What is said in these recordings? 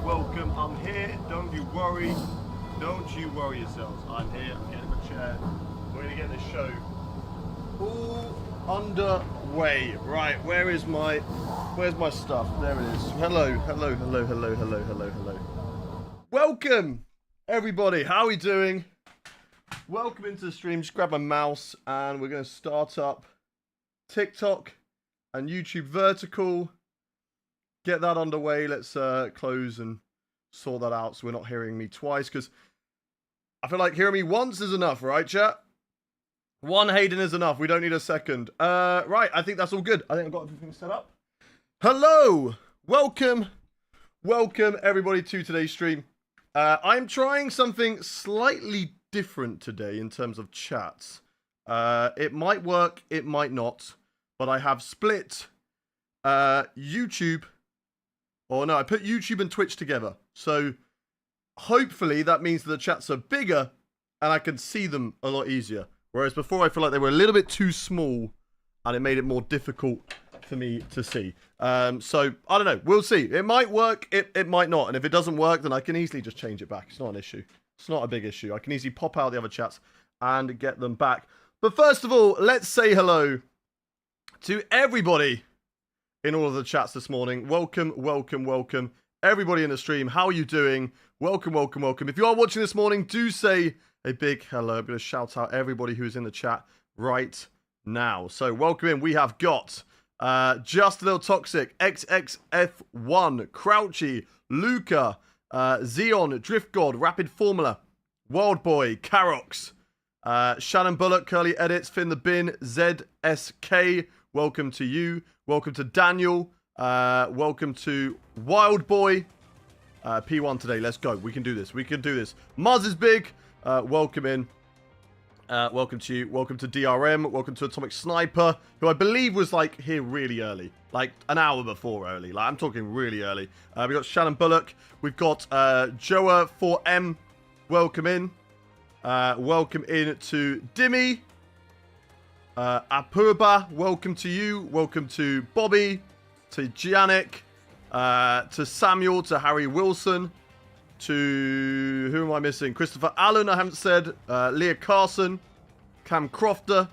welcome. I'm here. Don't you worry. Don't you worry yourselves. I'm here. I'm getting a chair. We're gonna get this show all underway. Right, where's my stuff? There it is. Hello. Welcome, everybody. How are we doing? Welcome into the stream. Just grab my mouse and we're gonna start up TikTok and YouTube vertical. Get that underway. Let's close and sort that out so we're not hearing me twice, because I feel like hearing me once is enough, right, chat? One Hayden is enough. We don't need a second. Right, I think that's all good. I think I've got everything set up. Hello! Welcome everybody to today's stream. I'm trying something slightly different today in terms of chats. It might work, it might not, but I have split YouTube. Or no, I put YouTube and Twitch together. So hopefully that means that the chats are bigger and I can see them a lot easier. Whereas before I feel like they were a little bit too small and it made it more difficult for me to see. So I don't know. We'll see. It might work. It might not. And if it doesn't work, then I can easily just change it back. It's not an issue. It's not a big issue. I can easily pop out the other chats and get them back. But first of all, let's say hello to everybody in all of the chats this morning. Welcome. Everybody in the stream, how are you doing? Welcome. If you are watching this morning, do say a big hello. I'm going to shout out everybody who's in the chat right now. So welcome in. We have got Just a Little Toxic, XXF1, Crouchy, Luca, Xeon, Drift God, Rapid Formula, Wild Boy, Carox, Shannon Bullock, Curly Edits, Finn the Bin, ZSK, welcome to you. Welcome to Daniel. Welcome to Wild Boy. P1 today. Let's go. We can do this. Muzz is big. Welcome in. Welcome to you. Welcome to DRM. Welcome to Atomic Sniper, who I believe was like here really early. Like an hour before early. Like I'm talking really early. We've got Shannon Bullock. We've got Joa4M. Welcome in. Welcome in to Dimmy. Apurba, welcome to you. Welcome to Bobby, to Giannick, to Samuel, to Harry Wilson, to who am I missing? Christopher Allen, I haven't said. Leah Carson, Cam Crofter,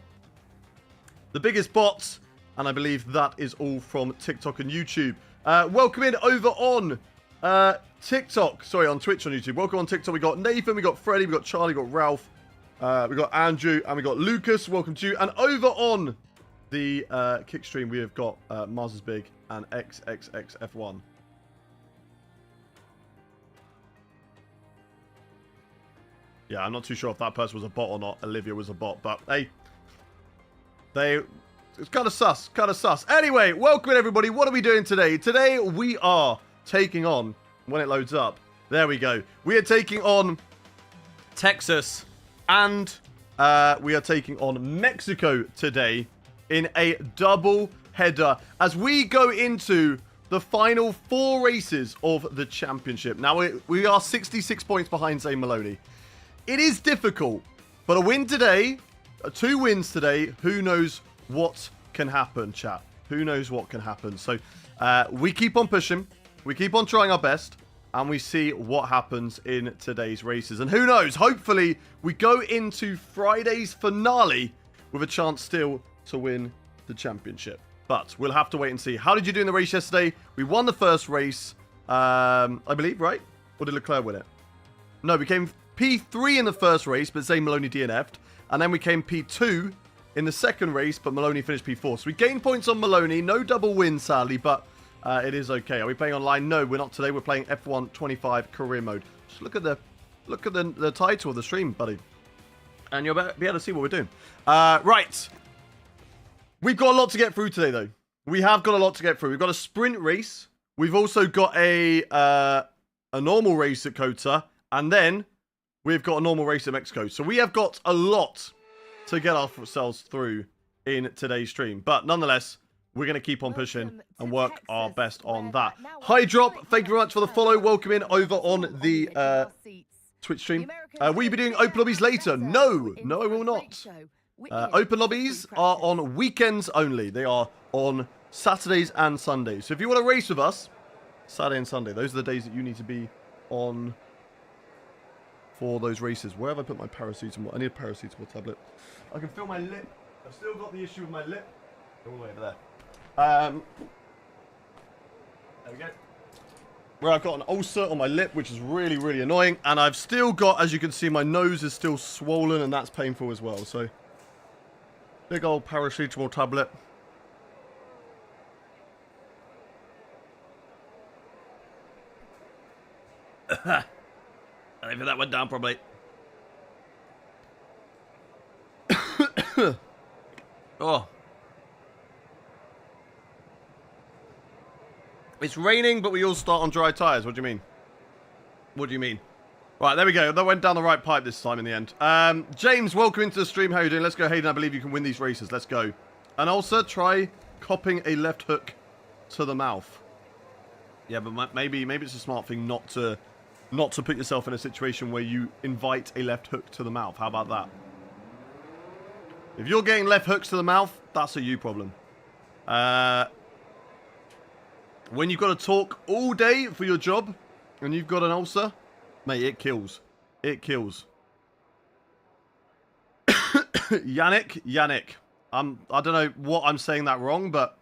the biggest bots, and I believe that is all from TikTok and YouTube. Welcome in over on TikTok. Sorry, on Twitch, on YouTube. Welcome on TikTok. We got Nathan, we got Freddie, we got Charlie, we got Ralph. We got Andrew and we got Lucas. Welcome to you. And over on the kick stream, we have got Mars is Big and XXXF1. Yeah, I'm not too sure if that person was a bot or not. Olivia was a bot, but hey, it's kind of sus. Anyway, welcome everybody. What are we doing today? Today we are taking on, when it loads up, there we go. We are taking on Texas. And we are taking on Mexico today in a double header as we go into the final 4 races of the championship. Now, we are 66 points behind Zane Maloney. It is difficult, but a win today, 2 wins today, who knows what can happen, chat. Who knows what can happen. So we keep on pushing. We keep on trying our best. And we see what happens in today's races. And who knows, hopefully we go into Friday's finale with a chance still to win the championship. But we'll have to wait and see. How did you do in the race yesterday? We won the first race, I believe, right? Or did Leclerc win it? No, we came P3 in the first race, but Zane Maloney DNF'd. And then we came P2 in the second race, but Maloney finished P4. So we gained points on Maloney. No double win, sadly, but it is okay. Are we playing online? No, we're not today. We're playing F1 25 career mode. Just look at the title of the stream, buddy, and you'll be able to see what we're doing. Right, we've got a lot to get through today, though. We have got a lot to get through. We've got a sprint race. We've also got a normal race at Kota, and then we've got a normal race at Mexico. So we have got a lot to get ourselves through in today's stream. But nonetheless, we're going to keep on pushing and work our best on that. Hi, Drop. Thank you very much for the follow. Welcome in over on the Twitch stream. Will you be doing open lobbies later? No, I will not. Open lobbies are on weekends only. They are on Saturdays and Sundays. So if you want to race with us, Saturday and Sunday. Those are the days that you need to be on for those races. Where have I put my paracetamol? I need a paracetamol tablet. I can feel my lip. I've still got the issue with my lip. All the way over there. There we go. Where I've got an ulcer on my lip, which is really, really annoying. And I've still got, as you can see, my nose is still swollen, and that's painful as well. So, big old paracetamol tablet. I think that went down probably. Oh. It's raining, but we all start on dry tyres. What do you mean? What do you mean? Right, there we go. That went down the right pipe this time in the end. James, welcome into the stream. How are you doing? Let's go, Hayden. I believe you can win these races. Let's go. And also, try copping a left hook to the mouth. Yeah, but maybe it's a smart thing not to put yourself in a situation where you invite a left hook to the mouth. How about that? If you're getting left hooks to the mouth, that's a you problem. When you've got to talk all day for your job and you've got an ulcer, mate, it kills. It kills. Yannick. I don't know what I'm saying that wrong, but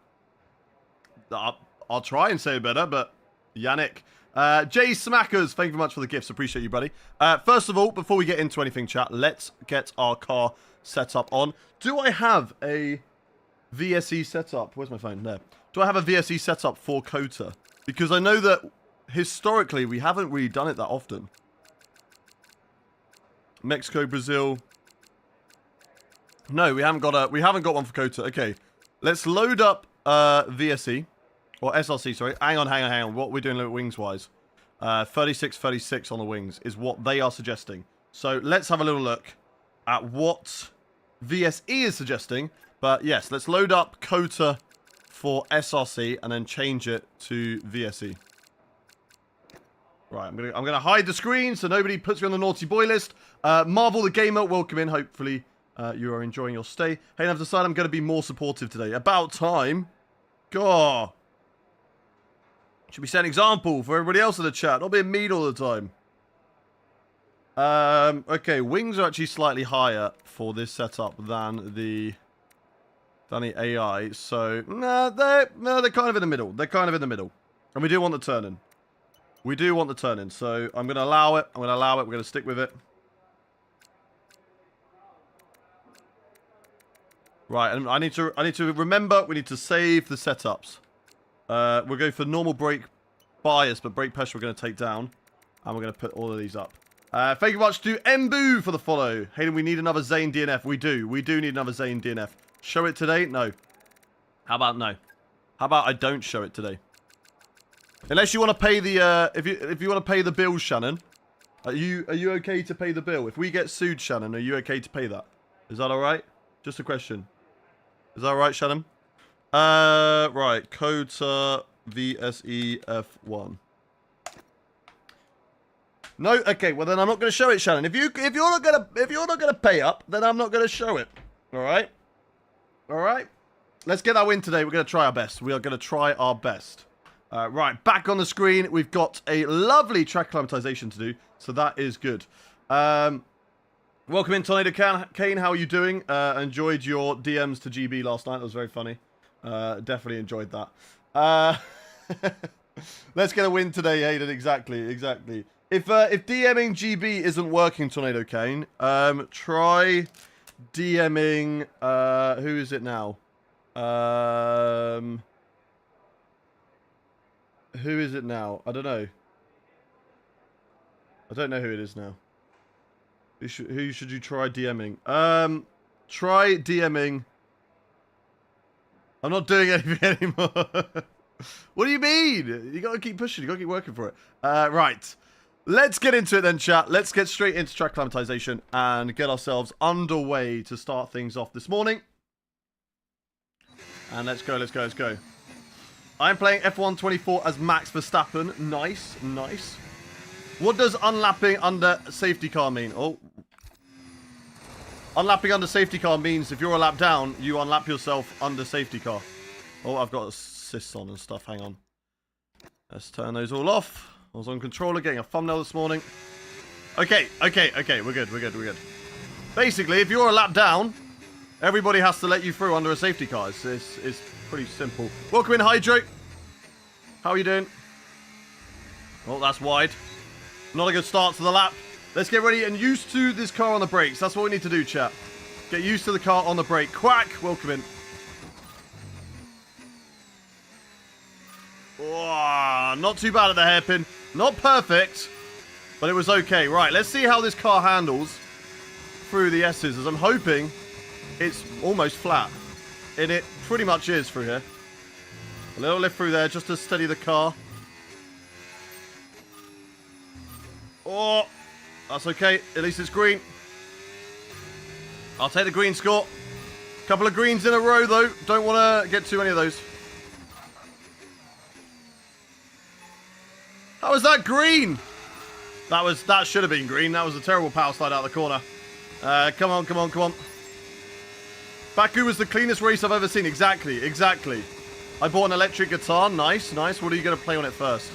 I'll try and say it better, but Yannick. Jay Smackers, thank you very much for the gifts. Appreciate you, buddy. First of all, before we get into anything, chat, let's get our car set up on. Do I have a VSE setup? Where's my phone? There. Do I have a VSE setup for COTA? Because I know that historically we haven't really done it that often. Mexico, Brazil. No, we haven't got one for COTA. Okay, let's load up VSE or SRC. Sorry, hang on. What we're doing wings wise, 36 on the wings is what they are suggesting. So let's have a little look at what VSE is suggesting. But yes, let's load up COTA for SRC and then change it to VSE. Right, I'm gonna hide the screen so nobody puts me on the naughty boy list. Marvel the Gamer, welcome in. Hopefully you are enjoying your stay. Hey, I've decided I'm going to be more supportive today. About time. God. Should be setting an example for everybody else in the chat. Not being mean all the time. Okay, wings are actually slightly higher for this setup than the AI. So, they're kind of in the middle. They're kind of in the middle. And we do want the turn-in. We do want the turn-in. So, I'm going to allow it. We're going to stick with it. Right, and I need to remember we need to save the setups. We'll go for normal brake bias, but brake pressure we're going to take down. And we're going to put all of these up. Thank you very much to Mbu for the follow. Hayden, we need another Zane DNF. We do need another Zane DNF. Show it today? No. How about no? How about I don't show it today? Unless you want to pay the if you want to pay the bill, Shannon. Are you okay to pay the bill? If we get sued, Shannon, are you okay to pay that? Is that all right? Just a question. Is that all right, Shannon? Right. COTA VSE F1. No. Okay. Well, then I'm not going to show it, Shannon. If you're not gonna pay up, then I'm not going to show it. All right. All right. Let's get that win today. We're going to try our best. We are going to try our best. Right. Back on the screen, we've got a lovely track acclimatization to do, so that is good. Welcome in, Tornado Kane. How are you doing? Enjoyed your DMs to GB last night. That was very funny. Definitely enjoyed that. Let's get a win today, Hayden. Exactly. If DMing GB isn't working, Tornado Kane, try DMing. Who is it now? Who is it now? I don't know. I don't know who it is now. Who should you try DMing? Try DMing. I'm not doing anything anymore. What do you mean? You gotta keep pushing. You gotta keep working for it. Right. Let's get into it then, chat. Let's get straight into track acclimatization and get ourselves underway to start things off this morning. And let's go. I'm playing F1 24 as Max Verstappen. Nice. What does unlapping under safety car mean? Oh. Unlapping under safety car means if you're a lap down, you unlap yourself under safety car. Oh, I've got assists on and stuff. Hang on. Let's turn those all off. I was on controller getting a thumbnail this morning. Okay. We're good. Basically, if you're a lap down, everybody has to let you through under a safety car. It's pretty simple. Welcome in, Hydro. How are you doing? Oh, that's wide. Not a good start to the lap. Let's get ready and used to this car on the brakes. That's what we need to do, chat. Get used to the car on the brake. Quack! Welcome in. Oh, not too bad at the hairpin. Not perfect, but it was okay. Right, let's see how this car handles through the S's, as I'm hoping it's almost flat. And it pretty much is through here. A little lift through there just to steady the car. Oh, that's okay. At least it's green. I'll take the green score. Couple of greens in a row, though. Don't want to get too many of those. How was that green? That should have been green. That was a terrible power slide out of the corner. Come on. Baku was the cleanest race I've ever seen. Exactly. I bought an electric guitar. Nice. What are you going to play on it first?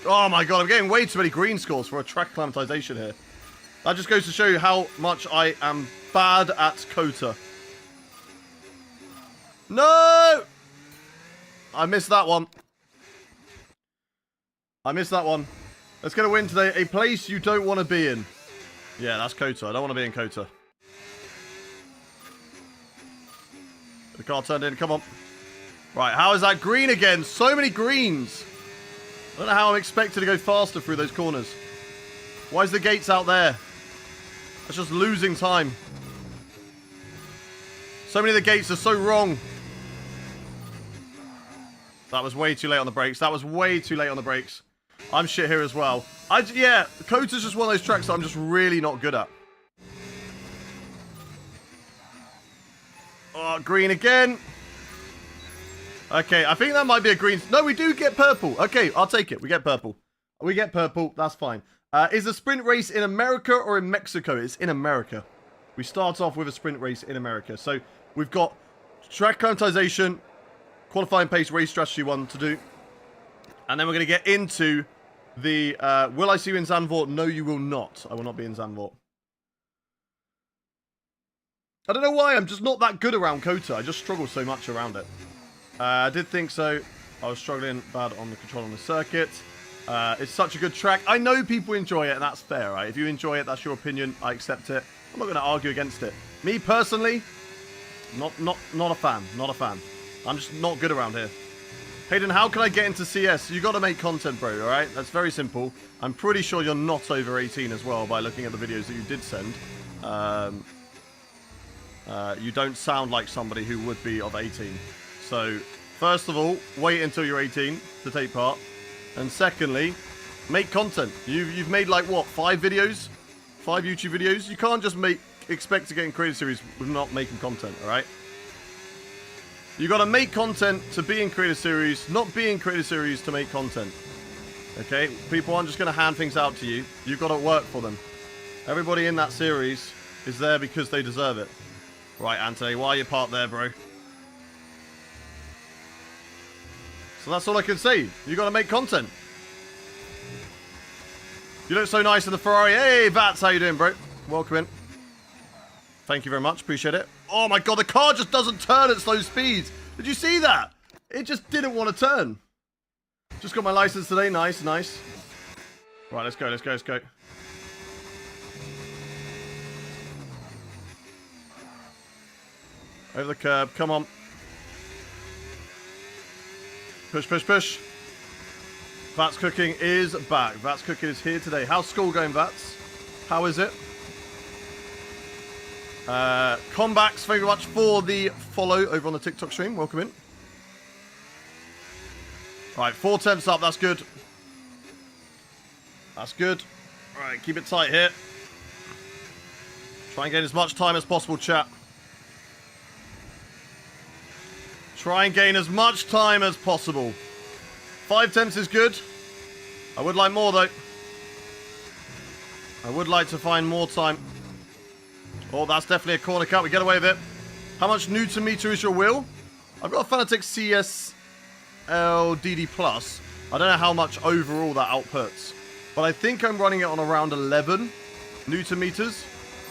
Oh my god, I'm getting way too many green scores for a track acclimatization here. That just goes to show you how much I am bad at Kota. No! I missed that one. Let's get a win today. A place you don't want to be in. Yeah, that's Kota. I don't want to be in Kota. The car turned in. Come on. Right, how is that green again? So many greens. I don't know how I'm expected to go faster through those corners. Why is the gates out there? That's just losing time. So many of the gates are so wrong. That was way too late on the brakes. I'm shit here as well. Yeah, Kota's just one of those tracks that I'm just really not good at. Oh, green again. Okay, I think that might be a green. No, we do get purple. Okay, I'll take it. We get purple. That's fine. Is the sprint race in America or in Mexico? It's in America. We start off with a sprint race in America. So we've got track acclimatization, qualifying pace, race strategy 1 to do. And then we're going to get into the, will I see you in Zandvoort? No, you will not. I will not be in Zandvoort. I don't know why, I'm just not that good around Kota. I just struggle so much around it. I did think so. I was struggling bad on the control on the circuit. It's such a good track. I know people enjoy it, and that's fair, right? If you enjoy it, that's your opinion. I accept it. I'm not going to argue against it. Me, personally, not a fan. Not a fan. I'm just not good around here. Hayden, how can I get into CS? You got to make content, bro, alright? That's very simple. I'm pretty sure you're not over 18 as well by looking at the videos that you did send. You don't sound like somebody who would be of 18. So, first of all, wait until you're 18 to take part. And secondly, make content. You've made like, what, 5 videos? 5 YouTube videos? You can't just expect to get in Creator Series with not making content, alright? You got to make content to be in Creator Series, not be in Creator Series to make content. Okay? People aren't just going to hand things out to you. You've got to work for them. Everybody in that series is there because they deserve it. Right, Anthony, why are you parked there, bro? So that's all I can say. You got to make content. You look so nice in the Ferrari. Hey, Vats, how you doing, bro? Welcome in. Thank you very much. Appreciate it. Oh my god, the car just doesn't turn at slow speeds. Did you see that? It just didn't want to turn. Just got my license today. Nice. Right, let's go. Over the curb. Come on. Push. Vats Cooking is back. Vats Cooking is here today. How's school going, Vats? How is it? Combax, thank you very much for the follow over on the TikTok stream. Welcome in. Right, 4 tenths up. That's good. Right, keep it tight here. Try and gain as much time as possible, chat. Try and gain as much time as possible. 5 tenths is good. I would like more, though. I would like to find more time. Oh, that's definitely a corner cut. We get away with it. How much Newton meter is your wheel? I've got a Fanatec CSL Plus. I don't know how much overall that outputs, but I think I'm running it on around 11 Newton meters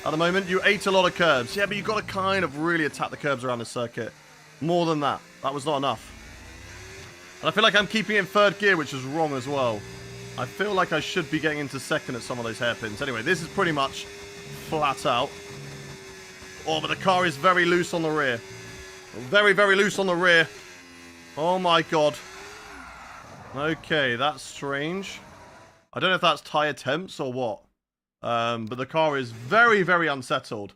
at the moment. You ate a lot of curbs. Yeah, but you've got to kind of really attack the curbs around the circuit. More than that. That was not enough. And I feel like I'm keeping it in third gear, which is wrong as well. I feel like I should be getting into second at some of those hairpins. Anyway, this is pretty much flat out. Oh, but the car is very loose on the rear. Very, very loose on the rear. Oh my god. Okay, that's strange. I don't know if that's tyre temps or what. But the car is very, very unsettled.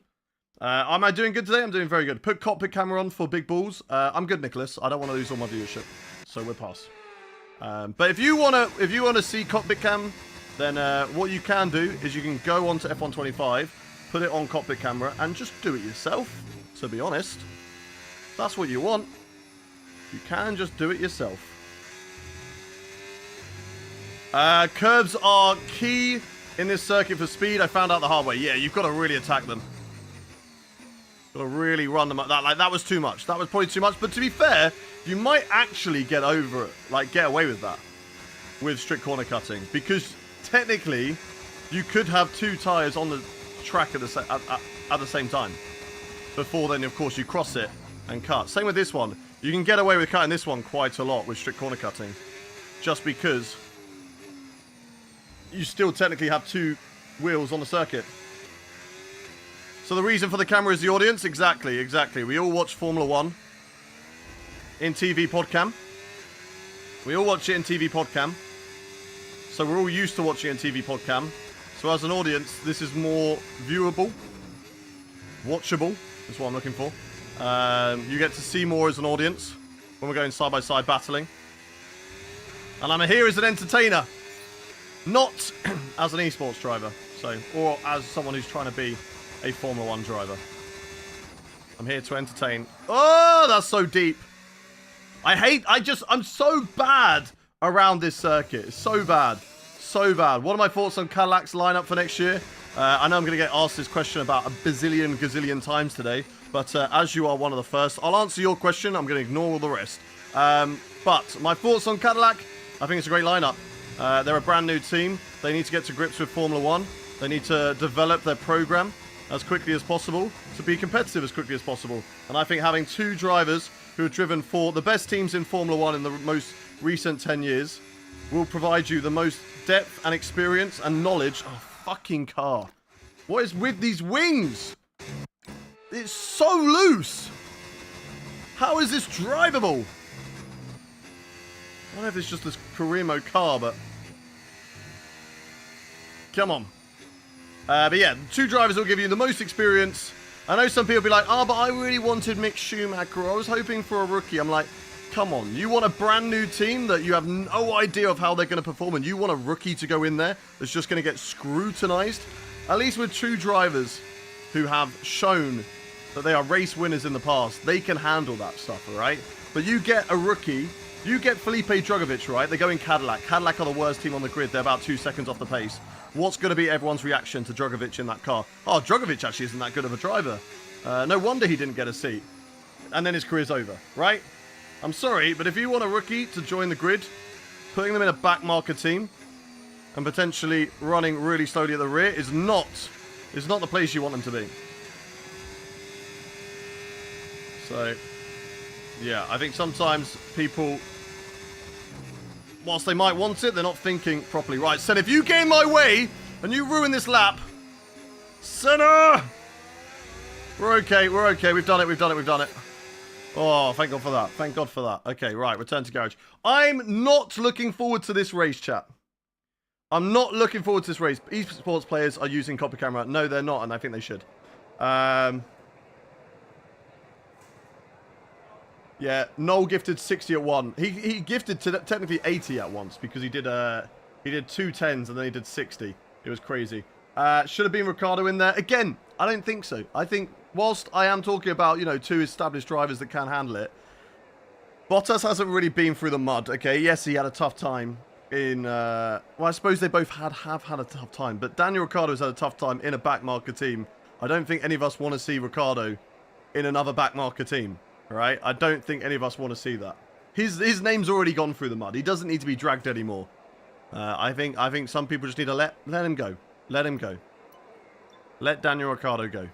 Am I doing good today? I'm doing very good. Put cockpit camera on for big balls. I'm good, Nicholas. I don't want to lose all my viewership. So we're past. But if you wanna see cockpit cam, then what you can do is you can go onto F125, put it on cockpit camera, and just do it yourself. To be honest, if that's what you want. You can just do it yourself. Curbs are key in this circuit for speed. I found out the hard way. Yeah, you've got to really attack them. Got to really run them up. That was too much. That was probably too much. But to be fair, you might actually get over it. Like, get away with that. With strict corner cutting. Because, technically, you could have two tyres on the track at the same time. Before then, of course, you cross it and cut. Same with this one. You can get away with cutting this one quite a lot with strict corner cutting. Just because you still technically have two wheels on the circuit. So the reason for the camera is the audience? Exactly, exactly. We all watch Formula 1 in TV podcam. We all watch it in TV podcam. So we're all used to watching it in TV podcam. So as an audience, this is more viewable. Watchable is what I'm looking for. You get to see more as an audience when we're going side by side battling. And I'm here as an entertainer. Not as an esports driver. So, or as someone who's trying to be a Formula 1 driver. I'm here to entertain. Oh, that's so deep. I'm so bad around this circuit. It's so bad. So bad. What are my thoughts on Cadillac's lineup for next year? I know I'm going to get asked this question about a gazillion times today. But as you are one of the first, I'll answer your question. I'm going to ignore all the rest. But my thoughts on Cadillac, I think it's a great lineup. They're a brand new team. They need to get to grips with Formula 1. They need to develop their program as quickly as possible to be competitive as quickly as possible. And I think having two drivers who have driven for the best teams in Formula 1 in the most recent 10 years will provide you the most depth and experience and knowledge. Oh, fucking car. What is with these wings? It's so loose. How is this drivable? I don't know if it's just this career mode car, but come on. But yeah, two drivers will give you the most experience. I know some people will be like, oh, but I really wanted Mick Schumacher. I was hoping for a rookie. I'm like, come on. You want a brand new team that you have no idea of how they're going to perform, and you want a rookie to go in there that's just going to get scrutinized? At least with two drivers who have shown that they are race winners in the past, they can handle that stuff, all right? But you get a rookie, you get Felipe Drugovich, right? They go in Cadillac. Cadillac are the worst team on the grid. They're about 2 seconds off the pace. What's going to be everyone's reaction to Drugovich in that car? Oh, Drugovich actually isn't that good of a driver. No wonder he didn't get a seat. And then his career's over, right? I'm sorry, but if you want a rookie to join the grid, putting them in a backmarker team and potentially running really slowly at the rear is not the place you want them to be. So, yeah, I think sometimes people, whilst they might want it, they're not thinking properly. Right, Senna, if you get in my way and you ruin this lap, Senna! We're okay, we're okay. We've done it, we've done it, we've done it. Oh, thank God for that. Thank God for that. Okay, right, return to garage. I'm not looking forward to this race, chat. I'm not looking forward to this race. Esports players are using copy camera. No, they're not, and I think they should. Yeah, Noel gifted 60 at one. He gifted technically 80 at once because he did 2 10s and then he did 60. It was crazy. Should have been Ricciardo in there. Again, I don't think so. I think whilst I am talking about, you know, two established drivers that can handle it, Bottas hasn't really been through the mud, okay? Yes, he had a tough time in... well, I suppose they both have had a tough time, but Daniel Ricciardo's had a tough time in a backmarker team. I don't think any of us want to see Ricciardo in another backmarker team. Right? I don't think any of us want to see that. His name's already gone through the mud. He doesn't need to be dragged anymore. I think some people just need to let him go. Let him go. Let Daniel Ricciardo go.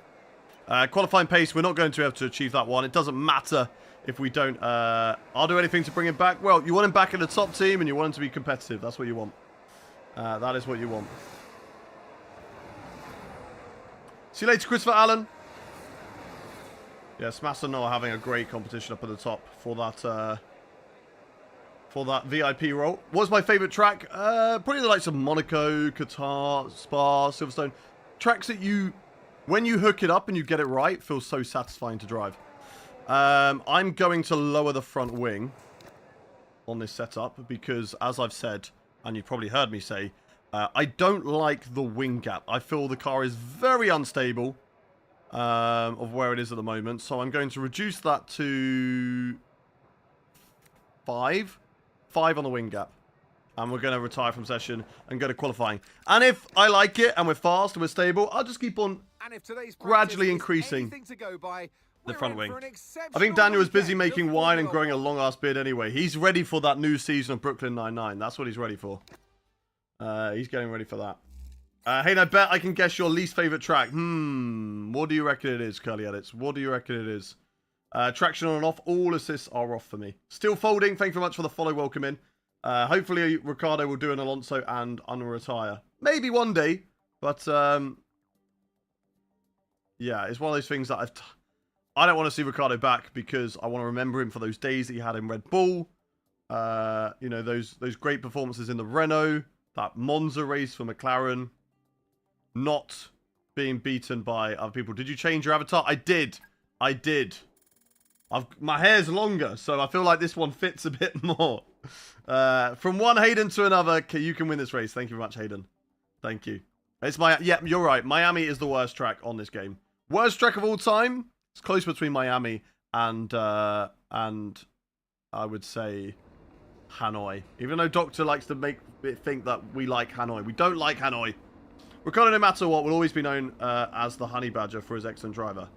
Qualifying pace, we're not going to be able to achieve that one. It doesn't matter if we don't. I'll do anything to bring him back. Well, you want him back in the top team and you want him to be competitive. That's what you want. That is what you want. See you later, Christopher Allen. Yes, Massa Noah having a great competition up at the top for that VIP role. What's my favourite track? Probably the likes of Monaco, Qatar, Spa, Silverstone. Tracks that when you hook it up and you get it right, feels so satisfying to drive. I'm going to lower the front wing on this setup because, as I've said, and you've probably heard me say, I don't like the wing gap. I feel the car is very unstable of where it is at the moment. So I'm going to reduce that to 5 on the wing gap. And we're going to retire from session and go to qualifying. And if I like it and we're fast and we're stable, I'll just keep on gradually increasing the front wing. I think Daniel was busy making wine and growing a long-ass beard anyway. He's ready for that new season of Brooklyn Nine-Nine. That's what he's ready for. He's getting ready for that. Hey, I bet I can guess your least favourite track. What do you reckon it is, Curly Edits? What do you reckon it is? Traction on and off. All assists are off for me. Still folding. Thank you very much for the follow. Welcome in. Hopefully, Ricardo will do an Alonso and unretire. Maybe one day. But, yeah, it's one of those things that I don't want to see Ricardo back because I want to remember him for those days that he had in Red Bull. You know, those great performances in the Renault. That Monza race for McLaren. Not being beaten by other people. Did you change your avatar? I did. My hair's longer, so I feel like this one fits a bit more. From one Hayden to another, you can win this race. Thank you very much, Hayden. Thank you. Yeah, you're right. Miami is the worst track on this game. Worst track of all time? It's close between Miami and I would say Hanoi. Even though Doctor likes to make it think that we like Hanoi. We don't like Hanoi. Ricardo, no matter what, will always be known as the Honey Badger for his excellent driver.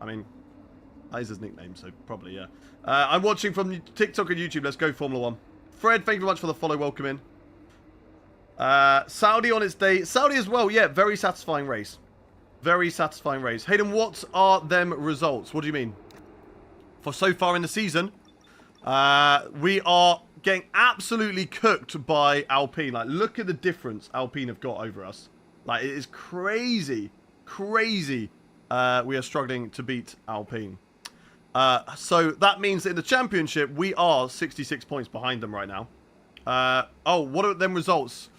I mean, that is his nickname, so probably, yeah. I'm watching from TikTok and YouTube. Let's go, Formula 1. Fred, thank you very much for the follow. Welcome in. Saudi on its day. Saudi as well, yeah. Very satisfying race. Very satisfying race. Hayden, what are them results? What do you mean? For so far in the season, we are getting absolutely cooked by Alpine. Like, look at the difference Alpine have got over us. Like, it is crazy. Crazy. We are struggling to beat Alpine. So that means that in the championship, we are 66 points behind them right now. Oh, what are them results?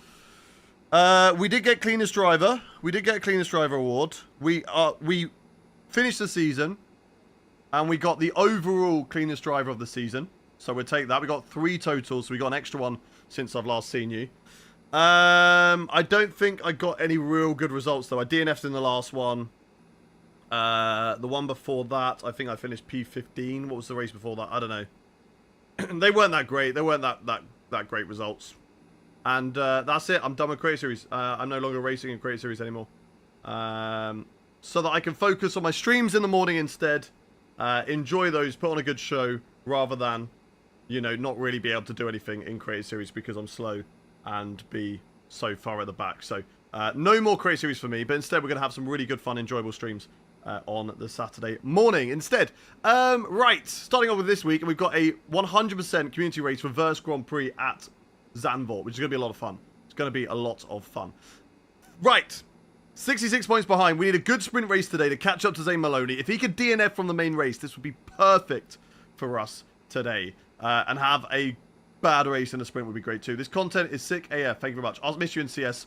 We did get cleanest driver. We did get a cleanest driver award. We finished the season, and we got the overall cleanest driver of the season. So we'll take that. We got 3 totals. So we got an extra one since I've last seen you. I don't think I got any real good results though. I DNF'd in the last one. The one before that, I think I finished P15. What was the race before that? I don't know. They weren't that great. They weren't that great results. And that's it. I'm done with Creator Series. I'm no longer racing in Creator Series anymore. So that I can focus on my streams in the morning instead. Enjoy those, put on a good show, rather than, you know, not really be able to do anything in Creator Series because I'm slow and be so far at the back. So no more Creator Series for me, but instead we're going to have some really good, fun, enjoyable streams on the Saturday morning instead. Right, starting off with this week, we've got a 100% community race reverse Grand Prix at Zandvoort, which is going to be a lot of fun. It's going to be a lot of fun. Right, 66 points behind. We need a good sprint race today to catch up to Zane Maloney. If he could DNF from the main race, this would be perfect for us today. And have a bad race in the sprint would be great too. This content is sick AF. Thank you very much. I'll miss you in CS.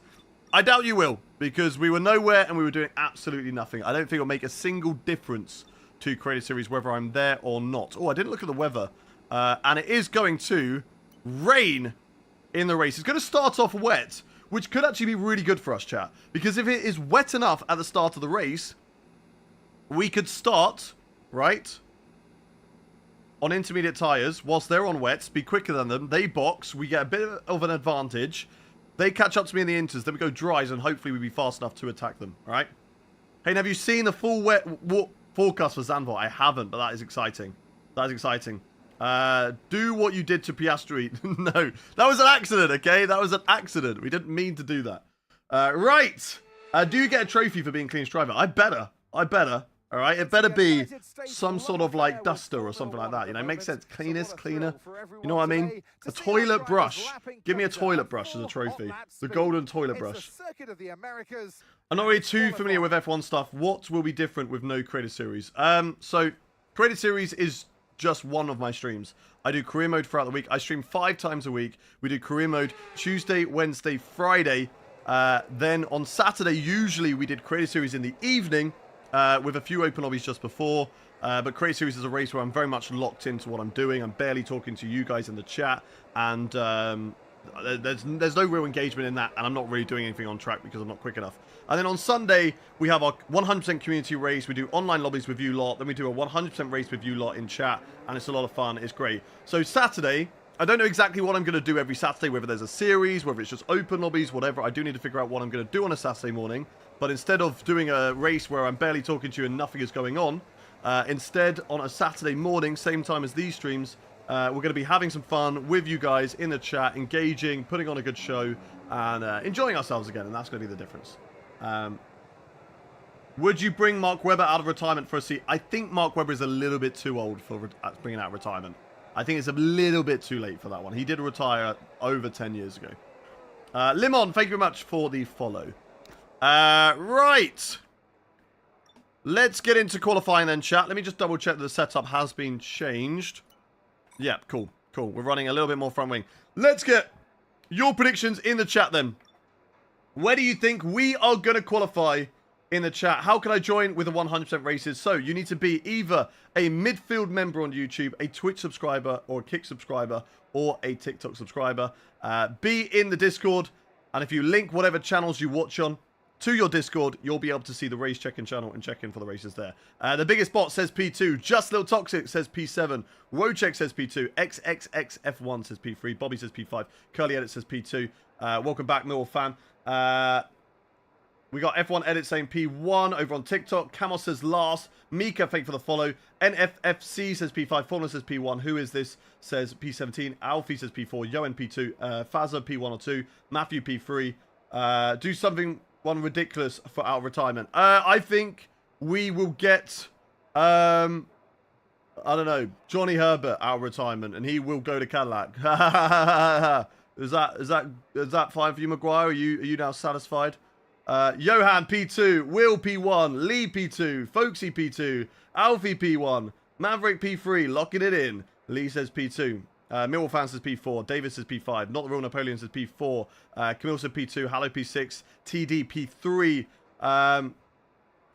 I doubt you will, because we were nowhere and we were doing absolutely nothing. I don't think it'll make a single difference to Creator Series whether I'm there or not. Oh, I didn't look at the weather. And it is going to rain in the race. It's going to start off wet, which could actually be really good for us, chat. Because if it is wet enough at the start of the race, we could start, right, on intermediate tyres whilst they're on wets, be quicker than them. They box. We get a bit of an advantage. They catch up to me in the inters. Then we go dries, and hopefully we'll be fast enough to attack them. All right? Hey, have you seen the full wet forecast for Zandvoort? I haven't, but that is exciting. That's exciting. Do what you did to Piastri. No, that was an accident, okay? That was an accident. We didn't mean to do that. Right. Do you get a trophy for being cleanest driver? I better. All right, it better be some sort of like duster or something like that. You know, makes sense. Cleanest, cleaner. You know what I mean? A toilet brush. Give me a toilet brush as a trophy. The golden toilet brush. I'm not really too familiar with F1 stuff. What will be different with no creator series? So creator series is just one of my streams. I do career mode throughout the week. I stream 5 times a week. We do career mode Tuesday, Wednesday, Friday. Then on Saturday, usually we did creator series in the evening. With a few open lobbies just before. But Create Series is a race where I'm very much locked into what I'm doing. I'm barely talking to you guys in the chat. And there's no real engagement in that. And I'm not really doing anything on track because I'm not quick enough. And then on Sunday, we have our 100% community race. We do online lobbies with you lot. Then we do a 100% race with you lot in chat. And it's a lot of fun. It's great. So Saturday, I don't know exactly what I'm going to do every Saturday. Whether there's a series, whether it's just open lobbies, whatever. I do need to figure out what I'm going to do on a Saturday morning. But instead of doing a race where I'm barely talking to you and nothing is going on, instead on a Saturday morning, same time as these streams, we're going to be having some fun with you guys in the chat, engaging, putting on a good show, and enjoying ourselves again, and that's going to be the difference. Would you bring Mark Webber out of retirement for a seat? I think Mark Webber is a little bit too old for bringing out of retirement. I think it's a little bit too late for that one. He did retire over 10 years ago. Limon, thank you very much for the follow. Right. Let's get into qualifying then, chat. Let me just double check that the setup has been changed. Yeah, cool. Cool. We're running a little bit more front wing. Let's get your predictions in the chat then. Where do you think we are going to qualify in the chat? How can I join with the 100% races? So you need to be either a midfield member on YouTube, a Twitch subscriber, or a Kick subscriber, or a TikTok subscriber. Be in the Discord. And if you link whatever channels you watch on to your Discord, you'll be able to see the race check-in channel and check in for the races there. The biggest bot says P2. Just Little Toxic says P7. Wojciech says P2. XXXF1 says P3. Bobby says P5. Curly Edit says P2. Welcome back, Millwall fan. We got F1 Edit saying P1 over on TikTok. Camos says last. Mika, thank you for the follow. NFFC says P5. Fauna says P1. Who is this? Says P17. Alfie says P4. Yoen P2. Fazza P1 or 2. Matthew P3. Do something one ridiculous for out of retirement. I think we will get, I don't know, Johnny Herbert out of retirement, and he will go to Cadillac. Is that fine for you, Maguire? Are you now satisfied? Johan P2, Will P1, Lee P2, Folksy P2, Alfie P1, Maverick P3, locking it in. Lee says P2. Millwall fan says P4. David says P5. Not the Real Napoleon says P4. Camille says P2. Hallow P6. TD P3.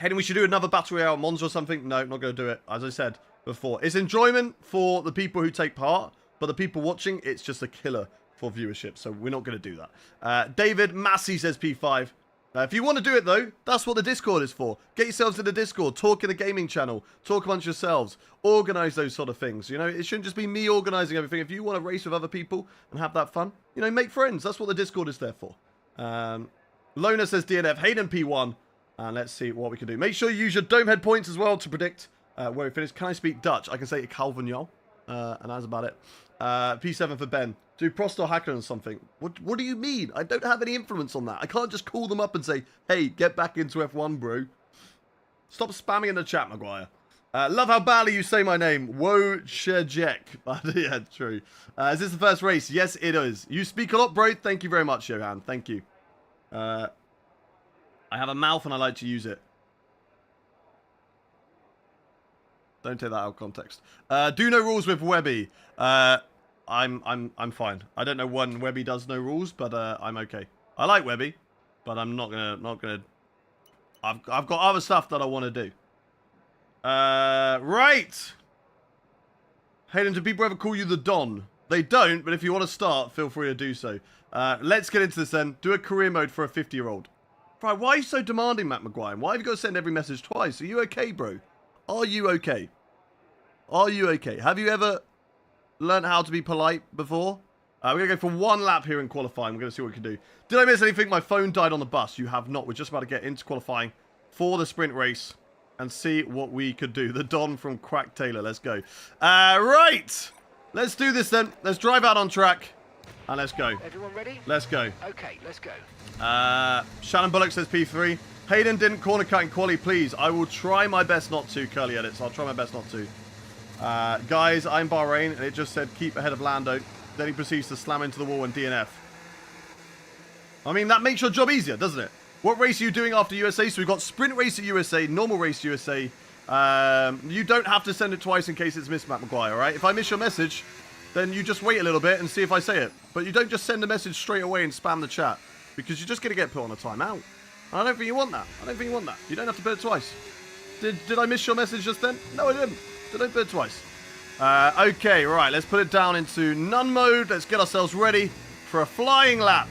Heading, we should do another Battle Royale Monza or something. No, not going to do it. As I said before, it's enjoyment for the people who take part, but the people watching, it's just a killer for viewership. So we're not going to do that. David Massey says P5. If you want to do it, though, that's what the Discord is for. Get yourselves in the Discord, talk in the gaming channel, talk amongst yourselves, organise those sort of things. You know, it shouldn't just be me organising everything. If you want to race with other people and have that fun, you know, make friends. That's what the Discord is there for. Lona says DNF, Hayden P1. And let's see what we can do. Make sure you use your dome head points as well to predict where we finish. Can I speak Dutch? I can say Calvin Jol. And that's about it. P7 for Ben. Do Prost or Hacker or something. What do you mean? I don't have any influence on that. I can't just call them up and say, hey, get back into F1, bro. Stop spamming in the chat, Maguire. Love how badly you say my name. Wojciech. Yeah, true. Is this the first race? Yes, it is. You speak a lot, bro. Thank you very much, Johan. Thank you. I have a mouth and I like to use it. Don't take that out of context. Do no rules with Webby. I'm fine. I don't know when Webby does no rules, but I'm okay. I like Webby, but I'm not gonna. I've got other stuff that I want to do. Right. Hayden, do people ever call you the Don? They don't, but if you want to start, feel free to do so. Let's get into this then. Do a career mode for a 50-year-old. Right, why are you so demanding, Matt Maguire? Why have you got to send every message twice? Are you okay, bro? Are you okay? Are you okay? Have you ever learned how to be polite before? We're going to go for one lap here in qualifying. We're going to see what we can do. Did I miss anything? My phone died on the bus. You have not. We're just about to get into qualifying for the sprint race. and see what we could do. The Don from Quack Taylor. Let's go. Right. Let's do this then. Let's drive out on track. And let's go. Everyone ready? Let's go. Okay, let's go. Shannon Bullock says P3. Hayden didn't corner cut in quali, please. I will try my best not to, curly edits. I'll try my best not to. Guys, I'm Bahrain, and it just said keep ahead of Lando. Then he proceeds to slam into the wall and DNF. I mean, that makes your job easier, doesn't it? What race are you doing after USA? So we've got sprint race at USA, normal race USA. You don't have to send it twice in case it's missed, Matt McGuire, all right? If I miss your message, then you just wait a little bit and see if I say it. But you don't just send a message straight away and spam the chat, because you're just going to get put on a timeout. I don't think you want that. I don't think you want that. You don't have to put it twice. Did I miss your message just then? No, I didn't. So don't put it twice. Okay, right. Let's put it down into none mode. Let's get ourselves ready for a flying lap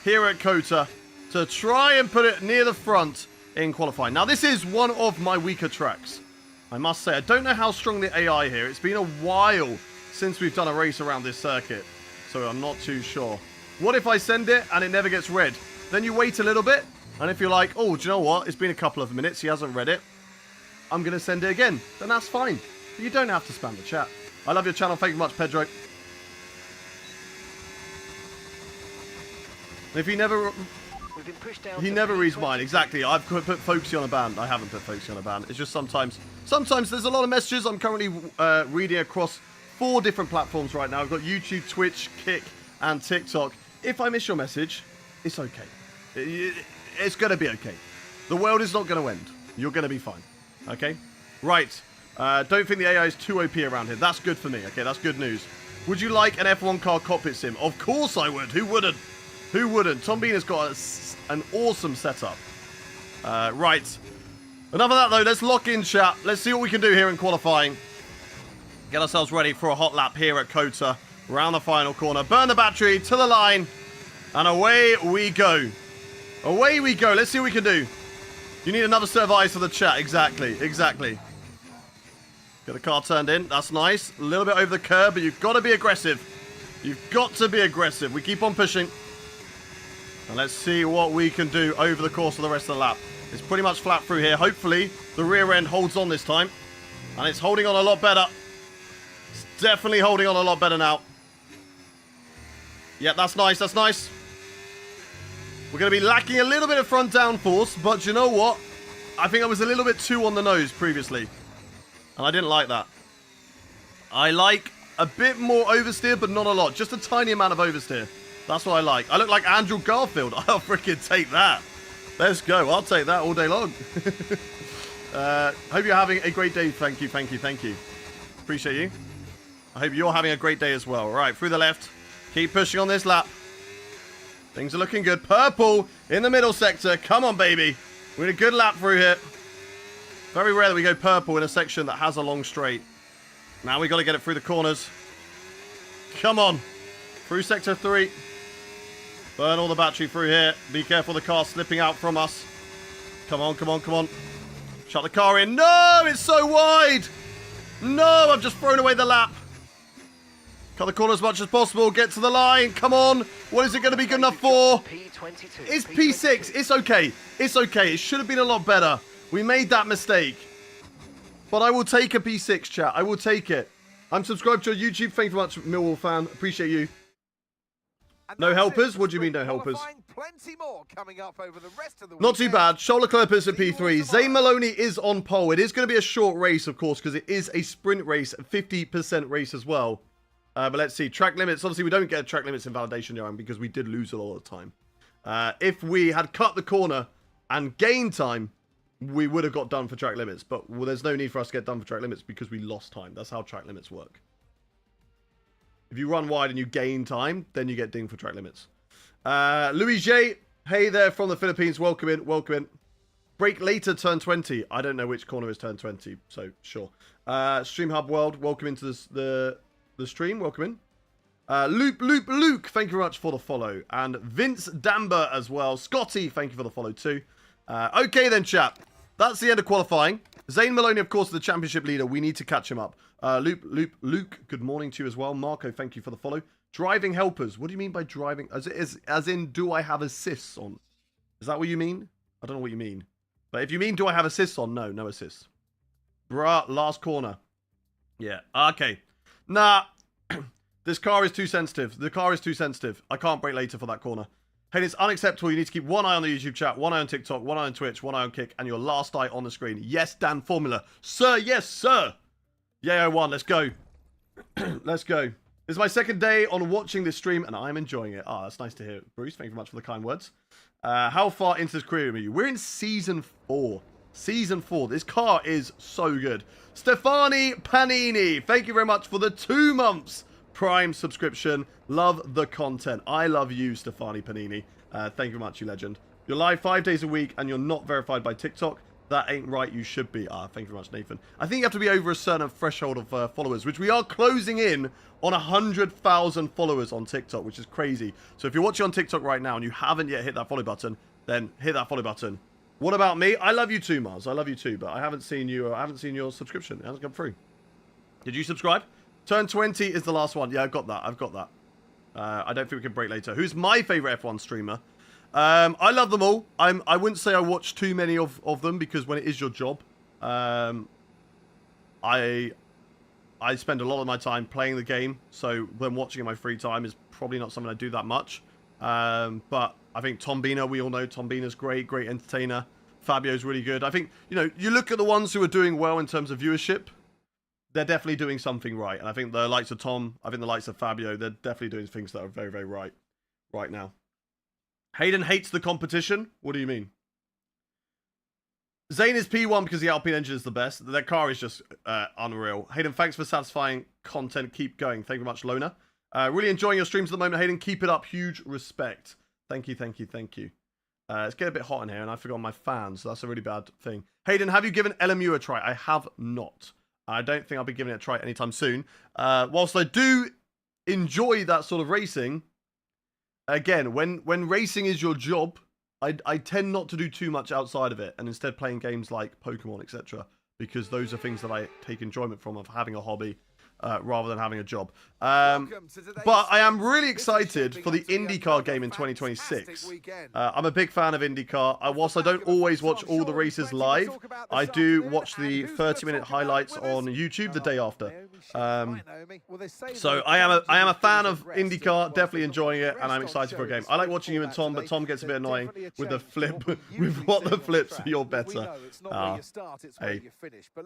here at COTA to try and put it near the front in qualifying. Now, this is one of my weaker tracks, I must say. I don't know how strong the AI here. It's been a while since we've done a race around this circuit, so I'm not too sure. What if I send it and it never gets read? Then you wait a little bit. And if you're like, oh, do you know what? It's been a couple of minutes. He hasn't read it. I'm going to send it again. Then that's fine. But you don't have to spam the chat. I love your channel. Thank you much, Pedro. If he never... He never reads mine. Exactly. I've put Folksy on a band. I haven't put Folksy on a band. It's just sometimes there's a lot of messages. I'm currently reading across 4 different platforms right now. I've got YouTube, Twitch, Kick, and TikTok. If I miss your message, it's okay. It's going to be okay. The world is not going to end. You're going to be fine. Okay? Right. Don't think the AI is too OP around here. That's good for me. Okay, that's good news. Would you like an F1 car cockpit sim? Of course I would. Who wouldn't? Who wouldn't? Tom Bean has got an awesome setup. Right. Enough of that, though. Let's lock in, chat. Let's see what we can do here in qualifying. Get ourselves ready for a hot lap here at COTA. Around the final corner. Burn the battery to the line. And away we go. Away we go. Let's see what we can do. You need another set of eyes for the chat. Exactly. Exactly. Get the car turned in. That's nice. A little bit over the curb, but you've got to be aggressive. You've got to be aggressive. We keep on pushing. And let's see what we can do over the course of the rest of the lap. It's pretty much flat through here. Hopefully, the rear end holds on this time. And it's holding on a lot better. It's definitely holding on a lot better now. Yep, that's nice. That's nice. We're going to be lacking a little bit of front downforce, but you know what? I think I was a little bit too on the nose previously. And I didn't like that. I like a bit more oversteer, but not a lot. Just a tiny amount of oversteer. That's what I like. I look like Andrew Garfield. I'll freaking take that. Let's go. I'll take that all day long. Hope you're having a great day. Thank you, thank you, thank you. Appreciate you. I hope you're having a great day as well. All right, through the left. Keep pushing on this lap. Things are looking good. Purple in the middle sector. Come on, baby. We're in a good lap through here. Very rare that we go purple in a section that has a long straight. Now we got to get it through the corners. Come on. Through sector 3. Burn all the battery through here. Be careful the car's slipping out from us. Come on, come on, come on. Shut the car in. No, it's so wide. No, I've just thrown away the lap. Cut the corner as much as possible. Get to the line. Come on. What is it going to be good enough for? P22. It's P6. It's okay. It's okay. It should have been a lot better. We made that mistake. But I will take a P6, chat. I will take it. I'm subscribed to your YouTube. Thank you very much, Millwall fan. Appreciate you. No helpers? What do you mean no helpers? Plenty more coming up over the rest of the Not too bad. Shoulder clippers at P3. Zane Maloney is on pole. It is going to be a short race, of course, because it is a sprint race, 50% race as well. But let's see. Track limits. Obviously, we don't get track limits in validation, Johan, because we did lose a lot of time. If we had cut the corner and gained time, we would have got done for track limits. But well, there's no need for us to get done for track limits because we lost time. That's how track limits work. If you run wide and you gain time, then you get dinged for track limits. Louis J. Hey there from the Philippines. Welcome in. Welcome in. Break later, turn 20. I don't know which corner is turn 20, so sure. Stream Hub World. Welcome into the stream. Welcome in. Luke. Thank you very much for the follow. And Vince Damber as well. Scotty, thank you for the follow too. Okay then, chat. That's the end of qualifying. Zane Maloney, of course, the championship leader. We need to catch him up. Luke, good morning to you as well. Marco, thank you for the follow. Driving helpers. What do you mean by driving? As in, do I have assists on? Is that what you mean? I don't know what you mean. But if you mean, do I have assists on? No, no assists. Bruh, last corner. Yeah, okay. Nah, this car is too sensitive. The car is too sensitive. I can't brake later for that corner. Hey, it's unacceptable. You need to keep one eye on the YouTube chat, one eye on TikTok, one eye on Twitch, one eye on Kick, and your last eye on the screen. Yes, Dan Formula. Sir, yes, sir. Yeah, 01, let's go. Let's go. This is my second day on watching this stream, and I'm enjoying it. Ah, that's nice to hear, Bruce. Thank you very much for the kind words. How far into this career are you? We're in Season 4. Season 4. This car is so good. Stefani Panini, thank you very much for the 2 months Prime subscription. Love the content. I love you, Stefani Panini. Thank you very much, you legend. You're live 5 days a week, and you're not verified by TikTok. That ain't right, you should be. Thank you very much, Nathan. I think you have to be over a certain threshold of followers, which we are closing in on 100,000 followers on TikTok, which is crazy. So if you're watching on TikTok right now and you haven't yet hit that follow button, then hit that follow button. What about me? I love you too, Mars. I love you too, but I haven't seen you. I haven't seen your subscription. It hasn't come through. Did you subscribe? Turn 20 is the last one. Yeah, I've got that. I've got that. I don't think we can break later. Who's my favorite F1 streamer? I love them all. I wouldn't say I watch too many of them because when it is your job, I spend a lot of my time playing the game. So when watching in my free time is probably not something I do that much. But I think Tom Bina, we all know Tom Bina's great entertainer. Fabio's really good. I think, you know, you look at the ones who are doing well in terms of viewership, they're definitely doing something right. And I think the likes of Tom, I think the likes of Fabio, they're definitely doing things that are very, very right now. Hayden hates the competition? What do you mean? Zane is P1 because the Alpine engine is the best. Their car is just unreal. Hayden, thanks for satisfying content. Keep going. Thank you very much, Lona. Really enjoying your streams at the moment, Hayden. Keep it up. Huge respect. Thank you, thank you, thank you. It's getting a bit hot in here, and I forgot my fan, so that's a really bad thing. Hayden, have you given LMU a try? I have not. I don't think I'll be giving it a try anytime soon. Whilst I do enjoy that sort of racing, again, when racing is your job, I tend not to do too much outside of it, and instead playing games like Pokemon, etc. Because those are things that I take enjoyment from, of having a hobby rather than having a job. But I am really excited for the IndyCar game in 2026. I'm a big fan of IndyCar. Whilst I don't always watch all the races live, I do watch the 30-minute highlights on YouTube the day after. So I am a fan of IndyCar, definitely enjoying it, and I'm excited for a game. I like watching you and Tom, but Tom gets a bit annoying with the flip, with what the flips. You're better. Hey,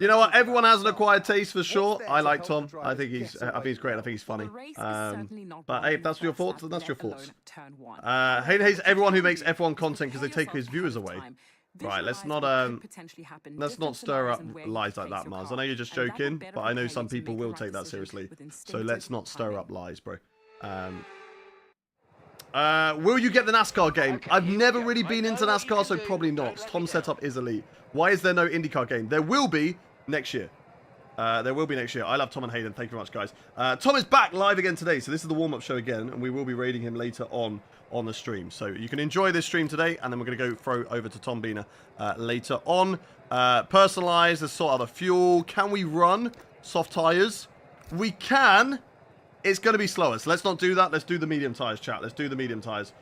you know what? Everyone has an acquired taste for sure. I like Tom. I think he's great. I think he's funny. But hey, if that's your thoughts, then that's your thoughts. Hayden hates everyone who makes F1 content because they take his viewers away. Right, let's not stir up lies like that, Mars. I know you're just joking, but I know some people will take that seriously. So let's not stir up lies, bro. Will you get the NASCAR game? I've never really been into NASCAR, so probably not. Tom's setup is elite. Why is there no IndyCar game? There will be next year. There will be next year. I love Tom and Hayden. Thank you very much, guys. Tom is back live again today, so this is the warm-up show again, and we will be raiding him later on the stream. So you can enjoy this stream today, and then we're going to go throw over to Tom Bina later on. Personalize, let's sort out the fuel. Can we run soft tires? We can. It's going to be slower, so let's not do that. Let's do the medium tires, chat. Let's do the medium tires.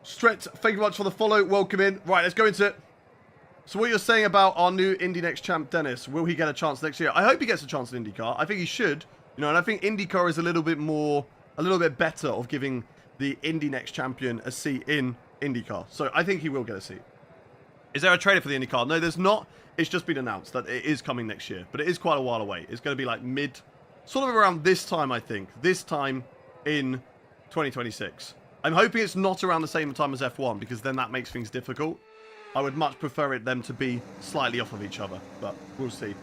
Stretch, thank you very much for the follow. Welcome in. Right, let's go into it. So what you're saying about our new Indy Next champ, Dennis, will he get a chance next year? I hope he gets a chance in IndyCar. I think he should. You know, and I think IndyCar is a little bit better of giving the Indy Next champion a seat in IndyCar. So I think he will get a seat. Is there a trailer for the IndyCar? No, there's not. It's just been announced that it is coming next year. But it is quite a while away. It's going to be like sort of around this time, I think. This time in 2026. I'm hoping it's not around the same time as F1 because then that makes things difficult. I would much prefer them to be slightly off of each other, but we'll see.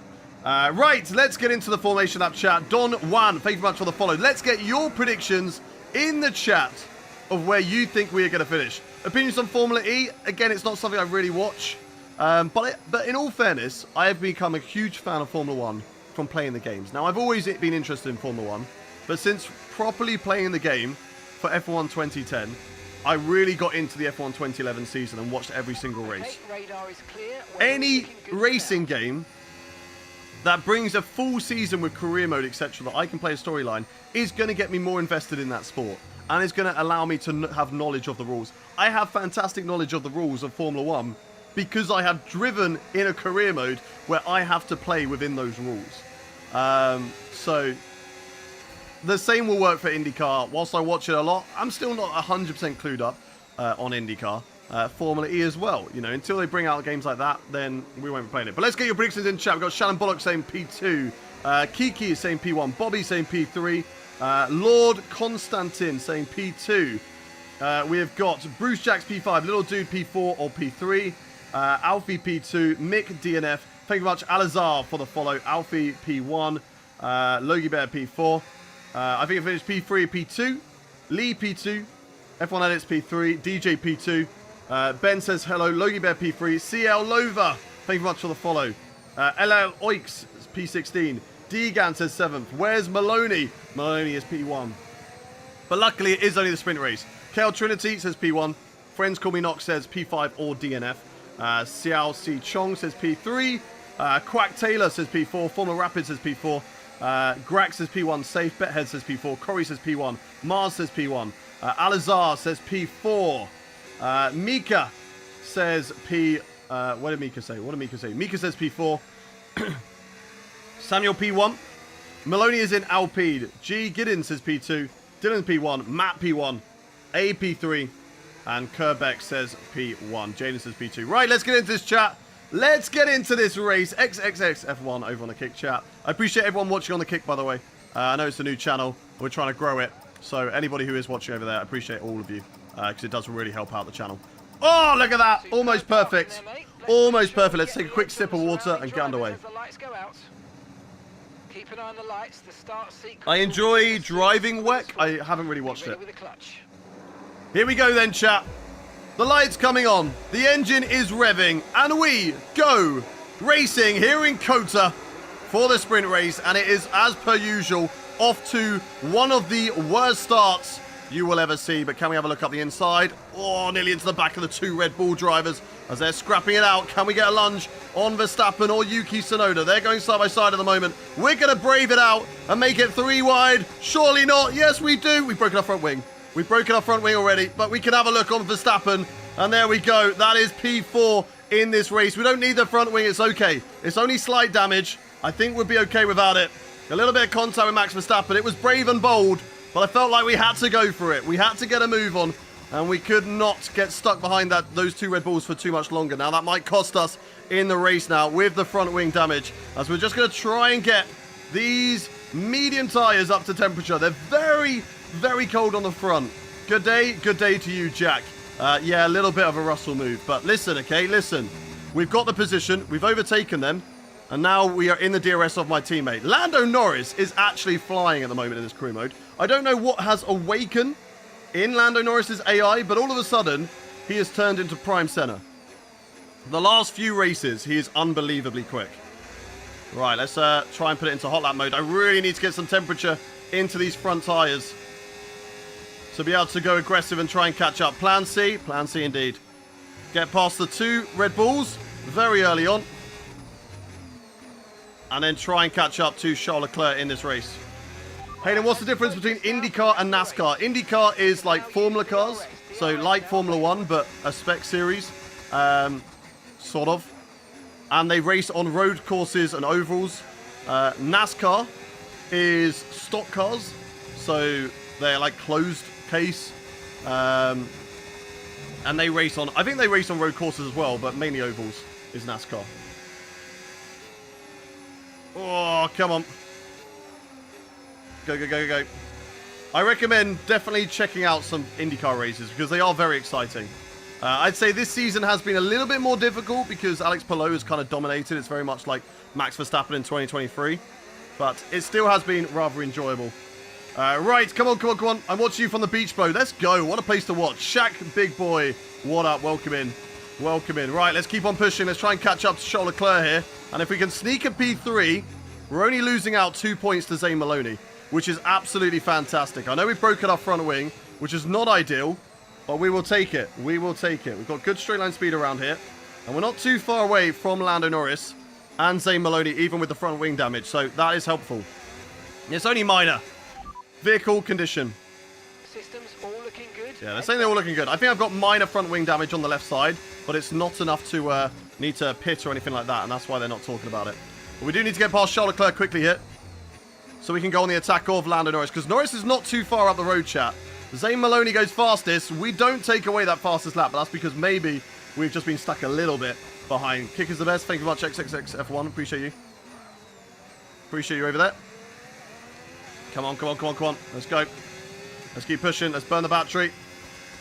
Right, let's get into the formation app chat. Don Juan, thank you very much for the follow. Let's get your predictions in the chat of where you think we are going to finish. Opinions on Formula E, again, it's not something I really watch. But in all fairness, I have become a huge fan of Formula 1 from playing the games. Now, I've always been interested in Formula 1, but since properly playing the game for F1 2010, I really got into the F1 2011 season and watched every single race. Any racing game that brings a full season with career mode, etc., that I can play a storyline, is going to get me more invested in that sport. And it's going to allow me to have knowledge of the rules. I have fantastic knowledge of the rules of Formula 1 because I have driven in a career mode where I have to play within those rules. So the same will work for IndyCar. Whilst I watch it a lot, I'm still not 100% clued up on IndyCar. Formula E as well. You know, until they bring out games like that, then we won't be playing it. But let's get your predictions in chat. We've got Shannon Bullock saying P2. Kiki is saying P1. Bobby saying P3. Lord Constantin saying P2. We have got Bruce Jacks P5. Little Dude P4 or P3. Alfie P2. Mick DNF. Thank you very much, Alazar, for the follow. Alfie P1. Logie Bear P4. I think I finished P3, P2. Lee P2. F1 Edits P3. DJ P2. Ben says hello. Logie Bear P3. CL Lova. Thank you very much for the follow. LL Oix P16. Degan says 7th. Where's Maloney? Maloney is P1. But luckily it is only the sprint race. Kale Trinity says P1. Friends Call Me Knox says P5 or DNF. Xiao Si Chong says P3. Quack Taylor says P4. Formula Rapid says P4. Grax says P1. Safe Bethead says P4. Corey says P1. Mars says P1. Alazar says P4. Mika says P... what did Mika say? Mika says P4. Samuel P1. Maloney is in Alpede. G. Giddens says P2. Dylan P1. Matt P1. A P3. And Kerbeck says P1. Jaden says P2. Right, let's get into this chat. Let's get into this race. XXXF1 over on the Kick chat. I appreciate everyone watching on the Kick, by the way. I know it's a new channel. We're trying to grow it. So anybody who is watching over there, I appreciate all of you. Because it does really help out the channel. Oh, look at that. Almost perfect. Almost perfect. Let's take a quick sip of water and get underway. Keep an eye on the lights. The start sequence. I enjoy driving WEC. I haven't really watched it. Here we go then, chat. The lights coming on. The engine is revving. And we go racing here in Kota for the sprint race. And it is, as per usual, off to one of the worst starts you will ever see. But can we have a look up the inside? Oh, nearly into the back of the two Red Bull drivers as they're scrapping it out. Can we get a lunge on Verstappen or Yuki Tsunoda? They're going side by side at the moment. We're going to brave it out and make it 3 wide. Surely not. Yes, we do. We've broken our front wing. We've broken our front wing already, but we can have a look on Verstappen. And there we go. That is P4 in this race. We don't need the front wing. It's okay. It's only slight damage. I think we'll be okay without it. A little bit of contact with Max Verstappen. It was brave and bold, but I felt like we had to go for it. We had to get a move on, and we could not get stuck behind those two Red Bulls for too much longer. Now, that might cost us in the race now with the front wing damage, as we're just going to try and get these medium tyres up to temperature. They're very, very cold on the front. Good day to you, Jack. Yeah, a little bit of a Russell move, but listen, okay, listen. We've got the position. We've overtaken them. And now we are in the DRS of my teammate. Lando Norris is actually flying at the moment in this crew mode. I don't know what has awakened in Lando Norris's AI, but all of a sudden, he has turned into Prime Senna. The last few races, he is unbelievably quick. Right, let's try and put it into hot lap mode. I really need to get some temperature into these front tyres to be able to go aggressive and try and catch up. Plan C indeed. Get past the two Red Bulls very early on. And then try and catch up to Charles Leclerc in this race. Hayden, what's the difference between IndyCar and NASCAR? IndyCar is like Formula cars. So like Formula 1, but a spec series. Sort of. And they race on road courses and ovals. NASCAR is stock cars. So they're like closed case. And they race on... I think they race on road courses as well, but mainly ovals is NASCAR. Oh, come on. Go. I recommend definitely checking out some IndyCar races because they are very exciting. I'd say this season has been a little bit more difficult because Alex Palou has kind of dominated. It's very much like Max Verstappen in 2023. But it still has been rather enjoyable. Right, come on. I'm watching you from the beach, bro. Let's go. What a place to watch. Shaq, big boy. What up? Welcome in. Right, let's keep on pushing. Let's try and catch up to Charles Leclerc here. And if we can sneak a P3, we're only losing out 2 points to Zane Maloney, which is absolutely fantastic. I know we've broken our front wing, which is not ideal, but we will take it. We've got good straight line speed around here, and we're not too far away from Lando Norris and Zane Maloney, even with the front wing damage, so that is helpful. It's only minor. Vehicle condition. Systems all looking good. Yeah, they're saying they're all looking good. I think I've got minor front wing damage on the left side. but it's not enough to need to pit or anything like that, and that's why they're not talking about it. But we do need to get past Charles Leclerc quickly here, so we can go on the attack of Lando Norris, because Norris is not too far up the road, chat. Zane Maloney goes fastest. We don't take away that fastest lap, but that's because maybe we've just been stuck a little bit behind. Kick is the best. Thank you very much, XXXF1. Appreciate you. Appreciate you over there. Come on, come on, come on, come on. Let's go. Let's keep pushing. Let's burn the battery.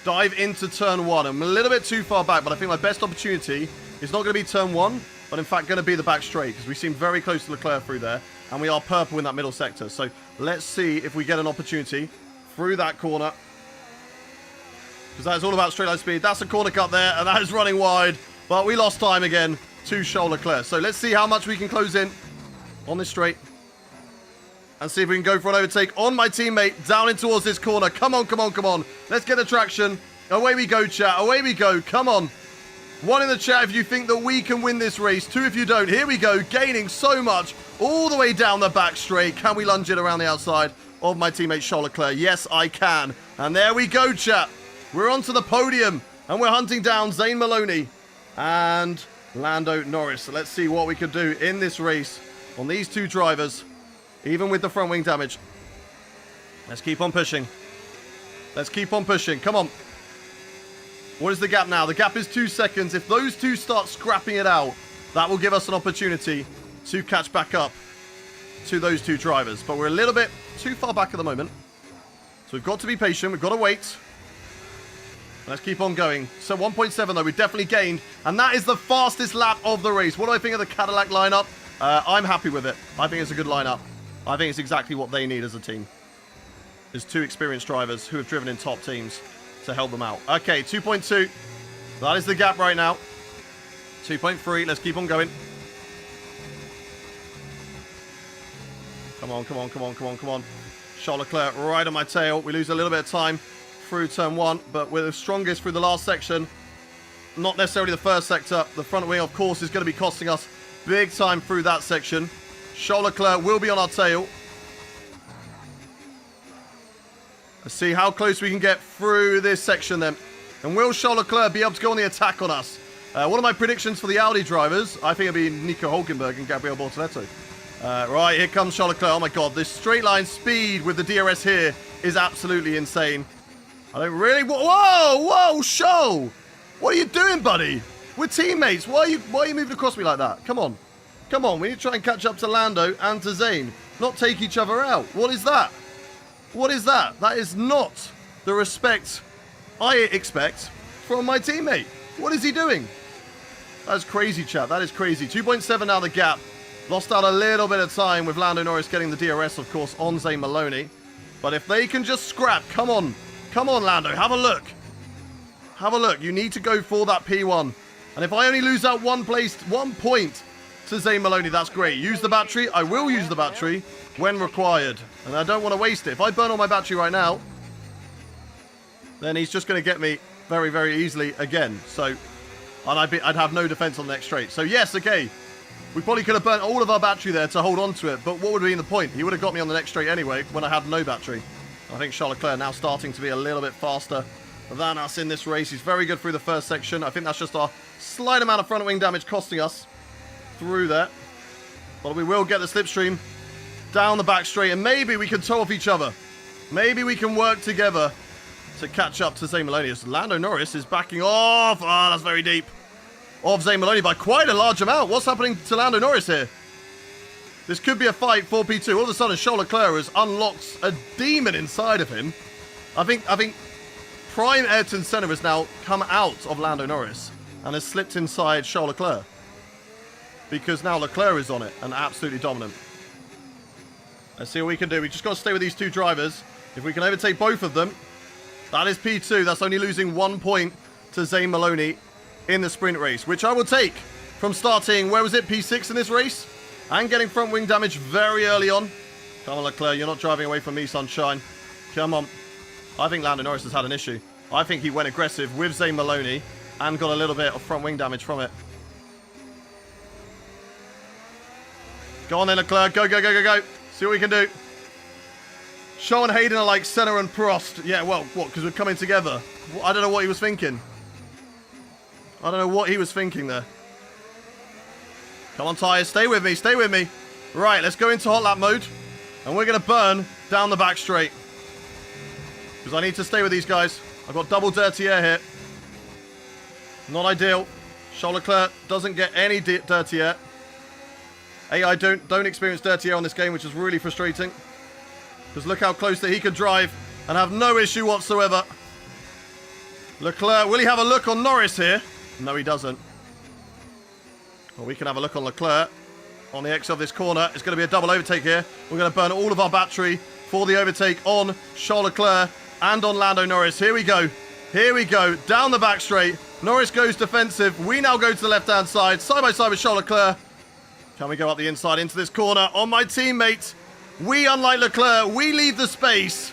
Dive into turn 1. I'm a little bit too far back, but I think my best opportunity is not going to be turn 1, but in fact going to be the back straight, because we seem very close to Leclerc through there, and we are purple in that middle sector. So let's see if we get an opportunity through that corner, because that is all about straight line speed. That's a corner cut there, and that is running wide, but we lost time again to Charles Leclerc. So let's see how much we can close in on this straight, and see if we can go for an overtake on my teammate down in towards this corner. Come on, come on, come on. Let's get the traction. Away we go, chat. Away we go. Come on. 1 in the chat if you think that we can win this race. 2 if you don't. Here we go. Gaining so much all the way down the back straight. Can we lunge it around the outside of my teammate Charles Leclerc? Yes, I can. And there we go, chat. We're onto the podium, and we're hunting down Zane Maloney and Lando Norris. So let's see what we can do in this race on these two drivers, even with the front wing damage. Let's keep on pushing. Let's keep on pushing. Come on. What is the gap now? The gap is 2 seconds. If those two start scrapping it out, that will give us an opportunity to catch back up to those two drivers. But we're a little bit too far back at the moment, so we've got to be patient. We've got to wait. Let's keep on going. So 1.7 though, we've definitely gained, and that is the fastest lap of the race. What do I think of the Cadillac lineup? I'm happy with it. I think it's a good lineup. I think it's exactly what they need as a team. There's 2 experienced drivers who have driven in top teams to help them out. Okay, 2.2. That is the gap right now. 2.3. Let's keep on going. Come on, come on, come on, come on, come on. Charles Leclerc right on my tail. We lose a little bit of time through turn 1, but we're the strongest through the last section. Not necessarily the first sector. The front wing, of course, is going to be costing us big time through that section. Charles Leclerc will be on our tail. Let's see how close we can get through this section then. And will Charles Leclerc be able to go on the attack on us? One of my predictions for the Audi drivers, I think it'll be Nico Hülkenberg and Gabriel Bortoletto. Right, here comes Charles Leclerc. Oh my god, this straight line speed with the DRS here is absolutely insane. I don't really... Whoa, whoa, Charles! What are you doing, buddy? We're teammates. Why are you moving across me like that? Come on. Come on, we need to try and catch up to Lando and to Zane. Not take each other out. What is that? What is that? That is not the respect I expect from my teammate. What is he doing? That is crazy, chat. That is crazy. 2.7 now the gap. Lost out a little bit of time with Lando Norris getting the DRS, of course, on Zane Maloney. But if they can just scrap, come on. Come on, Lando. Have a look. Have a look. You need to go for that P1. And if I only lose out 1 point to Zane Maloney, that's great. Use the battery. I will use the battery when required. And I don't want to waste it. If I burn all my battery right now, then he's just going to get me very, very easily again. So, and I'd have no defense on the next straight. So yes, okay. We probably could have burnt all of our battery there to hold on to it. But what would have been the point? He would have got me on the next straight anyway when I had no battery. I think Charles Leclerc now starting to be a little bit faster than us in this race. He's very good through the first section. I think that's just our slight amount of front wing damage costing us through there. But we will get the slipstream down the back straight, and maybe we can toe off each other. Maybe we can work together to catch up to Zane Maloney. As Lando Norris is backing off. Ah, that's very deep. Of Zane Maloney by quite a large amount. What's happening to Lando Norris here? This could be a fight for P2. All of a sudden, Charles Leclerc has unlocked a demon inside of him. I think Prime Ayrton Senna has now come out of Lando Norris and has slipped inside Charles Leclerc. Because now Leclerc is on it and absolutely dominant. Let's see what we can do. We just got to stay with these 2 drivers. If we can overtake both of them, that is P2. That's only losing 1 point to Zane Maloney in the sprint race, which I will take from starting, where was it, P6 in this race? And getting front wing damage very early on. Come on, Leclerc, you're not driving away from me, sunshine. Come on. I think Lando Norris has had an issue. I think he went aggressive with Zane Maloney and got a little bit of front wing damage from it. Go on then, Leclerc. Go, go, go, go, go. See what we can do. Shaw and Hayden are like Senna and Prost. Yeah, well, what? Because we're coming together. I don't know what he was thinking. I don't know what he was thinking there. Come on, tyres. Stay with me. Stay with me. Right, let's go into hot lap mode. And we're going to burn down the back straight. Because I need to stay with these guys. I've got double dirty air here. Not ideal. Charles Leclerc doesn't get any dirty air. AI don't experience dirty air on this game, which is really frustrating. Because look how close that he can drive and have no issue whatsoever. Leclerc, will he have a look on Norris here? No, he doesn't. Well, we can have a look on Leclerc. On the exit of this corner, it's going to be a double overtake here. We're going to burn all of our battery for the overtake on Charles Leclerc and on Lando Norris. Here we go. Here we go. Down the back straight. Norris goes defensive. We now go to the left-hand side. Side by side with Charles Leclerc. Can we go up the inside into this corner? On my teammate. We, unlike Leclerc, we leave the space.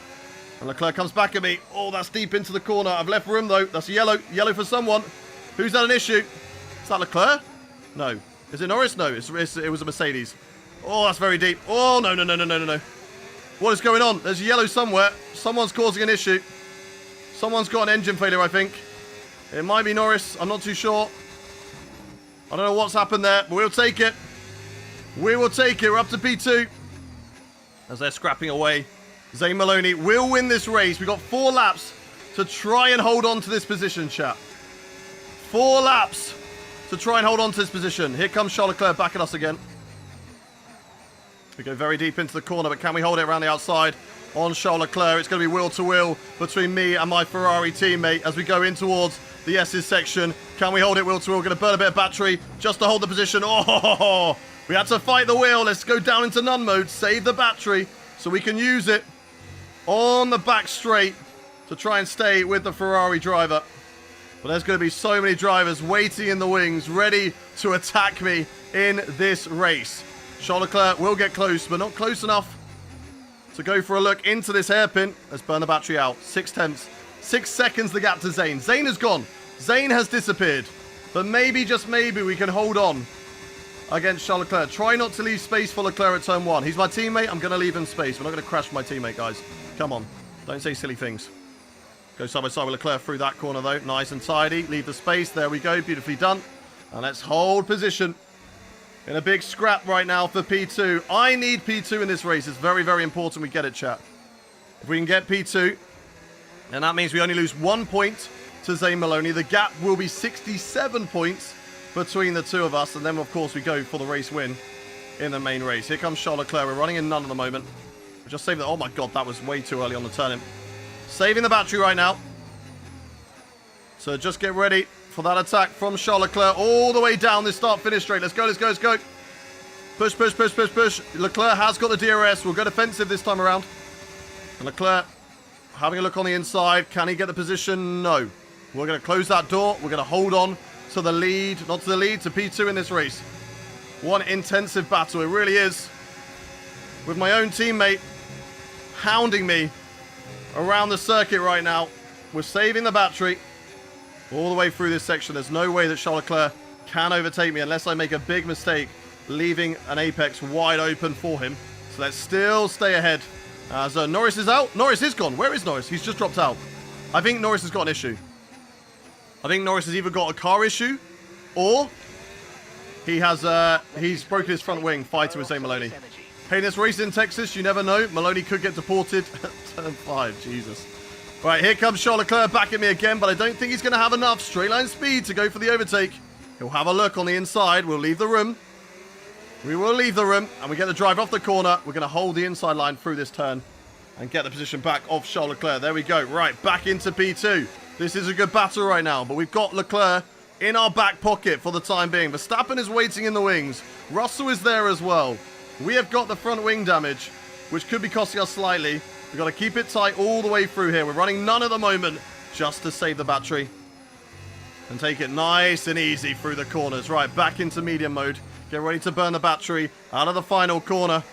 And Leclerc comes back at me. Oh, that's deep into the corner. I've left room, though. That's yellow. Yellow for someone. Who's had an issue? Is that Leclerc? No. Is it Norris? No, it was a Mercedes. Oh, that's very deep. Oh, no, no, no, no, no, no, no. What is going on? There's yellow somewhere. Someone's causing an issue. Someone's got an engine failure, I think. It might be Norris. I'm not too sure. I don't know what's happened there, but we'll take it. We will take it. We're up to P2. As they're scrapping away. Zane Maloney will win this race. We've got 4 laps to try and hold on to this position, chat. 4 laps to try and hold on to this position. Here comes Charles Leclerc back at us again. We go very deep into the corner, but can we hold it around the outside on Charles Leclerc? It's going to be wheel to wheel between me and my Ferrari teammate as we go in towards the S's section. Can we hold it wheel to wheel? Going to burn a bit of battery just to hold the position. Oh, we had to fight the wheel. Let's go down into none mode, save the battery so we can use it on the back straight to try and stay with the Ferrari driver. But there's going to be so many drivers waiting in the wings, ready to attack me in this race. Charles Leclerc will get close, but not close enough to go for a look into this hairpin. Let's burn the battery out. 6 tenths. 6 seconds the gap to Zane. Zane has gone. Zane has disappeared. But maybe, just maybe, we can hold on against Charles Leclerc. Try not to leave space for Leclerc at turn 1. He's my teammate. I'm going to leave him space. We're not going to crash my teammate, guys. Come on. Don't say silly things. Go side by side with Leclerc through that corner, though. Nice and tidy. Leave the space. There we go. Beautifully done. And let's hold position in a big scrap right now for P2. I need P2 in this race. It's very, very important we get it, chat. If we can get P2, then that means we only lose 1 point to Zane Maloney. The gap will be 67 points between the two of us. And then, of course, we go for the race win in the main race. Here comes Charles Leclerc. We're running in none at the moment. We just saved that. Oh, my God. That was way too early on the turn-in. Saving the battery right now. So just get ready for that attack from Charles Leclerc all the way down this start-finish straight. Let's go, let's go, let's go. Push, push, push, push, push. Leclerc has got the DRS. We'll go defensive this time around. And Leclerc having a look on the inside. Can he get the position? No. We're going to close that door. We're going to hold on to the lead. Not to the lead, to P2 in this race. One intensive battle. It really is. With my own teammate hounding me around the circuit right now. We're saving the battery all the way through this section. There's no way that Charles Leclerc can overtake me unless I make a big mistake, leaving an apex wide open for him. So let's still stay ahead. As Norris is out. Norris is gone. Where is Norris? He's just dropped out. I think Norris has got an issue. I think Norris has either got a car issue or he has he's broken his front wing fighting with Zane Maloney. Hey, this race in Texas, you never know. Maloney could get deported at turn 5. Jesus. Right, here comes Charles Leclerc back at me again, but I don't think he's going to have enough straight line speed to go for the overtake. He'll have a look on the inside. We'll leave the room. We will leave the room, and we get the drive off the corner. We're going to hold the inside line through this turn and get the position back of Charles Leclerc. There we go. Right, back into P2. This is a good battle right now, but we've got Leclerc in our back pocket for the time being. Verstappen is waiting in the wings. Russell is there as well. We have got the front wing damage, which could be costing us slightly. We've got to keep it tight all the way through here. We're running none at the moment just to save the battery and take it nice and easy through the corners. Right, back into medium mode. Get ready to burn the battery out of the final corner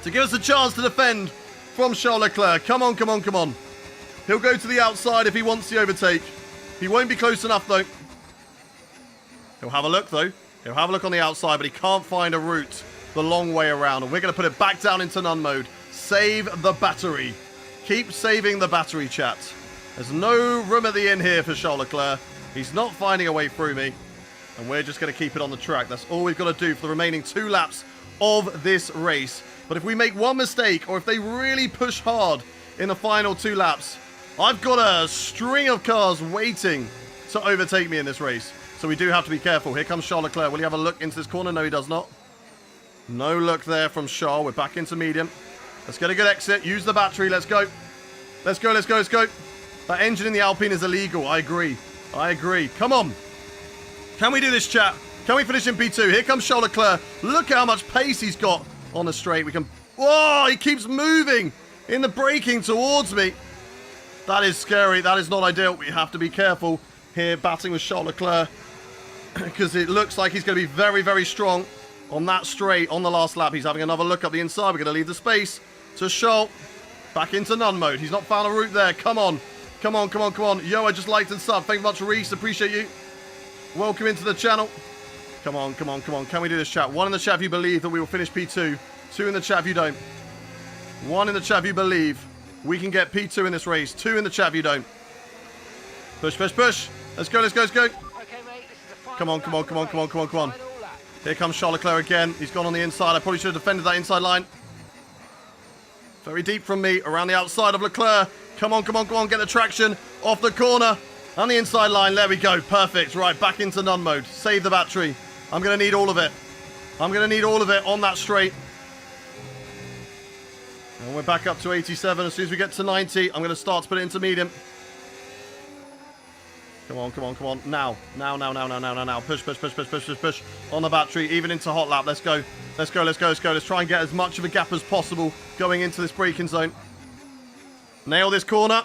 to give us a chance to defend from Charles Leclerc. Come on, come on, come on. He'll go to the outside if he wants the overtake. He won't be close enough, though. He'll have a look, though. He'll have a look on the outside, but he can't find a route the long way around. And we're going to put it back down into none mode. Save the battery. Keep saving the battery, chat. There's no room at the end here for Charles Leclerc. He's not finding a way through me. And we're just going to keep it on the track. That's all we've got to do for the remaining 2 laps of this race. But if we make one mistake, or if they really push hard in the final 2 laps, I've got a string of cars waiting to overtake me in this race. So we do have to be careful. Here comes Charles Leclerc. Will he have a look into this corner? No, he does not. No look there from Charles. We're back into medium. Let's get a good exit. Use the battery. Let's go. Let's go, let's go, let's go. That engine in the Alpine is illegal. I agree. I agree. Come on. Can we do this, chat? Can we finish in P2? Here comes Charles Leclerc. Look how much pace he's got on the straight. We can... Whoa, he keeps moving in the braking towards me. That is scary. That is not ideal. We have to be careful here battling with Charles Leclerc because it looks like he's going to be very, very strong on that straight on the last lap. He's having another look up the inside. We're going to leave the space to Charles. Back into none mode. He's not found a route there. Come on. Come on, come on, come on. Yo, I just liked and sub. Thank you much, Reese. Appreciate you. Welcome into the channel. Come on, come on, come on. Can we do this, chat? 1 in the chat if you believe that we will finish P2. 2 in the chat if you don't. 1 in the chat if you believe we can get P2 in this race. 2 in the chat if you don't. Push, push, push. Let's go, let's go, let's go. Okay, mate, this is the final Come on, come on, come on, come on, come on, come on. final lap. Here comes Charles Leclerc again. He's gone on the inside. I probably should have defended that inside line. Very deep from me, around the outside of Leclerc. Come on, come on, come on. Get the traction off the corner. On the inside line. There we go. Perfect. Right, back into none mode. Save the battery. I'm going to need all of it. I'm going to need all of it on that straight. And we're back up to 87. As soon as we get to 90, I'm going to start to put it into medium. Come on, come on, come on. Now. Now, now, now, now, now, now, now. Push, push, push, push, push, push, push. On the battery, even into hot lap. Let's go. Let's go, let's go, let's go. Let's try and get as much of a gap as possible going into this braking zone. Nail this corner.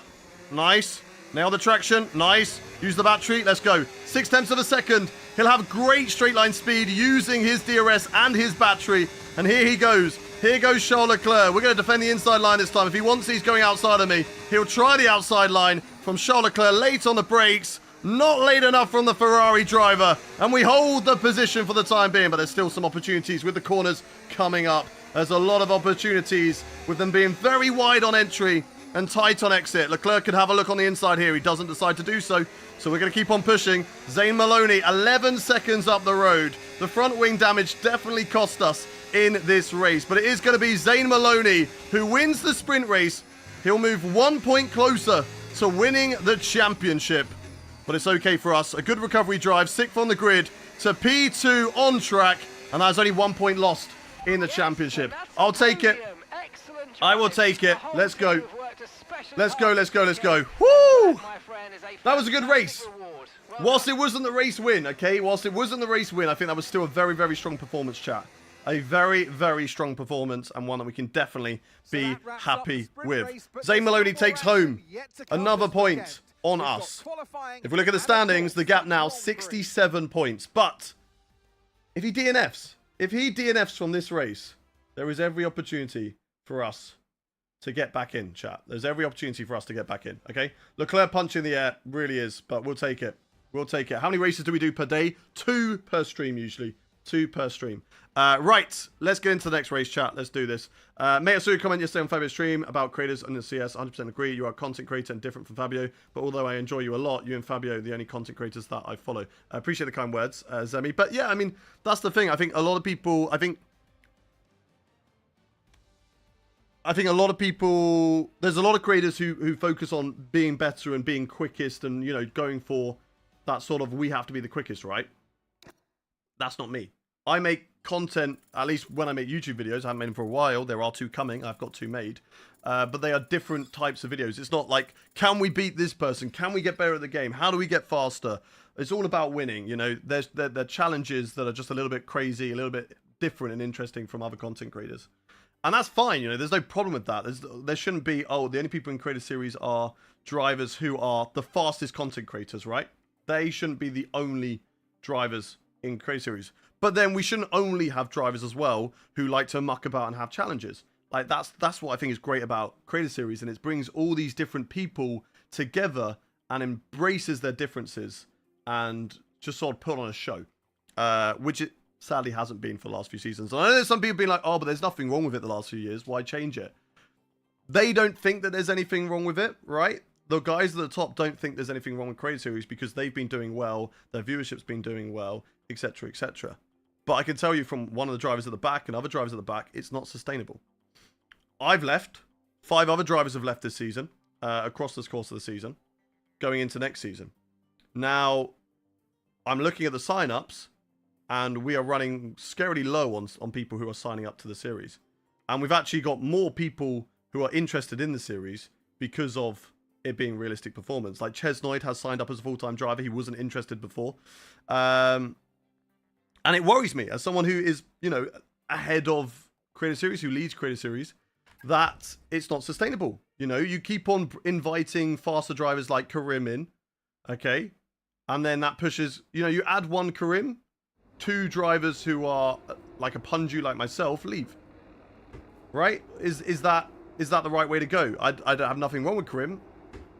Nice. Nail the traction. Nice. Use the battery. Let's go. 0.6 of a second. He'll have great straight line speed using his DRS and his battery. And here he goes. Here goes Charles Leclerc. We're going to defend the inside line this time. If he wants these going outside of me, he'll try the outside line from Charles Leclerc. Late on the brakes. Not late enough from the Ferrari driver. And we hold the position for the time being. But there's still some opportunities with the corners coming up. There's a lot of opportunities with them being very wide on entry and tight on exit. Leclerc could have a look on the inside here. He doesn't decide to do so. So we're going to keep on pushing. Zane Maloney, 11 seconds up the road. The front wing damage definitely cost us in this race. But it is going to be Zane Maloney who wins the sprint race. He'll move 1 point closer to winning the championship. But it's okay for us. A good recovery drive, 6th on the grid to P2 on track. And that's only 1 point lost in the championship. I'll take it. I will take it. Let's go. Let's go, let's go, let's go. Woo! That was a good race. Whilst it wasn't the race win, okay? Whilst it wasn't the race win, I think that was still a very, very strong performance, chat. A very, very strong performance and one that we can definitely be happy with. Zane Maloney takes home another point on us. If we look at the standings, the gap now 67 points. But if he DNFs from this race, there is every opportunity for us to get back in, chat. There's every opportunity for us to get back in, okay? Leclerc punch in the air really is, but we'll take it. We'll take it. How many races do we do per day? 2 per stream, usually. 2 per stream. Right, let's get into the next race, chat. Let's do this. Mate, I saw your comment yesterday on Fabio's stream about creators and the CS. 100% agree. You are a content creator and different from Fabio, but although I enjoy you a lot, you and Fabio are the only content creators that I follow. I appreciate the kind words, Zemi. But yeah, I mean, that's the thing. I think a lot of people, there's a lot of creators who focus on being better and being quickest and, you know, going for that sort of, we have to be the quickest, right? That's not me. I make content, at least when I make YouTube videos, I haven't made them for a while. There are 2 coming. I've got 2 made. But they are different types of videos. It's not like, can we beat this person? Can we get better at the game? How do we get faster? It's all about winning. You know, there are challenges that are just a little bit crazy, a little bit different and interesting from other content creators. And that's fine, you know, there's no problem with that. There shouldn't be, oh, the only people in Creator Series are drivers who are the fastest content creators, right? They shouldn't be the only drivers in Creator Series. But then we shouldn't only have drivers as well who like to muck about and have challenges. Like, that's what I think is great about Creator Series, and it brings all these different people together and embraces their differences and just sort of put on a show, which it sadly hasn't been for the last few seasons. And I know there's some people being like, oh, but there's nothing wrong with it the last few years. Why change it? They don't think that there's anything wrong with it, right? the guys at the top don't think there's anything wrong with Creator Series because they've been doing well, their viewership's been doing well, etc., etc. But I can tell you from one of the drivers at the back and other drivers at the back, it's not sustainable. I've left. 5 other drivers have left this season, across this course of the season, going into next season. Now, I'm looking at the sign-ups, and we are running scarily low on people who are signing up to the series. And we've actually got more people who are interested in the series because of it being realistic performance. Like Chesnoid has signed up as a full-time driver. He wasn't interested before. And it worries me as someone who is, you know, ahead of Creator Series, who leads Creator Series, that it's not sustainable. You know, you keep on inviting faster drivers like Karim in, okay? And then that pushes, you know, you add one Karim, 2 drivers who are like a Punju like myself leave. Right? Is that the right way to go? I don't have nothing wrong with Karim,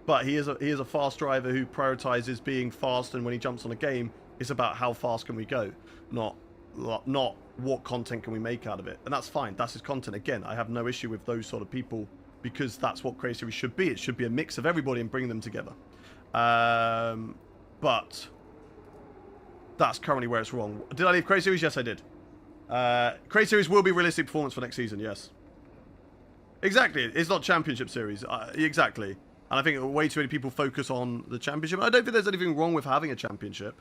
but he is a fast driver who prioritizes being fast, and when he jumps on a game, it's about how fast can we go, not what content can we make out of it. And that's fine. That's his content. Again, I have no issue with those sort of people because that's what Creator Series should be. It should be a mix of everybody and bring them together. But that's currently where it's wrong. Did I leave Creator Series? Yes, I did. Creator Series will be realistic performance for next season. Yes. Exactly. It's not Championship Series. Exactly. And I think way too many people focus on the Championship. I don't think there's anything wrong with having a Championship.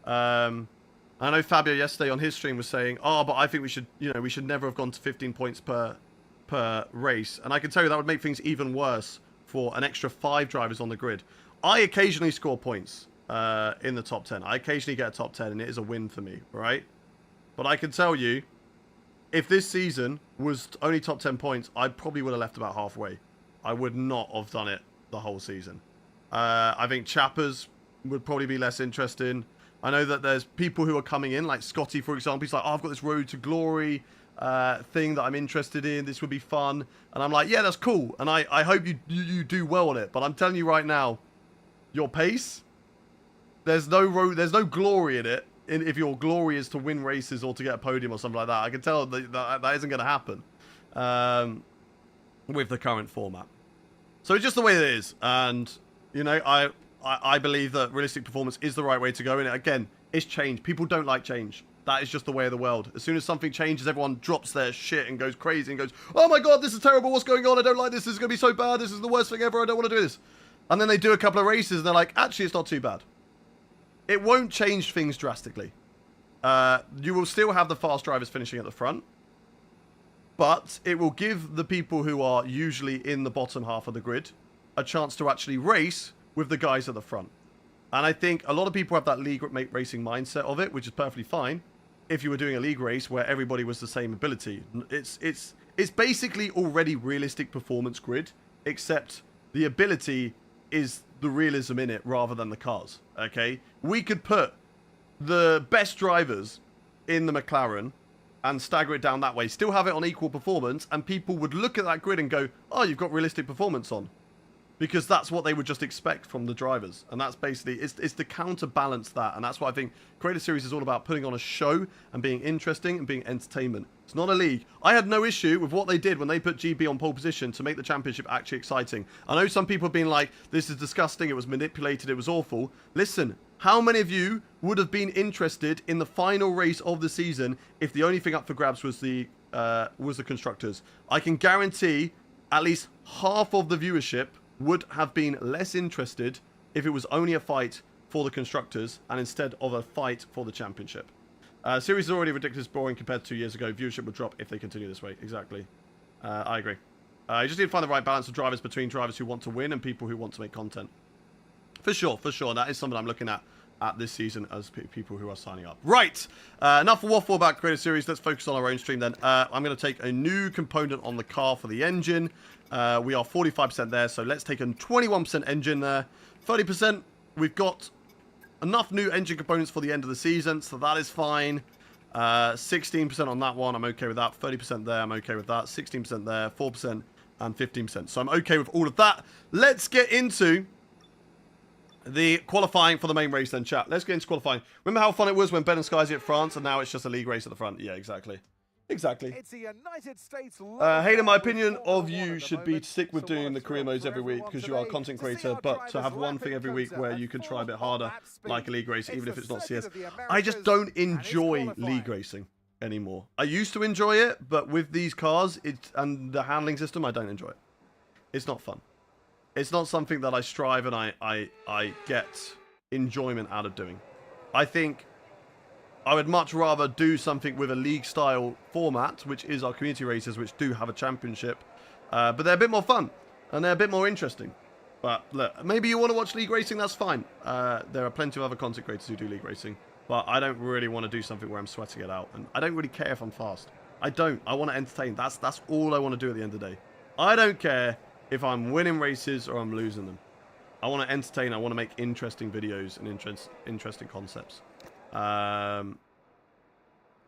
I know Fabio yesterday on his stream was saying, oh, but I think we should, you know, we should never have gone to 15 points per race. And I can tell you that would make things even worse for an extra 5 drivers on the grid. I occasionally score points in the top 10. I occasionally get a top 10, and it is a win for me, right? But I can tell you, if this season was only top 10 points, I probably would have left about halfway. I would not have done it the whole season. I think Chappers would probably be less interesting. I know that there's people who are coming in, like Scotty, for example. He's like, oh, I've got this Road to Glory thing that I'm interested in. This would be fun. And I'm like, yeah, that's cool. And I hope you do well on it. But I'm telling you right now, your pace, there's no glory in it. If your glory is to win races or to get a podium or something like that, I can tell that isn't going to happen with the current format. So it's just the way it is. And, you know, I believe that realistic performance is the right way to go. And again, it's change. People don't like change. That is just the way of the world. As soon as something changes, everyone drops their shit and goes crazy and goes, oh my God, this is terrible. What's going on? I don't like this. This is going to be so bad. This is the worst thing ever. I don't want to do this. And then they do a couple of races and they're like, actually, it's not too bad. It won't change things drastically. You will still have the fast drivers finishing at the front. But it will give the people who are usually in the bottom half of the grid a chance to actually race with the guys at the front. And I think a lot of people have that league racing mindset of it, which is perfectly fine if you were doing a league race where everybody was the same ability. It's basically already realistic performance grid, except the ability is the realism in it rather than the cars, okay? We could put the best drivers in the McLaren and stagger it down that way, still have it on equal performance, and people would look at that grid and go, oh, you've got realistic performance on. Because that's what they would just expect from the drivers. And that's basically, it's to counterbalance that. And that's what I think Creator Series is all about, putting on a show and being interesting and being entertainment. It's not a league. I had no issue with what they did when they put GB on pole position to make the championship actually exciting. I know some people have been like, this is disgusting, it was manipulated, it was awful. Listen, how many of you would have been interested in the final race of the season if the only thing up for grabs was the constructors? I can guarantee at least half of the viewership would have been less interested if it was only a fight for the constructors and instead of a fight for the championship. Series is already ridiculous boring compared to 2 years ago. Viewership would drop if they continue this way. Exactly. I agree. You just need to find the right balance of drivers between drivers who want to win and people who want to make content. For sure, for sure. That is something I'm looking at this season as people who are signing up. Right. Enough waffle about Creator Series. Let's focus on our own stream then. I'm going to take a new component on the car for the engine. We are 45% there, so let's take a 21% engine there. 30%, we've got enough new engine components for the end of the season, so that is fine. 16% on that one, I'm okay with that. 30% there, I'm okay with that. 16% there, 4% and 15%. So I'm okay with all of that. Let's get into the qualifying for the main race then, chat. Let's get into qualifying. Remember how fun it was when Ben and Skyzy at France, and now it's just a league race at the front? Yeah, exactly. Exactly. It's the United States. Hayden, my opinion of you should be to stick with doing the career modes every week because you are a content creator, but to have one thing every week where you can try a bit harder, like a league race, even if it's not CS. I just don't enjoy league racing anymore. I used to enjoy it, but with these cars and the handling system, I don't enjoy it. It's not fun. It's not something that I strive and I get enjoyment out of doing. I think I would much rather do something with a league-style format, which is our community races, which do have a championship. But they're a bit more fun, and they're a bit more interesting. But look, maybe you want to watch league racing, that's fine. There are plenty of other content creators who do league racing. But I don't really want to do something where I'm sweating it out. And I don't really care if I'm fast. I don't. I want to entertain. That's all I want to do at the end of the day. I don't care if I'm winning races or I'm losing them. I want to entertain. I want to make interesting videos and interesting concepts. And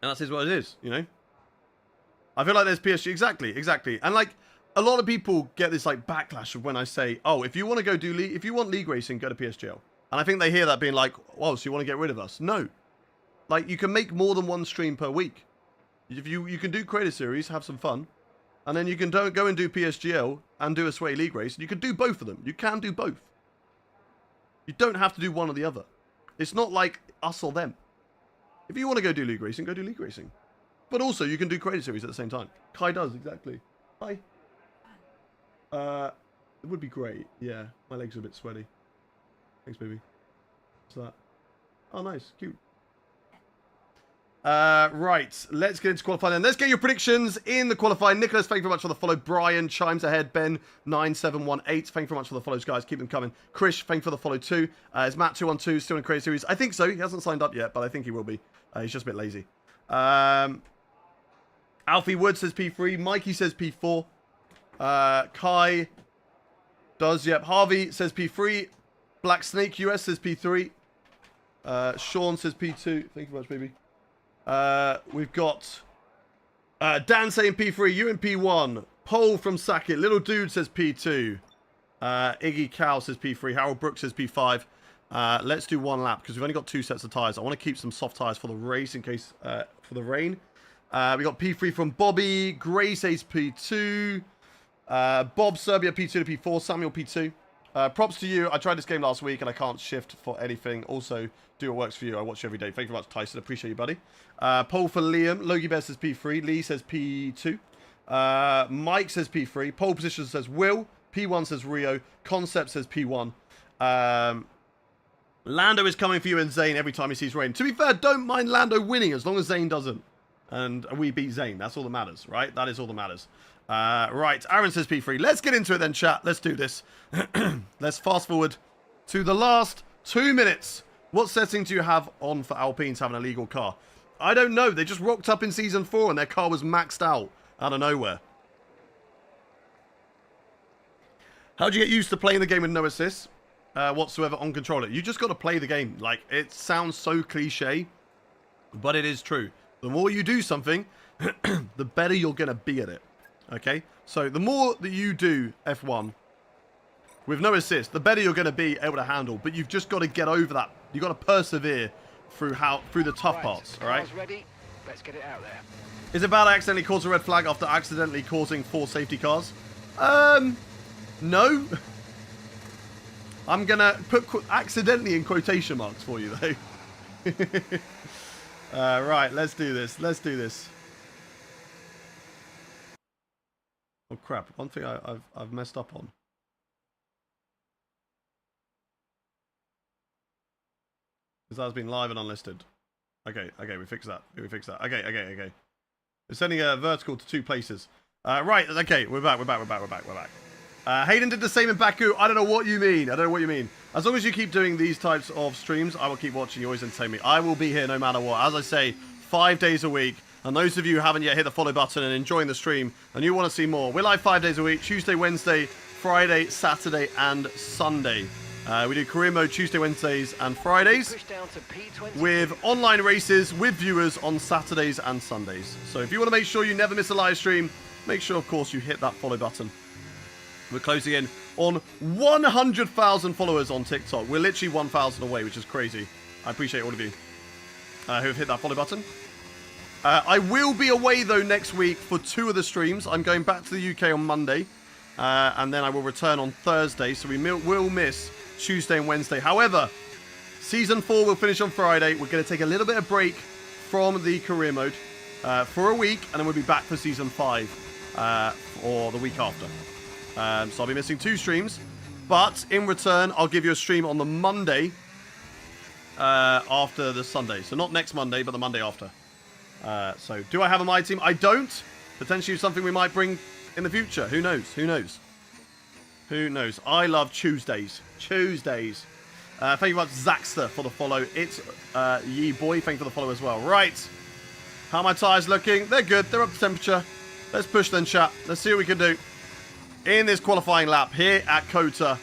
that's what it is, you know? I feel like there's PSG. Exactly. And like, a lot of people get this like backlash of when I say, oh, if you want to go do if you want league racing, go to PSGL. And I think they hear that being like, oh, so you want to get rid of us? No. Like, you can make more than one stream per week. If you can do creator series, have some fun. And then you can go and do PSGL and do a Sway League race. And you can do both of them. You can do both. You don't have to do one or the other. It's not like us or them. If you want to go do league racing, go do league racing. But also, you can do creator series at the same time. Kai does, exactly. Hi. It would be great. Yeah, my legs are a bit sweaty. Thanks, baby. What's that? Oh, nice. Cute. Right. Let's get into qualifying then. Let's get your predictions in the qualifying. Nicholas, thank you very much for the follow. Brian chimes ahead. Ben9718. Thank you very much for the follows, guys. Keep them coming. Krish, thank you for the follow too. Is Matt212 still in Creative Series? I think so. He hasn't signed up yet, but I think he will be. He's just a bit lazy. Alfie Wood says P3. Mikey says P4. Kai does, yep. Harvey says P3. Black Snake US says P3. Sean says P2. Thank you very much, baby. We've got Dan saying P3, you in P1. Pole from Sackett. Little Dude says P2. Iggy Cow says P3. Harold Brooks says P5. Let's do one lap because we've only got 2 sets of tyres. I want to keep some soft tyres for the race in case for the rain. We got P3 from Bobby. Gray says P2. Bob Serbia P2 to P4. Samuel P2. Props to you. I tried this game last week and I can't shift for anything. Also, do what works for you. I watch you every day. Thank you very much, Tyson. Appreciate you, buddy. Poll for Liam. Logie Bear says P3. Lee says P2. Mike says P3. Pole position says Will. P1 says Rio. Concept says P1. Lando is coming for you and Zane every time he sees rain. To be fair, don't mind Lando winning as long as Zane doesn't. And we beat Zane. That's all that matters, right? That is all that matters. Right, Aaron says P3. Let's get into it then, chat. Let's do this. Let's fast forward to the last 2 minutes. What setting do you have on for Alpines having a legal car? I don't know. They just rocked up in Season 4 and their car was maxed out of nowhere. How'd you get used to playing the game with no assists whatsoever on controller? You just got to play the game. Like, it sounds so cliche, but it is true. The more you do something, the better you're going to be at it. Okay, so the more that you do F1 with no assist, the better you're going to be able to handle. But you've just got to get over that. You've got to persevere through the tough parts. All right. Ready? Let's get it out there. Is it bad I accidentally caused a red flag after accidentally causing 4 safety cars? No. I'm gonna put accidentally in quotation marks for you though. Right, let's do this. Let's do this. Oh crap! One thing I've messed up on. Because that's been live and unlisted. Okay, we fixed that. Okay. We're sending a vertical to 2 places. Right, okay, we're back. Hayden did the same in Baku. I don't know what you mean. As long as you keep doing these types of streams, I will keep watching. You always entertain me. I will be here no matter what. As I say, 5 days a week. And those of you who haven't yet hit the follow button and enjoying the stream, and you want to see more, we're live 5 days a week. Tuesday, Wednesday, Friday, Saturday, and Sunday. We do career mode Tuesday, Wednesdays, and Fridays with online races with viewers on Saturdays and Sundays. So if you want to make sure you never miss a live stream, make sure, of course, you hit that follow button. We're closing in on 100,000 followers on TikTok. We're literally 1,000 away, which is crazy. I appreciate all of you who have hit that follow button. I will be away, though, next week for 2 of the streams. I'm going back to the UK on Monday, and then I will return on Thursday, so we will miss Tuesday and Wednesday. However, Season 4 will finish on Friday. We're going to take a little bit of break from the career mode for a week, and then we'll be back for Season 5 or the week after. So I'll be missing 2 streams, but in return, I'll give you a stream on the Monday after the Sunday. So not next Monday, but the Monday after. So, do I have a My Team? I don't. Potentially something we might bring in the future. Who knows? Who knows? Who knows? I love Tuesdays. Tuesdays. Thank you very much, Zaxter, for the follow. It's Yee Boy. Thank you for the follow as well. Right. How are my tyres looking? They're good. They're up to temperature. Let's push then, chat. Let's see what we can do in this qualifying lap here at Kota.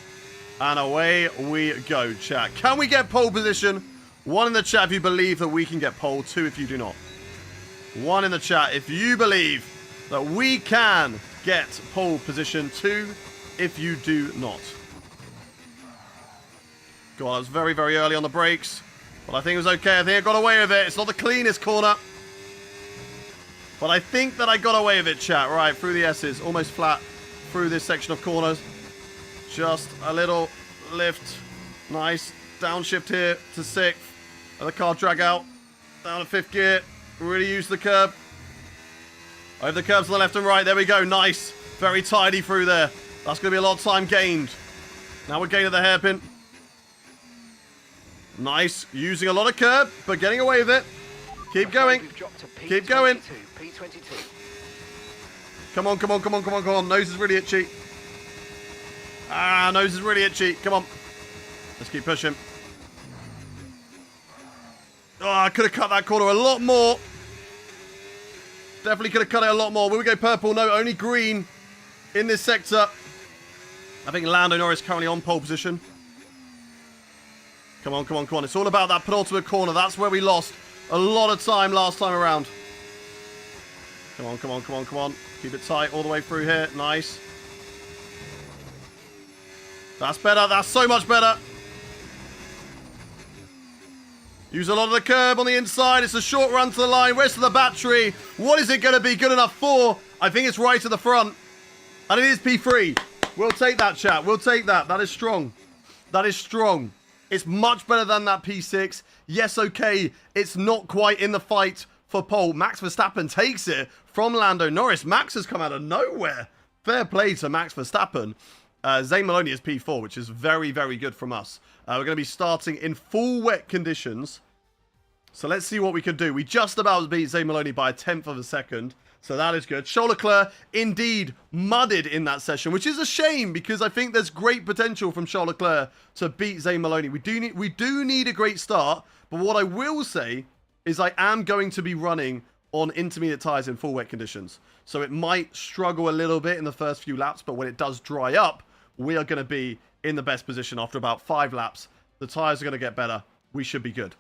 And away we go, chat. Can we get pole position? 1 in the chat if you believe that we can get pole. 2 if you do not. 1 in the chat if you believe that we can get pole position. 2 if you do not. God, I was very, very early on the brakes. But I think it was okay. I think I got away with it. It's not the cleanest corner. But I think that I got away with it, chat. Right, through the S's. Almost flat through this section of corners. Just a little lift. Nice. Downshift here to 6th. Let the car drag out. Down to 5th gear. Really use the curb. Over the curbs on the left and right. There we go. Nice. Very tidy through there. That's going to be a lot of time gained. Now we're gaining the hairpin. Nice. Using a lot of curb, but getting away with it. Keep going. Keep going. P22. Come on, come on, come on, come on, come on. Nose is really itchy. Ah, nose is really itchy. Come on. Let's keep pushing. Oh, I could have cut that corner a lot more. Definitely could have cut it a lot more. Will we go purple? No, only green in this sector. I think Lando Norris currently on pole position. Come on, come on, come on. It's all about that penultimate corner. That's where we lost a lot of time last time around. Come on, come on, come on, come on. Keep it tight all the way through here. Nice. That's better. That's so much better. Use a lot of the curb on the inside. It's a short run to the line. Where's the battery? What is it going to be good enough for? I think it's right at the front. And it is P3. We'll take that, chat. We'll take that. That is strong. That is strong. It's much better than that P6. Yes, okay. It's not quite in the fight for pole. Max Verstappen takes it from Lando Norris. Max has come out of nowhere. Fair play to Max Verstappen. Zane Maloney is P4, which is very, very good from us. We're going to be starting in full wet conditions. So let's see what we can do. We just about beat Zane Maloney by a 1/10 of a second. So that is good. Charles Leclerc indeed mudded in that session, which is a shame because I think there's great potential from Charles Leclerc to beat Zane Maloney. We do need a great start. But what I will say is I am going to be running on intermediate tyres in full wet conditions. So it might struggle a little bit in the first few laps, but when it does dry up, we are going to be in the best position after about 5 laps. The tyres are going to get better. We should be good.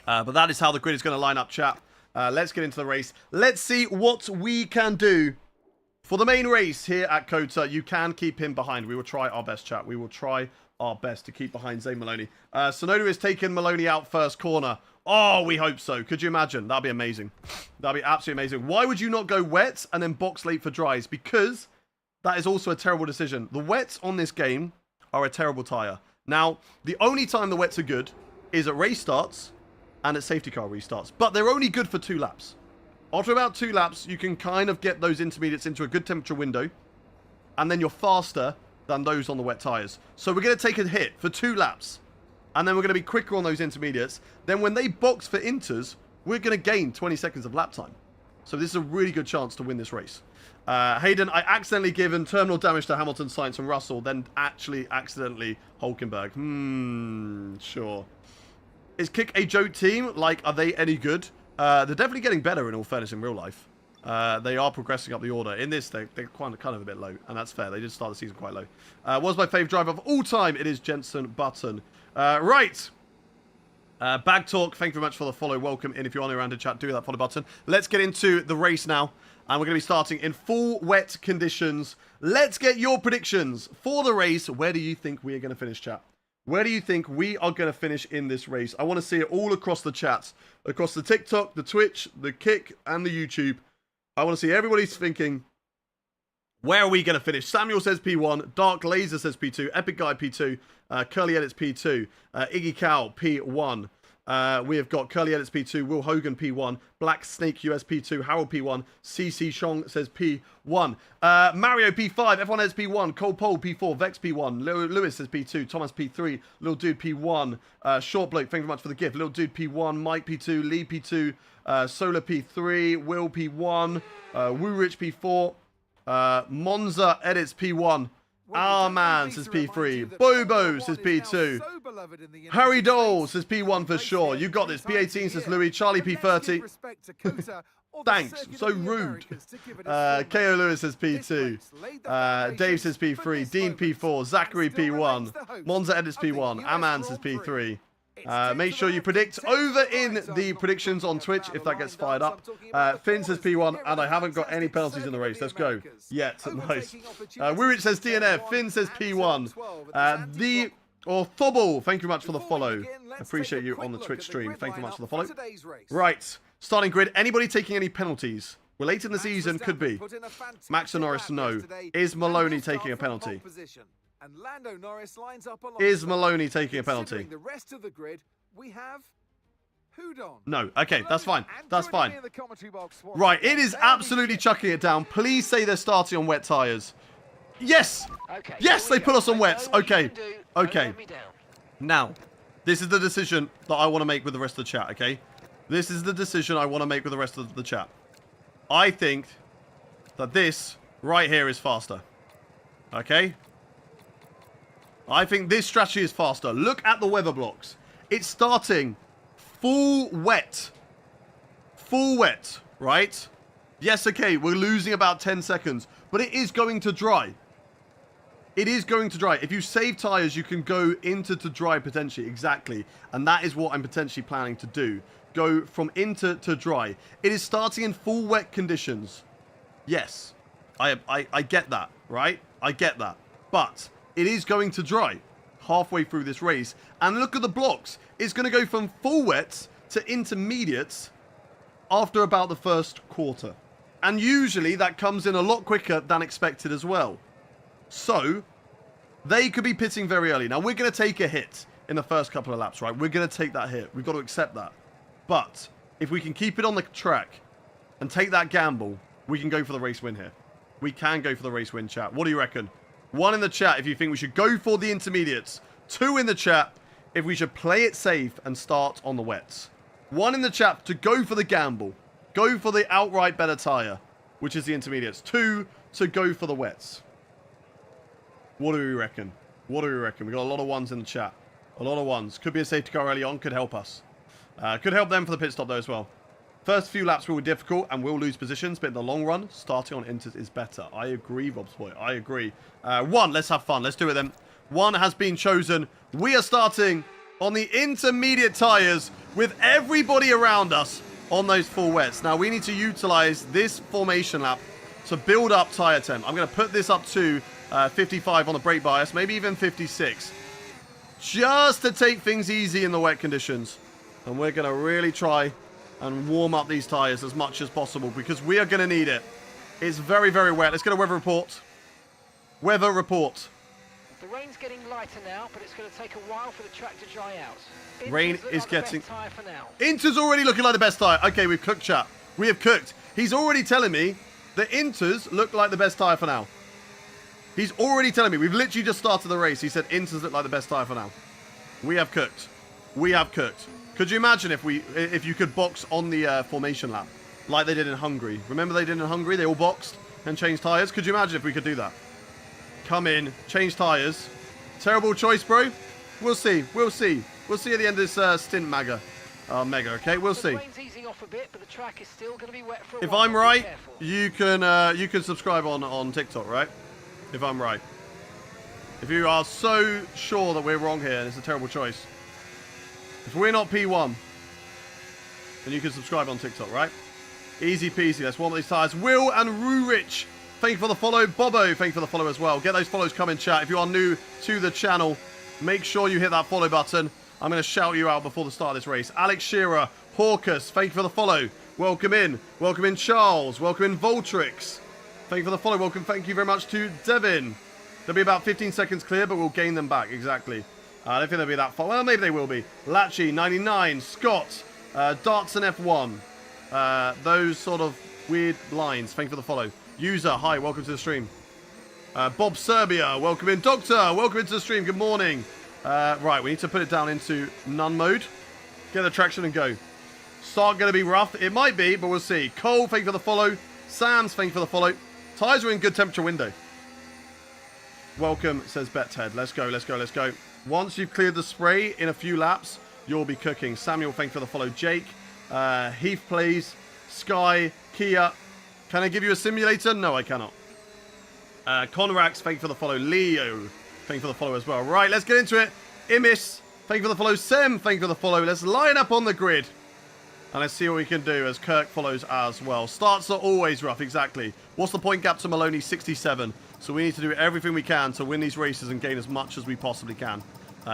But that is how the grid is going to line up, chat. Let's get into the race. Let's see what we can do for the main race here at Kota. You can keep him behind. We will try our best, chat. We will try our best to keep behind Zane Maloney. Sonoda has taken Maloney out first corner. Oh, we hope so. Could you imagine? That'd be amazing. That'd be absolutely amazing. Why would you not go wet and then box late for dries? Because that is also a terrible decision. The wets on this game are a terrible tyre. Now, the only time the wets are good is at race starts and at safety car restarts. But they're only good for 2 laps. After about 2 laps, you can kind of get those intermediates into a good temperature window. And then you're faster than those on the wet tyres. So we're going to take a hit for 2 laps. And then we're going to be quicker on those intermediates. Then when they box for inters, we're going to gain 20 seconds of lap time. So this is a really good chance to win this race. Hayden, I accidentally given terminal damage to Hamilton, Sainz and Russell, then actually accidentally Hulkenberg. Sure. Is Kick a joke team? Like, are they any good? They're definitely getting better in all fairness in real life. They are progressing up the order. In this, they're kind of a bit low, and that's fair. They did start the season quite low. Was my favourite driver of all time? It is Jenson Button. Right. Bag Talk, thank you very much for the follow. Welcome in. If you're on around to chat, do that follow button. Let's get into the race now. And we're going to be starting in full wet conditions. Let's get your predictions for the race. Where do you think we are going to finish, chat? Where do you think we are going to finish in this race? I want to see it all across the chats, across the TikTok, the Twitch, the Kick, and the YouTube. I want to see everybody's thinking, where are we going to finish? Samuel says P1. Dark Laser says P2. Epic Guy P2. Curly Edits P2. Iggy Cow P1. We have got Curly Edits P2. Will Hogan P1. Black Snake US P2. Harold P1. CC Shong says P1. Mario P5. F1 Edits P1. Cole Pole P4. Vex P1. Lewis says P2. Thomas P3. Little Dude P1. Short Bloke, thank you very much for the gift. Little Dude P1. Mike P2. Lee P2. Solar P3. Will P1. Woo Rich P4. Monza Edits P1. Our Man says P3. Bobo says P2. Harry Dole says P1 for sure. You got this. P18 says Louis. Charlie P30. Thanks. So rude. KO Lewis says P2. Dave says P3. Dean P4. Zachary P1. Monza Edits P1. Aman says P3. Make sure you predict over in the predictions on Twitch if that gets fired up. Finn says P1, and I haven't got any penalties in the race. Let's go. Yet. Nice. Wirich says DNF. Finn says P1. Thobble, thank you much for the follow. Appreciate you on the Twitch stream. Thank you much for the follow. Right. Starting grid. Anybody taking any penalties? Well, late in the season, could be. Max and Norris, no. Is Maloney taking a penalty? And Lando Norris lines up Is Maloney taking a penalty? The rest of the grid, we have Houdon. No. Okay, that's fine. That's fine. Right, it is absolutely chucking it down. Please say they're starting on wet tyres. Yes! Okay, yes, they put us on wets. Okay. Okay. Now, this is the decision that I want to make with the rest of the chat, okay? This is the decision I want to make with the rest of the chat. I think that this right here is faster. Okay? I think this strategy is faster. Look at the weather blocks. It's starting full wet. Full wet, right? Yes, okay, we're losing about 10 seconds, but it is going to dry. It is going to dry. If you save tyres, you can go into to dry potentially. Exactly. And that is what I'm potentially planning to do. Go from into to dry. It is starting in full wet conditions. Yes. I get that, right? I get that. But it is going to dry halfway through this race. And look at the blocks. It's going to go from full wets to intermediates after about the first quarter. And usually that comes in a lot quicker than expected as well. So, they could be pitting very early. Now, we're going to take a hit in the first couple of laps, right? We're going to take that hit. We've got to accept that. But if we can keep it on the track and take that gamble, we can go for the race win here. We can go for the race win, chat. What do you reckon? 1 in the chat if you think we should go for the intermediates. 2 in the chat if we should play it safe and start on the wets. 1 in the chat to go for the gamble. Go for the outright better tyre, which is the intermediates. 2 to go for the wets. What do we reckon? What do we reckon? We got a lot of 1s in the chat. A lot of 1s. Could be a safety car early on. Could help us. Could help them for the pit stop though as well. First few laps will be difficult and we'll lose positions, but in the long run, starting on inters is better. I agree, Rob's boy. I agree. 1, let's have fun. Let's do it then. 1 has been chosen. We are starting on the intermediate tyres with everybody around us on those full wets. Now, we need to utilize this formation lap to build up tyre temp. I'm going to put this up to 55 on the brake bias, maybe even 56. Just to take things easy in the wet conditions. And we're going to really try and warm up these tyres as much as possible because we are going to need it. It's very, very wet. Let's get a weather report. Weather report. The rain's getting lighter now, but it's going to take a while for the track to dry out. Rain is getting... Inter's already looking like the best tyre. Okay, we've cooked, chat. We have cooked. He's already telling me that Inter's look like the best tyre for now. He's already telling me. We've literally just started the race. He said Inter's look like the best tyre for now. We have cooked. We have cooked. Could you imagine if you could box on the formation lap like they did in Hungary? Remember they did in Hungary? They all boxed and changed tyres. Could you imagine if we could do that? Come in, change tyres. Terrible choice, bro. We'll see. We'll see. We'll see at the end of this stint, Mega, okay? We'll see. If I'm right, you can subscribe on TikTok, right? If I'm right. If you are so sure that we're wrong here and it's a terrible choice. If we're not P1, then you can subscribe on TikTok, right? Easy peasy. Let's warm up these tyres. Will and Rurich, thank you for the follow. Bobo, thank you for the follow as well. Get those follows coming, chat. If you are new to the channel, make sure you hit that follow button. I'm going to shout you out before the start of this race. Alex Shearer, Hawkus, thank you for the follow. Welcome in. Welcome in, Charles. Welcome in, Voltrix. Thank you for the follow. Welcome, thank you very much to Devin. They'll be about 15 seconds clear, but we'll gain them back. Exactly. I don't think they'll be that far. Well, maybe they will be. Latchy, 99. Scott, Darts and F1. Those sort of weird lines. Thank you for the follow. User, hi. Welcome to the stream. Bob Serbia, welcome in. Doctor, welcome into the stream. Good morning. Right, we need to put it down into none mode. Get the traction and go. Start going to be rough. It might be, but we'll see. Cole, thank you for the follow. Sam's, thank you for the follow. Tyres are in good temperature window. Welcome, says BetTed. Let's go, let's go, let's go. Once you've cleared the spray in a few laps, you'll be cooking. Samuel, thank you for the follow. Jake, Heath, please. Sky, Kia. Can I give you a simulator? No, I cannot. Conrax, thank you for the follow. Leo, thank you for the follow as well. Right, let's get into it. Imis, thank you for the follow. Sem, thank you for the follow. Let's line up on the grid. And let's see what we can do as Kirk follows as well. Starts are always rough, exactly. What's the point gap to Maloney? 67. So we need to do everything we can to win these races and gain as much as we possibly can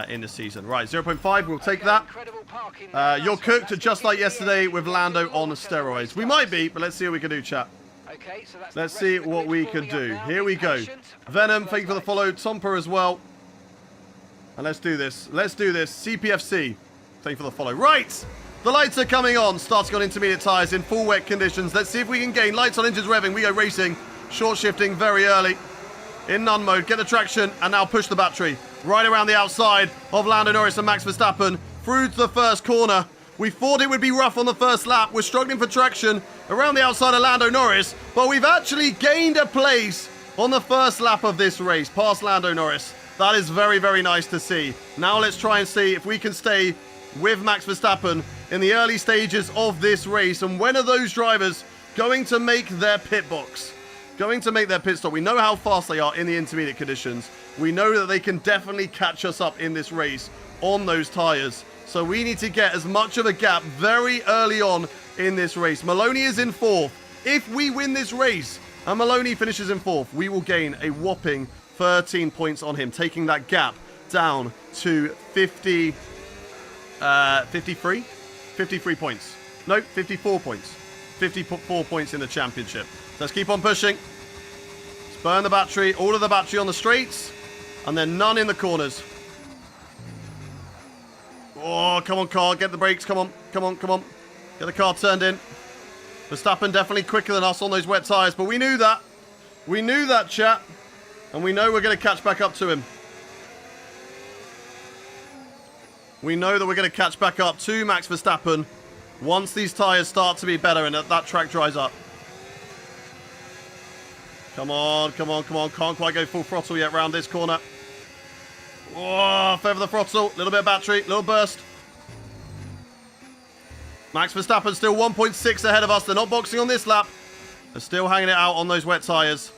in the season. Right, 0.5, we'll take that. You're cooked just like yesterday with Lando on steroids. We might be, but let's see what we can do, chat. Let's see what we can do. Here we go. Venom, thank you for the follow. Tomper as well. And let's do this. Let's do this. CPFC, thank you for the follow. Right, the lights are coming on. Starting on intermediate tyres in full wet conditions. Let's see if we can gain. Lights on, engines revving. We go racing. Short shifting very early. In none mode. Get the traction and now push the battery. Right around the outside of Lando Norris and Max Verstappen. Through to the first corner. We thought it would be rough on the first lap. We're struggling for traction around the outside of Lando Norris. But we've actually gained a place on the first lap of this race. Past Lando Norris. That is very, very nice to see. Now let's try and see if we can stay with Max Verstappen in the early stages of this race. And when are those drivers going to make their pit box? Going to make their pit stop? We know how fast they are in the intermediate conditions. We know that they can definitely catch us up in this race on those tyres. So we need to get as much of a gap very early on in this race. Maloney is in 4th. If we win this race and Maloney finishes in 4th, we will gain a whopping 13 points on him, taking that gap down to 53 points. No, 54 points. 54 points in the championship. Let's keep on pushing. Let's burn the battery, all of the battery on the straights, and then none in the corners. Oh, come on, car. Get the brakes. Come on. Come on. Come on. Get the car turned in. Verstappen definitely quicker than us on those wet tyres, but we knew that. We knew that, chat. And we know we're going to catch back up to him. We know that we're going to catch back up to Max Verstappen once these tyres start to be better and that track dries up. Come on, come on, come on. Can't quite go full throttle yet round this corner. Oh, further the throttle. Little bit of battery. Little burst. Max Verstappen still 1.6 ahead of us. They're not boxing on this lap. They're still hanging it out on those wet tyres.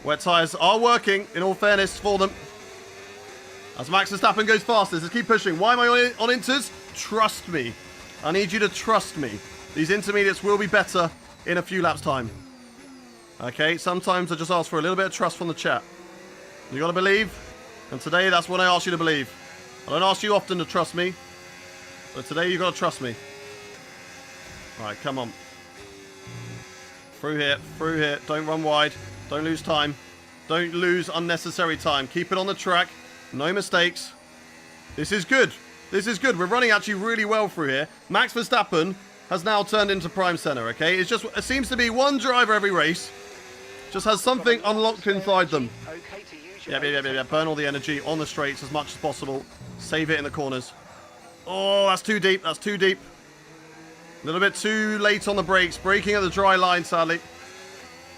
Wet tyres are working, in all fairness, for them. As Max Verstappen goes fastest, let's keep pushing. Why am I on inters? Trust me. I need you to trust me. These intermediates will be better in a few laps' time. Okay, sometimes I just ask for a little bit of trust from the chat. You gotta believe, and today that's what I ask you to believe. I don't ask you often to trust me, but today you gotta trust me. Alright, come on. Through here, don't run wide. Don't lose time. Don't lose unnecessary time. Keep it on the track. No mistakes. This is good. This is good. We're running actually really well through here. Max Verstappen has now turned into Prime Center, okay? It seems to be one driver every race. Just has something unlocked inside them. Yeah. Burn all the energy on the straights as much as possible. Save it in the corners. Oh, that's too deep. That's too deep. A little bit too late on the brakes. Braking at the dry line, sadly.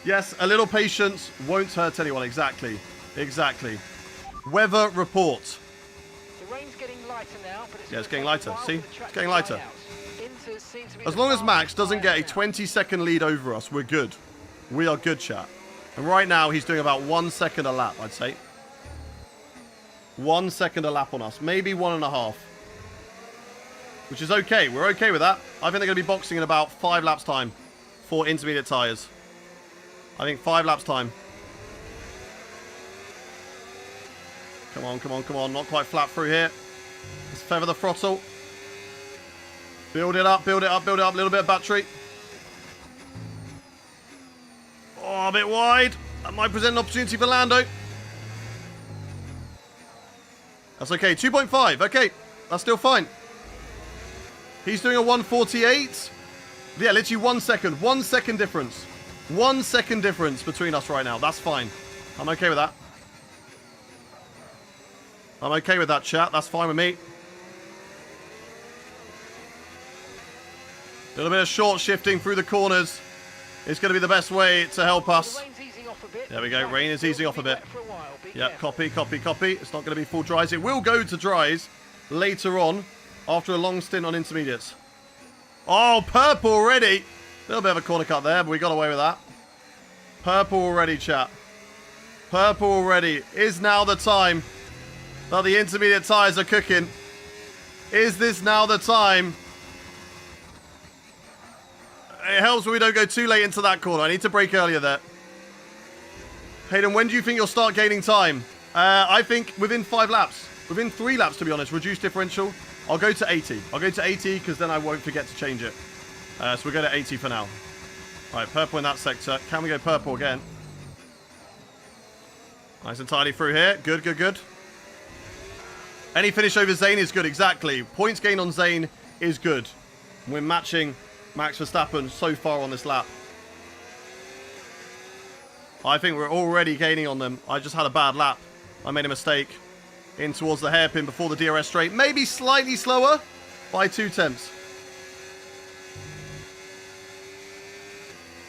Yes, a little patience won't hurt anyone. Exactly. Exactly. Weather report. The rain's getting lighter now, but it's getting lighter. See? It's getting lighter. As long as Max doesn't get a 20-second lead over us, we're good. We are good, chat. And right now, he's doing about 1 second a lap, I'd say. 1 second a lap on us. Maybe 1.5. Which is okay. We're okay with that. I think they're going to be boxing in about 5 laps' time for intermediate tyres. I think 5 laps' time. Come on, come on, come on. Not quite flat through here. Let's feather the throttle. Build it up, build it up, build it up. A little bit of battery. Oh, a bit wide. That might present an opportunity for Lando. That's okay. 2.5. Okay. That's still fine. He's doing a 148. Yeah, literally 1 second. 1 second difference. 1 second difference between us right now. That's fine. I'm okay with that. I'm okay with that, chat. That's fine with me. A little bit of short shifting through the corners is going to be the best way to help us. There we go. Rain is easing off a bit. Yep, copy, copy, copy. It's not going to be full dries. It will go to dries later on after a long stint on intermediates. Oh, purple already. A little bit of a corner cut there, but we got away with that. Purple already, chat. Purple already. Is now the time that the intermediate tyres are cooking? Is this now the time? It helps when we don't go too late into that corner. I need to brake earlier there. Hayden, when do you think you'll start gaining time? I think within 5 laps. Within 3 laps, to be honest. Reduce differential. I'll go to 80. I'll go to 80 because then I won't forget to change it. So we'll go to 80 for now. All right, purple in that sector. Can we go purple again? Nice and tidy through here. Good, good, good. Any finish over Zane is good, exactly. Points gain on Zane is good. We're matching Max Verstappen so far on this lap. I think we're already gaining on them. I just had a bad lap. I made a mistake. In towards the hairpin before the DRS straight. Maybe slightly slower by 2 tenths.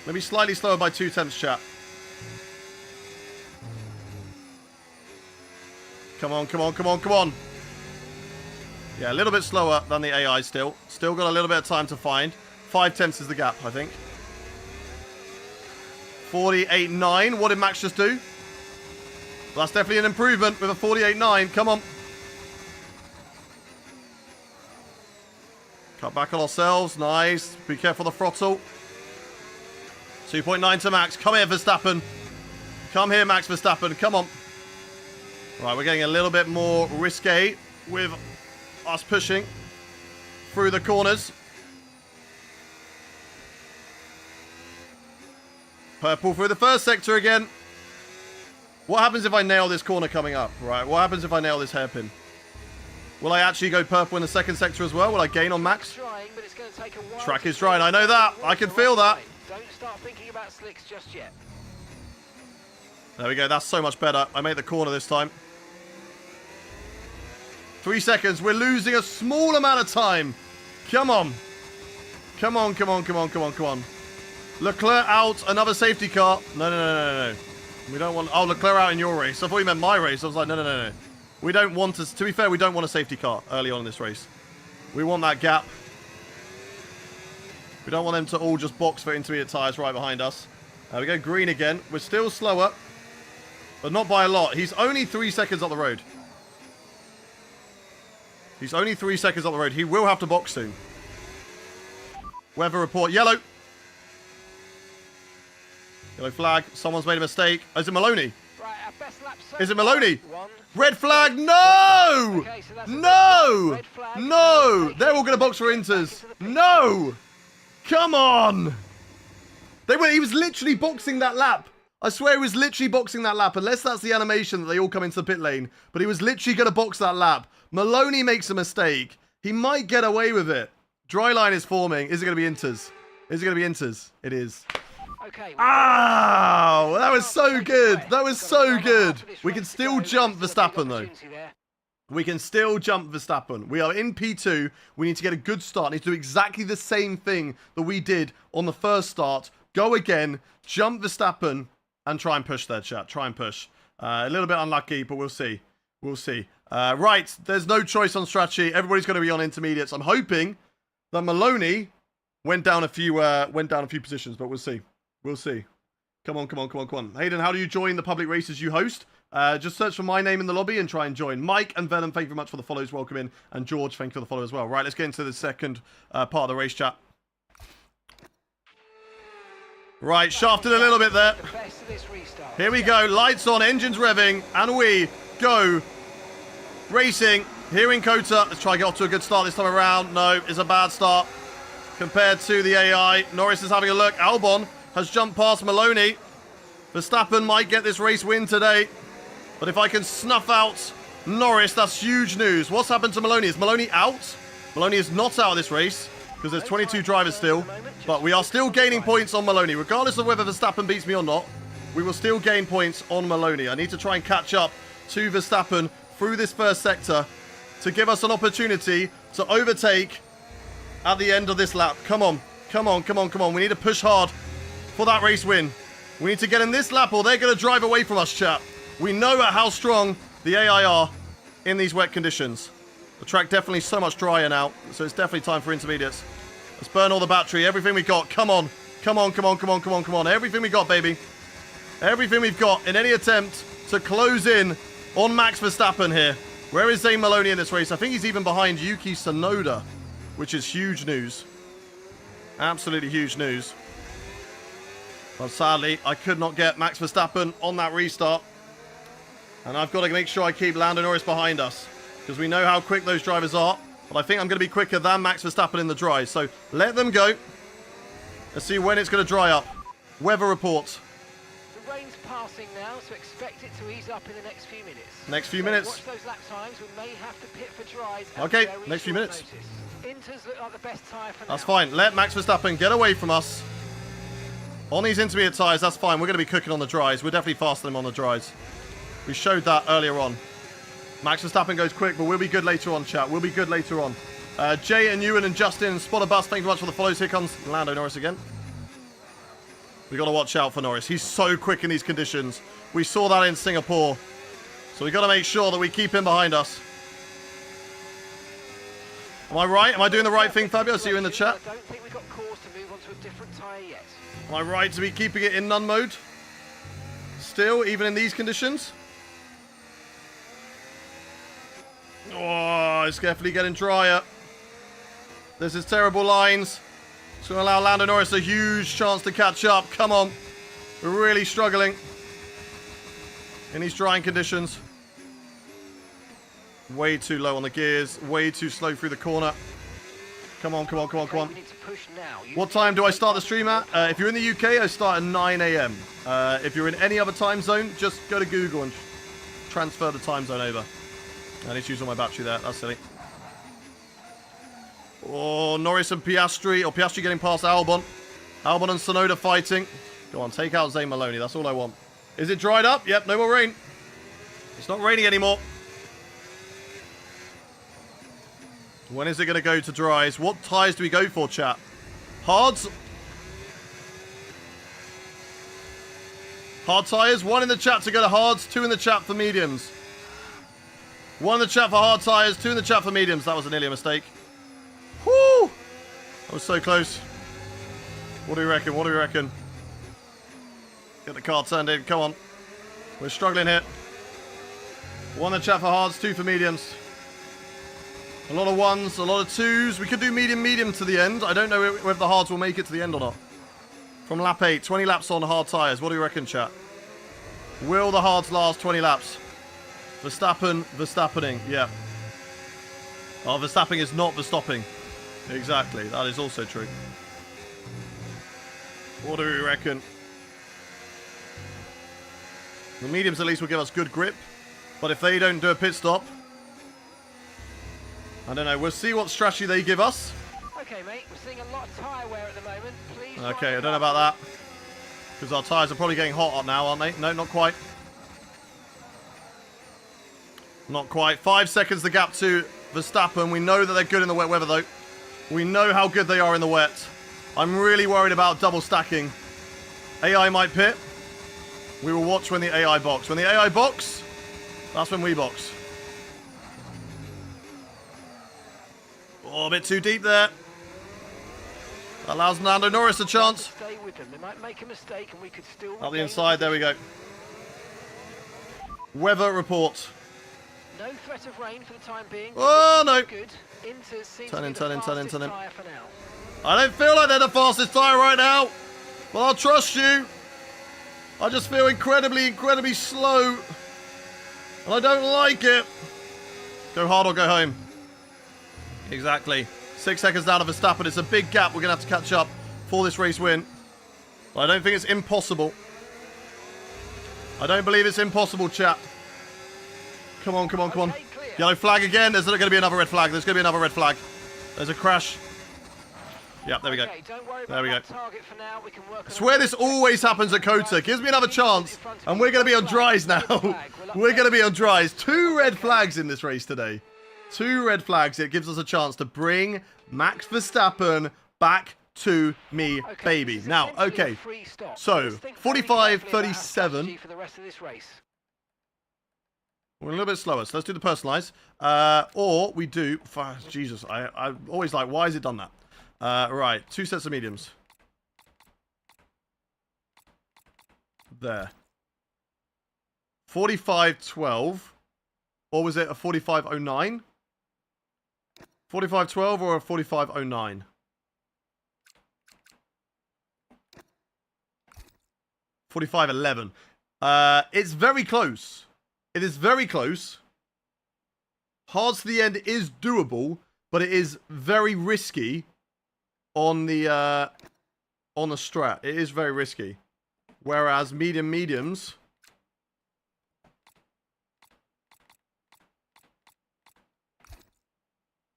Maybe slightly slower by 2 tenths, chat. Come on, come on, come on, come on. Yeah, a little bit slower than the AI still. Still got a little bit of time to find. 5 tenths is the gap, I think. 48.9. What did Max just do? That's definitely an improvement with a 48.9. Come on. Cut back on ourselves. Nice. Be careful of the throttle. 2.9 to Max. Come here, Verstappen. Come here, Max Verstappen. Come on. Right, we're getting a little bit more risque with us pushing through the corners. Purple through the first sector again. What happens if I nail this corner coming up? Right, what happens if I nail this hairpin? Will I actually go purple in the second sector as well? Will I gain on Max? Track is drying, I know that. I can feel that. Don't start thinking about slicks just yet. There we go, that's so much better. I made the corner this time. 3 seconds, we're losing a small amount of time. Come on. Come on, come on, come on, come on, come on. Leclerc out, another safety car. No, no, no, no, no. We don't want... Oh, Leclerc out in your race. I thought you meant my race. I was like, no, no, no, no. We don't want to... To be fair, we don't want a safety car early on in this race. We want that gap. We don't want them to all just box for intermediate tyres right behind us. We go green again. We're still slower, but not by a lot. He's only 3 seconds up the road. He's only 3 seconds up the road. He will have to box soon. Weather report. Yellow. Yellow flag. Someone's made a mistake. Is it Maloney? Right, our best lap so Is it Maloney? One. Red flag. No! Okay, so No! red flag. No! They're all going to box for inters. No! Come on! He was literally boxing that lap. I swear he was literally boxing that lap. Unless that's the animation that they all come into the pit lane. But he was literally going to box that lap. Maloney makes a mistake. He might get away with it. Dry line is forming. Is it going to be inters? Is it going to be inters? It is. Okay, Oh, that was so good. That was so good. We can still jump Verstappen, though. We can still jump Verstappen. We are in P2. We need to get a good start. We need to do exactly the same thing that we did on the first start. Go again, jump Verstappen, and try and push there, chat. Try and push. A little bit unlucky, but we'll see. We'll see. Right, there's no choice on strategy. Everybody's going to be on intermediates. I'm hoping that Maloney went down a few positions, but we'll see. We'll see. Come on, come on, come on, come on. Hayden, how do you join the public races you host? Just search for my name in the lobby and try and join. Mike and Venom, thank you very much for the follows. Welcome in. And George, thank you for the follow as well. Right, let's get into the second part of the race chat. Right, shafted a little bit there. Here we go. Lights on, engines revving, and we go racing here in Kota. Let's try and get off to a good start this time around. No, it's a bad start compared to the AI. Norris is having a look. Albon has jumped past Maloney. Verstappen might get this race win today. But if I can snuff out Norris, that's huge news. What's happened to Maloney? Is Maloney out? Maloney is not out of this race because there's 22 drivers still. But we are still gaining points on Maloney. Regardless of whether Verstappen beats me or not, we will still gain points on Maloney. I need to try and catch up to Verstappen through this first sector to give us an opportunity to overtake at the end of this lap. Come on. Come on, come on, come on. We need to push hard for that race win. We need to get in this lap or they're going to drive away from us, chap. We know how strong the AI are in these wet conditions. The track definitely so much drier now, so it's definitely time for intermediates. Let's burn all the battery, everything we got. Come on, come on, come on, come on, come on, come on. Everything we got, baby. Everything we've got in any attempt to close in on Max Verstappen here. Where is Zane Maloney in this race? I think he's even behind Yuki Tsunoda, which is huge news. Absolutely huge news. But sadly, I could not get Max Verstappen on that restart. And I've got to make sure I keep Lando Norris behind us. Because we know how quick those drivers are. But I think I'm going to be quicker than Max Verstappen in the dry. So let them go. Let's see when it's going to dry up. Weather report. The rain's passing now, so expect it to ease up in the next few minutes. Next few minutes. Watch those lap times. We may have to pit for dries. Okay, next few minutes. Inters look like the best tyre for now. That's fine. Let Max Verstappen get away from us. On these intermediate tyres, that's fine. We're going to be cooking on the dries. We're definitely faster than him on the dries. We showed that earlier on. Max Verstappen goes quick, but we'll be good later on, chat. We'll be good later on. Jay and Ewan and Justin and Spotter Bus, thank you much for the follows. Here comes Lando Norris again. We've got to watch out for Norris. He's so quick in these conditions. We saw that in Singapore. So we've got to make sure that we keep him behind us. Am I right? Am I doing the right thing, Fabio? I see you in the chat. I don't think we've got cause to move on to a different tyre yet. Am I right to be keeping it in none mode? Still, even in these conditions? Oh, it's definitely getting drier. This is terrible lines. It's going to allow Lando Norris a huge chance to catch up. Come on. We're really struggling in these drying conditions. Way too low on the gears. Way too slow through the corner. Come on, come on, come on, come on. What time do I start the stream at? If you're in the UK, I start at 9 AM. If you're in any other time zone, just go to Google and transfer the time zone over. I need to use all my battery there. That's silly. Oh, Norris and Piastri. Or Piastri getting past Albon. Albon and Tsunoda fighting. Go on, take out Zane Maloney. That's all I want. Is it dried up? Yep, no more rain. It's not raining anymore. When is it going to go to dries? What tyres do we go for, chat? Hards? Hard tyres? 1 in the chat to go to hards, 2 in the chat for mediums. 1 in the chat for hard tyres, 2 in the chat for mediums. That was nearly a mistake. Whoo! That was so close. What do you reckon? What do you reckon? Get the car turned in. Come on. We're struggling here. 1 in the chat for hards, 2 for mediums. A lot of 1s, a lot of 2s. We could do medium to the end. I don't know whether the hards will make it to the end or not. From lap 8, 20 laps on hard tyres. What do you reckon, chat? Will the hards last 20 laps? Verstappening. Yeah. Oh, Verstappen is not Verstopping. Exactly. That is also true. What do we reckon? The mediums at least will give us good grip. But if they don't do a pit stop, I don't know. We'll see what strategy they give us. Okay, mate. We're seeing a lot of tyre wear at the moment. Please. Okay, I don't know about that. Because our tyres are probably getting hot now, aren't they? No, not quite. Not quite. 5 seconds the gap to Verstappen. We know that they're good in the wet weather, though. We know how good they are in the wet. I'm really worried about double stacking. AI might pit. We will watch when the AI box. When the AI box, that's when we box. Oh, a bit too deep there. That allows Lando Norris a chance. Stay with them. They might make a mistake and we could still... Up the inside, there we go. Weather report. No threat of rain for the time being. Oh, no. Good. Inters seems Turn to in, be turn the in, turn in, fastest turn in. tyre for now. I don't feel like they're the fastest tyre right now. But I'll trust you. I just feel incredibly slow. And I don't like it. Go hard or go home. Exactly. 6 seconds down of Verstappen. It's a big gap. We're going to have to catch up for this race win. But I don't think it's impossible. I don't believe it's impossible, chat. Come on, come on, come on. Yellow flag again. There's going to be another red flag. There's going to be another red flag. There's a crash. Yep, there we go. There we go. I swear this always happens at Kota. Gives me another chance, and we're going to be on dries now. We're going to be on dries. 2 red flags in this race today. 2 red flags. It gives us a chance to bring Max Verstappen back to me, baby. Now, okay. So, 45.37. We're a little bit slower, so let's do the personalize. Or we do... Jesus, I always like, why has it done that? Right, 2 sets of mediums. There. 45.12. Or was it a 45.09? 45.12 or a 45.09? 45.11. It's very close. It is very close. Hards to the end is doable, but it is very risky on the strat. It is very risky. Whereas mediums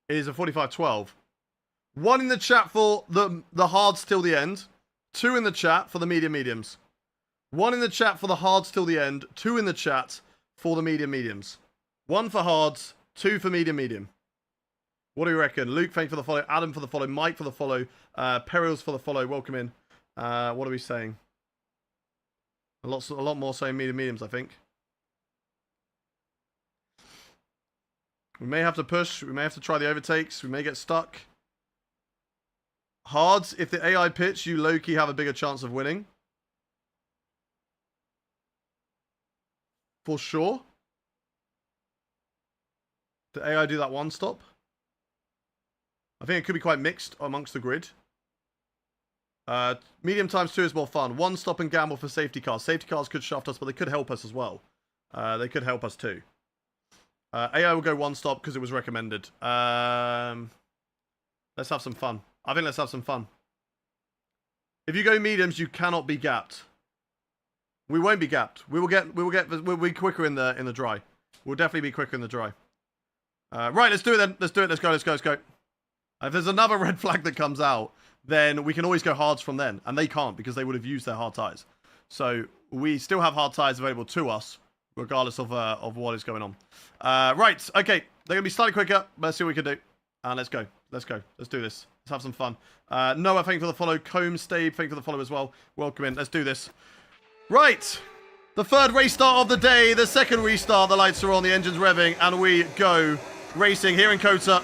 is a 45.12. 1 in the chat for the hards till the end. 2 in the chat for the mediums. 1 in the chat for the hards till the end. 2 in the chat for the mediums. 1 for hards, 2 for medium. What do you reckon? Luke, thank you for the follow. Adam for the follow. Mike for the follow. Perils for the follow. Welcome in. What are we saying? A lot more saying mediums, I think. We may have to push. We may have to try the overtakes. We may get stuck. Hards, if the AI pitch, you low-key have a bigger chance of winning. For sure. Did AI do that 1 stop? I think it could be quite mixed amongst the grid. Medium times 2 is more fun. 1 stop and gamble for safety cars. Safety cars could shaft us, but they could help us as well. They could help us too. AI will go 1 stop because it was recommended. Let's have some fun. I think let's have some fun. If you go mediums, you cannot be gapped. We won't be gapped. We'll be quicker in the dry. We'll definitely be quicker in the dry. Right, let's do it then. Let's do it. Let's go. If there's another red flag that comes out, then we can always go hards from then. And they can't because they would have used their hard tires. So we still have hard tires available to us, regardless of what is going on. Right, okay. They're going to be slightly quicker. Let's see what we can do. And let's go. Let's do this. Let's have some fun. Noah, thank you for the follow. Combe Stabe, thank you for the follow as well. Welcome in. Let's do this. Right. The 3rd race start of the day. The 2nd restart. The lights are on. The engine's revving. And we go racing here in Kota.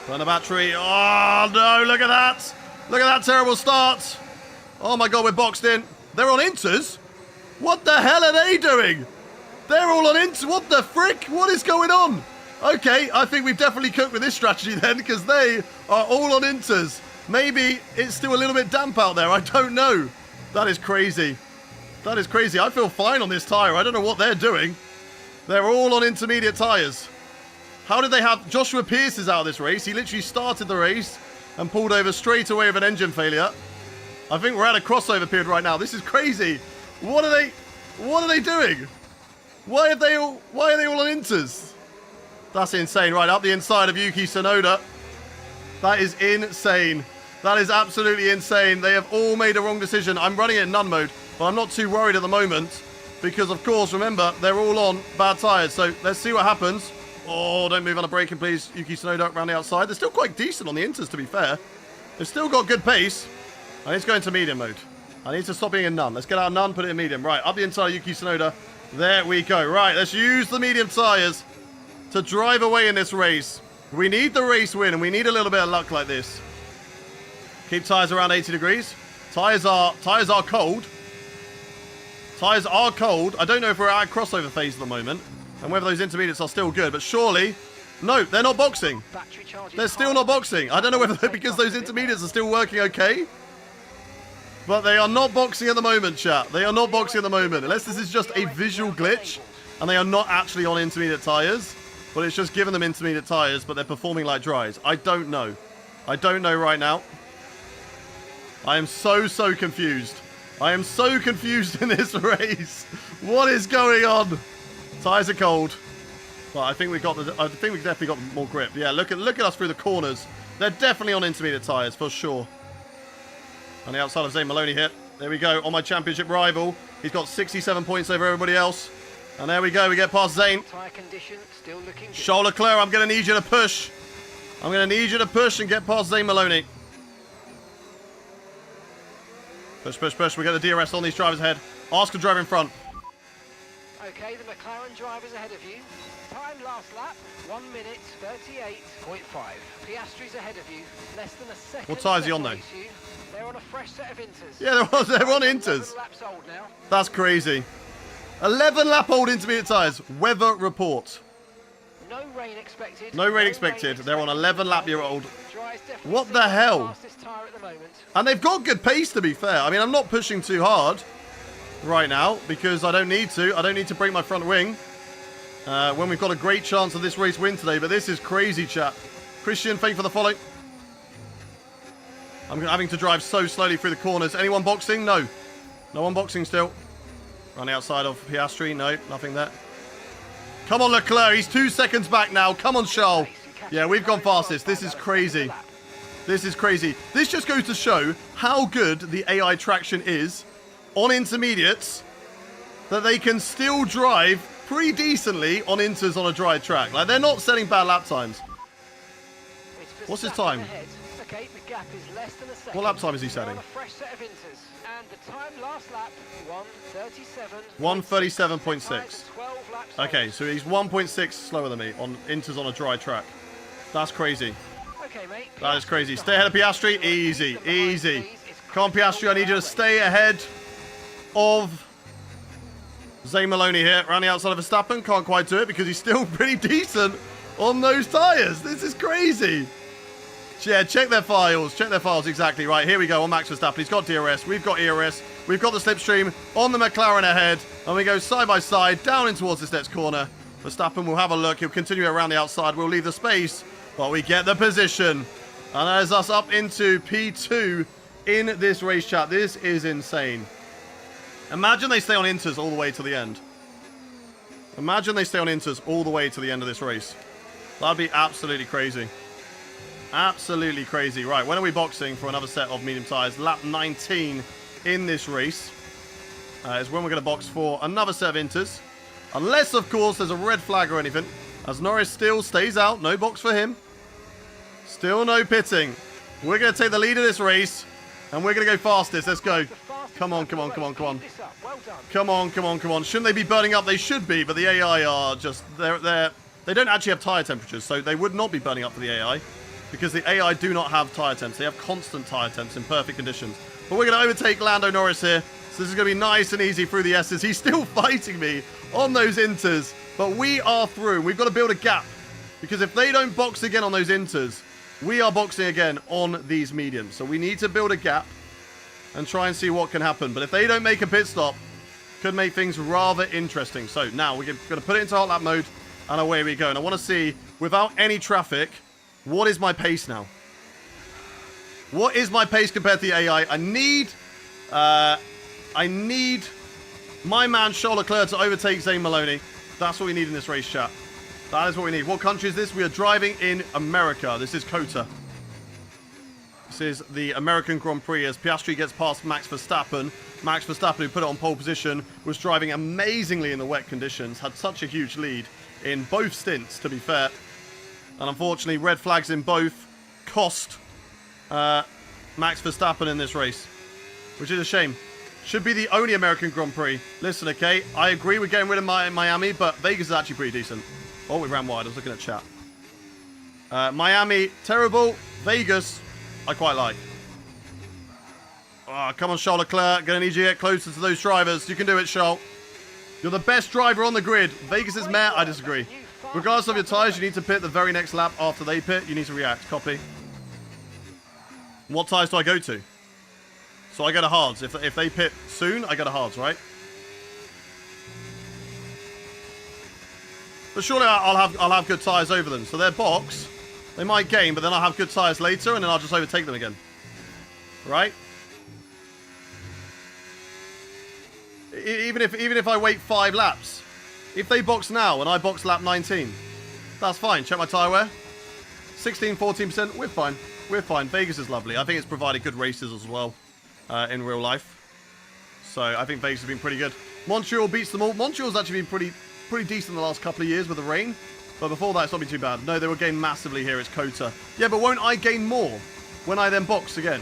Burn the battery. Oh, no. Look at that. Look at that terrible start. Oh, my God. We're boxed in. They're on inters? What the hell are they doing? They're all on inters. What the frick? What is going on? Okay, I think we've definitely cooked with this strategy then, because they are all on inters. Maybe it's still a little bit damp out there. I don't know. That is crazy. That is crazy. I feel fine on this tyre. I don't know what they're doing. They're all on intermediate tyres. How did they have... Joshua Pierce is out of this race. He literally started the race and pulled over straight away with an engine failure. I think we're at a crossover period right now. This is crazy. What are they doing? Why are they all on inters? That's insane. Right, up the inside of Yuki Tsunoda. That is insane. That is absolutely insane. They have all made a wrong decision. I'm running it in none mode, but I'm not too worried at the moment because, of course, remember, they're all on bad tyres. So let's see what happens. Oh, don't move on a braking, please. Yuki Tsunoda around the outside. They're still quite decent on the inters, to be fair. They've still got good pace. I need to go into medium mode. I need to stop being in none. Let's get out of none, put it in medium. Right, up the inside of Yuki Tsunoda. There we go. Right, let's use the medium tyres to drive away in this race. We need the race win, and we need a little bit of luck like this. Keep tyres around 80 degrees. Tyres are cold. Tyres are cold. I don't know if we're at a crossover phase at the moment, and whether those intermediates are still good, but surely... No, they're not boxing. They're still not boxing. I don't know whether because those intermediates are still working okay. But they are not boxing at the moment, chat. They are not boxing at the moment. Unless this is just a visual glitch. and they are not actually on intermediate tyres, but it's just giving them intermediate tyres, but they're performing like dries. I don't know. I don't know right now. I am so confused. I am so confused in this race. What is going on? Tyres are cold. But I think we definitely got more grip. Yeah, look at us through the corners. They're definitely on intermediate tyres for sure. On the outside of Zane Maloney here. There we go, on my championship rival. He's got 67 points over everybody else. And there we go, we get past Zane. Tyre condition still looking good. Charles Leclerc, I'm going to need you to push. I'm going to need you to push and get past Zane Maloney. Push, push, push. We get the DRS on these drivers ahead. Ask the driver in front. Okay, the McLaren driver's ahead of you. Time last lap, 1 minute 38.5. Piastri's ahead of you, less than a second. What tyre is he on though? They're on a fresh set of inters. Yeah, they're on inters. Laps old now. That's crazy. 11 lap old intermediate tyres. Weather report. No rain expected. No rain expected. They're on 11 lap year old. What the hell? And they've got good pace, to be fair. I mean, I'm not pushing too hard right now because I don't need to. I don't need to break my front wing when we've got a great chance of this race win today. But this is crazy, chat. Christian, thank you for the follow. I'm having to drive so slowly through the corners. Anyone boxing? No. No one boxing still. Running outside of Piastri. No, nothing there. Come on, Leclerc. He's 2 seconds back now. Come on, Charles. Yeah, we've gone fastest. This is crazy. This is crazy. This just goes to show how good the AI traction is on intermediates, that they can still drive pretty decently on inters on a dry track. Like, they're not setting bad lap times. What's his time? Okay, the gap is less than a second. What lap time is he setting? On a fresh set of inters. And the time last lap, 1:37. 1:37.6. Okay, so he's 1.6 slower than me on inters on a dry track. That's crazy. Okay, mate. That is crazy. Stay ahead of Piastri. Easy, easy. Come on, Piastri. I need you to stay ahead of Zane Maloney here. Around the outside of Verstappen. Can't quite do it because he's still pretty decent on those tyres. This is crazy. Yeah, check their files. Check their files exactly. Right, here we go on Max Verstappen. He's got DRS. We've got ERS. We've got the slipstream on the McLaren ahead. And we go side by side down in towards this next corner. Verstappen will have a look. He'll continue around the outside. We'll leave the space. But we get the position. And that is us up into P2 in this race, chat. This is insane. Imagine they stay on inters all the way to the end. Imagine they stay on inters all the way to the end of this race. That'd be absolutely crazy. Absolutely crazy. Right, when are we boxing for another set of medium tyres? Lap 19 in this race is when we're going to box for another set of inters. Unless, of course, there's a red flag or anything. As Norris still stays out. No box for him. Still no pitting. We're going to take the lead of this race. And we're going to go fastest. Let's go. Come on, come on, come on, come on. Come on, come on, come on. Shouldn't they be burning up? They should be, but the AI are just... They don't actually have tyre temperatures, so they would not be burning up for the AI. Because the AI do not have tyre temps. They have constant tyre temps in perfect conditions. But we're going to overtake Lando Norris here. So this is going to be nice and easy through the S's. He's still fighting me on those inters. But we are through. We've got to build a gap. Because if they don't box again on those inters, we are boxing again on these mediums. So we need to build a gap and try and see what can happen. But if they don't make a pit stop, could make things rather interesting. So now we're going to put it into hot lap mode. And away we go. And I want to see, without any traffic... What is my pace now? What is my pace compared to the AI? I need my man Charles Leclerc to overtake Zane Maloney. That's what we need in this race, chat. That is what we need. What country is this? We are driving in America. This is COTA. This is the American Grand Prix as Piastri gets past Max Verstappen. Max Verstappen, who put it on pole position, was driving amazingly in the wet conditions. Had such a huge lead in both stints, to be fair. And unfortunately, red flags in both cost Max Verstappen in this race, which is a shame. Should be the only American Grand Prix. Listen, okay, I agree with getting rid of Miami, but Vegas is actually pretty decent. Oh, we ran wide. I was looking at chat. Miami, terrible. Vegas, I quite like. Oh, come on, Charles Leclerc. Going to need you to get closer to those drivers. You can do it, Charles. You're the best driver on the grid. Vegas is meh. I disagree. Regardless of your tyres, you need to pit the very next lap after they pit. You need to react. Copy. What tyres do I go to? So I go to hards. If they pit soon, I go to hards, right? But surely I'll have good tyres over them. So they're box. They might gain, but then I'll have good tyres later, and then I'll just overtake them again. Right? Even if I wait 5 laps. If they box now and I box lap 19, that's fine. Check my tyre wear. 16, 14%. We're fine. We're fine. Vegas is lovely. I think it's provided good races as well in real life. So I think Vegas has been pretty good. Montreal beats them all. Montreal's actually been pretty decent the last couple of years with the rain. But before that, it's not been too bad. No, they will gain massively here. It's Kota. Yeah, but won't I gain more when I then box again?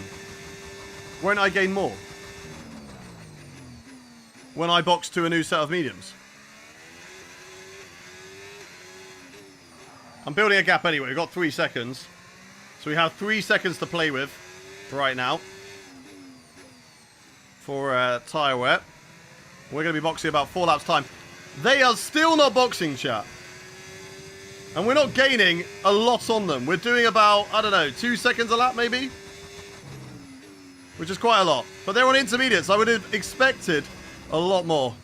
Won't I gain more when I box to a new set of mediums? I'm building a gap anyway. We've got 3 seconds. So we have 3 seconds to play with right now for tyre wear. We're going to be boxing about 4 laps time. They are still not boxing, chat. And we're not gaining a lot on them. We're doing about, I don't know, 2 seconds a lap maybe? Which is quite a lot. But they're on intermediates. I would have expected a lot more.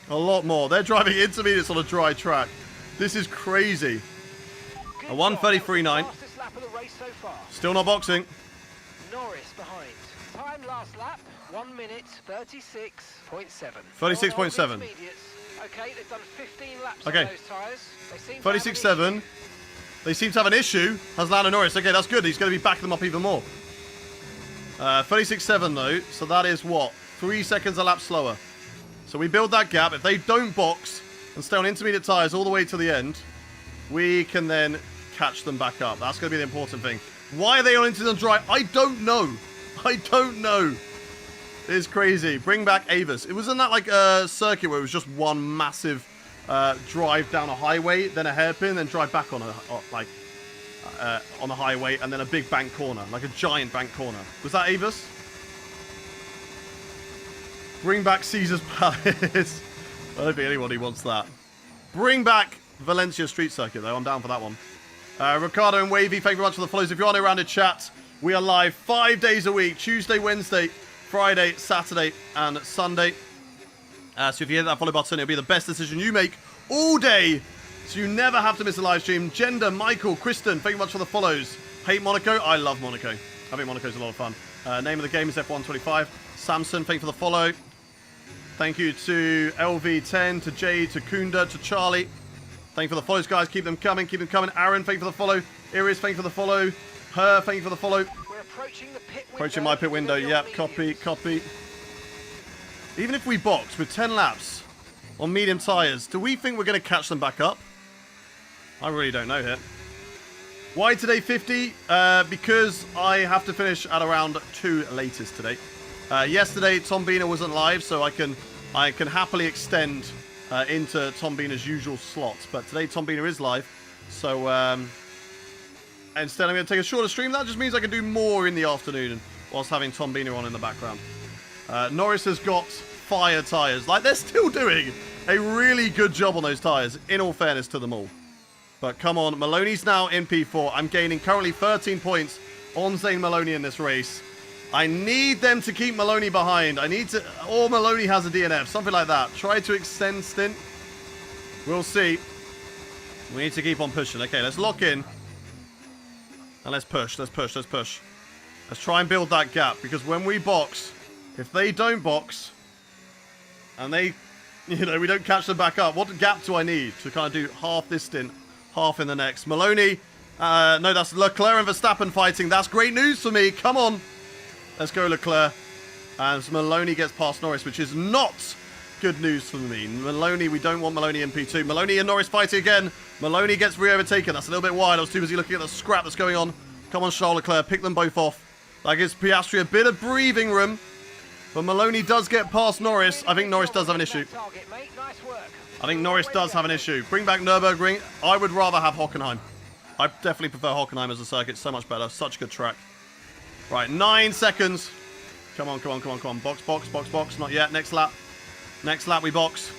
A lot more. They're driving intermediates on a dry track. This is crazy. A 1:33.9. Still not boxing. Norris behind. Time last lap, 1 minute 36.7. 36.7. Okay, they've done 15 laps okay. on those tyres. 36.7. They seem to have an issue. Has Lando Norris. Okay, that's good. He's going to be backing them up even more. 36.7 though. So that is what? 3 seconds a lap slower. So we build that gap. If they don't box and stay on intermediate tyres all the way to the end, we can then catch them back up. That's going to be the important thing. Why are they on intermediate dry? I don't know. I don't know. It's crazy. Bring back Avis. It wasn't that like a circuit where it was just one massive drive down a highway, then a hairpin, then drive back on a on a highway, and then a big bank corner, like a giant bank corner. Was that Avis? Bring back Caesar's Palace. I don't think anybody wants that. Bring back Valencia Street Circuit, though. I'm down for that one. Ricardo and Wavy, thank you very much for the follows. If you're on around the chat, we are live 5 days a week. Tuesday, Wednesday, Friday, Saturday, and Sunday. So if you hit that follow button, it'll be the best decision you make all day. So you never have to miss a live stream. Gender, Michael, Kristen, thank you much for the follows. Hate Monaco? I love Monaco. I think Monaco's a lot of fun. Name of the game is F125. Samson, thank you for the follow. Thank you to LV10, to Jay, to Kunda, to Charlie. Thank you for the follows, guys. Keep them coming. Keep them coming. Aaron, thank you for the follow. Iris, thank you for the follow. Her, thank you for the follow. We're approaching the pit window. Approaching my pit window. Yep, copy, copy. Even if we box with 10 laps on medium tyres, do we think we're going to catch them back up? I really don't know here. Why today 50? Because I have to finish at around 2 latest today. Yesterday, Tom Bina wasn't live, so I can happily extend into Tom Bina's usual slots. But today, Tom Bina is live, so instead I'm going to take a shorter stream. That just means I can do more in the afternoon whilst having Tom Bina on in the background. Norris has got fire tyres. Like, they're still doing a really good job on those tyres, in all fairness to them all. But come on, Maloney's now in P4. I'm gaining currently 13 points on Zane Maloney in this race. I need them to keep Maloney behind. I need to... Or Maloney has a DNF. Something like that. Try to extend stint. We'll see. We need to keep on pushing. Okay, let's lock in. And let's push. Let's push. Let's push. Let's try and build that gap. Because when we box, if they don't box, and they... You know, we don't catch them back up. What gap do I need to kind of do half this stint, half in the next? Maloney... no, that's Leclerc and Verstappen fighting. That's great news for me. Come on. Let's go, Leclerc. And Maloney gets past Norris, which is not good news for me. Maloney, we don't want Maloney in P2. Maloney and Norris fighting again. Maloney gets re-overtaken. That's a little bit wide. I was too busy looking at the scrap that's going on. Come on, Charles Leclerc. Pick them both off. That gives Piastri a bit of breathing room. But Maloney does get past Norris. I think Norris does have an issue. I think Norris does have an issue. Bring back Nürburgring. I would rather have Hockenheim. I definitely prefer Hockenheim as a circuit. So much better. Such a good track. Right, 9 seconds. Come on, come on, come on, come on. Box, box, box, box. Not yet. Next lap. Next lap we box.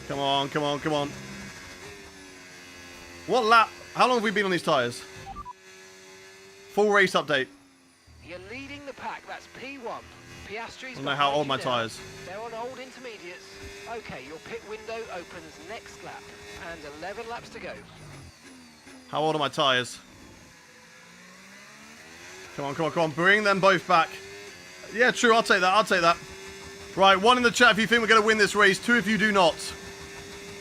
Come on, come on, come on. What lap? How long have we been on these tyres? Full race update. You're leading the pack. That's P1. Piastri's I don't know how old my tyres. They're on old intermediates. Okay, your pit window opens next lap, and 11 laps to go. How old are my tyres? Come on, come on, come on. Bring them both back. Yeah, true. I'll take that. I'll take that. Right, 1 in the chat if you think we're going to win this race. 2 if you do not.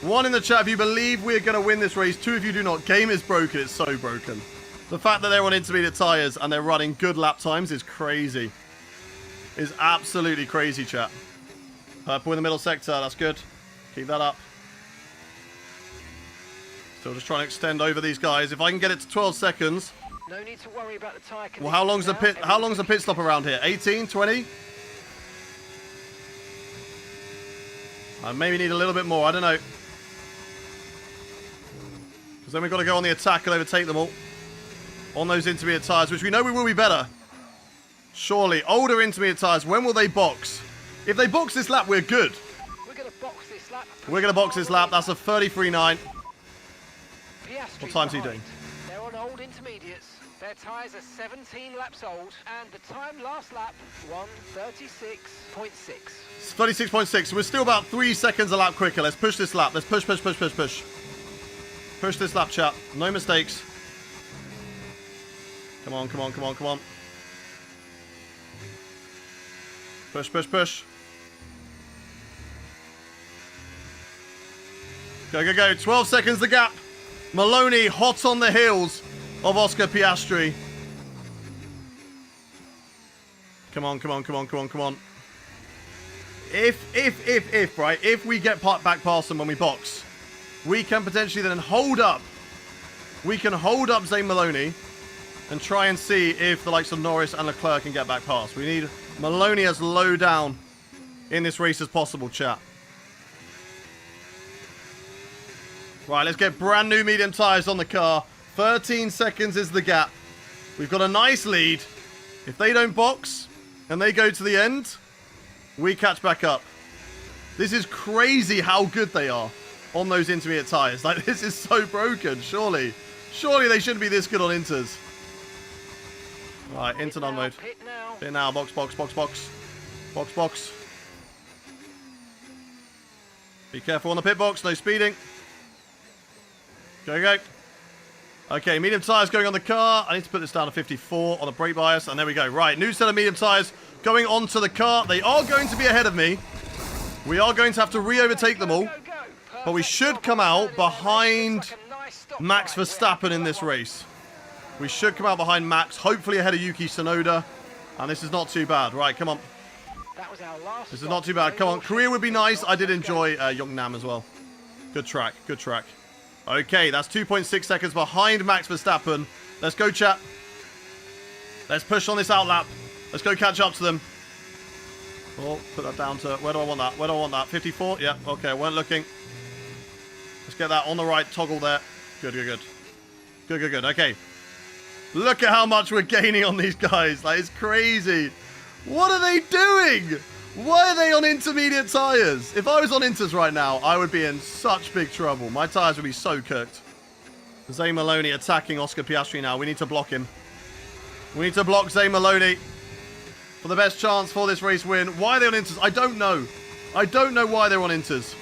1 in the chat if you believe we're going to win this race. 2 if you do not. Game is broken. It's so broken. The fact that they're on intermediate tyres and they're running good lap times is crazy. Is absolutely crazy, chat. Purple in the middle sector. That's good. Keep that up. Still just trying to extend over these guys. If I can get it to 12 seconds. No need to worry about the tyre conditions. Well, how long's the pit stop around here? 18, 20? I maybe need a little bit more. I don't know. Because then we've got to go on the attack and overtake them all. On those intermediate tyres, which we know we will be better. Surely. Older intermediate tyres, when will they box? If they box this lap, we're good. We're going to box this lap. We're going to box this lap. That's a 33.9. Piastri's What time's he behind. doing? They're on old intermediates. Their tyres are 17 laps old, and the time last lap, 1:36.6. It's 36.6. So we're still about 3 seconds a lap quicker. Let's push this lap. Let's push, push, push, push, push. Push this lap, chat. No mistakes. Come on, come on, come on, come on. Push, push, push. Go, go, go. 12 seconds the gap. Maloney hot on the heels of Oscar Piastri. Come on, come on, come on, come on, come on. If, right, if we get back past them when we box, we can potentially then hold up. We can hold up Zane Maloney and try and see if the likes of Norris and Leclerc can get back past. We need Maloney as low down in this race as possible, chat. Right, let's get brand new medium tyres on the car. 13 seconds is the gap. We've got a nice lead. If they don't box and they go to the end, we catch back up. This is crazy how good they are on those intermediate tyres. Like, this is so broken, surely. Surely they shouldn't be this good on inters. Right, inter non mode. Pit now, box, box, box, box. Box, box. Be careful on the pit box, no speeding. Go, go. Okay, medium tyres going on the car. I need to put this down to 54 on the brake bias, and there we go. Right, new set of medium tyres going onto the car. They are going to be ahead of me. We are going to have to re-overtake them all, but we should come out behind Max Verstappen in this race. We should come out behind Max, hopefully ahead of Yuki Tsunoda, and this is not too bad. Right, come on. This is not too bad. Come on, Korea would be nice. I did enjoy Yongnam as well. Good track, good track. Okay, that's 2.6 seconds behind Max Verstappen. Let's go, chat. Let's push on this outlap. Let's go catch up to them. Oh, put that down to... Where do I want that? Where do I want that? 54? Yeah, okay, I weren't looking. Let's get that on the right toggle there. Good, good, good. Good, good, good. Okay. Look at how much we're gaining on these guys. Like, it's crazy. What are they doing? Why are they on intermediate tyres? If I was on inters right now, I would be in such big trouble. My tyres would be so cooked. Zane Maloney attacking Oscar Piastri now. We need to block him. We need to block Zane Maloney for the best chance for this race win. Why are they on inters? I don't know. I don't know why they're on inters.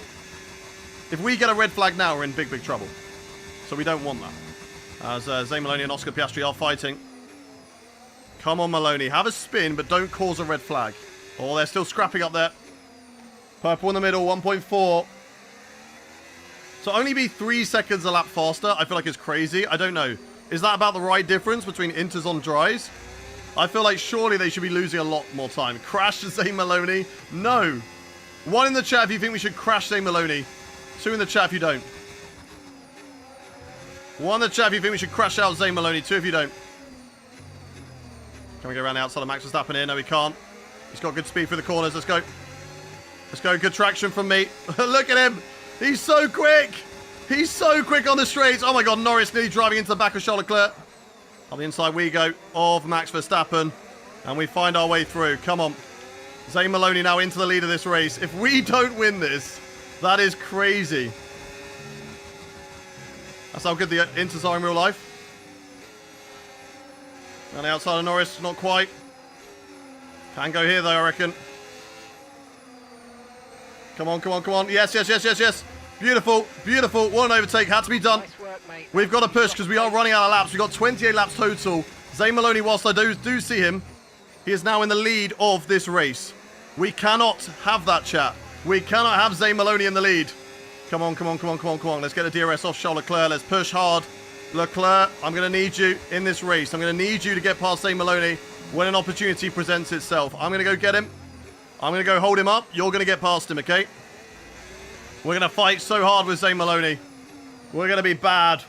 If we get a red flag now, we're in big, big trouble. So we don't want that. As Zane Maloney and Oscar Piastri are fighting. Come on, Maloney. Have a spin, but don't cause a red flag. Oh, they're still scrapping up there. Purple in the middle, 1.4. So only be 3 seconds a lap faster. I feel like it's crazy. I don't know. Is that about the right difference between inters on dries? I feel like surely they should be losing a lot more time. Crash Zane Maloney? No. 1 in the chat if you think we should crash Zane Maloney. 2 in the chat if you don't. 1 in the chat if you think we should crash out Zane Maloney. 2 if you don't. Can we go around the outside of Max Verstappen here? No, we can't. He's got good speed through the corners. Let's go. Let's go. Good traction from me. Look at him. He's so quick. He's so quick on the straights. Oh my God, Norris nearly driving into the back of Charles Leclerc. On the inside we go of Max Verstappen. And we find our way through. Come on. Zane Maloney now into the lead of this race. If we don't win this, that is crazy. That's how good the inters are in real life. On the outside of Norris, not quite. Can go here though, I reckon. Come on, come on, come on. Yes, yes, yes, yes, yes. Beautiful, beautiful. What an overtake. Had to be done. Nice work, mate. We've got to push because we are running out of laps. We've got 28 laps total. Zane Maloney, whilst I do see him, he is now in the lead of this race. We cannot have that, chat. We cannot have Zane Maloney in the lead. Come on, come on, come on, come on, come on. Let's get a DRS off Charles Leclerc. Let's push hard. Leclerc, I'm going to need you in this race. I'm going to need you to get past Zane Maloney when an opportunity presents itself. I'm going to go get him. I'm going to go hold him up. You're going to get past him, okay? We're going to fight so hard with Zane Maloney. We're going to be bad.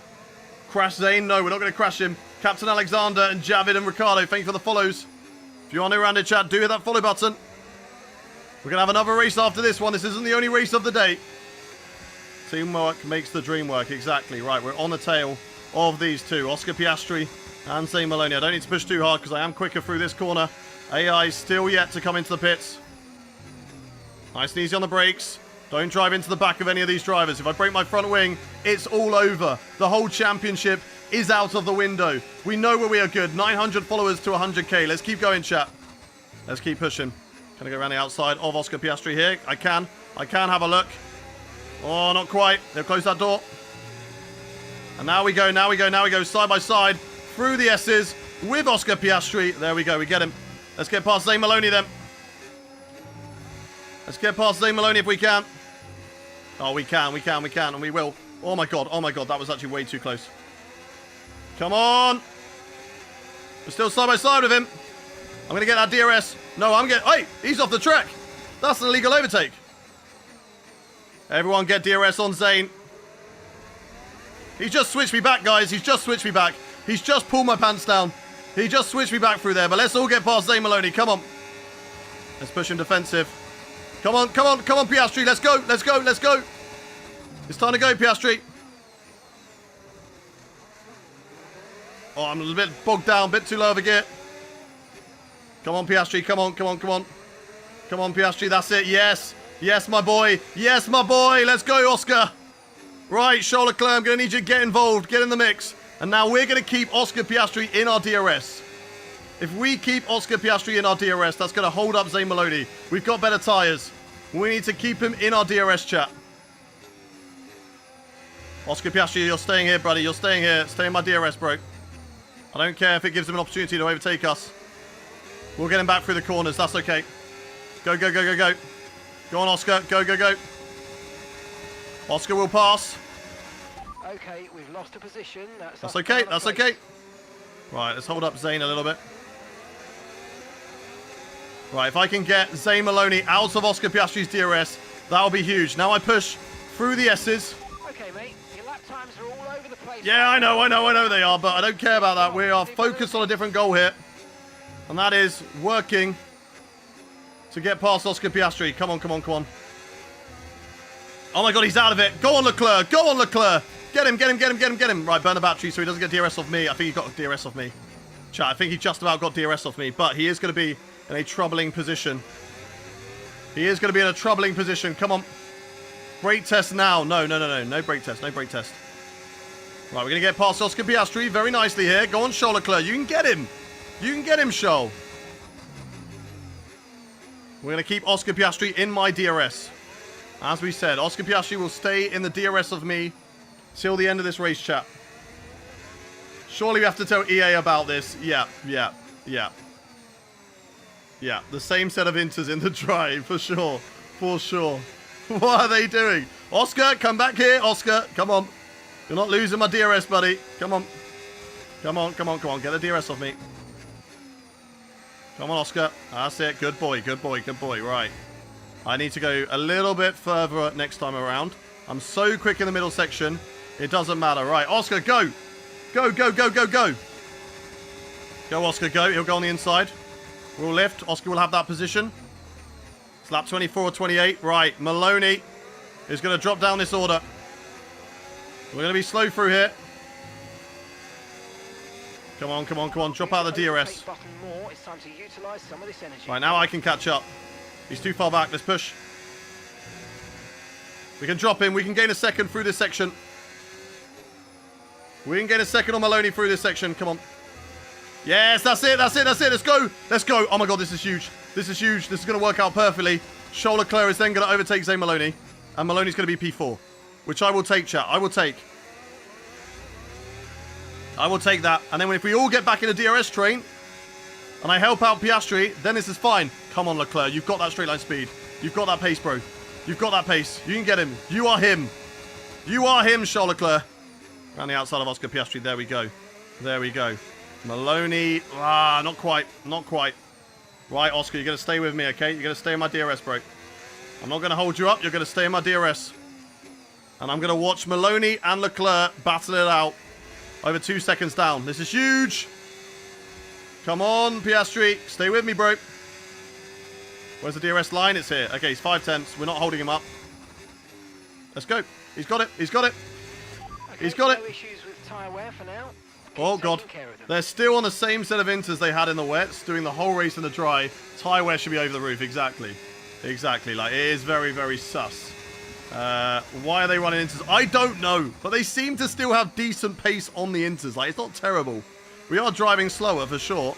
Crash Zane? No, we're not going to crash him. Captain Alexander and Javid and Ricardo, thank you for the follows. If you are new around in chat, do hit that follow button. We're going to have another race after this one. This isn't the only race of the day. Teamwork makes the dream work. Exactly. Right, we're on the tail of these two. Oscar Piastri and Zane Maloney. I don't need to push too hard because I am quicker through this corner. AI still yet to come into the pits. Nice and easy on the brakes. Don't drive into the back of any of these drivers. If I break my front wing, it's all over. The whole championship is out of the window. We know where we are good. 900 followers to 100k. Let's keep going, chat. Let's keep pushing. Can I go around the outside of Oscar Piastri here? I can. I can have a look. Oh, not quite. They've closed that door. And now we go, now we go, now we go. Side by side through the S's with Oscar Piastri. There we go. We get him. Let's get past Zane Maloney then. Let's get past Zane Maloney if we can. Oh, we can, and we will. Oh my god, that was actually way too close. Come on. We're still side by side with him. I'm going to get that DRS. No, hey, he's off the track. That's an illegal overtake. Everyone get DRS on Zane. He's just switched me back, guys. He's just switched me back. He's just pulled my pants down. He just switched me back through there, but let's all get past Zane Maloney. Come on. Let's push him defensive. Come on, come on, come on, Piastri. Let's go, let's go, let's go. It's time to go, Piastri. Oh, I'm a little bit bogged down, a bit too low of a gear. Come on, Piastri, come on, come on, come on. Come on, Piastri, that's it, yes. Yes, my boy. Yes, my boy. Let's go, Oscar. Right, Charles Leclerc, I'm going to need you to get involved, get in the mix. And now we're going to keep Oscar Piastri in our DRS. If we keep Oscar Piastri in our DRS, that's going to hold up Zane Maloney. We've got better tyres. We need to keep him in our DRS, chat. Oscar Piastri, you're staying here, buddy. You're staying here. Stay in my DRS, bro. I don't care if it gives him an opportunity to overtake us. We'll get him back through the corners. That's okay. Go, go, go, go, go. Go on, Oscar. Go, go, go. Oscar will pass. Okay, we've lost a position. That's okay. That's okay. Right, let's hold up Zane a little bit. Right, if I can get Zane Maloney out of Oscar Piastri's DRS, that'll be huge. Now I push through the S's. Okay, mate. Your lap times are all over the place. Yeah, I know they are, but I don't care about that. We are focused on a different goal here. And that is working to get past Oscar Piastri. Come on, come on, come on. Oh my god, he's out of it. Go on, Leclerc. Go on, Leclerc. Get him, get him, get him, get him, get him. Right, burn the battery so he doesn't get DRS off me. I think he got DRS off me. Chat, I think he just about got DRS off me, but he is going to be in a troubling position. He is going to be in a troubling position. Come on. Brake test now. No, no, no, no. No brake test. No brake test. Right, we're going to get past Oscar Piastri very nicely here. Go on, Charles Leclerc. You can get him. You can get him, Charles. We're going to keep Oscar Piastri in my DRS. As we said, Oscar Piastri will stay in the DRS of me till the end of this race, chat. Surely we have to tell EA about this. Yeah, yeah, yeah. Yeah, the same set of inters in the drive, for sure. For sure. What are they doing? Oscar, come back here. Oscar, come on. You're not losing my DRS, buddy. Come on. Come on, come on, come on. Get the DRS off me. Come on, Oscar. That's it. Good boy, good boy, good boy. Right. I need to go a little bit further next time around. I'm so quick in the middle section. It doesn't matter. Right, Oscar, go. Go, go, go, go, go. Go, Oscar, go. He'll go on the inside. We'll lift. Oscar will have that position. It's lap 24 or 28. Right, Maloney is going to drop down this order. We're going to be slow through here. Come on, come on, come on. Drop out the DRS. Right, now I can catch up. He's too far back. Let's push. We can drop him. We can gain a second through this section. We can gain a second on Maloney through this section. Come on. Yes, that's it. That's it. That's it. Let's go. Let's go. Oh my god, this is huge. This is huge. This is going to work out perfectly. Charles Leclerc is then going to overtake Zane Maloney. And Maloney's going to be P4. Which I will take, chat. I will take that. And then if we all get back in a DRS train, and I help out Piastri, then this is fine. Come on, Leclerc. You've got that straight line speed. You've got that pace, bro. You've got that pace. You can get him. You are him. You are him, Charles Leclerc. Around the outside of Oscar Piastri. There we go. There we go. Maloney. Ah, not quite. Not quite. Right, Oscar, you're going to stay with me, okay? You're going to stay in my DRS, bro. I'm not going to hold you up. You're going to stay in my DRS. And I'm going to watch Maloney and Leclerc battle it out over 2 seconds down. This is huge. Come on, Piastri. Stay with me, bro. Where's the DRS line? It's here. Okay, he's 5/10. We're not holding him up. Let's go. He's got it. He's got it. Okay, He's got no it. issues with tyre wear for now. Oh, Keep God. taking care of them. They're still on the same set of inters they had in the wets, doing the whole race in the dry. Tyre wear should be over the roof. Exactly. Exactly. Like, it is very, very sus. Why are they running inters? I don't know. But they seem to still have decent pace on the inters. Like, it's not terrible. We are driving slower, for sure.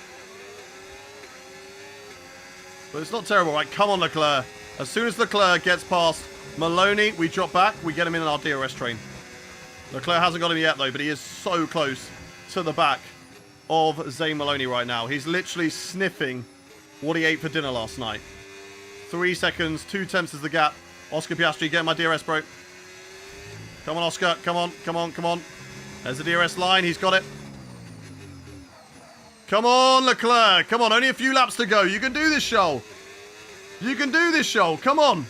But it's not terrible. Right, come on, Leclerc. As soon as Leclerc gets past Maloney, we drop back. We get him in our DRS train. Leclerc hasn't got him yet, though, but he is so close to the back of Zane Maloney right now. He's literally sniffing what he ate for dinner last night. 3 seconds, 2/10 is the gap. Oscar Piastri, get my DRS, bro. Come on, Oscar. Come on, come on, come on. There's the DRS line. He's got it. Come on, Leclerc. Come on, only a few laps to go. You can do this, Charles. You can do this, Charles. Come on.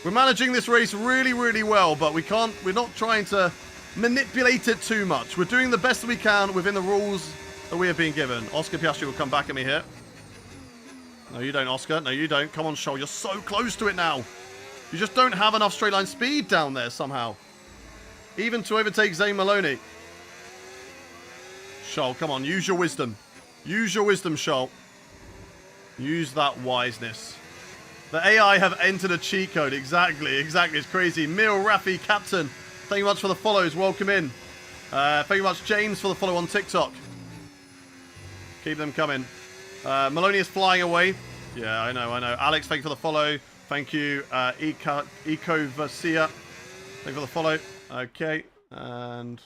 We're managing this race really, really well, but we're not trying to manipulate it too much. We're doing the best that we can within the rules that we have been given. Oscar Piastri will come back at me here. No, you don't, Oscar. No, you don't. Come on, Charles. You're so close to it now. You just don't have enough straight line speed down there somehow. Even to overtake Zane Maloney. Charles, come on. Use your wisdom. Use your wisdom, Charles. Use that wiseness. The AI have entered a cheat code. Exactly, exactly. It's crazy. Mil, Rafi, Captain. Thank you much for the follows. Welcome in. Thank you much, James, for the follow on TikTok. Keep them coming. Maloney is flying away. Yeah, I know, I know. Alex, thank you for the follow. Thank you, Eco Vasia. Thank you for the follow. Okay, and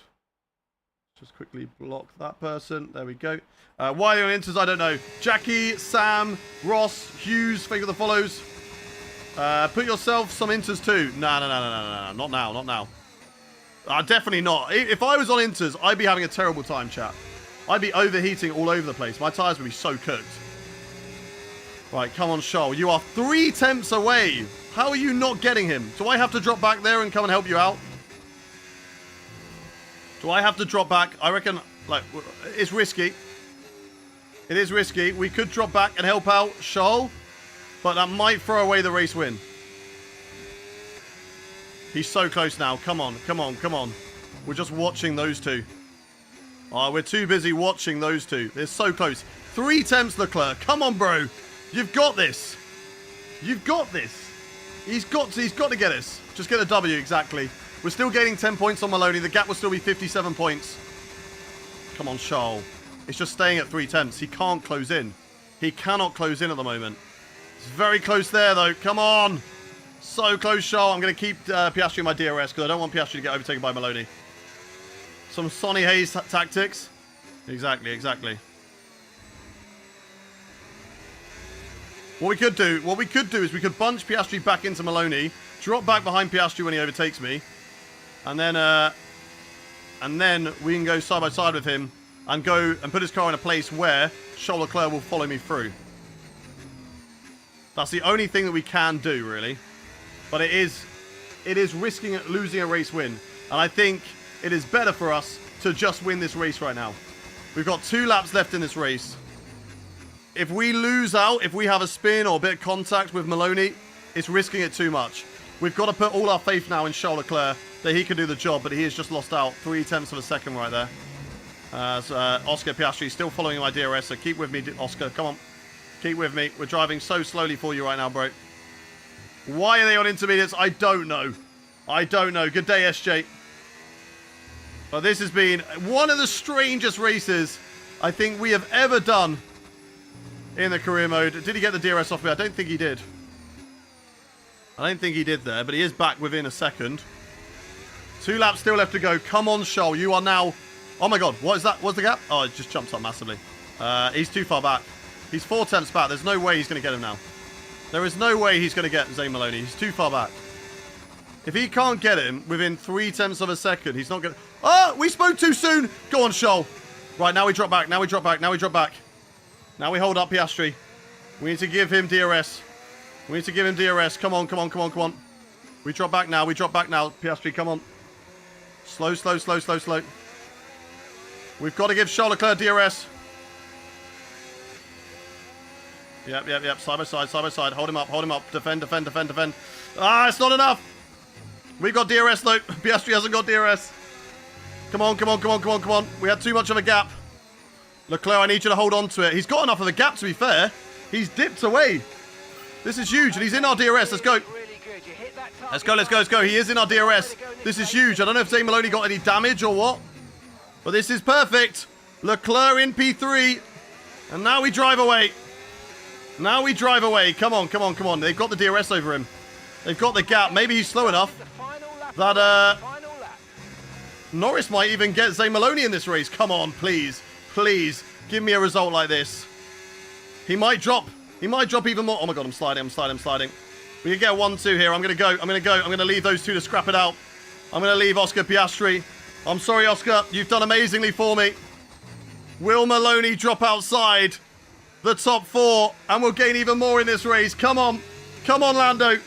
just quickly block that person. There we go. Why are they on inters? I don't know. Jackie, Sam, Ross, Hughes, thank you for the follows. Put yourself some inters too. No. Not now, not now. Definitely not. If I was on inters, I'd be having a terrible time, chat. I'd be overheating all over the place. My tyres would be so cooked. Right, come on, Charles. You are 3/10 away. How are you not getting him? Do I have to drop back there and come and help you out? Do I have to drop back? I reckon, like, it's risky. It is risky. We could drop back and help out Charles, but that might throw away the race win. He's so close now. Come on, come on, come on. We're just watching those two. Oh, we're too busy watching those two. They're so close. 3/10 Leclerc. Come on, bro. You've got this. You've got this. He's got to get us. Just get a W, exactly. We're still gaining 10 points on Maloney. The gap will still be 57 points. Come on, Charles. It's just staying at 3/10. He can't close in. He cannot close in at the moment. It's very close there, though. Come on. So close, Charles. I'm going to keep Piastri in my DRS because I don't want Piastri to get overtaken by Maloney. Some Sonny Hayes tactics. Exactly, exactly. What we could do is we could bunch Piastri back into Maloney, drop back behind Piastri when he overtakes me, and then we can go side by side with him and go and put his car in a place where Charles Leclerc will follow me through. That's the only thing that we can do, really. But it is risking losing a race win, and I think it is better for us to just win this race right now. We've got 2 laps left in this race. If we lose out, if we have a spin or a bit of contact with Maloney, it's risking it too much. We've got to put all our faith now in Charles Leclerc that he can do the job, but he has just lost out 3/10 of a second right there. Oscar Piastri still following my DRS, so keep with me, Oscar. Come on. Keep with me. We're driving so slowly for you right now, bro. Why are they on intermediates? I don't know. I don't know. Good day, SJ. But this has been one of the strangest races I think we have ever done in the career mode. Did he get the DRS off me? I don't think he did. I don't think he did there, but he is back within a second. 2 laps still left to go. Come on, Scholl. You are now... Oh, my God. What is that? What's the gap? Oh, it just jumped up massively. He's too far back. He's 4 tenths back. There's no way he's going to get him now. There is no way he's going to get Zane Maloney. He's too far back. If he can't get him within 3 tenths of a second, he's not going to... Oh, we spoke too soon. Go on, Scholl. Right, now we drop back. Now we drop back. Now we drop back. Now we hold up Piastri. We need to give him DRS. We need to give him DRS. Come on, come on, come on, come on. We drop back now. We drop back now. Piastri, come on. Slow, slow, slow, slow, slow. We've got to give Charles Leclerc DRS. Yep, yep, yep. Side by side, side by side. Hold him up, hold him up. Defend, defend, defend, defend. Ah, it's not enough. We've got DRS though. Piastri hasn't got DRS. Come on, come on, come on, come on, come on. We had too much of a gap. Leclerc, I need you to hold on to it. He's got enough of a gap, to be fair. He's dipped away. This is huge, and he's in our DRS. Let's go. Let's go, let's go, let's go. He is in our DRS. This is huge. I don't know if Zane Maloney got any damage or what, but this is perfect. Leclerc in P3, and now we drive away. Now we drive away. Come on, come on, come on. They've got the DRS over him. They've got the gap. Maybe he's slow enough that Norris might even get Zane Maloney in this race. Come on, please. Please, give me a result like this. He might drop. He might drop even more. Oh my God, I'm sliding, I'm sliding, I'm sliding. We can get 1-2 here. I'm going to go. I'm going to go. I'm going to leave those two to scrap it out. I'm going to leave Oscar Piastri. I'm sorry, Oscar. You've done amazingly for me. Will Maloney drop outside the top 4 and we'll gain even more in this race? Come on. Come on, Lando.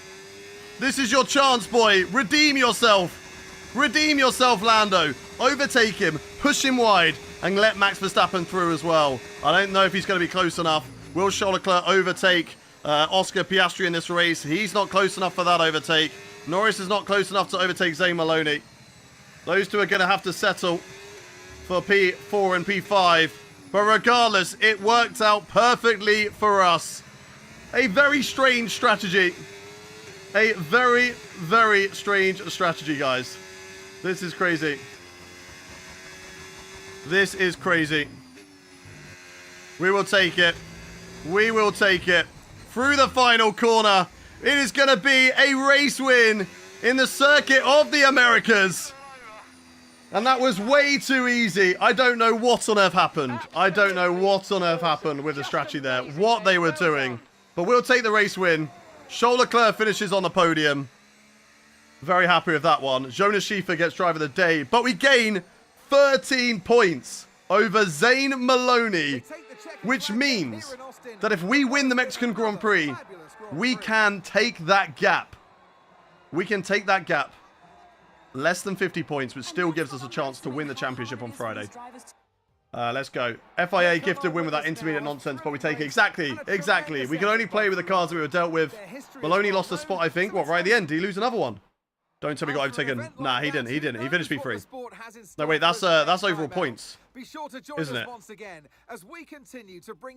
This is your chance, boy. Redeem yourself. Redeem yourself, Lando. Overtake him. Push him wide. And let Max Verstappen through as well. I don't know if he's going to be close enough. Will Charles Leclerc overtake Oscar Piastri in this race? He's not close enough for that overtake. Norris is not close enough to overtake Zane Maloney. Those two are going to have to settle for P4 and P5. But regardless, it worked out perfectly for us. A very strange strategy. A very, very strange strategy, guys. This is crazy. This is crazy. We will take it. We will take it. Through the final corner. It is going to be a race win in the circuit of the Americas. And that was way too easy. I don't know what on earth happened. I don't know what on earth happened with the strategy there. What they were doing. But we'll take the race win. Charles Leclerc finishes on the podium. Very happy with that one. Jonas Schiefer gets driver of the day. But we gain 13 points over Zane Maloney, which means that if we win the Mexican Grand Prix, we can take that gap. We can take that gap. Less than 50 points, which still gives us a chance to win the championship on Friday. Let's go. FIA gifted win with that intermediate nonsense, but we take it. Exactly, exactly. We can only play with the cards that we were dealt with. Maloney lost a spot, I think. What, right at the end? Did he lose another one? Don't tell me he got overtaken. Nah, he didn't. He didn't. He finished P3. No, wait, that's overall points, isn't it?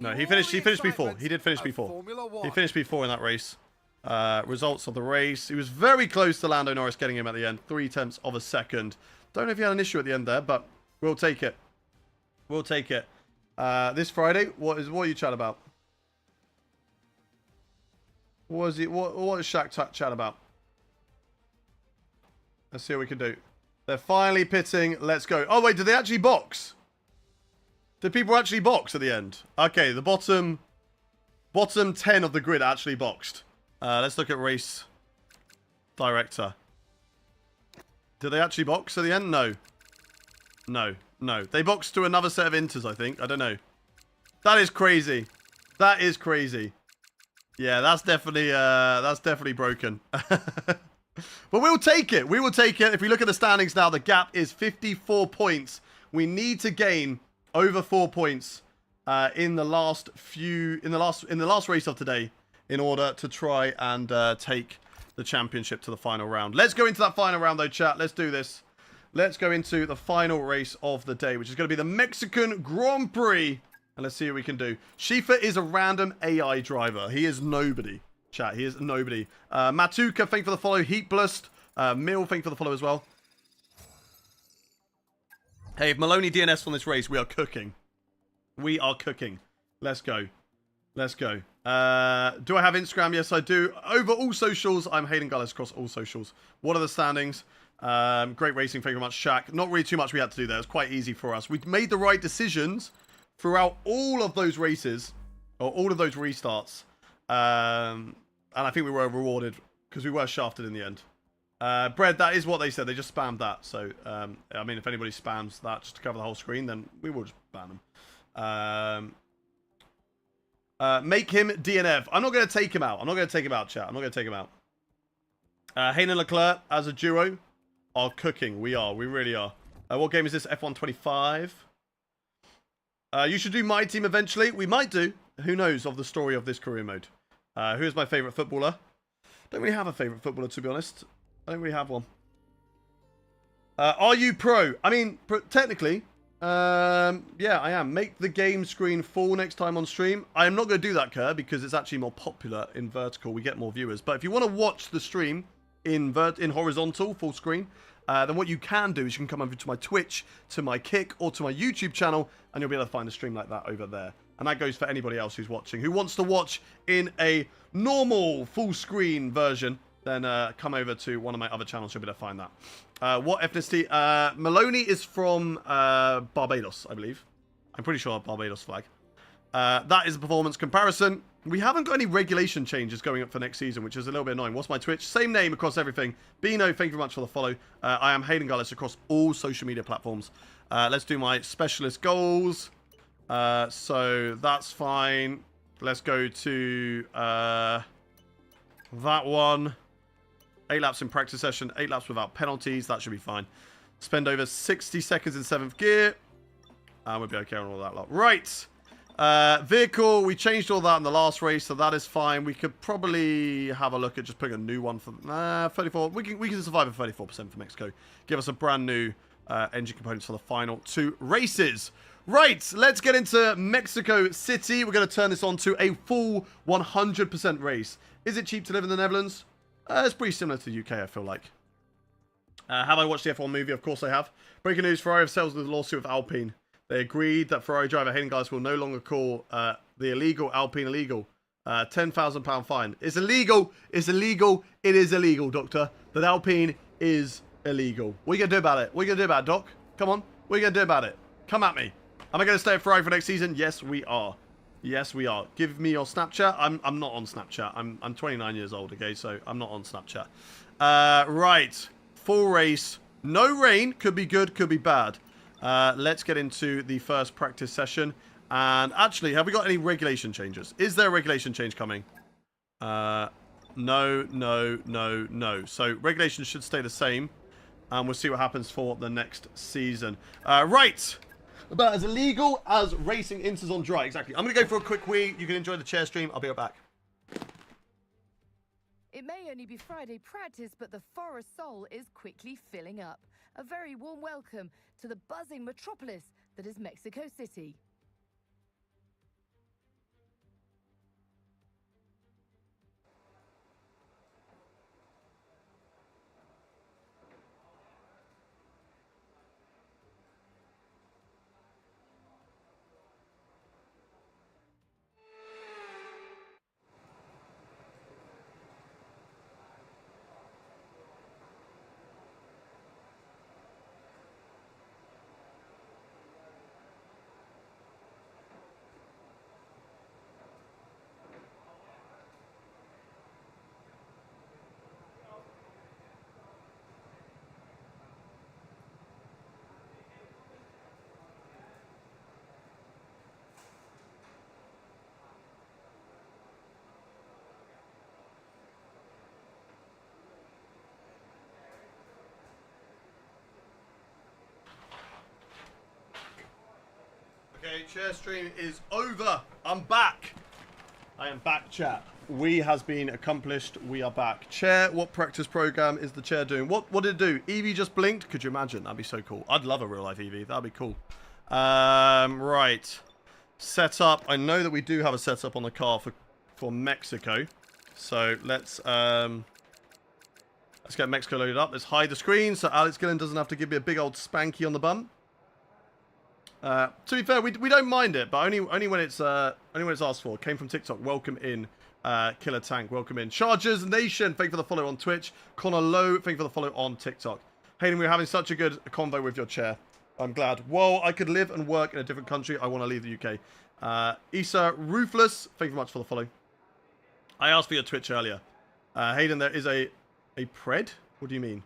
No, he finished P4. He did finish P4. He finished P4 in that race. Results of the race. He was very close to Lando Norris getting him at the end. 3 tenths of a second. Don't know if he had an issue at the end there, but we'll take it. We'll take it. This Friday, what are you chatting about? What is Shaq chat about? Let's see what we can do. They're finally pitting. Let's go. Oh, wait, did they actually box? Did people actually box at the end? Okay, the bottom 10 of the grid actually boxed. Let's look at race director. Did they actually box at the end? No. No. No. They boxed to another set of inters, I think. I don't know. That is crazy. That is crazy. Yeah, that's definitely broken. But we'll take it. We will take it. If we look at the standings now, the gap is 54 points. We need to gain over 4 points in the last race of today in order to try and take the championship to the final round. Let's go into that final round though, chat. Let's do this. Let's go into the final race of the day, which is going to be the Mexican Grand Prix. And let's see what we can do. Schiefer is a random AI driver. He is nobody. Chat, he is nobody. Matuka, thank you for the follow. Heatblust, Mill, thank you for the follow as well. Hey, if Maloney DNS on this race, we are cooking. We are cooking. Let's go. Let's go. Do I have Instagram? Yes, I do. Over all socials, I'm Hayden Gullis across all socials. What are the standings? Great racing, thank you very much, Shaq. Not really too much we had to do there. It was quite easy for us. We made the right decisions throughout all of those races, or all of those restarts. And I think we were rewarded because we were shafted in the end. Bread, that is what they said. They just spammed that. So, I mean, if anybody spams that just to cover the whole screen, then we will just ban them. Make him DNF. I'm not going to take him out. I'm not going to take him out, chat. I'm not going to take him out. Hayden and Leclerc as a duo are cooking. We are. We really are. What game is this? F1 25. You should do my team eventually. We might do. Who knows of the story of this career mode. Who is my favourite footballer? Don't really have a favourite footballer, to be honest. I don't really have one. Are you pro? I mean, technically, yeah, I am. Make the game screen full next time on stream. I am not going to do that, Kerr, because it's actually more popular in vertical. We get more viewers. But if you want to watch the stream in horizontal, full screen, then what you can do is you can come over to my Twitch, to my Kick, or to my YouTube channel, and you'll be able to find a stream like that over there. And that goes for anybody else who's watching. Who wants to watch in a normal full screen version, then come over to one of my other channels. You'll be able to find that. What ethnicity? Maloney is from Barbados, I believe. I'm pretty sure Barbados flag. That is a performance comparison. We haven't got any regulation changes going up for next season, which is a little bit annoying. What's my Twitch? Same name across everything. Bino, thank you very much for the follow. I am Hayden Gullis across all social media platforms. Let's do my specialist goals. So that's fine. Let's go to that one. 8 laps in practice session, 8 laps without penalties. That should be fine. Spend over 60 seconds in 7th gear. And we'll be okay on all that lot. Right. Vehicle, we changed all that in the last race, so that is fine. We could probably have a look at just putting a new one for 34. We can survive at 34% for Mexico. Give us a brand new engine components for the final 2 races. Right, let's get into Mexico City. We're going to turn this on to a full 100% race. Is it cheap to live in the Netherlands? It's pretty similar to the UK, I feel like. Have I watched the F1 movie? Of course I have. Breaking news, Ferrari have settled the lawsuit with Alpine. They agreed that Ferrari driver Hayden Gullis will no longer call the illegal Alpine illegal. £10,000 fine. It's illegal. It's illegal. It is illegal, Doctor. That Alpine is illegal. What are you going to do about it? What are you going to do about it, Doc? Come on. What are you going to do about it? Come at me. Am I going to stay at Ferrari for next season? Yes, we are. Yes, we are. Give me your Snapchat. I'm not on Snapchat. I'm 29 years old, okay? So I'm not on Snapchat. Right. Full race. No rain. Could be good, could be bad. Let's get into the first practice session. And actually, have we got any regulation changes? Is there a regulation change coming? No, no, no, no. So regulations should stay the same. And we'll see what happens for the next season. Right. About as illegal as racing inters on dry. Exactly. I'm going to go for a quick wee. You can enjoy the chair stream. I'll be right back. It may only be Friday practice, but the Forest Soul is quickly filling up. A very warm welcome to the buzzing metropolis that is Mexico City. Okay, chair stream is over. I'm back. I am back, chat. We has been accomplished. We are back. Chair, what practice program is the chair doing? What did it do? Evie just blinked? Could you imagine? That'd be so cool. I'd love a real life Evie. That'd be cool. Right. Setup. I know that we do have a setup on the car for Mexico. So let's get Mexico loaded up. Let's hide the screen so Alex Gillen doesn't have to give me a big old spanky on the bum. To be fair, we don't mind it, but only when it's asked for. Came from TikTok. Welcome in, Killer Tank. Welcome in, Chargers Nation. Thank you for the follow on Twitch. Connor Lowe. Thank you for the follow on TikTok. Hayden, we're having such a good convo with your chair. I'm glad. Well, I could live and work in a different country. I want to leave the UK. Issa Ruthless. Thank you very much for the follow. I asked for your Twitch earlier. Hayden, there is a pred. What do you mean?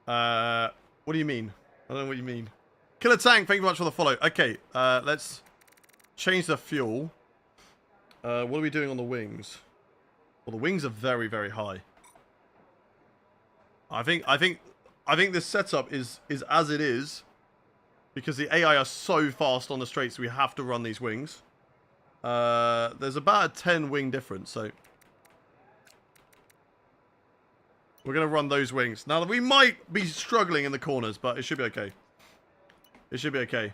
What do you mean? I don't know what you mean. Killer Tank, thank you very much for the follow. Okay, let's change the fuel. What are we doing on the wings? Well, the wings are very, very high. I think this setup is as it is because the AI are so fast on the straights. We have to run these wings. There's about a 10 wing difference, so we're going to run those wings. Now, we might be struggling in the corners, but it should be okay. It should be okay.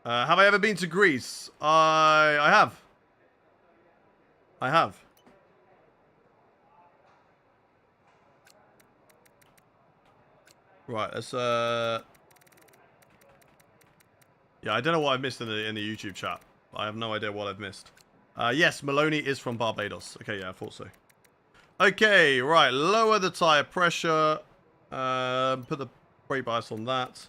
Have I ever been to Greece? I have. I have. Right, let's yeah, I don't know what I've missed in the YouTube chat. I have no idea what I've missed. Yes, Maloney is from Barbados. Okay, yeah, I thought so. Okay, right, lower the tire pressure. Put the brake bias on that.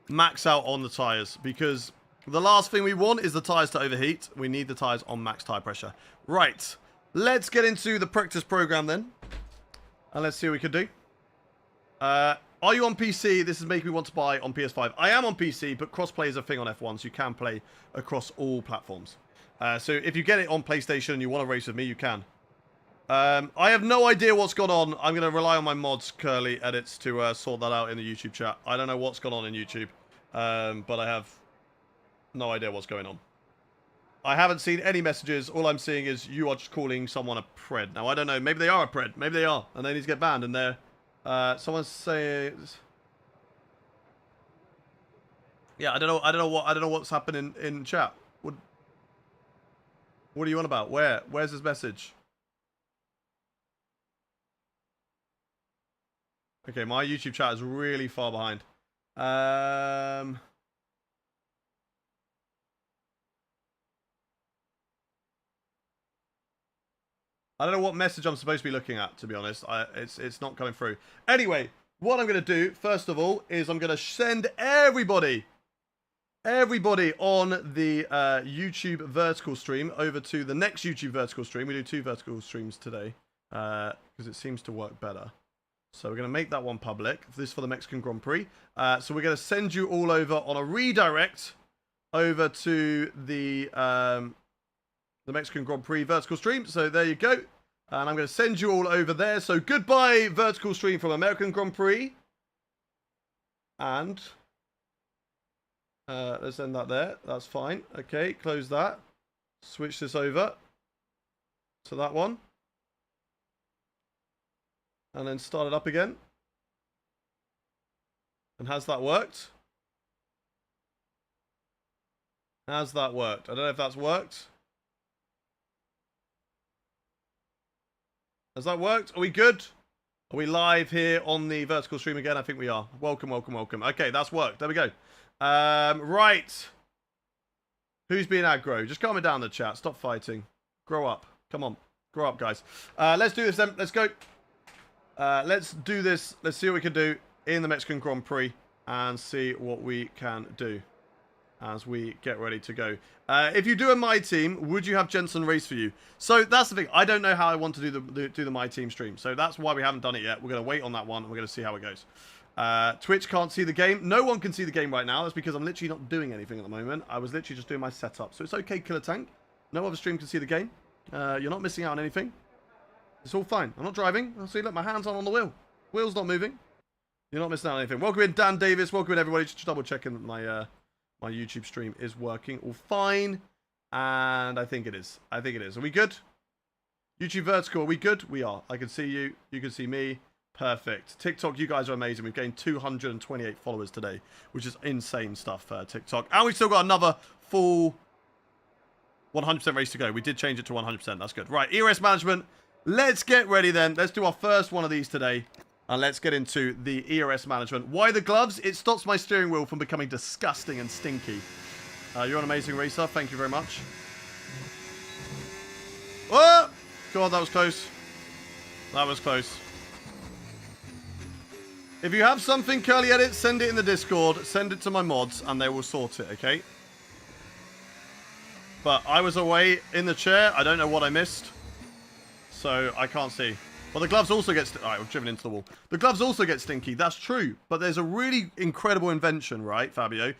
Max out on the tires, because the last thing we want is the tires to overheat. We need the tires on max tire pressure. Right, let's get into the practice program then. And let's see what we can do. Are you on PC? This is making me want to buy on PS5. I am on PC, but crossplay is a thing on F1, so you can play across all platforms. So if you get it on PlayStation and you want to race with me, you can. I have no idea what's gone on. I'm going to rely on my mods, Curly Edits, to sort that out in the YouTube chat. I don't know what's gone on in YouTube, but I have no idea what's going on. I haven't seen any messages. All I'm seeing is you are just calling someone a pred. Now, I don't know. Maybe they are a pred. Maybe they are, and they need to get banned, and they're... someone says, yeah, I don't know what's happening in chat. What are you on about? Where's his message? Okay, my YouTube chat is really far behind. I don't know what message I'm supposed to be looking at, to be honest. It's not coming through. Anyway, what I'm going to do, first of all, is I'm going to send everybody on the YouTube vertical stream over to the next YouTube vertical stream. We do 2 vertical streams today because it seems to work better. So we're going to make that one public. This is for the Mexican Grand Prix. So we're going to send you all over on a redirect over to the Mexican Grand Prix vertical stream. So there you go. And I'm going to send you all over there. So goodbye, vertical stream from American Grand Prix. And let's end that there. That's fine. Okay, close that. Switch this over to that one. And then start it up again. And has that worked? Has that worked? I don't know if that's worked. Has that worked? Are we good? Are we live here on the vertical stream again? I think we are. Welcome, welcome, welcome. Okay, that's worked. There we go. Right. Who's being aggro? Just calm it down in the chat. Stop fighting. Grow up. Come on. Grow up, guys. Let's do this then. Let's go. Let's do this. Let's see what we can do in the Mexican Grand Prix and see what we can do as we get ready to go. If you do a My Team, would you have Jensen race for you? So that's the thing. I don't know how I want to do the My Team stream. So that's why we haven't done it yet. We're going to wait on that one and we're going to see how it goes. Twitch can't see the game. No one can see the game right now. That's because I'm literally not doing anything at the moment. I was literally just doing my setup. So it's okay, Killer Tank. No other stream can see the game. You're not missing out on anything. It's all fine. I'm not driving. See, look, my hand's on the wheel. Wheel's not moving. You're not missing out on anything. Welcome in, Dan Davis. Welcome in, everybody. Just double checking that my YouTube stream is working all fine. And I think it is. I think it is. Are we good? YouTube vertical, are we good? We are. I can see you. You can see me. Perfect. TikTok, you guys are amazing. We've gained 228 followers today, which is insane stuff for TikTok. And we've still got another full 100% race to go. We did change it to 100%. That's good. Right, ERS management. let's get ready then. Let's do our first one of these today. And let's get into the ERS management. Why the gloves? It stops my steering wheel from becoming disgusting and stinky. You're an amazing racer. Thank you very much. Oh! God, that was close. That was close. If you have something, Curly Edit, send it in the Discord. Send it to my mods, and they will sort it, okay? But I was away in the chair. I don't know what I missed. So, I can't see. Well, the gloves also get... Alright, we've driven into the wall. The gloves also get stinky. That's true. But there's a really incredible invention, right, Fabio?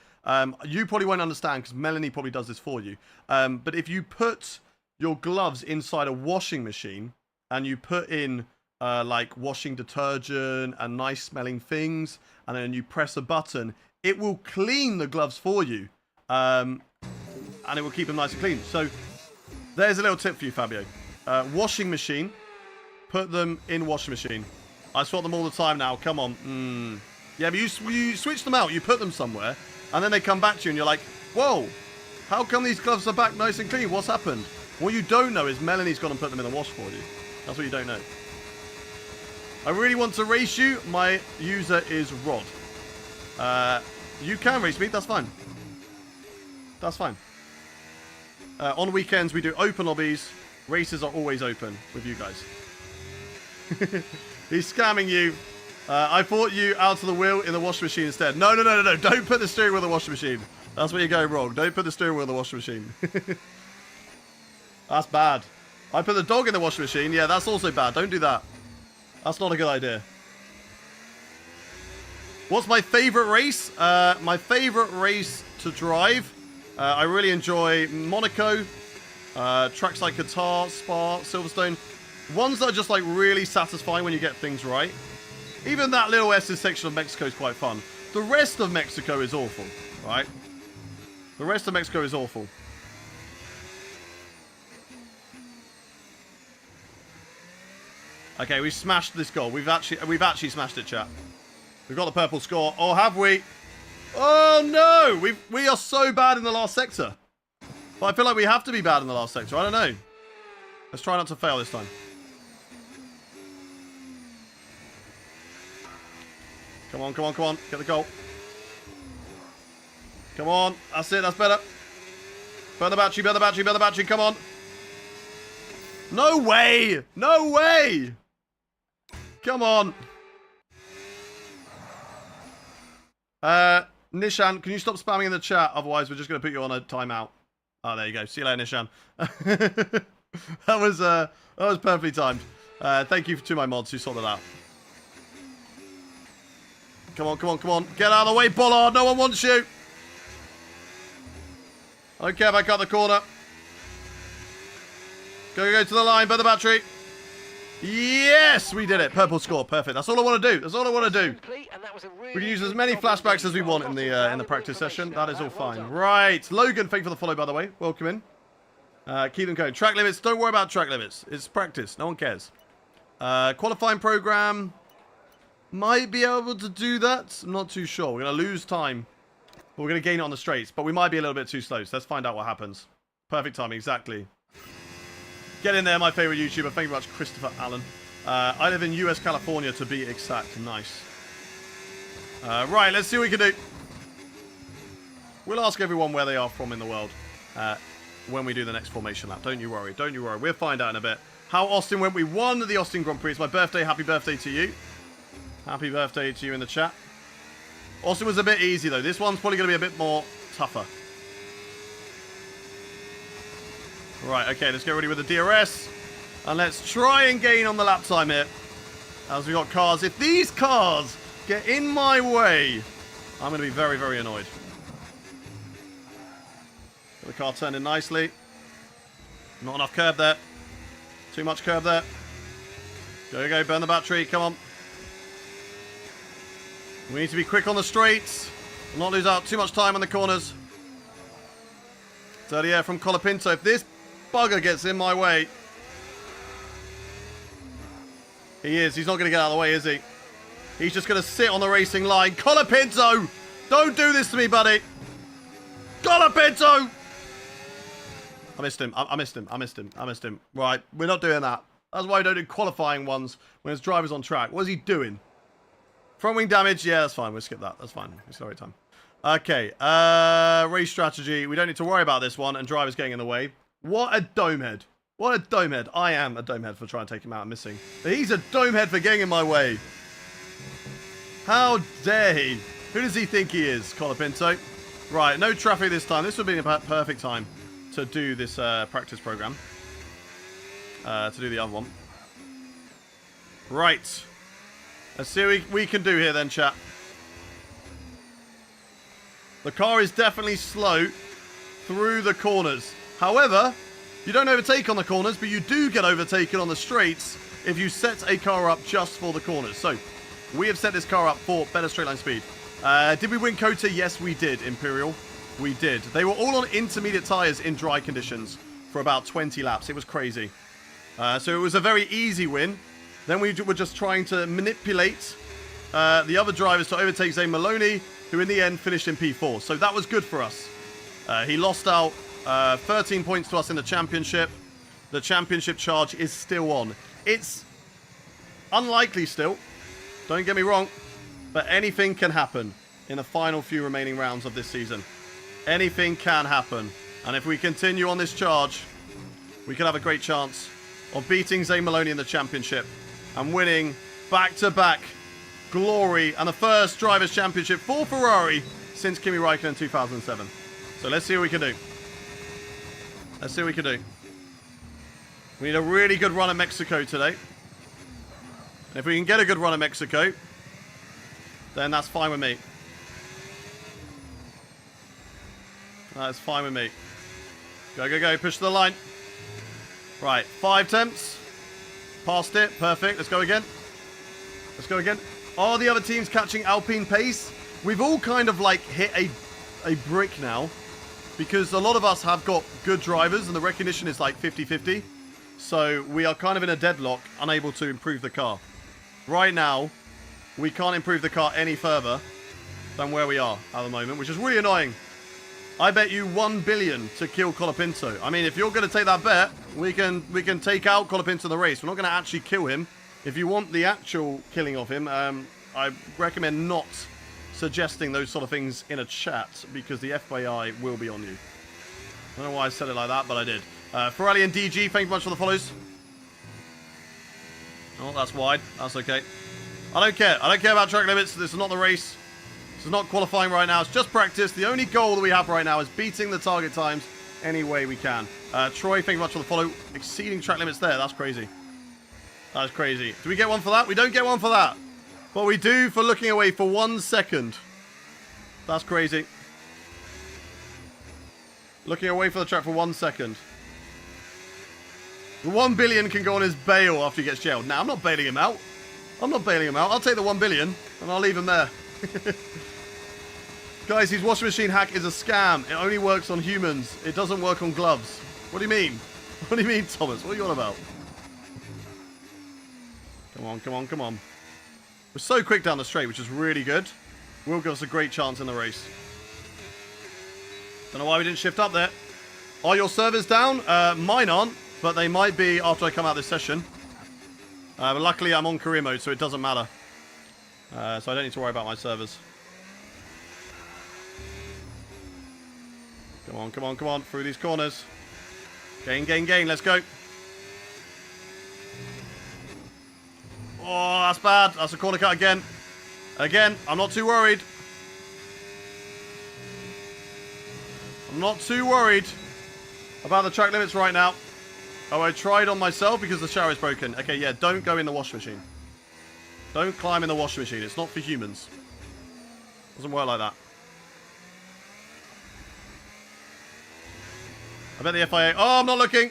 You probably won't understand, because Melanie probably does this for you. But if you put your gloves inside a washing machine, and you put in, like, washing detergent and nice-smelling things, and then you press a button, it will clean the gloves for you. And it will keep them nice and clean. So, there's a little tip for you, Fabio. Washing machine... Put them in washing machine. I swap them all the time now. Come on. Yeah, but you switch them out. You put them somewhere. And then they come back to you and you're like, whoa. How come these gloves are back nice and clean? What's happened? What you don't know is Melanie's gone and put them in the wash for you. That's what you don't know. I really want to race you. My user is Rod. You can race me. That's fine. That's fine. On weekends, we do open lobbies. Races are always open with you guys. He's scamming you. I bought you out of the wheel in the washing machine instead. No. Don't put the steering wheel in the washing machine. That's where you're going wrong. Don't put the steering wheel in the washing machine. That's bad. I put the dog in the washing machine. Yeah, that's also bad. Don't do that. That's not a good idea. What's my favorite race? My favorite race to drive. I really enjoy Monaco. Tracks like Qatar, Spa, Silverstone. Ones that are just like really satisfying when you get things right. Even that little S's section of Mexico is quite fun. The rest of Mexico is awful, right? The rest of Mexico is awful. Okay, we smashed this goal. We've actually smashed it, chat. We've got the purple score. Or have we? Oh no! We are so bad in the last sector. But I feel like we have to be bad in the last sector. I don't know. Let's try not to fail this time. Come on. Get the goal. Come on. That's it. That's better. Burn the battery. Come on. No way. Come on. Nishan, can you stop spamming in the chat? Otherwise, we're just going to put you on a timeout. Oh, there you go. See you later, Nishan. That was perfectly timed. Thank you to my mods who sorted that out. Come on. Get out of the way, Bollard. No one wants you. I don't care if I cut the corner. Go to the line. Burn the battery. Yes, we did it. Purple score. Perfect. That's all I want to do. We can use as many flashbacks as we want in the practice session. That is all fine. Right. Logan, thank you for the follow, by the way. Welcome in. Keep them going. Track limits. Don't worry about track limits. It's practice. No one cares. Qualifying program. Might be able to do that. I'm not too sure. We're going to lose time. But we're going to gain it on the straights. But we might be a little bit too slow. So let's find out what happens. Perfect timing. Exactly. Get in there, my favorite YouTuber. Thank you very much, Christopher Allen. I live in US, California, to be exact. Nice. Right, let's see what we can do. We'll ask everyone where they are from in the world when we do the next formation lap. Don't you worry. We'll find out in a bit. How Austin went. We won the Austin Grand Prix. It's my birthday. Happy birthday to you. Happy birthday to you in the chat. Austin was a bit easy, though. This one's probably going to be a bit more tougher. Right, okay, let's get ready with the DRS. And let's try and gain on the lap time here. As we got cars. If these cars get in my way, I'm going to be very, very annoyed. Got the car turned in nicely. Not enough curb there. Too much curb there. Go, burn the battery. Come on. We need to be quick on the straights. Not lose out too much time on the corners. Dirty air from Colapinto. If this bugger gets in my way. He's not going to get out of the way, is he? He's just going to sit on the racing line. Colapinto! Don't do this to me, buddy. Colapinto! I missed him. Right, we're not doing that. That's why I don't do qualifying ones when his driver's on track. What is he doing? Front wing damage? Yeah, that's fine. We'll skip that. That's fine. It's the right time. Okay. Race strategy. We don't need to worry about this one. And driver's getting in the way. What a dome head. What a dome head. I am a dome head for trying to take him out and missing. But he's a dome head for getting in my way. How dare he? Who does he think he is, Colapinto? Right, no traffic this time. This would be a perfect time to do this practice program. To do the other one. Right. Let's see what we can do here then, chat. The car is definitely slow through the corners. However, you don't overtake on the corners, but you do get overtaken on the straights if you set a car up just for the corners. So, we have set this car up for better straight line speed. Did we win COTA? Yes, we did, Imperial. We did. They were all on intermediate tyres in dry conditions for about 20 laps. It was crazy. So it was a very easy win. Then we were just trying to manipulate the other drivers to overtake Zane Maloney, who in the end finished in P4. So that was good for us. He lost out 13 points to us in the championship. The championship charge is still on. It's unlikely still. Don't get me wrong. But anything can happen in the final few remaining rounds of this season. Anything can happen. And if we continue on this charge, we could have a great chance of beating Zane Maloney in the championship and winning back-to-back glory and the first Drivers' Championship for Ferrari since Kimi Räikkönen in 2007. So let's see what we can do. Let's see what we can do. We need a really good run at Mexico today. And if we can get a good run at Mexico, then that's fine with me. That's fine with me. Go, go, go. Push to the line. Right. 5 attempts. Passed it. Perfect. Let's go again. Let's go again. Are the other teams catching Alpine pace? We've all kind of like hit a brick now. Because a lot of us have got good drivers and the recognition is like 50-50. So we are kind of in a deadlock, unable to improve the car. Right now, we can't improve the car any further than where we are at the moment, which is really annoying. I bet you 1 billion to kill Colapinto. I mean, if you're going to take that bet, we can take out Colapinto in the race. We're not going to actually kill him. If you want the actual killing of him, I recommend not suggesting those sort of things in a chat because the FYI will be on you. I don't know why I said it like that, but I did. Ferrari and DG, thank you much for the follows. Oh, that's wide. That's okay. I don't care. I don't care about track limits. This is not the race. This is not qualifying right now. It's just practice. The only goal that we have right now is beating the target times any way we can. Troy, thank you much for the follow. Exceeding track limits there. That's crazy. That's crazy. Do we get one for that? We don't get one for that. But we do for looking away for 1 second. That's crazy. Looking away for the track for 1 second. The 1 billion can go on his bail after he gets jailed. Now, I'm not bailing him out. I'm not bailing him out. I'll take the 1 billion and I'll leave him there. Guys, his washing machine hack is a scam. It only works on humans. It doesn't work on gloves. What do you mean? What do you mean, Thomas? What are you on about? Come on, come on, come on. We're so quick down the straight, which is really good. Will give us a great chance in the race. Don't know why we didn't shift up there. Are your servers down? Mine aren't, but they might be after I come out of this session. But luckily I'm on career mode, so it doesn't matter. So I don't need to worry about my servers. Come on, come on, come on. Through these corners. Gain, gain, gain. Let's go. Oh, that's bad. That's a corner cut again. Again, I'm not too worried. I'm not too worried about the track limits right now. Oh, I tried on myself because the shower is broken. Okay, yeah, don't go in the washing machine. Don't climb in the washing machine. It's not for humans. Doesn't work like that. I bet the FIA... Oh, I'm not looking.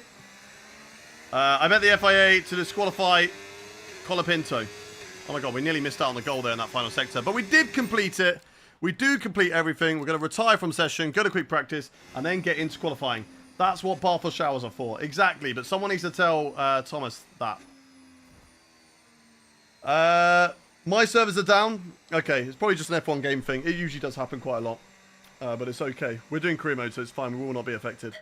I bet the FIA to disqualify Colapinto. Oh my god, we nearly missed out on the goal there in that final sector. But we did complete it. We do complete everything. We're going to retire from session, go to quick practice, and then get into qualifying. That's what bathroom showers are for. Exactly, but someone needs to tell Thomas that. My servers are down. Okay, it's probably just an F1 game thing. It usually does happen quite a lot. But it's okay. We're doing career mode, so it's fine. We will not be affected.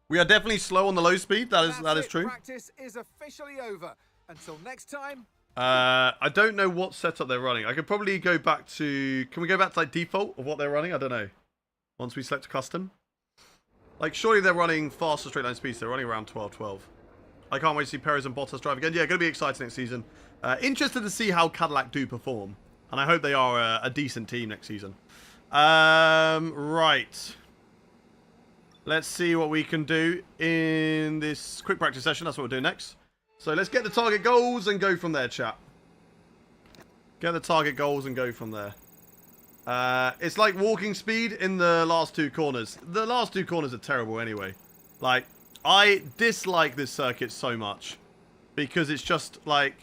We are definitely slow on the low speed. That is true. Practice is officially over. Until next time. I don't know what setup they're running. I could probably go back to... Can we go back to like default of what they're running? I don't know. Once we select custom. Like, surely they're running faster straight line speeds. They're running around 12-12. I can't wait to see Perez and Bottas drive again. Yeah, going to be exciting next season. Interested to see how Cadillac do perform. And I hope they are a decent team next season. Right. Let's see what we can do in this quick practice session. That's what we'll do next. So let's get the target goals and go from there, chat. Get the target goals and go from there. It's like walking speed in the last two corners. The last two corners are terrible anyway. Like, I dislike this circuit so much. Because it's just like...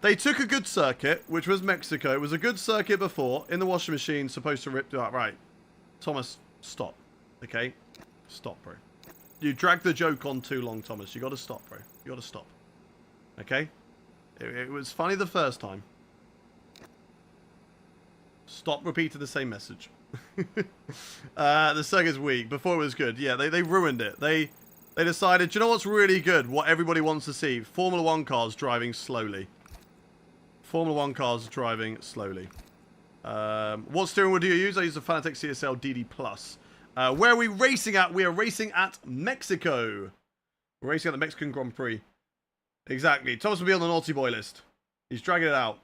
They took a good circuit, which was Mexico. It was a good circuit before. In the washing machine, supposed to rip... Right. Thomas, stop. Okay? Stop, bro. You dragged the joke on too long, Thomas. You got to stop, bro. You got to stop. Okay? It was funny the first time. Stop repeating the same message. The circuit's weak. Before it was good. Yeah, they ruined it. They decided, do you know what's really good? What everybody wants to see? Formula 1 cars driving slowly. Formula 1 cars driving slowly. What steering wheel do you use? I use the Fanatec CSL DD+. Where are we racing at? We are racing at Mexico. We're racing at the Mexican Grand Prix. Exactly. Thomas will be on the naughty boy list. He's dragging it out.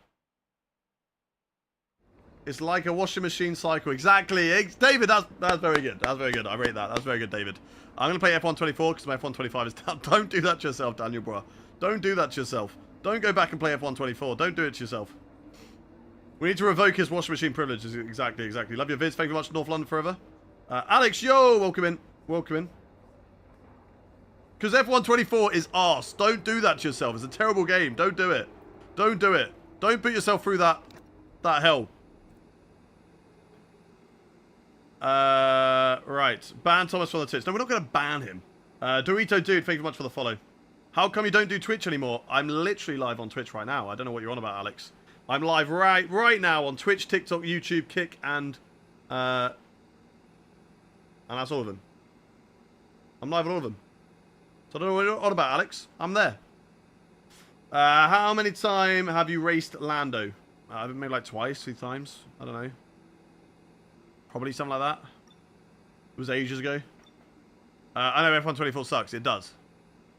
It's like a washing machine cycle. Exactly. David, that's very good. That's very good. I rate that. That's very good, David. I'm going to play F124 because my F125 is down. Don't do that to yourself, Daniel, bro. Don't do that to yourself. Don't go back and play F124. Don't do it to yourself. We need to revoke his washing machine privileges. Exactly, exactly. Love your vids. Thank you very much, North London Forever. Alex, yo, welcome in. Welcome in. Because F124 is arse. Don't do that to yourself. It's a terrible game. Don't do it. Don't do it. Don't put yourself through that hell. Right. Ban Thomas from the Twitch. No, we're not going to ban him. Dorito Dude, thank you very much for the follow. How come you don't do Twitch anymore? I'm literally live on Twitch right now. I don't know what you're on about, Alex. I'm live right now on Twitch, TikTok, YouTube, Kick, and that's all of them. I'm live on all of them. So I don't know what you're on about, Alex. I'm there. How many times have you raced Lando? Maybe like twice, 3 times. I don't know. Probably something like that. It was ages ago. I know F124 sucks. It does.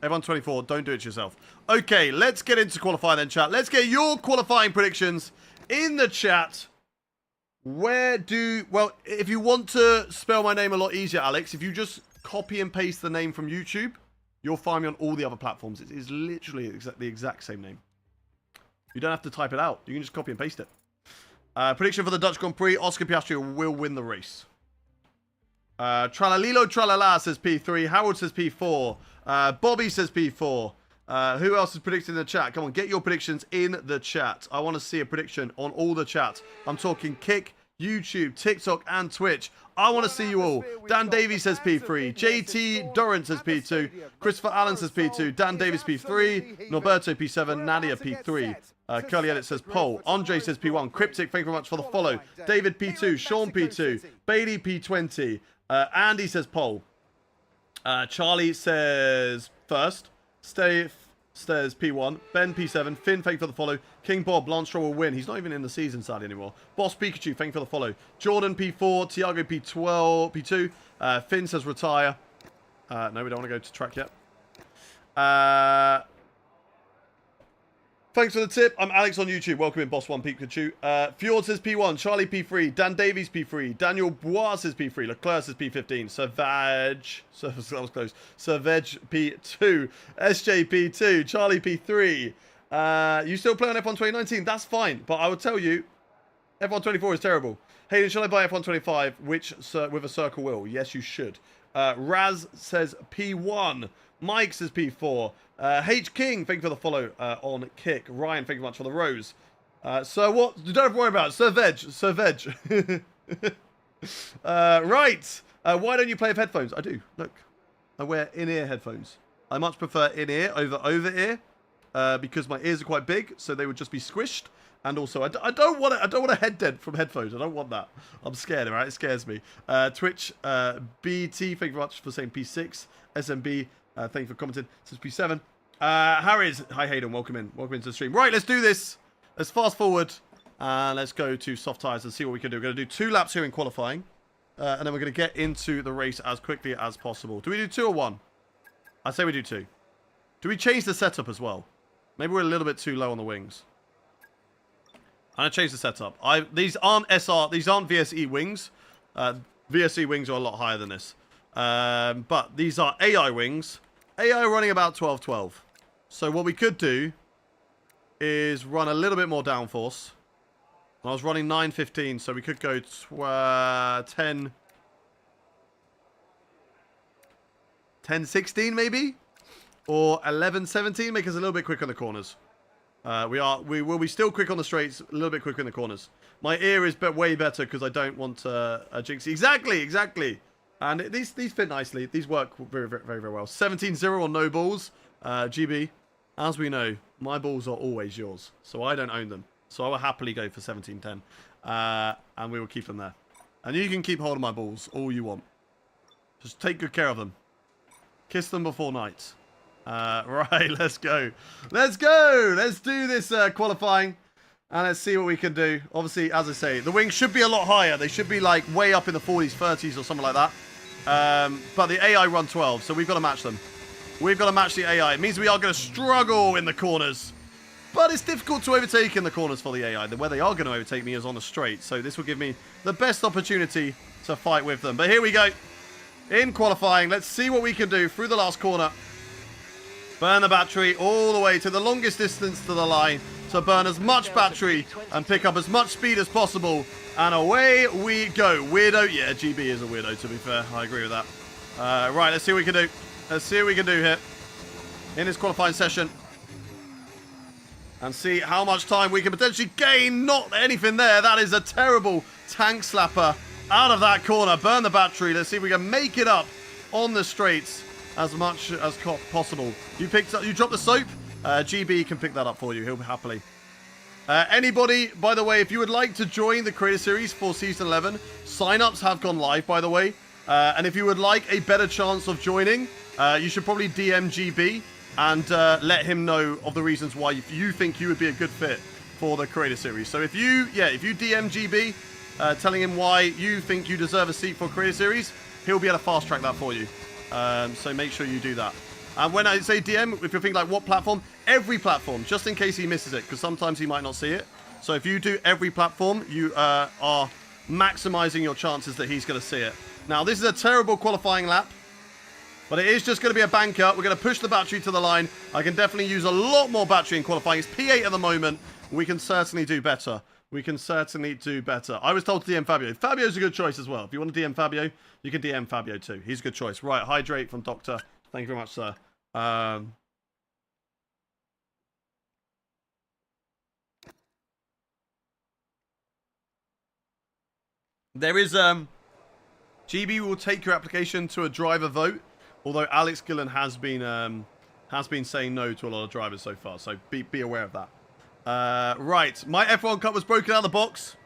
F124, don't do it yourself. Okay, let's get into qualifying then, chat. Let's get your qualifying predictions in the chat. Well, if you want to spell my name a lot easier, Alex, if you just copy and paste the name from YouTube, you'll find me on all the other platforms. It is literally the exact same name. You don't have to type it out. You can just copy and paste it. Prediction for the Dutch Grand Prix. Oscar Piastri will win the race. Tralalilo Tralala says P3. Harold says P4. Bobby says P4. Who else is predicting in the chat? Come on, get your predictions in the chat. I want to see a prediction on all the chats. I'm talking Kick, YouTube, TikTok, and Twitch. I want to see you all. Dan Davies says P3. JT Durant says P2. Christopher Allen says P2. Dan Davis P3. Norberto P7. Nadia P3. Curly Edit says Pole. Andre says P1. Cryptic, thank you very much for the follow. David P2. Sean P2. Bailey P20. Andy says Pole. Charlie says first. Steve says P1. Ben P7. Finn, thank you for the follow. King Bob, Lance Stroll will win. He's not even in the season sadly anymore. Boss Pikachu, thank you for the follow. Jordan P4. Tiago P12. P2. Finn says retire. No, we don't want to go to track yet. Thanks for the tip. I'm Alex on YouTube. Welcome in, Boss1 Pikachu. Fjord says P1. Charlie P3. Dan Davies P3. Daniel Bois says P3. Leclerc says P15. Savage. So that was close. Savage P2. SJ P2. Charlie P3. You still play on F1 2019? That's fine. But I will tell you, F1 24 is terrible. Hayden, shall I buy F1 25 with a circle wheel? Yes, you should. Raz says P1. Mike says P4. H King, thank you for the follow on Kick. Ryan, thank you very much for the rose. So what? You don't have to worry about it. Sir Veg. Right. Why don't you play with headphones? I do. Look. I wear in-ear headphones. I much prefer in-ear over over-ear because my ears are quite big, so they would just be squished. And also, I don't want a head dent from headphones. I don't want that. I'm scared, all right? It scares me. Twitch, BT, thank you very much for saying P6. SMB, thank you for commenting. Since P7. Harry's, hi Hayden, welcome in. Welcome into the stream. Right, let's do this. Let's fast forward. Let's go to soft tyres and see what we can do. We're going to do 2 laps here in qualifying. And then we're going to get into the race as quickly as possible. Do we do 2 or 1? I say we do 2. Do we change the setup as well? Maybe we're a little bit too low on the wings. I'm going to change the setup. These aren't VSE wings. VSE wings are a lot higher than this. But these are AI wings. AI running about 12-12. So what we could do is run a little bit more downforce. I was running 9.15, so we could go 10.16 maybe? Or 11.17, make us a little bit quicker on the corners. We will be still quick on the straights, a little bit quicker in the corners. My ear is way better because I don't want a jinxie. Exactly. And these fit nicely. These work very well. 17-0 on no balls. GB, as we know, my balls are always yours. So I don't own them. So I will happily go for 17-10. And we will keep them there. And you can keep hold of my balls all you want. Just take good care of them. Kiss them before night. Right, let's go. Let's do this qualifying. And let's see what we can do. Obviously, as I say, the wings should be a lot higher. They should be like way up in the 40s, 30s or something like that. But the AI run 12, so we've got to match them. We've got to match the AI. It means we are going to struggle in the corners. But it's difficult to overtake in the corners for the AI. Where they are going to overtake me is on the straight. So this will give me the best opportunity to fight with them. But here we go. In qualifying, let's see what we can do through the last corner. Burn the battery all the way to the longest distance to the line to burn as much battery and pick up as much speed as possible. And away we go. Weirdo. Yeah, GB is a weirdo, to be fair. I agree with that. Right, let's see what we can do. Let's see what we can do here in this qualifying session. And see how much time we can potentially gain. Not anything there. That is a terrible tank slapper out of that corner. Burn the battery. Let's see if we can make it up on the straights as much as possible. You dropped the soap. GB can pick that up for you. He'll happily. Anybody, by the way, if you would like to join the Creator Series for Season 11, sign-ups have gone live, by the way. And if you would like a better chance of joining, you should probably DM GB and let him know of the reasons why you think you would be a good fit for the Creator Series. So if you DM GB, telling him why you think you deserve a seat for Creator Series, he'll be able to fast track that for you. So make sure you do that. And when I say DM, if you're thinking like what platform, every platform, just in case he misses it, because sometimes he might not see it. So if you do every platform, you are maximizing your chances that he's going to see it. Now, this is a terrible qualifying lap, but it is just going to be a banker. We're going to push the battery to the line. I can definitely use a lot more battery in qualifying. It's P8 at the moment. We can certainly do better. We can certainly do better. I was told to DM Fabio. Fabio's a good choice as well. If you want to DM Fabio, you can DM Fabio too. He's a good choice. Right, hydrate from Doctor. Thank you very much, sir. There is GB will take your application to a driver vote, although Alex Gillen has been saying no to a lot of drivers so far, so be aware of that. Right, my F1 Cup was broken out of the box.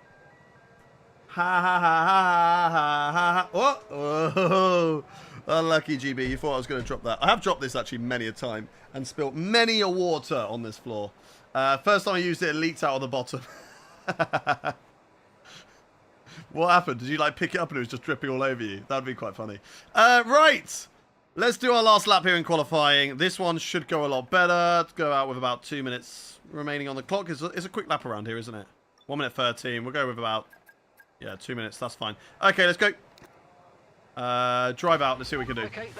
Ha ha ha ha ha ha ha. Oh, unlucky GB, you thought I was going to drop that. I have dropped this actually many a time and spilt many a water on this floor. First time I used it, it leaked out of the bottom. What happened? Did you like pick it up and it was just dripping all over you? That'd be quite funny. Right. Let's do our last lap here in qualifying. This one should go a lot better. Go out with about 2 minutes remaining on the clock. It's a quick lap around here, isn't it? 1 minute 13. We'll go with about, 2 minutes. That's fine. Okay, let's go. Drive out. Let's see what we can do. Okay,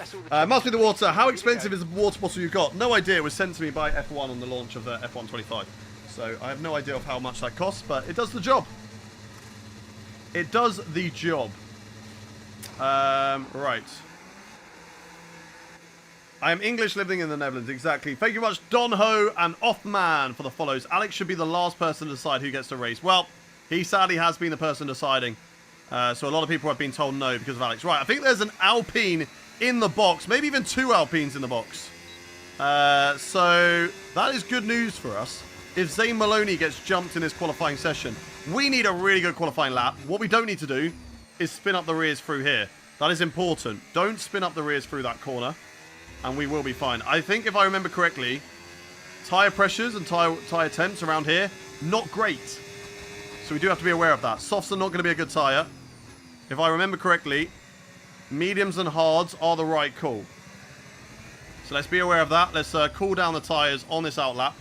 must be the water. How expensive is the water bottle you got? No idea. It was sent to me by F1 on the launch of the F1 25. So I have no idea of how much that costs, but it does the job. It does the job. Right. I am English living in the Netherlands. Exactly. Thank you very much, Don Ho and Offman for the follows. Alex should be the last person to decide who gets to race. Well, he sadly has been the person deciding. So a lot of people have been told no because of Alex. Right, I think there's an Alpine in the box. Maybe even 2 Alpines in the box. So that is good news for us. if Zane Maloney gets jumped in this qualifying session. We need a really good qualifying lap. What we don't need to do is spin up the rears through here. That is important. Don't spin up the rears through that corner, and we will be fine. I think if I remember correctly, tyre pressures and tyre temps around here, not great. So we do have to be aware of that. Softs are not going to be a good tyre. If I remember correctly, mediums and hards are the right call. So let's be aware of that. Let's cool down the tyres on this outlap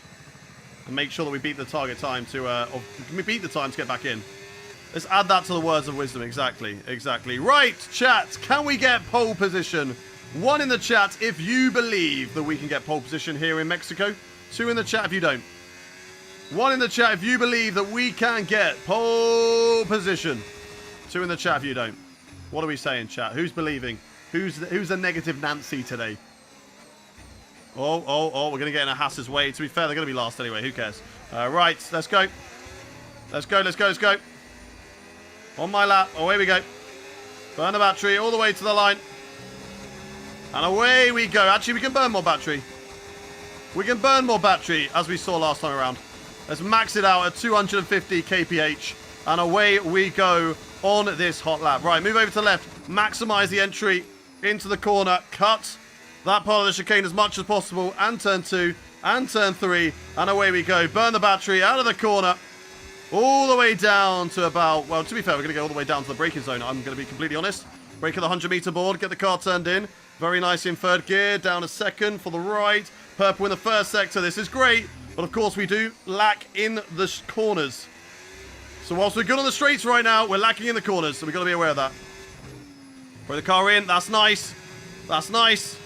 and make sure that we beat the target time to, or we beat the time to get back in. Let's add that to the words of wisdom. Exactly, exactly. Right, chat, can we get pole position? 1 in the chat if you believe that we can get pole position here in Mexico. 2 in the chat if you don't. 1 in the chat if you believe that we can get pole position. 2 in the chat if you don't. What are we saying, chat? Who's believing? Who's the negative Nancy today? Oh, we're going to get in a Haas's way. To be fair, they're going to be last anyway. Who cares? Right, let's go. Let's go. On my lap. Away we go. Burn the battery all the way to the line. And away we go. Actually, we can burn more battery. We can burn more battery, as we saw last time around. Let's max it out at 250 kph. And away we go on this hot lap. Right, move over to the left. Maximize the entry into the corner. Cut that part of the chicane as much as possible. And turn 2 and turn 3. And away we go. Burn the battery out of the corner. All the way down to about, well, to be fair, we're going to go all the way down to the braking zone. I'm going to be completely honest. Brake at the 100-meter board. Get the car turned in. Very nice in third gear. Down a second for the right. Purple in the first sector. This is great. But, of course, we do lack in the corners. So, whilst we're good on the straights right now, we're lacking in the corners. So, we've got to be aware of that. Throw the car in. That's nice. That's nice.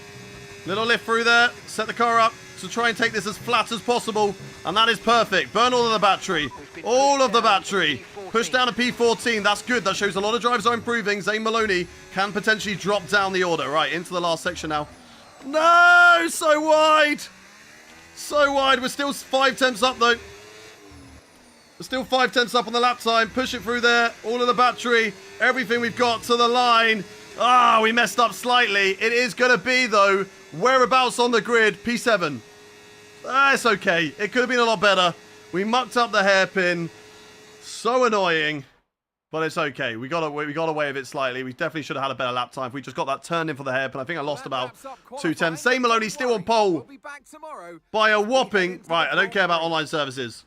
Little lift through there. Set the car up to try and take this as flat as possible. And that is perfect. Burn all of the battery. All of the battery. Push down to P14. That's good. That shows a lot of drivers are improving. Zane Maloney can potentially drop down the order. Right, into the last section now. No! So wide! So wide. We're still 5 tenths up, though. We're still 5 tenths up on the lap time. Push it through there. All of the battery. Everything we've got to the line. Ah, we messed up slightly. It is going to be, though, whereabouts on the grid? P7. It's okay. It could have been a lot better. We mucked up the hairpin. So annoying. But it's okay. We got away with it slightly. We definitely should have had a better lap time. If we just got that turned in for the hairpin. I think I lost about 2 tenths. Zane Maloney still on pole. By a whopping... Right, I don't care about online services.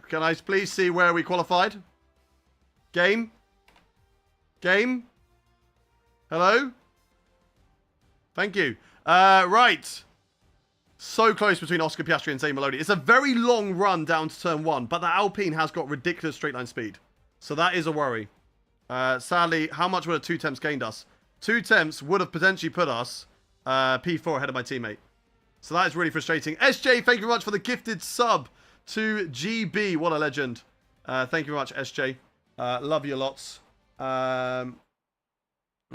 Can I please see where we qualified? Game? Game? Hello? Thank you. Right. So close between Oscar Piastri and Zane Maloney. It's a very long run down to turn 1, but the Alpine has got ridiculous straight line speed. So that is a worry. Sadly, how much would a 2 temps gained us? 2 temps would have potentially put us P4 ahead of my teammate. So that is really frustrating. SJ, thank you very much for the gifted sub to GB. What a legend. Thank you very much, SJ. Love you lots. Let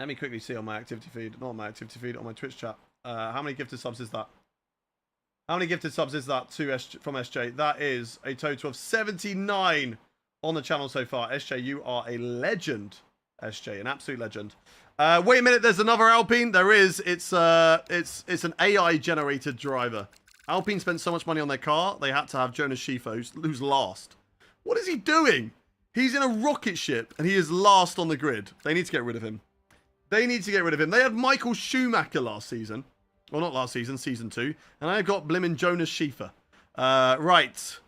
me quickly see on my activity feed. Not on my activity feed, on my Twitch chat. How many gifted subs is that? How many gifted subs is that from SJ? That is a total of 79 on the channel so far. SJ, you are a legend. SJ, an absolute legend. Wait a minute, there's another Alpine. There is. It's an AI-generated driver. Alpine spent so much money on their car, they had to have Jonas Schiffer, who's last. What is he doing? He's in a rocket ship, and he is last on the grid. They need to get rid of him. They need to get rid of him. They had Michael Schumacher last season. Well, not last season, season 2. And I've got blimmin' Jonas Schiffer. Right.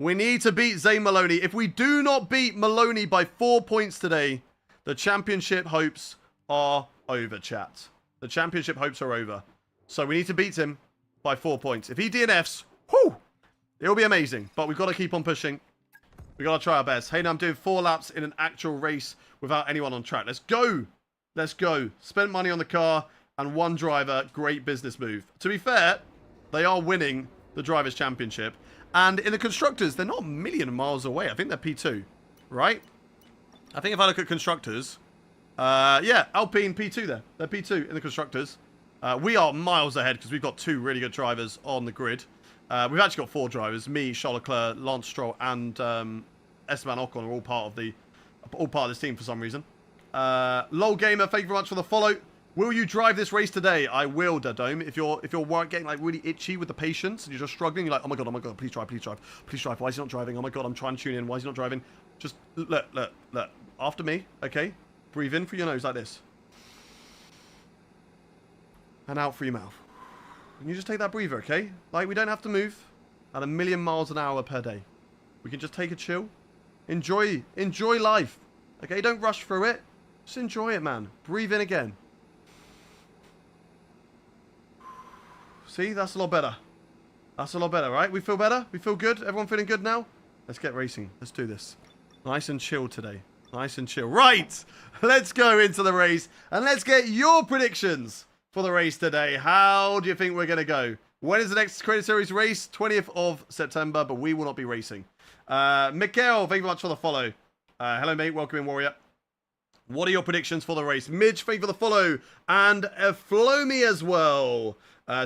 We need to beat Zane Maloney. If we do not beat Maloney by 4 points today, the championship hopes are over, chat. The championship hopes are over. So we need to beat him by 4 points. If he DNFs, whoo, it'll be amazing. But we've got to keep on pushing. We've got to try our best. Hey, now I'm doing 4 laps in an actual race without anyone on track. Let's go. Let's go. Spent money on the car and 1 driver. Great business move. To be fair, they are winning the Drivers' Championship. And in the Constructors, they're not a million miles away. I think they're P2, right? I think if I look at Constructors, yeah, Alpine P2 there. They're P2 in the Constructors. We are miles ahead because we've got 2 really good drivers on the grid. We've actually got 4 drivers. Me, Charles Leclerc, Lance Stroll, and Esteban Ocon are all part of this team for some reason. LOL Gamer, thank you very much for the follow. Will you drive this race today? I will, Dadome. If you're getting like really itchy with the patience and you're just struggling, you're like, oh my god, please drive, please drive, please drive. Why is he not driving? Oh my god, I'm trying to tune in. Why is he not driving? Just look. After me, okay? Breathe in through your nose like this. And out through your mouth. And you just take that breather, okay? Like, we don't have to move at 1,000,000 miles an hour per day. We can just take a chill. Enjoy life. Okay, don't rush through it. Just enjoy it, man. Breathe in again. See, that's a lot better. That's a lot better, right? We feel better? We feel good? Everyone feeling good now? Let's get racing. Let's do this. Nice and chill today. Nice and chill. Right! Let's go into the race and let's get your predictions for the race today. How do you think we're going to go? When is the next Credit Series race? 20th of September, but we will not be racing. Mikhail, thank you very much for the follow. Hello, mate. Welcome in, Warrior. What are your predictions for the race? Midge, thank you for the follow. And Flomi as well.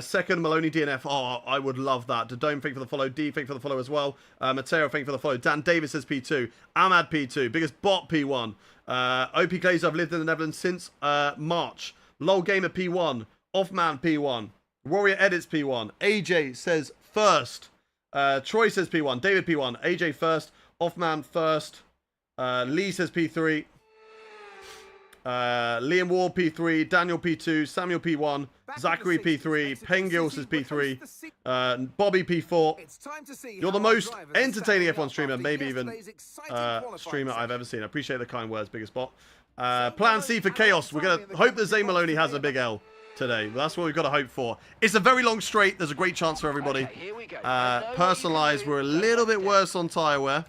Second, Maloney DNF. Oh, I would love that. Dodome, thank you for the follow. D, thank you for the follow as well. Mateo, thank you for the follow. Dan Davis says P2. Ahmad P2. Biggest bot P1. OP Glazer, I've lived in the Netherlands since March. Lol Gamer P1. Offman P1. Warrior Edits P1. AJ says first. Troy says P1. David P1. AJ first. Offman first. Lee says P3. Liam Ward P3, Daniel P2, Samuel P1, Zachary P3, Pengil says P3, Bobby P4. You're the most entertaining F1 streamer, maybe even streamer I've ever seen. I appreciate the kind words, biggest bot. Plan C for Chaos. We're going to hope that Zay Maloney has a big L today. That's what we've got to hope for. It's a very long straight. There's a great chance for everybody. Personalized, we're a little bit worse on tyre wear.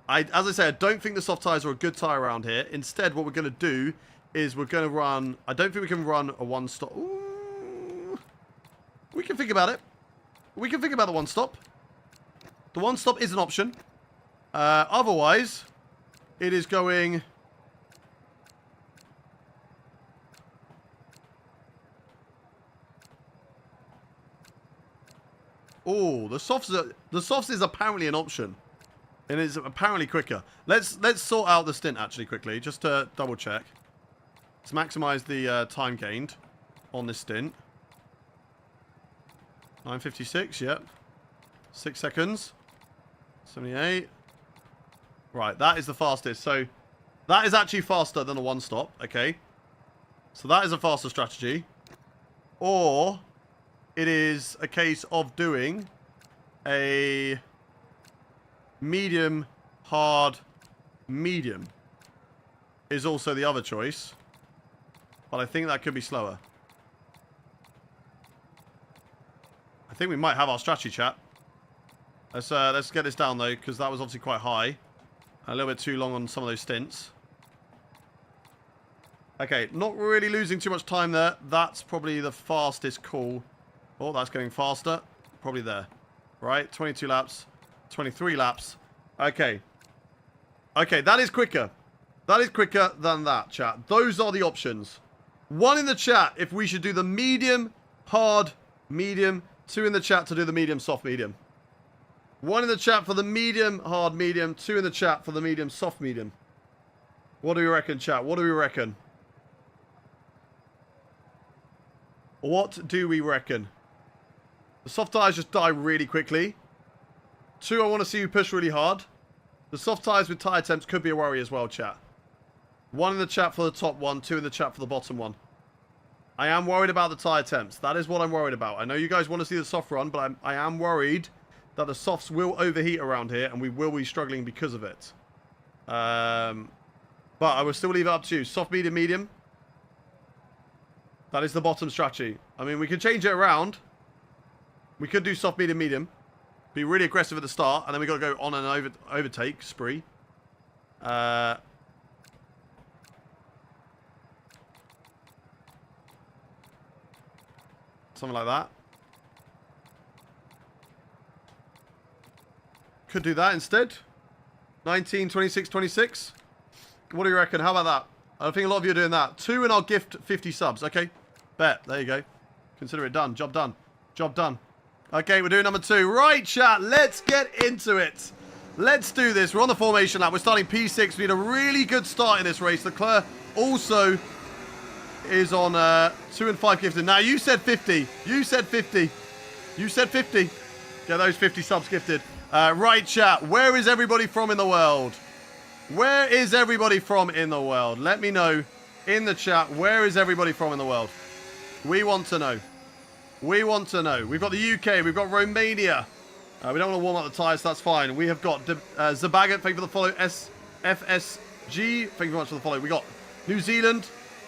As I say, I don't think the soft tyres are a good tyre around here. Instead, what we're going to do is we're going to run... I don't think we can run a one-stop. Ooh. We can think about it. We can think about the one-stop. The one-stop is an option. Otherwise, it is going... Oh, the softs is apparently an option. And it's apparently quicker. Let's sort out the stint actually quickly, just to double check. Let's maximize the time gained on this stint. 9:56, yep. 6 seconds. 78. Right, that is the fastest. So that is actually faster than a one-stop, okay? So that is a faster strategy. Or it is a case of doing a... medium, hard, medium is also the other choice. But I think that could be slower. I think we might have our strategy, chat. Let's get this down, though, because that was obviously quite high. A little bit too long on some of those stints. Okay, not really losing too much time there. That's probably the fastest call. Oh, that's going faster. Probably there. Right, 22 laps. 23 laps. Okay. Okay, that is quicker. That is quicker than that, chat. Those are the options. 1 in the chat if we should do the medium, hard, medium. 2 in the chat to do the medium, soft, medium. 1 in the chat for the medium, hard, medium. 2 in the chat for the medium, soft, medium. What do we reckon, chat? What do we reckon? What do we reckon? The soft tires just die really quickly. 2, I want to see you push really hard. The soft tyres with tyre temps could be a worry as well, chat. 1 in the chat for the top one, 2 in the chat for the bottom one. I am worried about the tyre temps. That is what I'm worried about. I know you guys want to see the soft run, but I am worried that the softs will overheat around here and we will be struggling because of it. But I will still leave it up to you. Soft, medium, medium. That is the bottom strategy. I mean, we can change it around. We could do soft, medium, medium. Be really aggressive at the start, and then we got to go on an overtake spree. Something like that. Could do that instead. 19, 26, 26. What do you reckon? How about that? I think a lot of you are doing that. 2 and I'll gift 50 subs. Okay. Bet. There you go. Consider it done. Job done. Job done. Okay, we're doing number 2. Right, chat. Let's get into it. Let's do this. We're on the formation lap. We're starting P6. We need a really good start in this race. Leclerc also is on 2 and 5 gifted. Now, you said 50. You said 50. You said 50. Get those 50 subs gifted. Right, chat. Where is everybody from in the world? Where is everybody from in the world? Let me know in the chat. Where is everybody from in the world? We want to know. We want to know. We've got the UK. We've got Romania. We don't want to warm up the tyres. So that's fine. We have got Zabagat. Thank you for the follow. FSG. Thank you very much for the follow. We got New Zealand,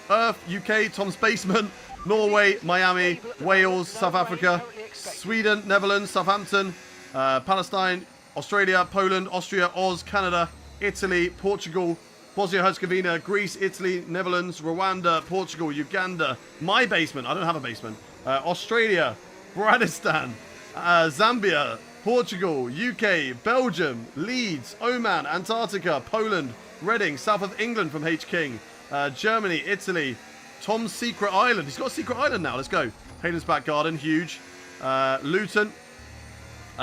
Earth, UK, Tom's Basement, Norway, Miami, Wales, South Africa, Sweden, Netherlands, Southampton, Palestine, Australia, Poland, Austria, Oz, Canada, Italy, Portugal, Bosnia-Herzegovina, Greece, Italy, Netherlands, Rwanda, Portugal, Uganda, my basement, I don't have a basement, Australia, Bradistan, Zambia, Portugal, UK, Belgium, Leeds, Oman, Antarctica, Poland, Reading, south of England from H. King, Germany, Italy, Tom's Secret Island. He's got a secret island now. Let's go. Hayden's Back Garden, huge. Luton.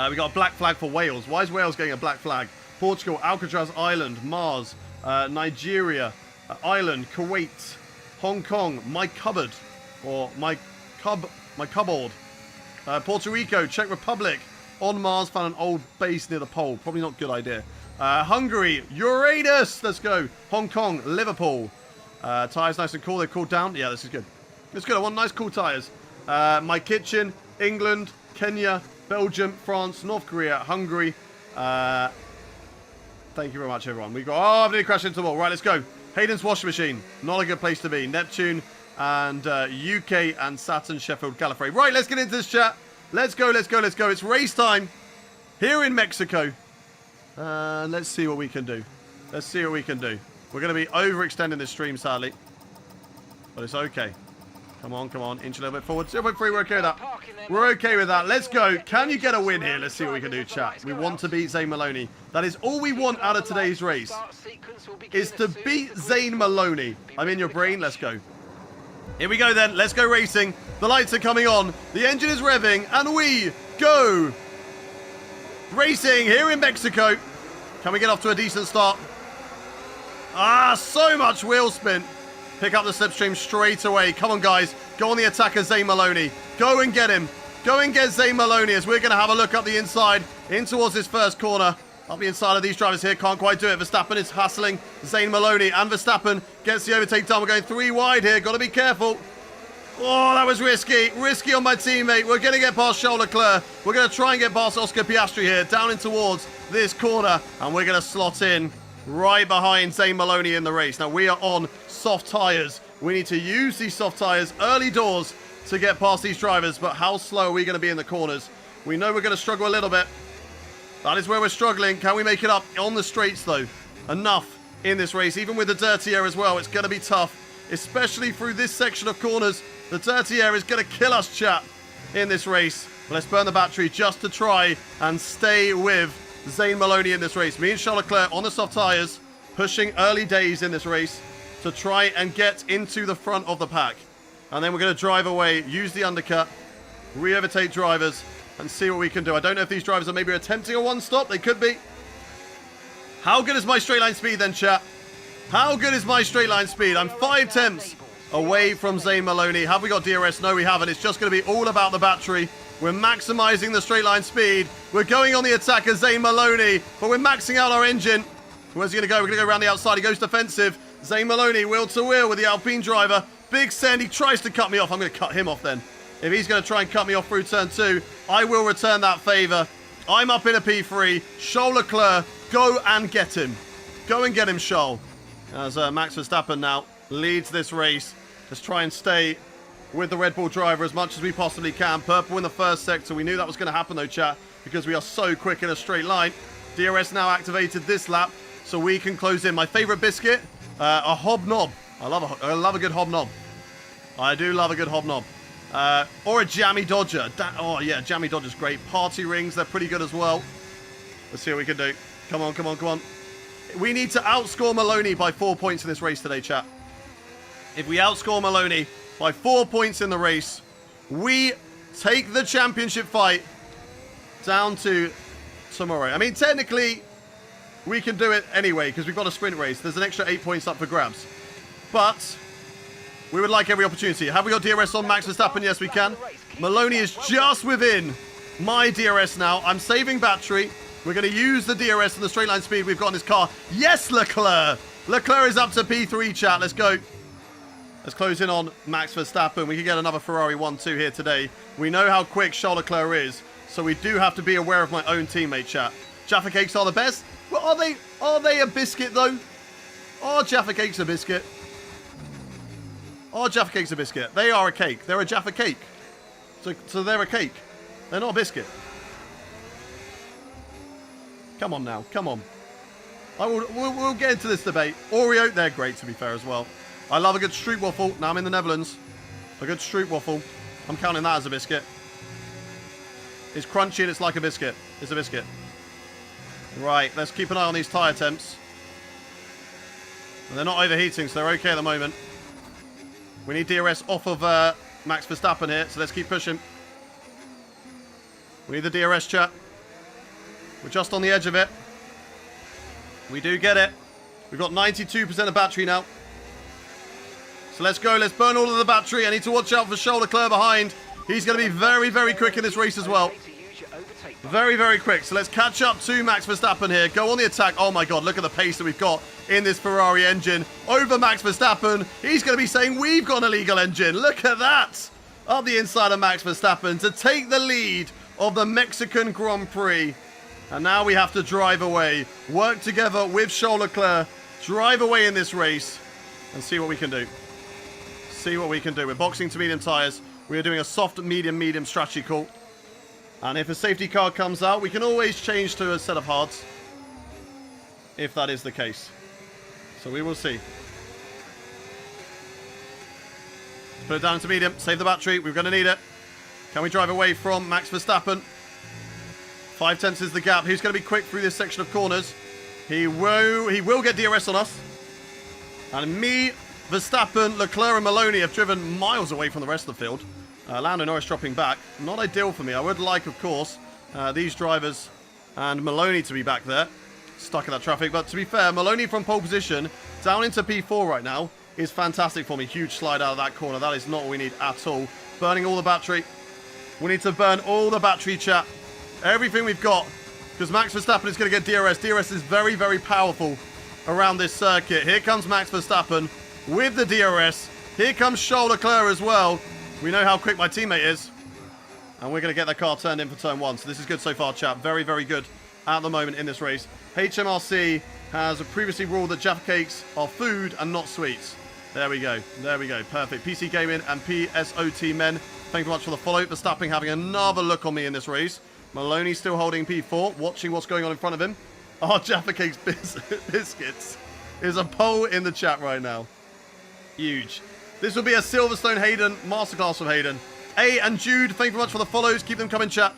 We got a black flag for Wales. Why is Wales getting a black flag? Portugal, Alcatraz Island, Mars, Nigeria, Ireland, Kuwait, Hong Kong, my cupboard, or my cupboard. Puerto Rico, Czech Republic, on Mars, found an old base near the pole. Probably not a good idea. Hungary, Uranus, let's go. Hong Kong, Liverpool. Tyres nice and cool. They've cooled down. Yeah, this is good. It's good. I want nice cool tyres. My kitchen, England, Kenya, Belgium, France, North Korea, Hungary. Thank you very much, everyone. We've got... Oh, I've nearly crashed into the wall. Right, let's go. Hayden's washing machine. Not a good place to be. Neptune and UK and Saturn, Sheffield, Gallifrey. Right, let's get into this chat. Let's go, let's go, let's go. It's race time here in Mexico. Let's see what we can do. Let's see what we can do. We're going to be overextending this stream, sadly. But it's okay. Come on, come on. Inch a little bit forward. 0.3, we're okay with that. We're okay with that. Let's go. Can you get a win here? Let's see what we can do, chat. We want to beat Zane Maloney. That is all we want out of today's race. Is to beat Zane Maloney. I'm in your brain. Let's go. Here we go then. Let's go racing. The lights are coming on. The engine is revving. And we go. Racing here in Mexico. Can we get off to a decent start? Ah, so much wheel spin. Pick up the slipstream straight away. Come on, guys. Go on the attacker, Zane Maloney. Go and get him. Go and get Zane Maloney as we're going to have a look up the inside in towards this first corner. Up the inside of these drivers here. Can't quite do it. Verstappen is hassling Zane Maloney. And Verstappen gets the overtake done. We're going 3 wide here. Got to be careful. Oh, that was risky. Risky on my teammate. We're going to get past Charles Leclerc. We're going to try and get past Oscar Piastri here. Down in towards this corner. And we're going to slot in right behind Zane Maloney in the race. Now, we are on soft tyres. We need to use these soft tyres early doors to get past these drivers. But how slow are we going to be in the corners? We know we're going to struggle a little bit. That is where we're struggling. Can we make it up on the straights, though? Enough in this race. Even with the dirty air as well, it's going to be tough. Especially through this section of corners. The dirty air is going to kill us, chat, in this race. But let's burn the battery just to try and stay with Zane Maloney in this race. Me and Charles Leclerc on the soft tyres, pushing early days in this race to try and get into the front of the pack. And then we're going to drive away, use the undercut, re-overtake drivers, and see what we can do. I don't know if these drivers are maybe attempting a one-stop. They could be. How good is my straight line speed then, chat? How good is my straight line speed? I'm 5 tenths away from Zane Maloney. Have we got DRS? No, we haven't. It's just going to be all about the battery. We're maximizing the straight line speed. We're going on the attack as Zane Maloney, but we're maxing out our engine. Where's he going to go? We're going to go around the outside. He goes defensive. Zane Maloney wheel to wheel with the Alpine driver. Big Send. He tries to cut me off. I'm going to cut him off then. If he's going to try and cut me off through turn 2, I will return that favor. I'm up in a P3. Charles Leclerc, go and get him. Go and get him, Charles. As Max Verstappen now leads this race. Let's try and stay with the Red Bull driver as much as we possibly can. Purple in the first sector. We knew that was going to happen though, chat, because we are so quick in a straight line. DRS now activated this lap, so we can close in. My favorite biscuit, a hobnob. I love a good hobnob. I do love a good hobnob. Or a jammy dodger. Oh yeah, jammy dodger's great. Party rings, they're pretty good as well. Let's see what we can do. Come on, come on, come on. We need to outscore Maloney by 4 points in this race today, chat. If we outscore Maloney by 4 points in the race, we take the championship fight down to tomorrow. I mean, technically, we can do it anyway because we've got a sprint race. There's an extra 8 points up for grabs. But We would like every opportunity. Have we got DRS on Max Verstappen? Yes, we can. Maloney is just within my DRS now. I'm saving battery. We're going to use the DRS and the straight line speed we've got in this car. Yes, Leclerc. Leclerc is up to P3, chat. Let's go. Let's close in on Max Verstappen. We can get another Ferrari 1-2 here today. We know how quick Charles Leclerc is, so we do have to be aware of my own teammate, chat. Jaffa Cakes are the best. Well, are they a biscuit, though? Are Jaffa Cakes a biscuit? Are Jaffa Cakes a biscuit? They are a cake. They're a Jaffa Cake. So they're a cake. They're not a biscuit. Come on now. Come on. We'll get into this debate. Oreo, they're great, to be fair, as well. I love a good street waffle. Now I'm in the Netherlands. A good street waffle. I'm counting that as a biscuit. It's crunchy and it's like a biscuit. It's a biscuit. Right, let's keep an eye on these tyre temps. And they're not overheating, so they're okay at the moment. We need DRS off of Max Verstappen here, so let's keep pushing. We need the DRS, chat. We're just on the edge of it. We do get it. We've got 92% of battery now. So let's go. Let's burn all of the battery. I need to watch out for Charles Leclerc behind. He's going to be very, very quick in this race as well. Very, very quick. So let's catch up to Max Verstappen here. Go on the attack. Oh my God, look at the pace that we've got in this Ferrari engine. Over Max Verstappen. He's going to be saying we've got an illegal engine. Look at that. Up the inside of Max Verstappen to take the lead of the Mexican Grand Prix. And now we have to drive away. Work together with Charles Leclerc. Drive away in this race and see what we can do. See what we can do. We're boxing to medium tyres. We are doing a soft, medium strategy call. And if a safety car comes out, we can always change to a set of hards. If that is the case. So we will see. Put it down to medium. Save the battery. We're going to need it. Can we drive away from Max Verstappen? 5 tenths is the gap. Who's going to be quick through this section of corners? He will get DRS on us. And me, Verstappen, Leclerc and Maloney have driven miles away from the rest of the field. Lando Norris dropping back. Not ideal for me. I would like, of course, these drivers and Maloney to be back there. Stuck in that traffic. But to be fair, Maloney from pole position down into P4 right now is fantastic for me. Huge slide out of that corner. That is not what we need at all. Burning all the battery. We need to burn all the battery, chat. Everything we've got. Because Max Verstappen is going to get DRS. DRS is very, very powerful around this circuit. Here comes Max Verstappen with the DRS. Here comes Charles Leclerc as well. We know how quick my teammate is. And we're going to get the car turned in for turn 1. So this is good so far, chat. Very, very good at the moment in this race. HMRC has previously ruled that Jaffa Cakes are food and not sweets. There we go. There we go. Perfect. PC Gaming and PSOT Men. Thank you very much for the follow. Verstappen having another look on me in this race. Maloney still holding P4, watching what's going on in front of him. Our Jaffa Cakes biscuits is a poll in the chat right now. Huge. This will be a Silverstone Hayden masterclass from Hayden. A and Jude, thank you very much for the follows. Keep them coming, chat.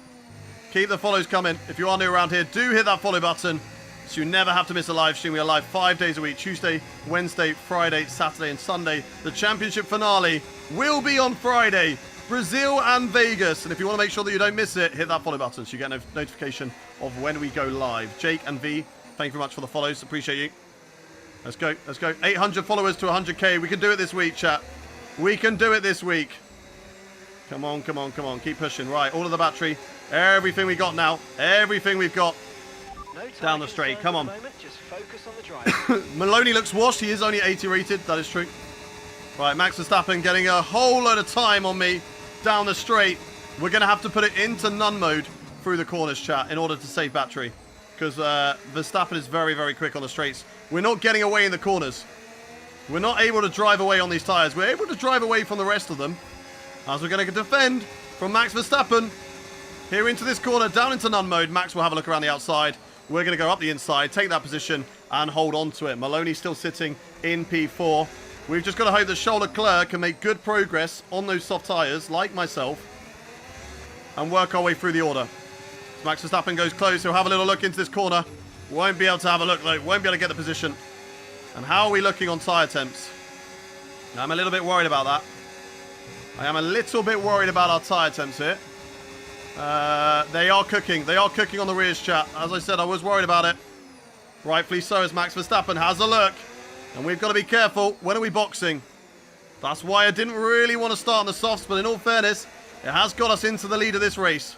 Keep the follows coming. If you are new around here, do hit that follow button so you never have to miss a live stream. We are live 5 days a week. Tuesday, Wednesday, Friday, Saturday and Sunday. The championship finale will be on Friday. Brazil and Vegas. And if you want to make sure that you don't miss it, hit that follow button so you get a notification of when we go live. Jake and V, thank you very much for the follows. Appreciate you. Let's go. Let's go. 800 followers to 100k. We can do it this week, chat. We can do it this week. Come on, come on, come on. Keep pushing. Right, all of the battery. Everything we got now. Everything we've got. Down the straight. Come on. Just focus on the drive. Maloney looks washed. He is only 80 rated. That is true. Right, Max Verstappen getting a whole load of time on me down the straight. We're going to have to put it into none mode through the corners, chat, in order to save battery. Because Verstappen is very, very quick on the straights. We're not getting away in the corners. We're not able to drive away on these tyres. We're able to drive away from the rest of them. As we're going to defend from Max Verstappen. Here into this corner, down into none mode. Max will have a look around the outside. We're going to go up the inside, take that position, and hold on to it. Maloney's still sitting in P4. We've just got to hope that Charles Leclerc can make good progress on those soft tyres, like myself, and work our way through the order. As Max Verstappen goes close, he'll have a little look into this corner. Won't be able to have a look, though. Won't be able to get the position. And how are we looking on tyre temps? I'm a little bit worried about that. I am a little bit worried about our tyre temps here. They are cooking. They are cooking on the rears, chat. As I said, I was worried about it. Rightfully so, as Max Verstappen has a look. And we've got to be careful. When are we boxing? That's why I didn't really want to start on the softs, but in all fairness, it has got us into the lead of this race.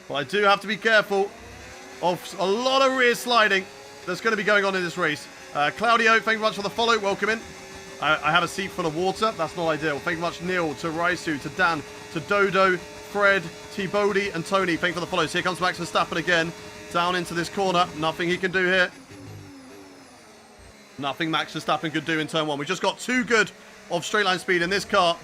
But I do have to be careful of a lot of rear sliding that's going to be going on in this race. Claudio, thank you much for the follow. Welcome in. I have a seat full of water. That's not ideal. Thank you much, Neil, to Raisu, to Dan, to Dodo, Fred, T-Bodie, and Tony. Thank you for the follows. Here comes Max Verstappen again. Down into this corner. Nothing he can do here. Nothing Max Verstappen could do in turn one. We just got too good of straight line speed in this car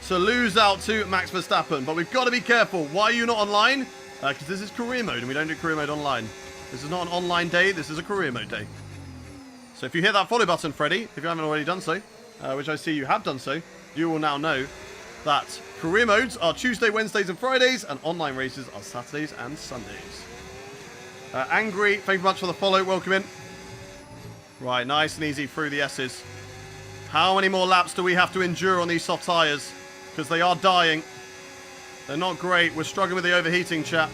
to lose out to Max Verstappen. But we've got to be careful. Why are you not online? Because this is career mode and we don't do career mode online. This is not an online day. This is a career mode day. So if you hit that follow button, Freddie, if you haven't already done so, which I see you have done so, you will now know that career modes are Tuesday, Wednesdays and Fridays, and online races are Saturdays and Sundays. Angry, thank you much for the follow. Welcome in. Right, nice and easy through the S's. How many more laps do we have to endure on these soft tyres? Because they are dying. They're not great. We're struggling with the overheating, chat.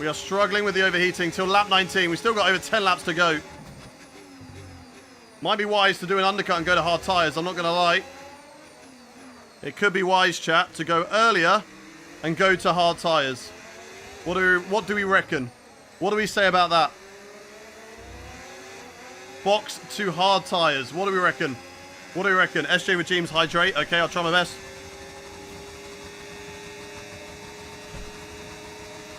We are struggling with the overheating till lap 19. We've still got over 10 laps to go. Might be wise to do an undercut and go to hard tyres. I'm not going to lie. It could be wise, chat, to go earlier and go to hard tyres. What do we reckon? What do we say about that? Box to hard tyres. What do we reckon? What do we reckon? SJ Regimes, hydrate. Okay, I'll try my best.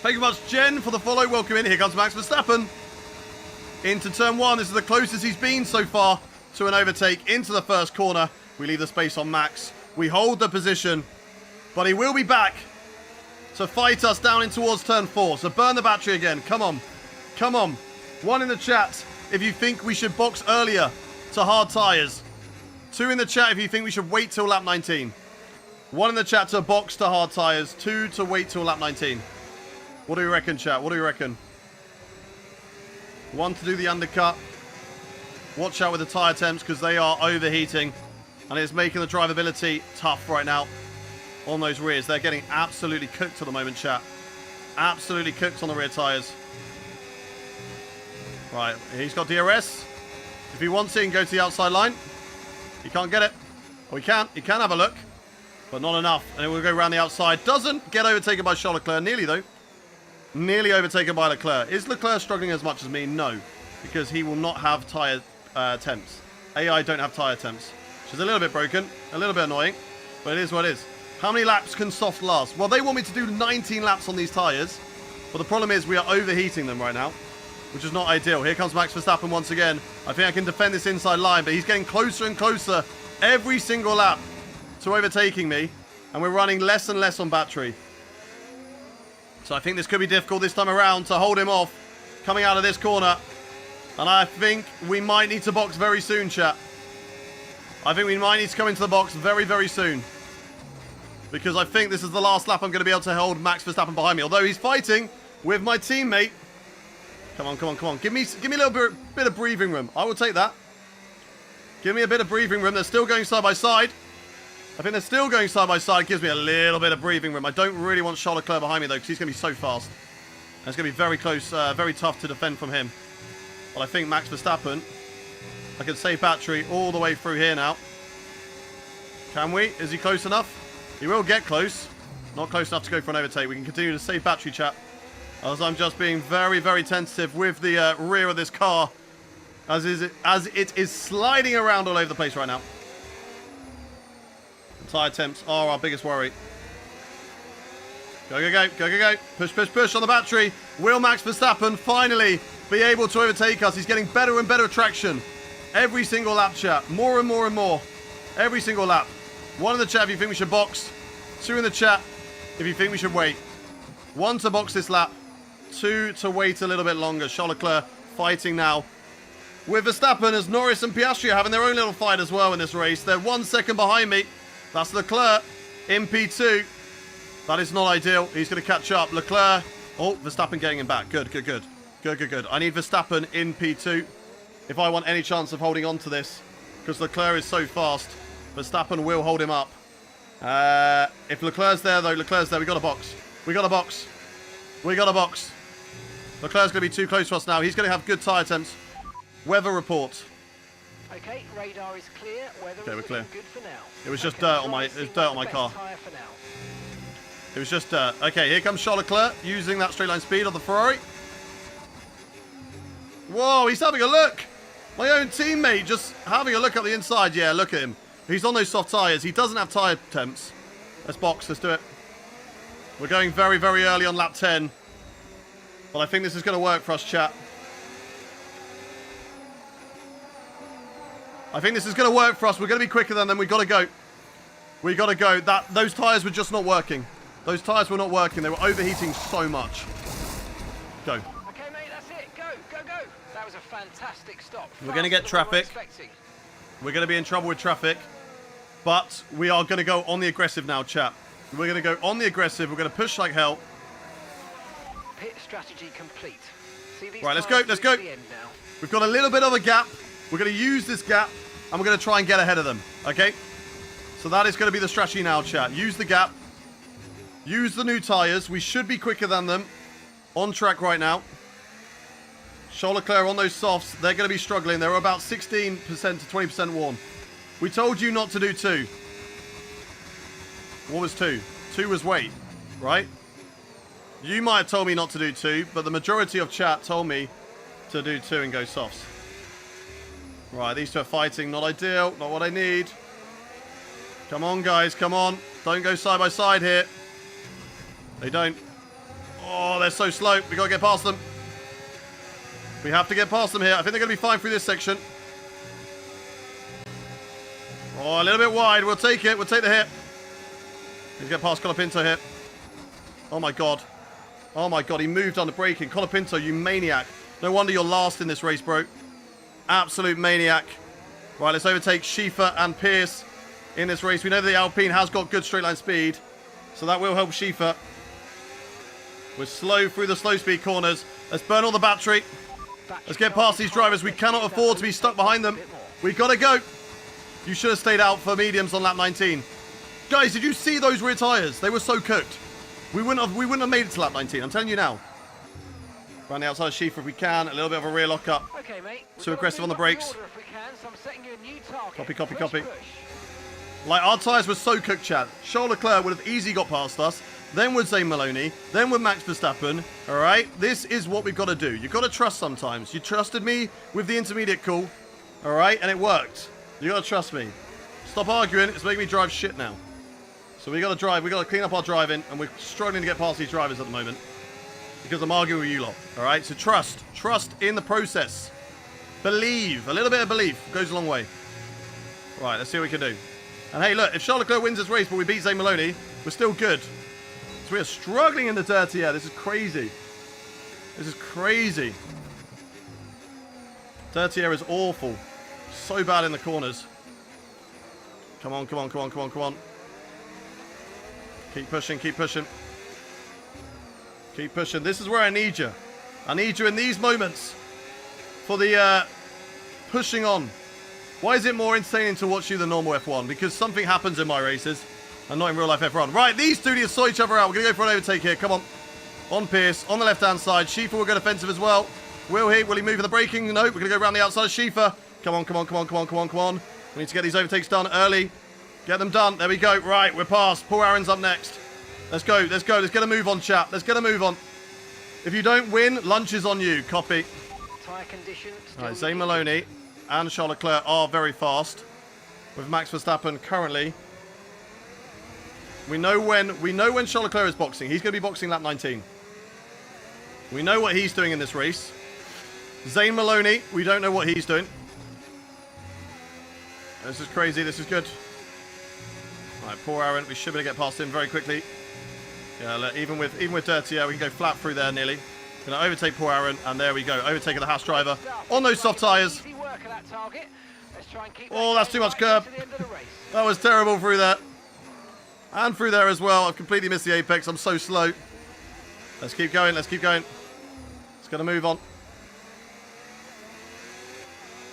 Thank you very much, Jen, for the follow. Welcome in. Here comes Max Verstappen. Into turn one. This is the closest he's been so far to an overtake. Into the first corner. We leave the space on Max. We hold the position. But he will be back to fight us down in towards turn 4. So burn the battery again. Come on. Come on. One in the chat if you think we should box earlier to hard tyres. 2 in the chat if you think we should wait till lap 19. 1 in the chat to box to hard tyres. 2 to wait till lap 19. What do you reckon, chat? What do you reckon? 1 to do the undercut. Watch out with the tyre temps because they are overheating. And it's making the drivability tough right now on those rears. They're getting absolutely cooked at the moment, chat. Absolutely cooked on the rear tyres. Right, he's got DRS. If he wants it, he can go to the outside line. He can't get it. Oh, he can. He can have a look. But not enough. And it will go around the outside. Doesn't get overtaken by Charles Leclerc. Nearly, though. Nearly overtaken by Leclerc. Is Leclerc struggling as much as me? No. Because he will not have tyre temps. AI don't have tyre temps. Which is a little bit broken. A little bit annoying. But it is what it is. How many laps can soft last? Well, they want me to do 19 laps on these tyres. But the problem is we are overheating them right now. Which is not ideal. Here comes Max Verstappen once again. I think I can defend this inside line. But he's getting closer and closer every single lap to overtaking me. And we're running less and less on battery. So I think this could be difficult this time around to hold him off coming out of this corner. And I think we might need to box very soon, chat. I think we might need to come into the box very, very soon. Because I think this is the last lap I'm going to be able to hold Max Verstappen behind me. Although he's fighting with my teammate. Come on, come on, come on. Give me a little bit of breathing room. I will take that. Give me a bit of breathing room. They're still going side by side. I think they're still going side by side. It gives me a little bit of breathing room. I don't really want Charles Leclerc behind me, though, because he's going to be so fast. And it's going to be very close, very tough to defend from him. But I think Max Verstappen, I can save battery all the way through here now. Can we? Is he close enough? He will get close. Not close enough to go for an overtake. We can continue to save battery, chat. As I'm just being very, very tentative with the rear of this car. As it is sliding around all over the place right now. Tyre temps are our biggest worry. Go, go, go, go, go, go. Push, push, push on the battery. Will Max Verstappen finally be able to overtake us? He's getting better and better traction. Every single lap, chat. More and more and more. Every single lap. 1 in the chat if you think we should box. 2 in the chat if you think we should wait. 1 to box this lap. 2 to wait a little bit longer. Charles Leclerc fighting now with Verstappen as Norris and Piastri are having their own little fight as well in this race. They're 1 second behind me. That's Leclerc in P2. That is not ideal. He's going to catch up. Leclerc. Oh, Verstappen getting him back. Good, good, good. Good, good, good. I need Verstappen in P2 if I want any chance of holding on to this. Because Leclerc is so fast. Verstappen will hold him up. If Leclerc's there, though, Leclerc's there. We got a box. We got a box. We got a box. Leclerc's going to be too close to us now. He's going to have good tyre temps. Weather report. Okay, radar is clear. Weather Okay, we're is clear. looking good for now. It was just Okay, dirt on dry my, it was seems dirt like on my the car. best tyre for now. It was just dirt. Okay, here comes Charles Leclerc using that straight line speed of the Ferrari. Whoa, he's having a look. My own teammate just having a look at the inside. Yeah, look at him. He's on those soft tyres. He doesn't have tyre temps. Let's box. Let's do it. We're going very, very early on lap 10. But I think this is going to work for us, chat. I think this is going to work for us. We're going to be quicker than them. We've got to go. We got to go. Those tyres were just not working. Those tyres were not working. They were overheating so much. Go. Okay, mate, that's it. Go, go, go. That was a fantastic stop. We're going to get Faster than we were traffic. expecting. We're going to be in trouble with traffic. But we are going to go on the aggressive now, chat. We're going to go on the aggressive. We're going to push like hell. Pit strategy complete. See these Right, let's tyres go, let's through go. to the end now. We've got a little bit of a gap. We're going to use this gap. And we're going to try and get ahead of them. Okay? So that is going to be the strategy now, chat. Use the gap. Use the new tyres. We should be quicker than them. On track right now. Charles Leclerc on those softs. They're going to be struggling. They're about 16% to 20% worn. We told you not to do 2. What was 2? 2 was weight, right? You might have told me not to do 2, but the majority of chat told me to do 2 and go softs. Right, these two are fighting. Not ideal. Not what I need. Come on, guys. Come on. Don't go side by side here. They don't. Oh, they're so slow. We got to get past them. We have to get past them here. I think they're going to be fine through this section. Oh, a little bit wide. We'll take it. We'll take the hit. Let's get past Colapinto here. Oh, my God. Oh, my God. He moved on the braking. Colapinto, you maniac. No wonder you're last in this race, bro. Absolute maniac. Right, let's overtake Schiefer and Pierce in this race. We know that the Alpine has got good straight line speed, so that will help Schiefer. We're slow through the slow speed corners. Let's burn all the battery. Let's get past these drivers. We cannot afford to be stuck behind them. We've got to go. You should have stayed out for mediums on lap 19. Guys, did you see those rear tyres? They were so cooked. We wouldn't have made it to lap 19. I'm telling you now. Around the outside of Schiefer if we can. A little bit of a rear lock-up. Okay, mate. Too aggressive on the brakes. Copy, copy, copy. Like, our tyres were so cooked, chat. Charles Leclerc would have easily got past us. Then would Zane Maloney. Then would Max Verstappen. All right? This is what we've got to do. You've got to trust sometimes. You trusted me with the intermediate call. All right? And it worked. You got to trust me. Stop arguing. It's making me drive shit now. So we got to drive. We got to clean up our driving. And we're struggling to get past these drivers at the moment. Because I'm arguing with you lot. All right? So trust. Trust in the process. Believe. A little bit of belief goes a long way. Right, let's see what we can do. And hey, look, if Charles Leclerc wins this race, but we beat Zane Maloney, we're still good. So we are struggling in the dirty air. This is crazy. This is crazy. Dirty air is awful. So bad in the corners. Come on, come on, come on, come on, come on. Keep pushing, keep pushing. Keep pushing. This is where I need you. I need you in these moments for the pushing on. Why is it more insane to watch you than normal F1? Because something happens in my races and not in real life F1. Right, these two just saw each other out. We're going to go for an overtake here. Come on. On Pierce, on the left-hand side. Schiefer will go defensive as well. Will he move for the braking? No, we're going to go around the outside of Schiefer. Come on, come on, come on, come on, come on, come on. We need to get these overtakes done early. Get them done. There we go. Right, we're past. Paul Aaron's up next. Let's go, let's go. Let's get a move on, chat. Let's get a move on. If you don't win, lunch is on you. Copy. Tyre condition. All right, Zane Maloney and Charles Leclerc are very fast. With Max Verstappen currently. We know when Charles Leclerc is boxing. He's going to be boxing lap 19. We know what he's doing in this race. Zane Maloney, we don't know what he's doing. This is crazy. This is good. All right, poor Aaron. We should be able to get past him very quickly. Yeah, look, even with dirty air, we can go flat through there nearly. Gonna overtake poor Aaron, and there we go. Overtaking the Haas driver on those soft tyres. Oh, that's too much curb. That was terrible through there. And through there as well. I've completely missed the apex. I'm so slow. Let's keep going. Let's keep going. It's going to move on.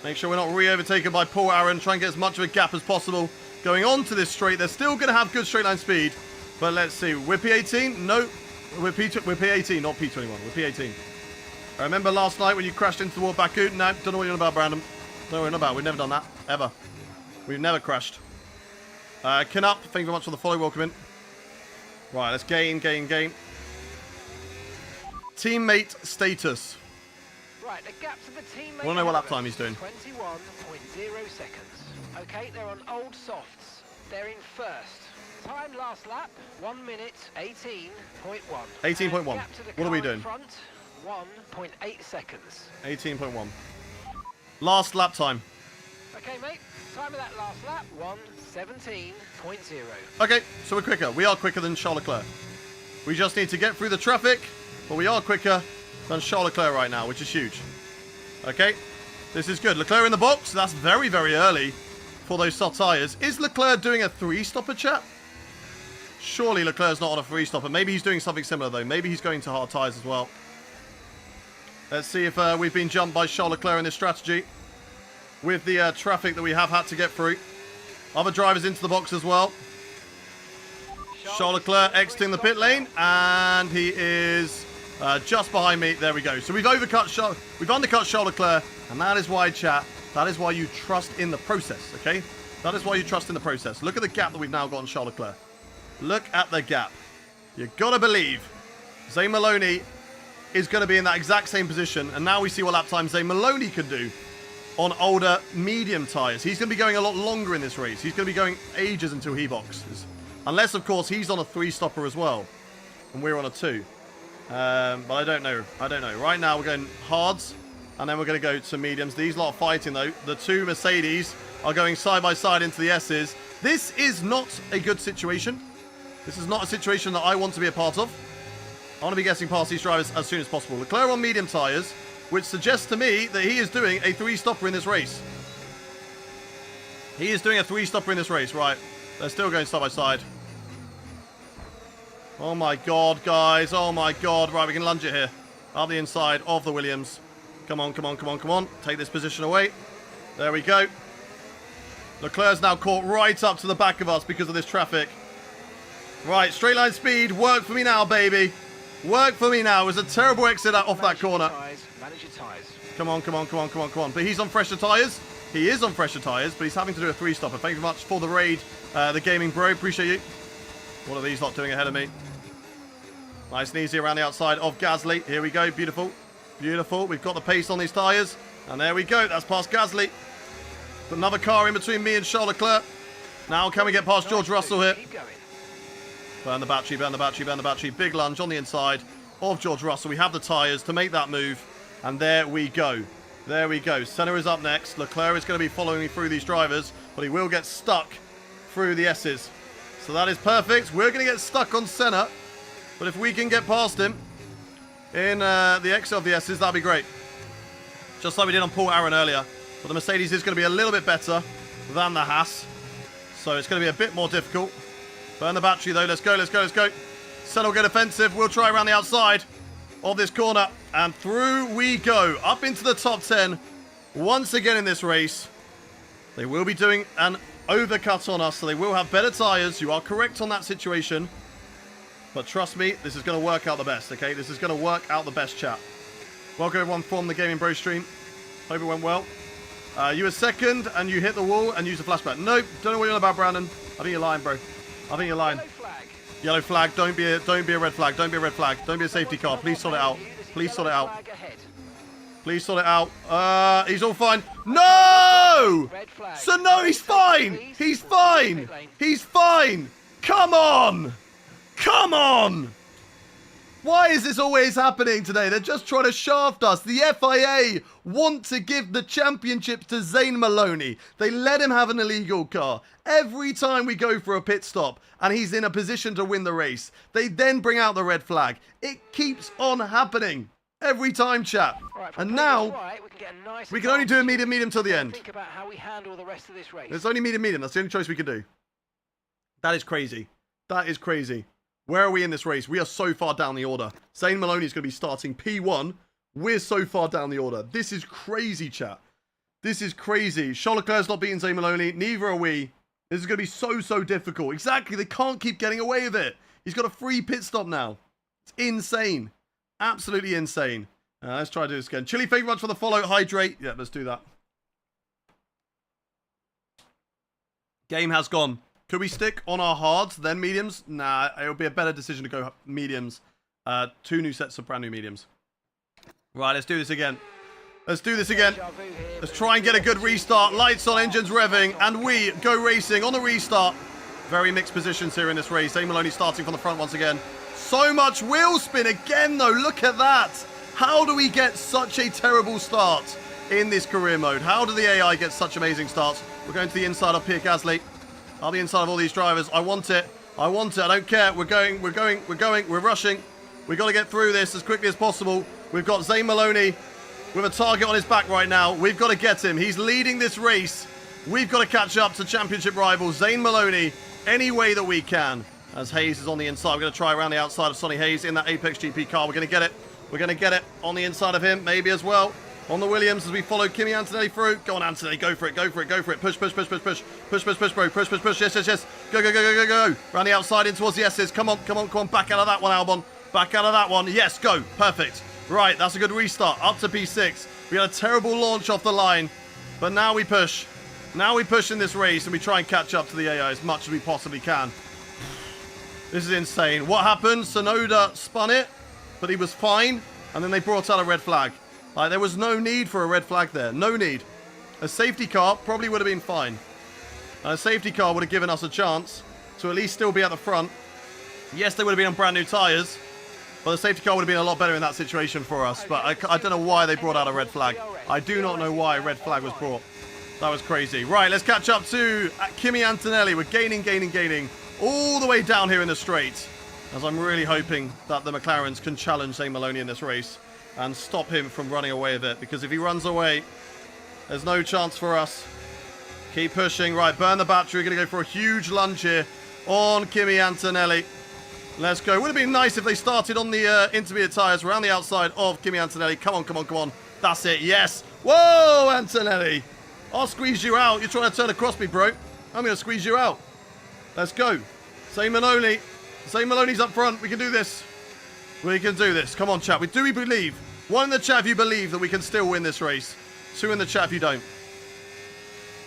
Make sure we're not re-overtaken by poor Aaron. Try and get as much of a gap as possible. Going on to this straight. They're still going to have good straight line speed. But let's see. We're P18? No. We're P18, not P21. We're P18. I remember last night when you crashed into the wall Baku. No, don't know what you're on about, Brandon. Don't Don't worry about it. We've never done that. Ever. We've never crashed. Kin up. Thank you very much for the follow. Welcome in. Right, let's gain. Teammate status. Right, the gap to the teammate. Want to know what lap time he's doing? 21.0 seconds. Okay, they're on old softs. They're in first. Time last lap, 1 minute 18.1. 18.1. What are we doing? Front, 1.8 seconds. 18.1. Last lap time. Okay, mate. Time of that last lap, 1:17.0. Okay, so we're quicker. We are quicker than Charles Leclerc. We just need to get through the traffic, but we are quicker than Charles Leclerc right now, which is huge. Okay, this is good. Leclerc in the box. That's very, very early for those soft tyres. Is Leclerc doing a 3-stopper, chat? Surely Leclerc's not on a 3-stopper. Maybe he's doing something similar, though. Maybe he's going to hard tyres as well. Let's see if we've been jumped by Charles Leclerc in this strategy with the traffic that we have had to get through. Other drivers into the box as well. Charles Leclerc exiting the pit lane, and he is just behind me. There we go. So we've undercut Charles Leclerc, and that is why, chat, that is why you trust in the process, okay? That is why you trust in the process. Look at the gap that we've now got on Charles Leclerc. Look at the gap. You gotta believe Zane Maloney is going to be in that exact same position, and now we see what lap time Zane Maloney can do on older medium tyres. He's going to be going a lot longer in this race. He's going to be going ages until he boxes. Unless, of course, he's on a 3-stopper as well, and we're on a 2. But I don't know. Right now, we're going hards, and then we're going to go to mediums. These lot are fighting, though. The 2 Mercedes are going side by side into the S's. This is not a good situation. This is not a situation that I want to be a part of. I want to be getting past these drivers as soon as possible. Leclerc on medium tyres, which suggests to me that he is doing a 3-stopper in this race. He is doing a 3-stopper in this race, right. They're still going side by side. Oh my god, guys. Oh my god. Right, we can lunge it here. Up the inside of the Williams. Come on. Take this position away. There we go. Leclerc's now caught right up to the back of us because of this traffic. Right, straight line speed. Work for me now, baby. Work for me now. It was a terrible exit off that corner. Manage your tyres. Come on. But he's on fresher tyres. He is on fresher tyres, but he's having to do a 3-stopper. Thank you very much for the raid, the gaming bro. Appreciate you. What are these lot doing ahead of me? Nice and easy around the outside of Gasly. Here we go. Beautiful. We've got the pace on these tyres. And there we go. That's past Gasly. But another car in between me and Charles Leclerc. Now, can we get past George Russell here? Keep going. Burn the battery. Big lunge on the inside of George Russell. We have the tyres to make that move. And there we go. Senna is up next. Leclerc is going to be following me through these drivers, but he will get stuck through the S's. So that is perfect. We're going to get stuck on Senna, but if we can get past him in the exit of the S's, that'd be great. Just like we did on Paul Aaron earlier. But the Mercedes is going to be a little bit better than the Haas. So it's going to be a bit more difficult. Burn the battery, though. Let's go. Senna will get offensive. We'll try around the outside of this corner. And through we go. Up into the top 10. Once again in this race. They will be doing an overcut on us. So they will have better tyres. You are correct on that situation. But trust me, this is going to work out the best, okay? This is going to work out the best, chat. Welcome, everyone, from the Gaming Bro stream. Hope it went well. You were second, and you hit the wall and used a flashback. Nope. Don't know what you're on about, Brandon. I think you're lying, bro. I think you're lying. Yellow flag. Don't be a red flag. Don't be a red flag. Don't be a safety car. Please sort it out. He's all fine. No! So no, he's fine. He's fine. Come on. Why is this always happening today? They're just trying to shaft us. The FIA want to give the championship to Zane Maloney. They let him have an illegal car. Every time we go for a pit stop and he's in a position to win the race, they then bring out the red flag. It keeps on happening. Every time, chat. Right, and now, we can only do a medium till the end. Think about how we handle the rest of this race. There's only medium. That's the only choice we can do. That is crazy. Where are we in this race? We are so far down the order. Zane Maloney is going to be starting P1. We're so far down the order. This is crazy, chat. This is crazy. Charles Leclerc's not beating Zane Maloney. Neither are we. This is going to be so difficult. Exactly. They can't keep getting away with it. He's got a free pit stop now. It's insane. Absolutely insane. Let's try to do this again. Chili, thank you very much for the follow. Hydrate. Yeah, let's do that. Game has gone. Could we stick on our hards, then mediums? Nah, it would be a better decision to go mediums. 2 new sets of brand new mediums. Right, let's do this again. Let's do this again. Let's try and get a good restart. Lights on, engines revving, and we go racing on the restart. Very mixed positions here in this race. Zane Maloney starting from the front once again. So much wheel spin again, though. Look at that. How do we get such a terrible start in this career mode? How do the AI get such amazing starts? We're going to the inside of Pierre Gasly. I'll be inside of all these drivers. I want it. I want it. I don't care. We're going. We're rushing. We've got to get through this as quickly as possible. We've got Zane Maloney with a target on his back right now. We've got to get him. He's leading this race. We've got to catch up to championship rival Zane Maloney any way that we can. As Hayes is on the inside. We're going to try around the outside of Sonny Hayes in that Apex GP car. We're going to get it. We're going to get it on the inside of him, maybe as well. On the Williams as we follow Kimi Antonelli through. Go on, Antonelli. Go for it. Go for it. Go for it. Push, push, push, push, push. Push, push, push, bro. Push, push, push. Yes, yes, yes. Go, go, go, go, go, go. Round the outside in towards the S's. Come on, come on, come on. Back out of that one, Albon. Back out of that one. Yes, go. Perfect. Right, that's a good restart. Up to P6. We had a terrible launch off the line. But now we push. Now we push in this race and we try and catch up to the AI as much as we possibly can. This is insane. What happened? Sonoda spun it, but he was fine. And then they brought out a red flag. Like, there was no need for a red flag there. No need. A safety car probably would have been fine. And a safety car would have given us a chance to at least still be at the front. Yes, they would have been on brand new tyres. But the safety car would have been a lot better in that situation for us. But I don't know why they brought out a red flag. I do not know why a red flag was brought. That was crazy. Right, let's catch up to Kimi Antonelli. We're gaining all the way down here in the straight. As I'm really hoping that the McLarens can challenge Zane Maloney in this race and stop him from running away with it. Because if he runs away, there's no chance for us. Keep pushing. Right, burn the battery. We're going to go for a huge lunge here on Kimi Antonelli. Let's go. Would have been nice if they started on the intermediate tyres around the outside of Kimi Antonelli. Come on, come on, come on. That's it. Yes. Whoa, Antonelli. I'll squeeze you out. You're trying to turn across me, bro. I'm going to squeeze you out. Let's go. Zane Maloney. Zane Maloney's up front. We can do this. We can do this. Come on, chat. Do we believe? 1 in the chat if you believe that we can still win this race. 2 in the chat if you don't.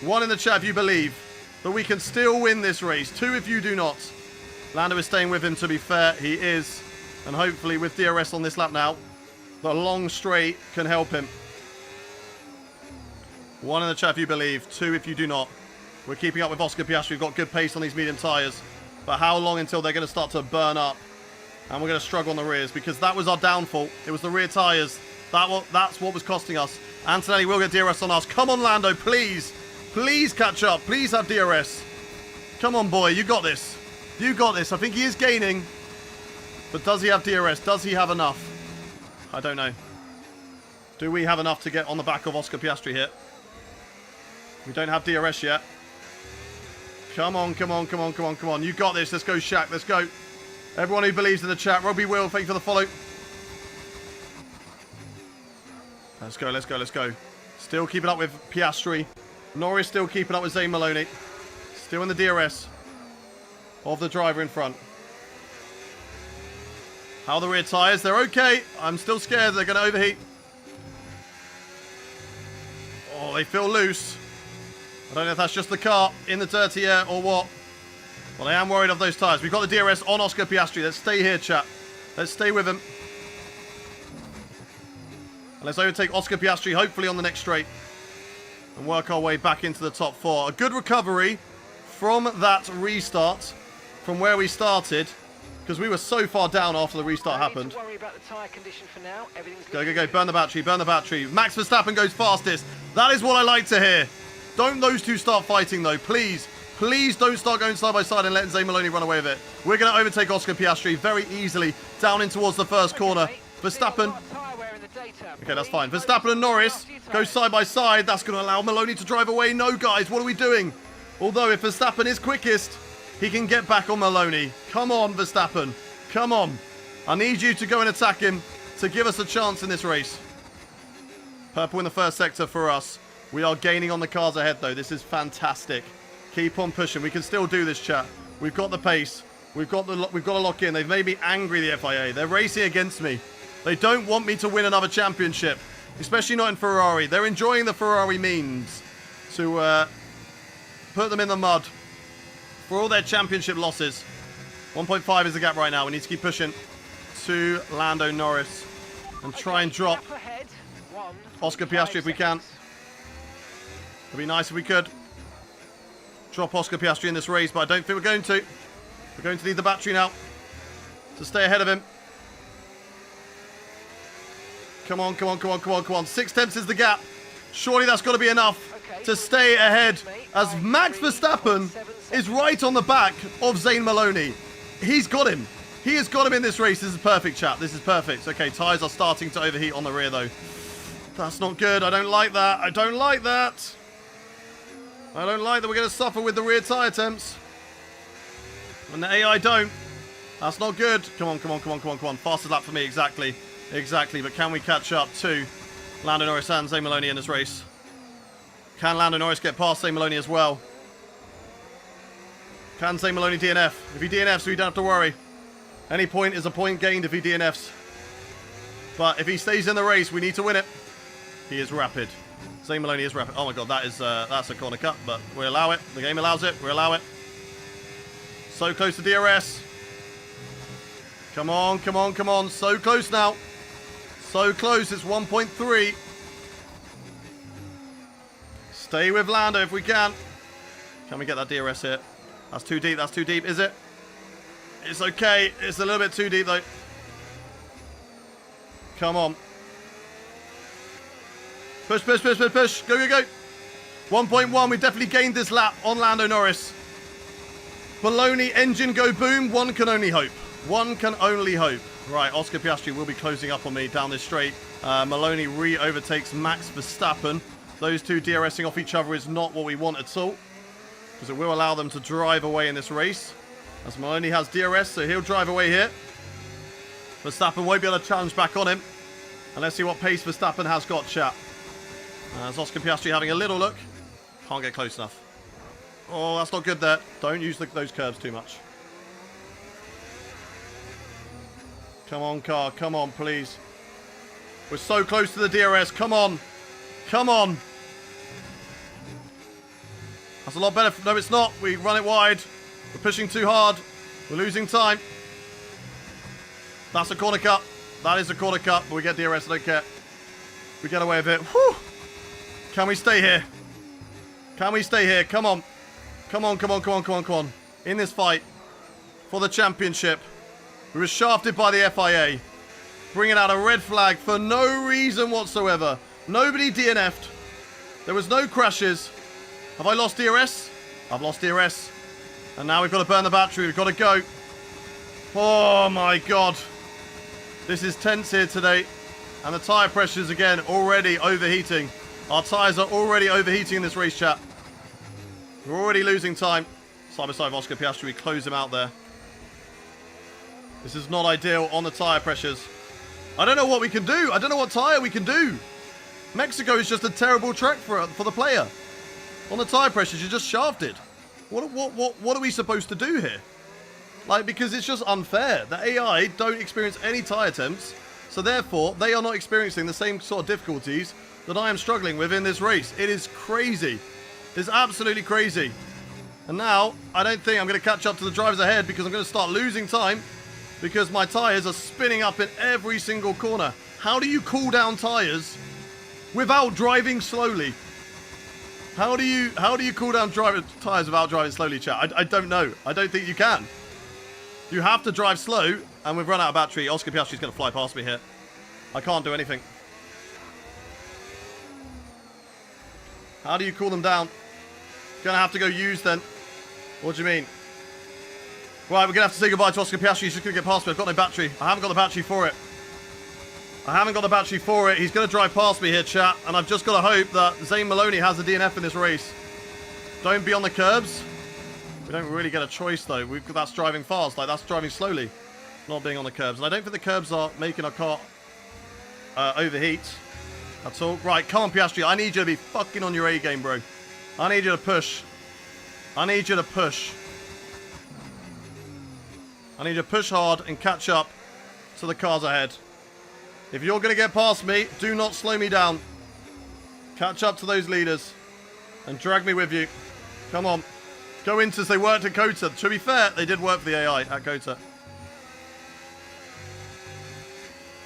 1 in the chat if you believe that we can still win this race. 2 if you do not. Lando is staying with him, to be fair. He is. And hopefully with DRS on this lap now, the long straight can help him. 1 in the chat if you believe. 2 if you do not. We're keeping up with Oscar Piastri. We've got good pace on these medium tyres. But how long until they're going to start to burn up? And we're going to struggle on the rears because that was our downfall. It was the rear tyres. That's what was costing us. Antonelli will get DRS on us. Come on, Lando, please. Please catch up. Please have DRS. Come on, boy. You got this. You got this. I think he is gaining. But does he have DRS? Does he have enough? I don't know. Do we have enough to get on the back of Oscar Piastri here? We don't have DRS yet. Come on, come on, come on, come on, come on. You got this. Let's go, Shaq. Let's go. Everyone who believes in the chat. Robbie Will, thank you for the follow. Let's go, let's go, let's go. Still keeping up with Piastri. Norris still keeping up with Zane Maloney. Still in the DRS of the driver in front. How are the rear tyres? They're okay. I'm still scared they're going to overheat. Oh, they feel loose. I don't know if that's just the car in the dirty air or what. Well, I am worried of those tyres. We've got the DRS on Oscar Piastri. Let's stay here, chat. Let's stay with him. And let's overtake Oscar Piastri, hopefully on the next straight. And work our way back into the top 4. A good recovery from that restart, from where we started. Because we were so far down after the restart happened. Don't worry about the tyre condition for now. Everything's Go, go, go. Burn the battery, burn the battery. Max Verstappen goes fastest. That is what I like to hear. Don't those two start fighting, though. Please. Please don't start going side by side and letting Zane Maloney run away with it. We're going to overtake Oscar Piastri very easily down in towards the first corner. Verstappen. Okay, that's fine. Verstappen and Norris go side by side. That's going to allow Maloney to drive away. No, guys, what are we doing? Although if Verstappen is quickest, he can get back on Maloney. Come on, Verstappen. Come on. I need you to go and attack him to give us a chance in this race. Purple in the first sector for us. We are gaining on the cars ahead, though. This is fantastic. Keep on pushing. We can still do this, chat. We've got the pace. We've got to lock in. They've made me angry, the FIA. They're racing against me. They don't want me to win another championship, especially not in Ferrari. They're enjoying the Ferrari means to put them in the mud for all their championship losses. 1.5 is the gap right now. We need to keep pushing to Lando Norris and try and drop Oscar Piastri if we can. It'd be nice if we could drop Oscar Piastri in this race, but I don't think we're going to. We're going to need the battery now to stay ahead of him. Come on, come on, come on, come on, come on. 6 tenths is the gap. Surely that's got to be enough to stay ahead as Max Verstappen is right on the back of Zane Maloney. He's got him. He has got him in this race. This is perfect, chat. This is perfect. Okay, tyres are starting to overheat on the rear, though. That's not good. I don't like that. I don't like that. I don't like that we're going to suffer with the rear tyre temps. And the AI don't. That's not good. Come on, come on, come on, come on, come on. Fastest lap for me, exactly. Exactly, but can we catch up to Lando Norris and Zane Maloney in this race? Can Lando Norris get past Zane Maloney as well? Can Zane Maloney DNF? If he DNFs, we don't have to worry. Any point is a point gained if he DNFs. But if he stays in the race, we need to win it. He is rapid. Zane Maloney is rapid. Oh my god, that is that's a corner cut, but we allow it. The game allows it. We allow it. So close to DRS. Come on, come on, come on. So close now. So close. It's 1.3. Stay with Lando if we can. Can we get that DRS here? That's too deep. That's too deep, is it? It's okay. It's a little bit too deep, though. Come on. Push, push, push, push, push. Go, go, go. 1.1. We definitely gained this lap on Lando Norris. Baloney engine go boom. One can only hope. One can only hope. Right, Oscar Piastri will be closing up on me down this straight. Maloney re-overtakes Max Verstappen. Those two DRSing off each other is not what we want at all, because it will allow them to drive away in this race. As Maloney has DRS, so he'll drive away here. Verstappen won't be able to challenge back on him. And let's see what pace Verstappen has got, chat. As Oscar Piastri having a little look. Can't get close enough. Oh, that's not good there. Don't use those curves too much. Come on, car. Come on, please. We're so close to the DRS. Come on. Come on. That's a lot better. No, it's not. We run it wide. We're pushing too hard. We're losing time. That's a corner cut. That is a corner cut, but we get DRS. I don't care. We get away with it. Whew. Can we stay here? Can we stay here? Come on. Come on, come on, come on, come on, come on. In this fight for the championship. We were shafted by the FIA. Bringing out a red flag for no reason whatsoever. Nobody DNF'd. There was no crashes. Have I lost DRS? I've lost DRS. And now we've got to burn the battery. We've got to go. Oh my god. This is tense here today. And the tyre pressures again already overheating. Our tyres are already overheating in this race, chat. We're already losing time. Side by side of Oscar Piastri. We close him out there. This is not ideal on the tyre pressures. I don't know what we can do. I don't know what tyre we can do. Mexico is just a terrible track for the player. On the tyre pressures, you're just shafted. What are we supposed to do here? Like, because it's just unfair. The AI don't experience any tyre temps, so therefore they are not experiencing the same sort of difficulties that I am struggling with in this race. It is crazy. It's absolutely crazy. And now, I don't think I'm going to catch up to the drivers ahead, because I'm going to start losing time, because my tyres are spinning up in every single corner. How do you cool down tyres without driving slowly? How do you cool down tyres without driving slowly, chat? I don't know. I don't think you can. You have to drive slow, and we've run out of battery. Oscar Piastri's going to fly past me here. I can't do anything. How do you cool them down? Gonna have to go use then. What do you mean? Right, we're gonna have to say goodbye to Oscar Piastri. He's just gonna get past me. I've got no battery. I haven't got the battery for it. I haven't got the battery for it. He's gonna drive past me here, chat. And I've just got to hope that Zane Maloney has a DNF in this race. Don't be on the curbs. We don't really get a choice though. That's driving fast. Like, that's driving slowly. Not being on the curbs. And I don't think the curbs are making our car overheat at all. Right, come on Piastri. I need you to be fucking on your A game, bro. I need you to push. I need you to push. I need you to push hard and catch up to the cars ahead. If you're going to get past me, do not slow me down. Catch up to those leaders and drag me with you. Come on. Go in since they worked at Kota. To be fair, they did work for the AI at Kota.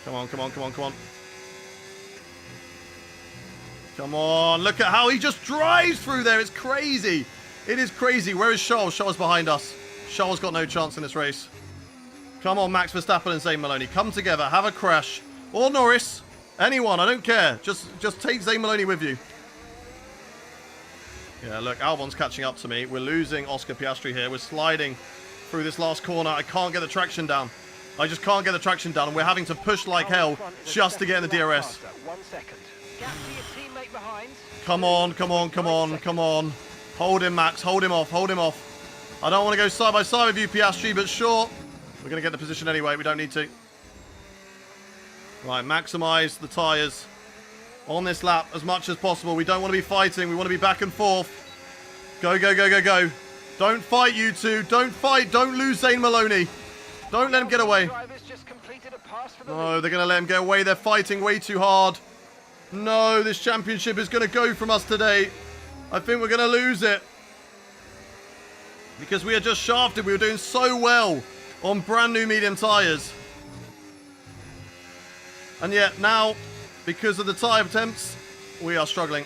Come on, come on, come on, come on. Come on, look at how he just drives through there. It's crazy. It is crazy. Where is Charles? Charles behind us. Charles got no chance in this race. Come on, Max Verstappen and Zayn Maloney. Come together. Have a crash. Or Norris. Anyone. I don't care. Just take Zayn Maloney with you. Yeah, look. Albon's catching up to me. We're losing Oscar Piastri here. We're sliding through this last corner. I can't get the traction down. I just can't get the traction down. And we're having to push like hell just to get in the DRS. 1 second. Gap to your teammate behind. Come on, come on, come on, come on. Hold him, Max. Hold him off. Hold him off. I don't want to go side by side with you, Piastri, but sure. We're going to get the position anyway. We don't need to. Right, maximize the tyres on this lap as much as possible. We don't want to be fighting. We want to be back and forth. Go, go, go, go, go. Don't fight, you two. Don't fight. Don't lose Zayn Maloney. Don't let him get away. No, they're going to let him get away. They're fighting way too hard. No, this championship is going to go from us today. I think we're going to lose it. Because we are just shafted. We were doing so well on brand new medium tyres. And yet now, because of the tyre attempts, we are struggling.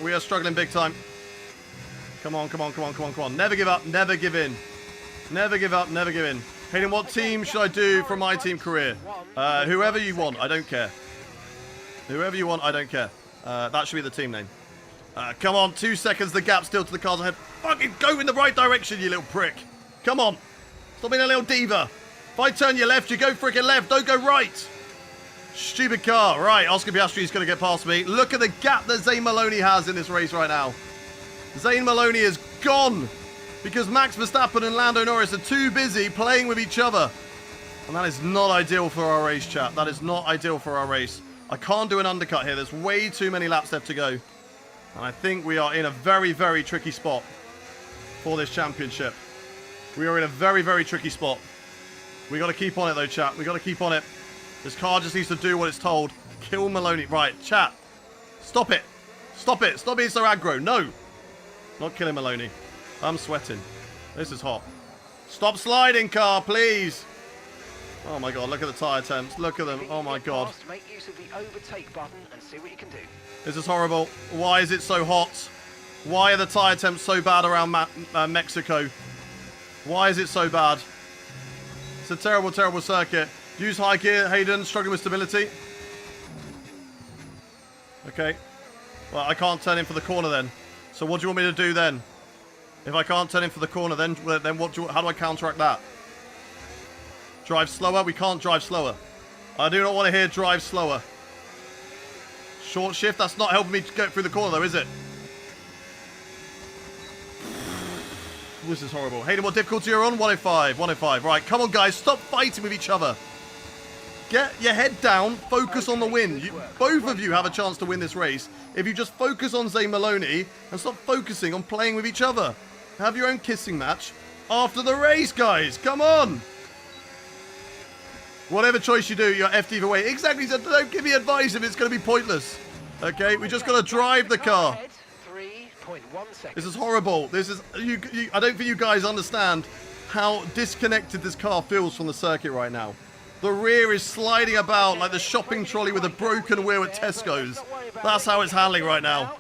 We are struggling big time. Come on, come on, come on, come on, come on. Never give up, never give in. Never give up, never give in. Hayden, what team should I do for my team career? Whoever you want, I don't care. Whoever you want, I don't care. That should be the team name. Come on, 2 seconds, the gap still to the cars ahead. Fucking go in the right direction, you little prick. Come on. Stop being a little diva. If I turn you left, you go freaking left. Don't go right. Stupid car. Right, Oscar Piastri is going to get past me. Look at the gap that Zayn Maloney has in this race right now. Zayn Maloney is gone because Max Verstappen and Lando Norris are too busy playing with each other. And that is not ideal for our race, chat. That is not ideal for our race. I can't do an undercut here. There's way too many laps left to go. And I think we are in a very, very tricky spot for this championship. We are in a very, very tricky spot. We got to keep on it, though, chat. We got to keep on it. This car just needs to do what it's told. Kill Maloney. Right, chat. Stop it. Stop it. Stop being so aggro. No. Not killing Maloney. I'm sweating. This is hot. Stop sliding, car, please. Oh, my God. Look at the tyre attempts. Look at them. Oh, my God. Make use of the overtake button and see what you can do. This is horrible. Why is it so hot? Why are the tyre attempts so bad around Mexico? Why is it so bad? It's a terrible, terrible circuit. Use high gear, Hayden. Struggling with stability. Okay. Well, I can't turn in for the corner then. So what do you want me to do then? If I can't turn in for the corner, then what how do I counteract that? Drive slower? We can't drive slower. I do not want to hear drive slower. Short shift? That's not helping me to get through the corner though, is it? This is horrible. Hayden, what difficulty you're on? 105. 105. Right, come on, guys. Stop fighting with each other. Get your head down. Focus on the win. Both of you have a chance to win this race if you just focus on Zayn Maloney and stop focusing on playing with each other. Have your own kissing match after the race, guys. Come on. Whatever choice you do, you're effed either way. Exactly. So don't give me advice if it's going to be pointless. Okay, we just got to drive the car. This is horrible. This is I don't think you guys understand how disconnected this car feels from the circuit right now. The rear is sliding about like the shopping trolley with a broken wheel at Tesco's. That's how it's handling right now.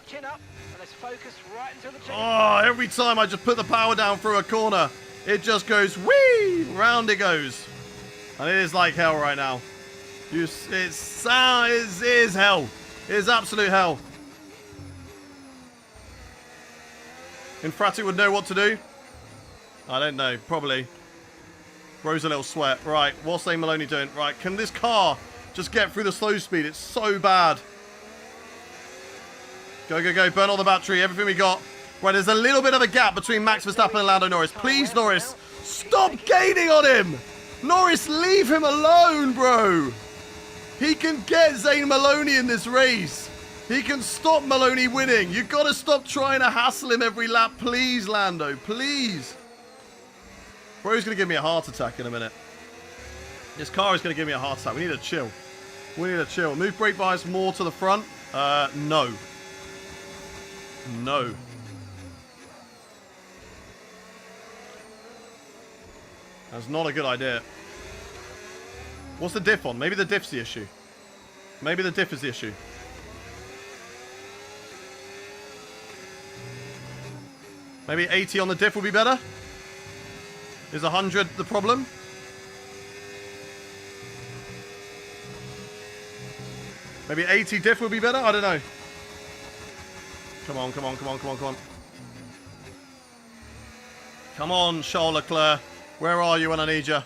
Oh, every time I just put the power down through a corner, it just goes whee, round it goes. And it is like hell right now. It is hell. It is absolute hell. Infrati would know what to do. I don't know. Probably. Rose a little sweat. Right. What's Zayn Maloney doing? Right. Can this car just get through the slow speed? It's so bad. Go, go, go. Burn all the battery. Everything we got. Right. There's a little bit of a gap between Max Verstappen and Lando Norris. Please, Norris. Stop gaining on him. Norris, leave him alone, bro. He can get Zayn Maloney in this race. He can stop Maloney winning. You've got to stop trying to hassle him every lap. Please, Lando. Please. Bro's going to give me a heart attack in a minute. This car is going to give me a heart attack. We need to chill. We need to chill. Move brake bias more to the front. No. No. That's not a good idea. What's the diff on? Maybe the diff's the issue. Maybe the diff is the issue. Maybe 80 on the diff will be better? Is 100 the problem? Maybe 80 diff will be better? I don't know. Come on, come on, come on, come on, come on. Come on, Charles Leclerc. Where are you when I need you?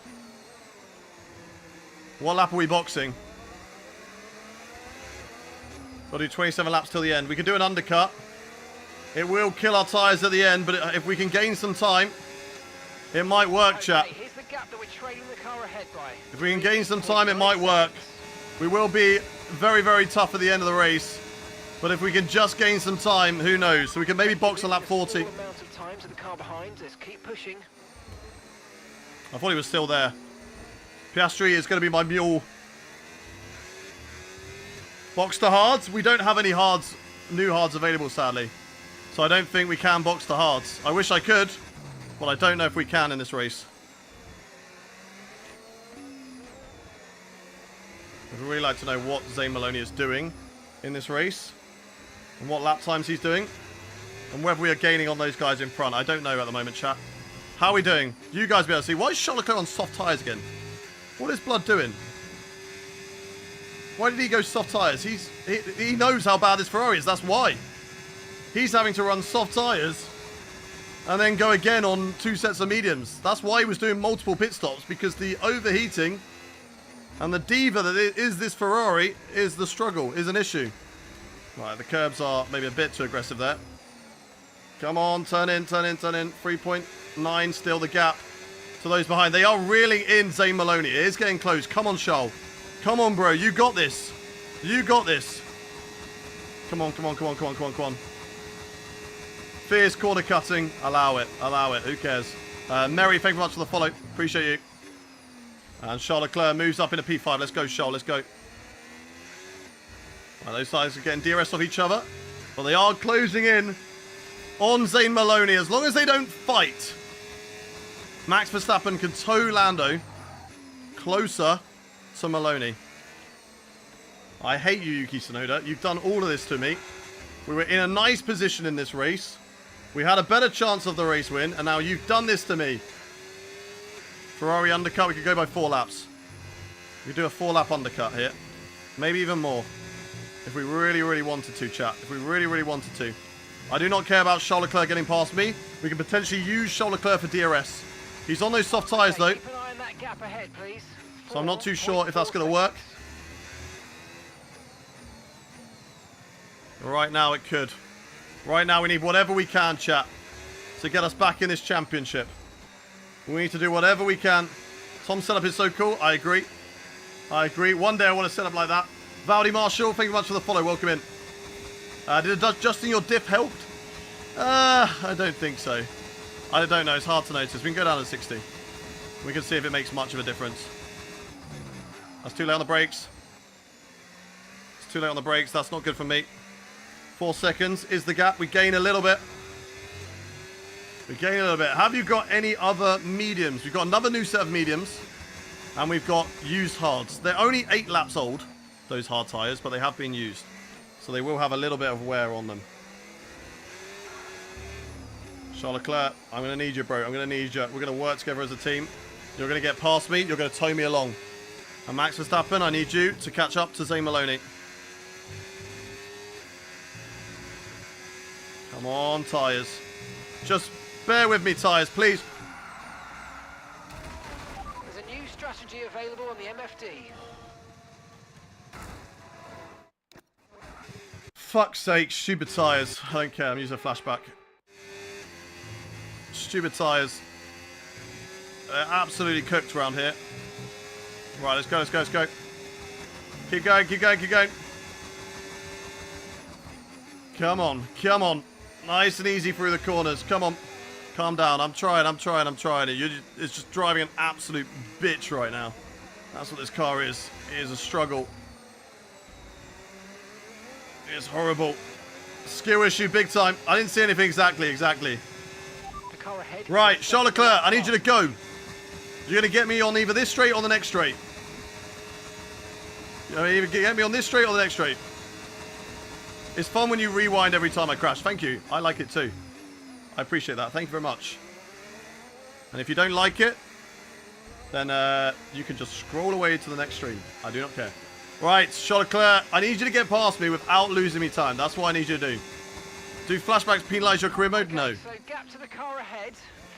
What lap are we boxing? We'll do 27 laps till the end. We can do an undercut. It will kill our tyres at the end, but if we can gain some time, it might work, Okay, chap. here's the gap that we're trailing the car ahead by. If we can gain some time, it might work. We will be very, very tough at the end of the race. But if we can just gain some time, who knows? So we can maybe box on lap 40. Amount of time to the car behind. Let's keep pushing. I thought he was still there. Piastri is going to be my mule. Box to hards. We don't have any hards, new hards available, sadly. So I don't think we can box to hards. I wish I could, but I don't know if we can in this race. I'd really like to know what Zane Maloney is doing in this race. And what lap times he's doing. And whether we are gaining on those guys in front. I don't know at the moment, chat. How are we doing? You guys be able to see. Why is Charles Leclerc on soft tyres again? What is Blood doing? Why did he go soft tyres? He knows how bad this Ferrari is. That's why. He's having to run soft tyres and then go again on 2 sets of mediums. That's why he was doing multiple pit stops, because the overheating and the diva that is this Ferrari is the struggle, is an issue. Right, the curbs are maybe a bit too aggressive there. Come on, turn in, turn in, turn in. 3.9 still the gap to those behind. They are reeling in Zane Maloney. It is getting close. Come on, Charles. Come on, bro. You got this. You got this. Come on, come on, come on, come on, come on, come on. Fierce corner cutting. Allow it. Allow it. Who cares? Mary, thank you very much for the follow. Appreciate you. And Charles Leclerc moves up into P5. Let's go, Charles. Let's go. Right, those sides are getting DRS off each other. But they are closing in on Zane Maloney. As long as they don't fight, Max Verstappen can tow Lando closer to Maloney. I hate you, Yuki Tsunoda. You've done all of this to me. We were in a nice position in this race. We had a better chance of the race win, and now you've done this to me. Ferrari undercut. We could go by 4 laps. We could do a 4-lap undercut here. Maybe even more. If we really, really wanted to, chat. If we really, really wanted to. I do not care about Charles Leclerc getting past me. We can potentially use Charles Leclerc for DRS. He's on those soft tyres, though. Keep an eye on that gap ahead, please. So I'm not too sure if that's going to work. Right now it could. Right now we need whatever we can, chat, to get us back in this championship. We need to do whatever we can. Tom's setup is so cool. I agree. I agree. One day I want to set up like that. Valdy Marshall, thank you very much for the follow. Welcome in. Did adjusting your diff helped? I don't think so. I don't know. It's hard to notice. We can go down to 60. We can see if it makes much of a difference. That's too late on the brakes. It's too late on the brakes. That's not good for me. 4 seconds is the gap. We gain a little bit. We gain a little bit. Have you got any other mediums? We've got another new set of mediums. And we've got used hards. They're only 8 laps old, those hard tyres, but they have been used. So they will have a little bit of wear on them. Charles Leclerc, I'm going to need you, bro. I'm going to need you. We're going to work together as a team. You're going to get past me. You're going to tow me along. And Max Verstappen, I need you to catch up to Zane Maloney. Come on, tyres. Just bear with me, tyres, please. There's a new strategy available on the MFD. Fuck's sake, stupid tyres. I don't care, I'm using a flashback. Stupid tyres. They're absolutely cooked around here. Right, let's go, let's go, let's go. Keep going, keep going, keep going. Come on, come on. Nice and easy through the corners. Come on. Calm down. I'm trying. It's just driving an absolute bitch right now. That's what this car is. It is a struggle. It's horrible. Skill issue big time. I didn't see anything exactly. The car ahead. Right, Charles Leclerc, I need you to go. You're going to get me on either this straight or the next straight. You're going to either get me on this straight or the next straight. It's fun when you rewind every time I crash. Thank you. I like it too. I appreciate that. Thank you very much. And if you don't like it, then you can just scroll away to the next stream. I do not care. Right, Choleclair, I need you to get past me without losing me time. That's what I need you to do. Do flashbacks penalise your career mode? Okay, No. So gap to the car ahead,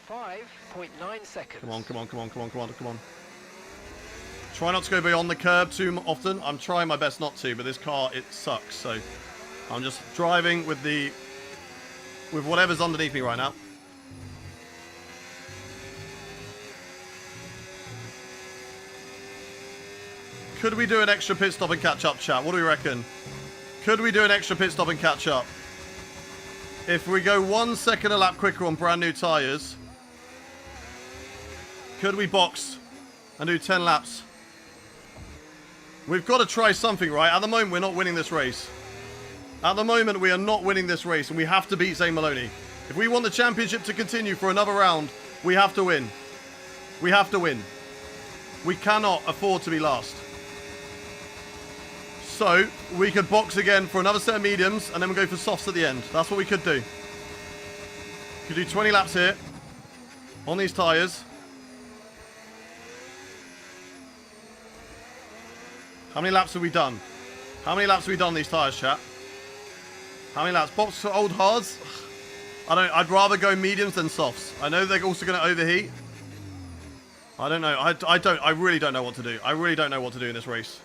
5.9 seconds. Come on, come on, come on, come on, come on, come on. Try not to go beyond the curb too often. I'm trying my best not to, but this car, it sucks. So I'm just driving with whatever's underneath me right now. Could we do an extra pit stop and catch up, chat? What do we reckon? Could we do an extra pit stop and catch up? If we go 1 second a lap quicker on brand new tyres, could we box and do 10 laps? We've got to try something, right? At the moment, we're not winning this race. At the moment, we are not winning this race, and we have to beat Zane Maloney. If we want the championship to continue for another round, we have to win. We have to win. We cannot afford to be last. So, we could box again for another set of mediums, and then we'll go for softs at the end. That's what we could do. Could do 20 laps here on these tyres. How many laps have we done? How many laps have we done these tyres, chat? How many laps? Box for old hards? I'd rather go mediums than softs. I know they're also going to overheat. I don't know. I really don't know what to do. I really don't know what to do in this race.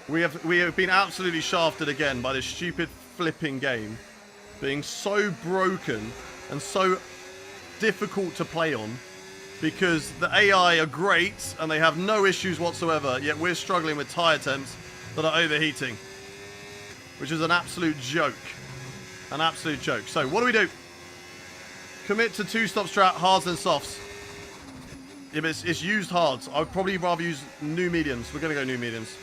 We have been absolutely shafted again by this stupid flipping game being so broken and so difficult to play on because the AI are great and they have no issues whatsoever, yet we're struggling with tyre temps that are overheating, which is an absolute joke. An absolute joke. So what do we do? Commit to 2-stop strat, hards and softs. Yeah, but it's used hards. I would probably rather use new mediums. We're going to go new mediums.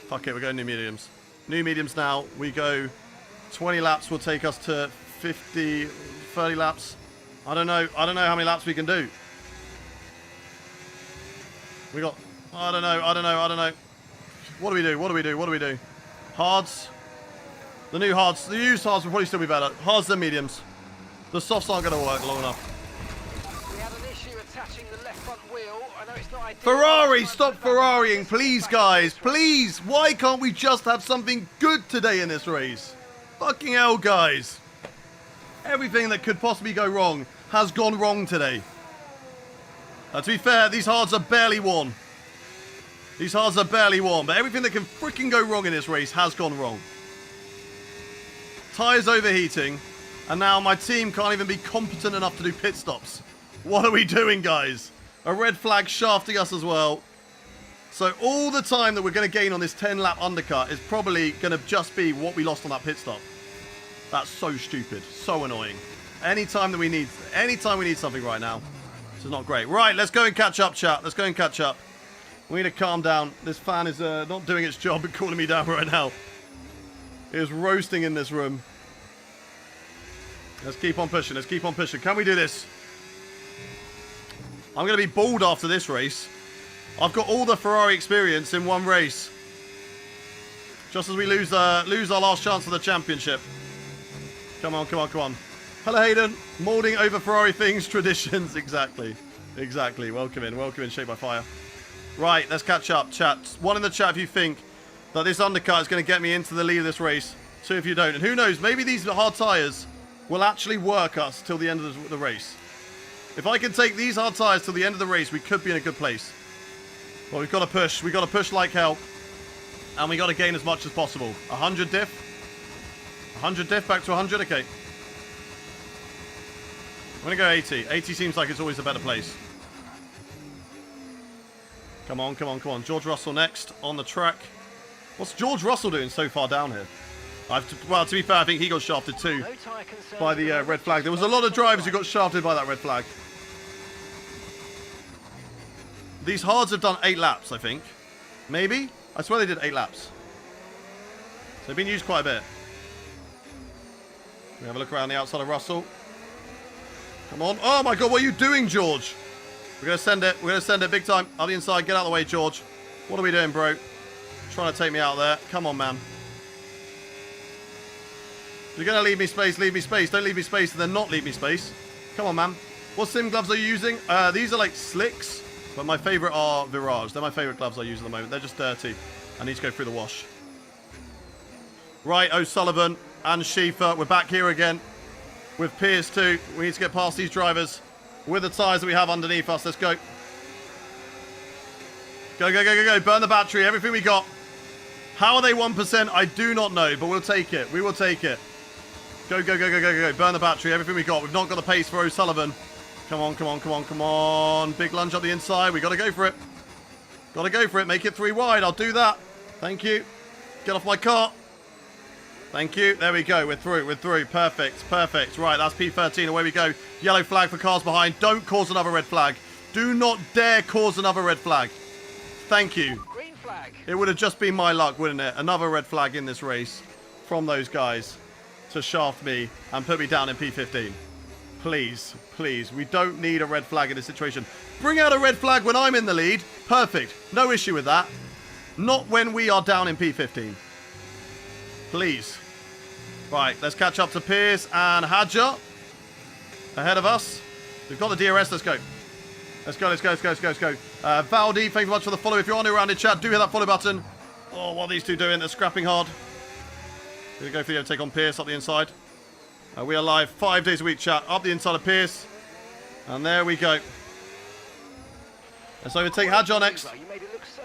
Fuck it, we're going new mediums. New mediums now. We go 20 laps will take us to 50, 30 laps. I don't know how many laps we can do. We got, I don't know. What do we do? Hards. The new hards, the used hards will probably still be better. Hards and mediums. The softs aren't going to work long enough. We had an issue attaching the left front wheel. I know it's not ideal. Ferrari, stop Ferrariing, please, guys. Please. Why can't we just have something good today in this race? Fucking hell, guys. Everything that could possibly go wrong has gone wrong today. To be fair, these hards are barely worn. But everything that can freaking go wrong in this race has gone wrong. Tyres overheating, and now my team can't even be competent enough to do pit stops. What are we doing, guys? A red flag shafting us as well. So all the time that we're going to gain on this 10-lap undercut is probably going to just be what we lost on that pit stop. That's so stupid. So annoying. Anytime we need something right now, this is not great. Right, let's go and catch up, chat. Let's go and catch up. We need to calm down. This fan is not doing its job and calling me down right now. It is roasting in this room. Let's keep on pushing. Can we do this? I'm going to be bald after this race. I've got all the Ferrari experience in one race. Just as we lose our last chance of the championship. Come on. Hello, Hayden. Moulding over Ferrari things, traditions. Exactly. Welcome in, Shaped by Fire. Right, let's catch up, chat. One in the chat if you think that this undercut is going to get me into the lead of this race. Two if you don't. And who knows, maybe these hard tyres will actually work us till the end of the race. If I can take these hard tyres till the end of the race, we could be in a good place. Well, we've got to push. We've got to push like hell. And we got to gain as much as possible. 100 diff. 100 diff back to 100. Okay. I'm going to go 80. 80 seems like it's always a better place. Come on. George Russell next on the track. What's George Russell doing so far down here? Well, to be fair, I think he got shafted too by the red flag. There was a lot of drivers who got shafted by that red flag. These hards have done 8 laps, I think. Maybe? I swear they did 8 laps. So they've been used quite a bit. We have a look around the outside of Russell. Come on. Oh my god, what are you doing, George? We're going to send it. We're going to send it big time. On the inside. Get out of the way, George. What are we doing, bro? Trying to take me out there. Come on, man. You're going to leave me space. Leave me space. Don't leave me space and then not leave me space. Come on, man. What sim gloves are you using? These are like slicks, but my favorite are Virage. They're my favorite gloves I use at the moment. They're just dirty. I need to go through the wash. Right, O'Sullivan and Schiefer. We're back here again with Pierce too. We need to get past these drivers with the tyres that we have underneath us. Let's go. Go, go, go, go, go. Burn the battery. Everything we got. How are they 1%? I do not know, but we'll take it. We will take it. Go, go, go, go, go, go. Burn the battery. Everything we got. We've not got the pace for O'Sullivan. Come on, come on, come on, come on. Big lunge up the inside. We got to go for it. Got to go for it. Make it 3 wide. I'll do that. Thank you. Get off my car. Thank you. There we go. We're through. We're through. Perfect. Perfect. Right, that's P13. Away we go. Yellow flag for cars behind. Don't cause another red flag. Do not dare cause another red flag. Thank you. Green flag. It would have just been my luck, wouldn't it? Another red flag in this race from those guys to shaft me and put me down in P15. Please, please. We don't need a red flag in this situation. Bring out a red flag when I'm in the lead. Perfect. No issue with that. Not when we are down in P15. Please. Right, let's catch up to Pierce and Hadjar. Ahead of us. We've got the DRS. Let's go. Let's go, let's go, let's go, let's go, let's go. Valdi, thank you much for the follow. If you're on around in chat, do hit that follow button. Oh, what are these two doing? They're scrapping hard. Here we go for the overtake on Pierce up the inside. We are live 5 days a week, chat. Up the inside of Pierce. And there we go. Let's overtake Hadjar next.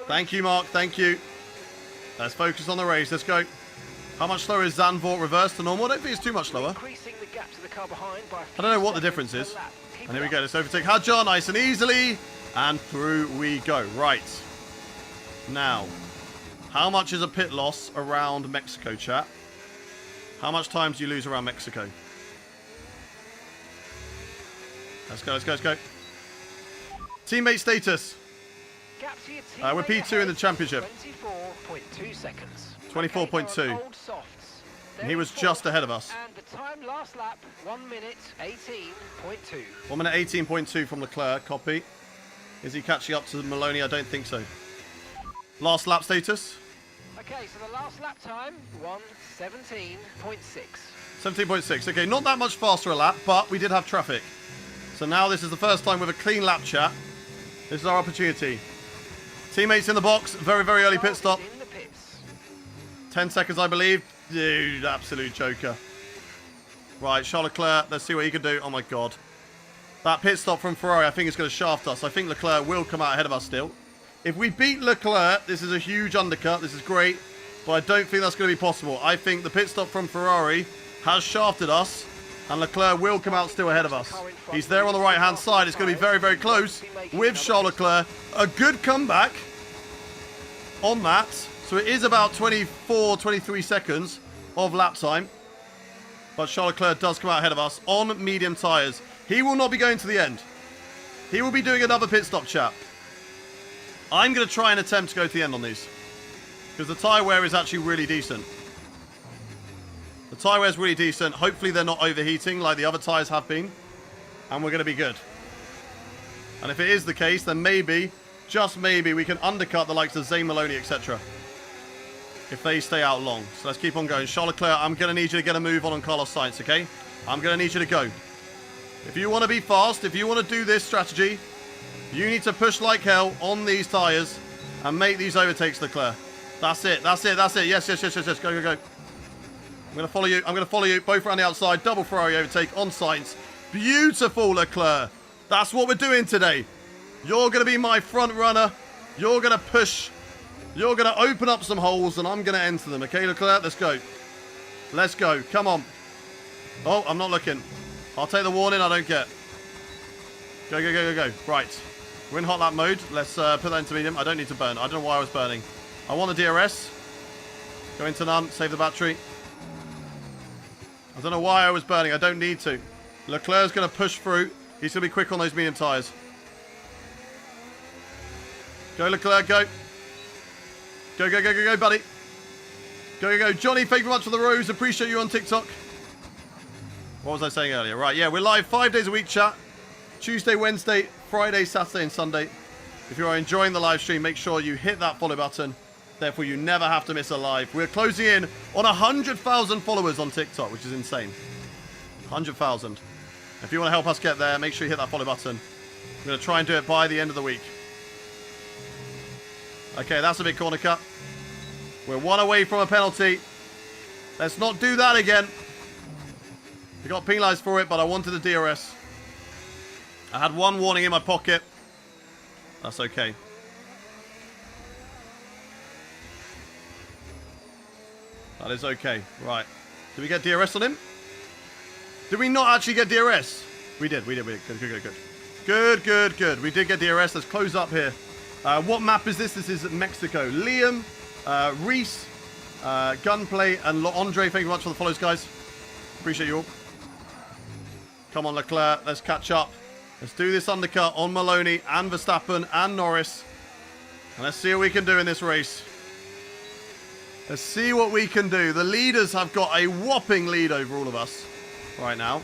Thank you, Mark. Thank you. Let's focus on the race. Let's go. How much slower is Zandvoort reverse to normal? I don't think it's too much slower. I don't know what the difference is. And here we go. Let's overtake Hadjar nice and easily. And through we go. Right. Now, how much is a pit loss around Mexico, chat? How much time do you lose around Mexico? Let's go, let's go, let's go. Teammate status. We're P2 in the championship. 24.2 seconds. 24.2. And he was just ahead of us. And the time last lap, 1 minute 18.2. 1 minute 18.2 from Leclerc. Copy. Is he catching up to Maloney? I don't think so. Last lap status. Okay, so the last lap time, 1:17.6. 17.6. Okay, not that much faster a lap, but we did have traffic. So now this is the first time with a clean lap, chat. This is our opportunity. Teammates in the box. Very, very early pit stop. In the pits. 10 seconds, I believe. Dude, absolute joker. Right, Charles Leclerc. Let's see what he can do. Oh, my God. That pit stop from Ferrari, I think, is going to shaft us. I think Leclerc will come out ahead of us still. If we beat Leclerc, this is a huge undercut. This is great. But I don't think that's going to be possible. I think the pit stop from Ferrari has shafted us. And Leclerc will come out still ahead of us. He's there on the right-hand side. It's going to be very, very close with Charles Leclerc. A good comeback on that. So it is about 24, 23 seconds of lap time. But Charles Leclerc does come out ahead of us on medium tyres. He will not be going to the end. He will be doing another pit stop, chap. I'm going to try and attempt to go to the end on these. Because the tyre wear is actually really decent. The tyre wear is really decent. Hopefully they're not overheating like the other tyres have been. And we're going to be good. And if it is the case, then maybe, just maybe, we can undercut the likes of Zane Maloney, etc. If they stay out long. So let's keep on going. Charles Leclerc, I'm going to need you to get a move on Carlos Sainz, okay? I'm going to need you to go. If you want to be fast, if you want to do this strategy, you need to push like hell on these tyres and make these overtakes, Leclerc. That's it, that's it, that's it. Yes, yes, yes, yes, yes. Go, go, go. I'm going to follow you. I'm going to follow you. Both around the outside. Double Ferrari overtake on Sainz. Beautiful, Leclerc. That's what we're doing today. You're going to be my front runner. You're going to push. You're going to open up some holes and I'm going to enter them. Okay, Leclerc? Let's go. Let's go. Come on. Oh, I'm not looking. I'll take the warning. I don't get. Go, go, go, go, go. Right. We're in hot lap mode. Let's put that into medium. I don't need to burn. I don't know why I was burning. I want the DRS. Go into none. Save the battery. I don't know why I was burning. I don't need to. Leclerc's going to push through. He's going to be quick on those medium tyres. Go, Leclerc, go. Go, go, go, go, go, buddy. Go, go, go. Johnny, thank you very much for the rose. Appreciate you on TikTok. What was I saying earlier? Right, yeah, we're live 5 days a week, chat. Tuesday, Wednesday, Friday, Saturday, and Sunday. If you are enjoying the live stream, make sure you hit that follow button. Therefore, you never have to miss a live. We're closing in on 100,000 followers on TikTok, which is insane. 100,000. If you want to help us get there, make sure you hit that follow button. I'm going to try and do it by the end of the week. Okay, that's a big corner cut. We're one away from a penalty. Let's not do that again. We got penalised for it, but I wanted the DRS. I had one warning in my pocket. That's okay. That is okay. Right. Did we get DRS on him? Did we not actually get DRS? We did. Good. We did get DRS. Let's close up here. What map is this? This is Mexico. Liam, Reese, Gunplay, and Andre. Thank you very much for the follows, guys. Appreciate you all. Come on, Leclerc. Let's catch up. Let's do this undercut on Maloney and Verstappen and Norris. And let's see what we can do in this race. Let's see what we can do. The leaders have got a whopping lead over all of us right now.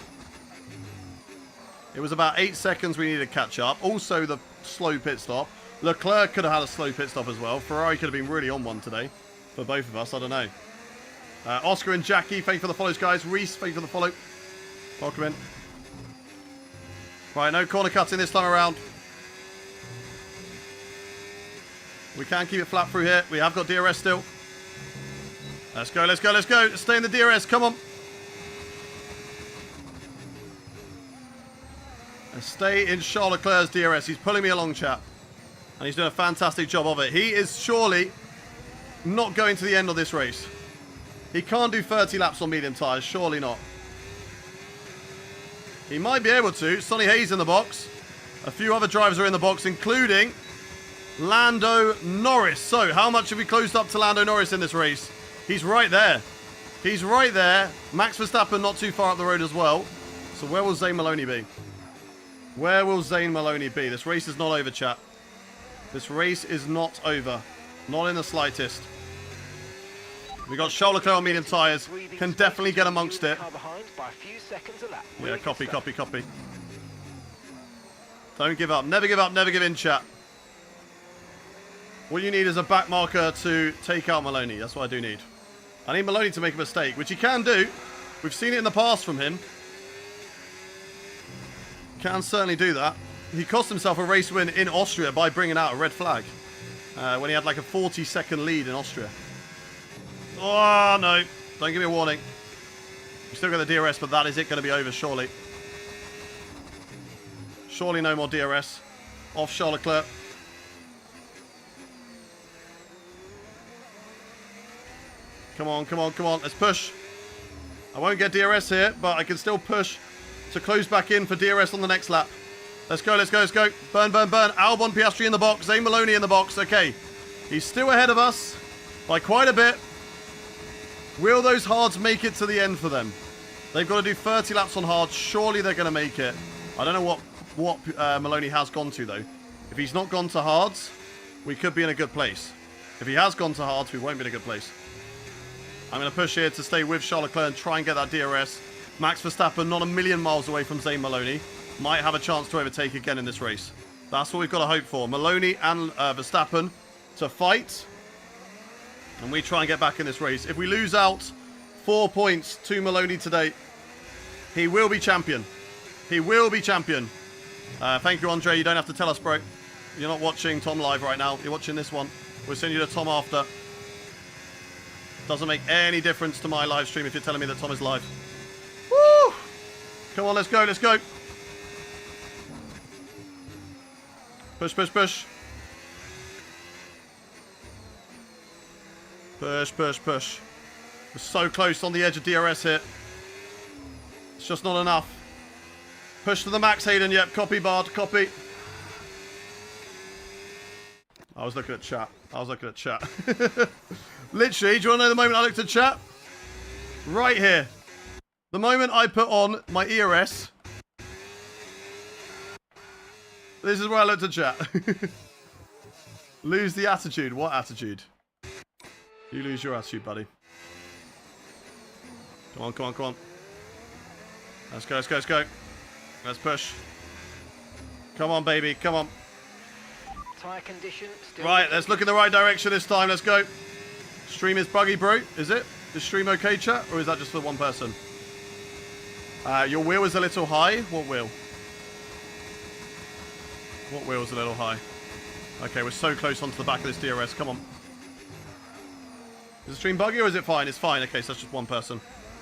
It was about 8 seconds we needed to catch up. Also, the slow pit stop. Leclerc could have had a slow pit stop as well. Ferrari could have been really on one today for both of us. I don't know. Oscar and Jackie, thank you for the follows, guys. Reese, thank you for the follow. Welcome in. Right, no corner cuts in this time around. We can keep it flat through here. We have got DRS still. Let's go, let's go, let's go. Stay in the DRS, come on. And stay in Charles Leclerc's DRS. He's pulling me along, chap. And he's doing a fantastic job of it. He is surely not going to the end of this race. He can't do 30 laps on medium tyres, surely not. He might be able to. Sonny Hayes in the box. A few other drivers are in the box, including Lando Norris. So, how much have we closed up to Lando Norris in this race? He's right there. He's right there. Max Verstappen not too far up the road as well. So, where will Zane Maloney be? Where will Zane Maloney be? This race is not over, chat. This race is not over. Not in the slightest. We got Charles Leclerc on medium tyres. Can definitely get amongst it. Yeah, copy. Don't give up. Never give up. Never give in, chat. What you need is a back marker to take out Maloney. That's what I do need. I need Maloney to make a mistake, which he can do. We've seen it in the past from him. Can certainly do that. He cost himself a race win in Austria by bringing out a red flag. When he had like a 40-second lead in Austria. Oh, no. Don't give me a warning. We still got the DRS, but that is it going to be over, surely. Surely no more DRS. Off Charles Leclerc. Come on. Let's push. I won't get DRS here, but I can still push to close back in for DRS on the next lap. Let's go. Burn. Albon Piastri in the box. Zane Maloney in the box. Okay. He's still ahead of us by quite a bit. Will those hards make it to the end for them? They've got to do 30 laps on hards. Surely they're going to make it. I don't know what Maloney has gone to, though. If he's not gone to hards, we could be in a good place. If he has gone to hards, we won't be in a good place. I'm going to push here to stay with Charles Leclerc and try and get that DRS. Max Verstappen not a million miles away from Zane Maloney. Might have a chance to overtake again in this race. That's what we've got to hope for. Maloney and Verstappen to fight. And we try and get back in this race. If we lose out 4 points to Maloney today, he will be champion. He will be champion. Thank you, Andre. You don't have to tell us, bro. You're not watching Tom live right now. You're watching this one. We'll send you to Tom after. Doesn't make any difference to my live stream if you're telling me that Tom is live. Woo! Come on, let's go. Push. Push. We're so close on the edge of DRS here. It's just not enough. Push to the max, Hayden. Yep, copy, Bard. Copy. I was looking at chat. Literally, do you want to know the moment I looked at chat? Right here. The moment I put on my ERS. This is where I looked at chat. Lose the attitude. What attitude? You lose your attitude, buddy. Come on. Let's go. Let's push. Come on, baby. Come on. Tyre condition still. Right, let's look in the right direction this time. Let's go. Stream is buggy, bro. Is it? Is stream okay, chat? Or is that just for one person? Your wheel is a little high. What wheel? What wheel's a little high? Okay, we're so close onto the back of this DRS. Come on. Is the stream buggy or is it fine? It's fine. Okay, so that's just one person.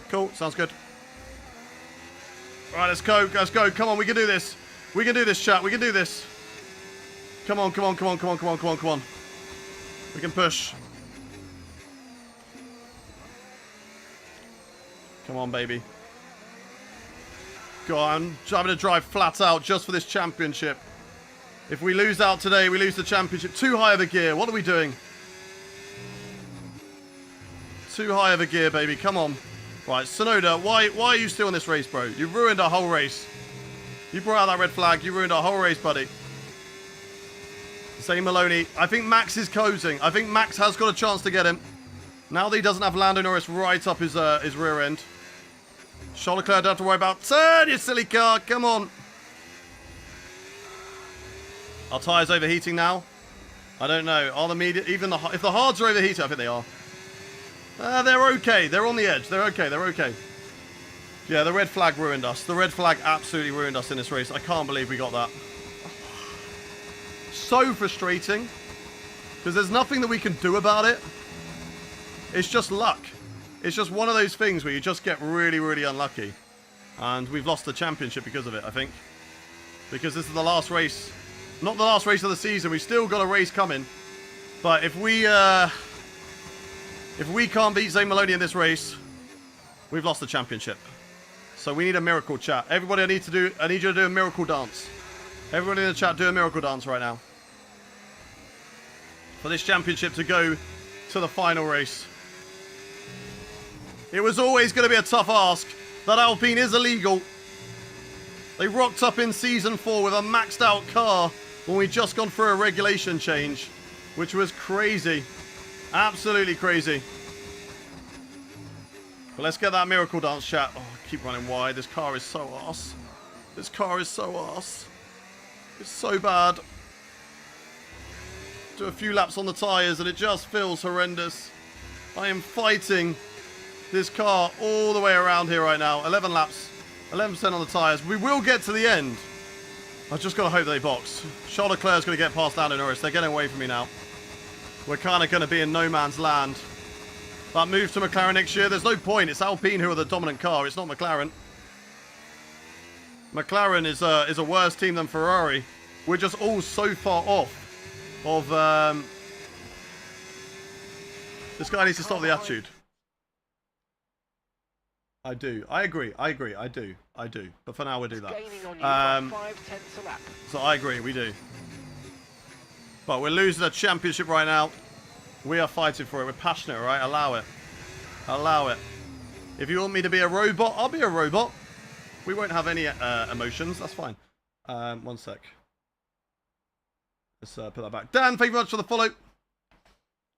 Cool. Sounds good. Right, let's go. Let's go. Come on, we can do this. We can do this, chat. We can do this. Come on, come on, come on, come on, come on, come on, come on. We can push. Come on, baby. Go on. I'm having to drive flat out just for this championship. If we lose out today, we lose the championship. Too high of a gear. What are we doing? Too high of a gear, baby. Come on. Right, Sonoda, why are you still in this race, bro? You've ruined our whole race. You brought out that red flag. You ruined our whole race, buddy. Zane Maloney. I think Max is coasting. I think Max has got a chance to get him. Now that he doesn't have Lando Norris right up his rear end. Charles Leclerc, don't have to worry about. Turn, you silly car. Come on. Our tyres overheating now. I don't know. Are the media... Even if the hards are overheating, I think they are. They're okay. They're on the edge. They're okay. They're okay. Yeah, the red flag ruined us. The red flag absolutely ruined us in this race. I can't believe we got that. So frustrating. Because there's nothing that we can do about it. It's just luck. It's just one of those things where you just get really, really unlucky. And we've lost the championship because of it, I think. Because this is the last race. Not the last race of the season. We've still got a race coming. But if we can't beat Zane Maloney in this race, we've lost the championship. So we need a miracle, chat. Everybody, I need you to do a miracle dance. Everybody in the chat, do a miracle dance right now. For this championship to go to the final race. It was always going to be a tough ask. That Alpine is illegal. They rocked up in Season 4 with a maxed out car when we'd just gone through a regulation change, which was crazy. Absolutely crazy. But let's get that miracle dance, chat. Oh, keep running wide. This car is so arse. This car is so arse. It's so bad. Do a few laps on the tyres and it just feels horrendous. I am fighting this car all the way around here right now. 11 laps. 11% on the tyres. We will get to the end. I've just got to hope they box. Charles Leclerc's going to get past Lando Norris. They're getting away from me now. We're kind of going to be in no man's land. That move to McLaren next year, there's no point. It's Alpine who are the dominant car. It's not McLaren. McLaren is a worse team than Ferrari. We're just all so far off of... This guy needs to stop the attitude. I do. I agree. I do. But for now, we'll do that. So I agree. We do. But we're losing a championship right now. We are fighting for it. We're passionate, right? Allow it. Allow it. If you want me to be a robot, I'll be a robot. We won't have any emotions. That's fine. One sec. Let's put that back. Dan, thank you very much for the follow.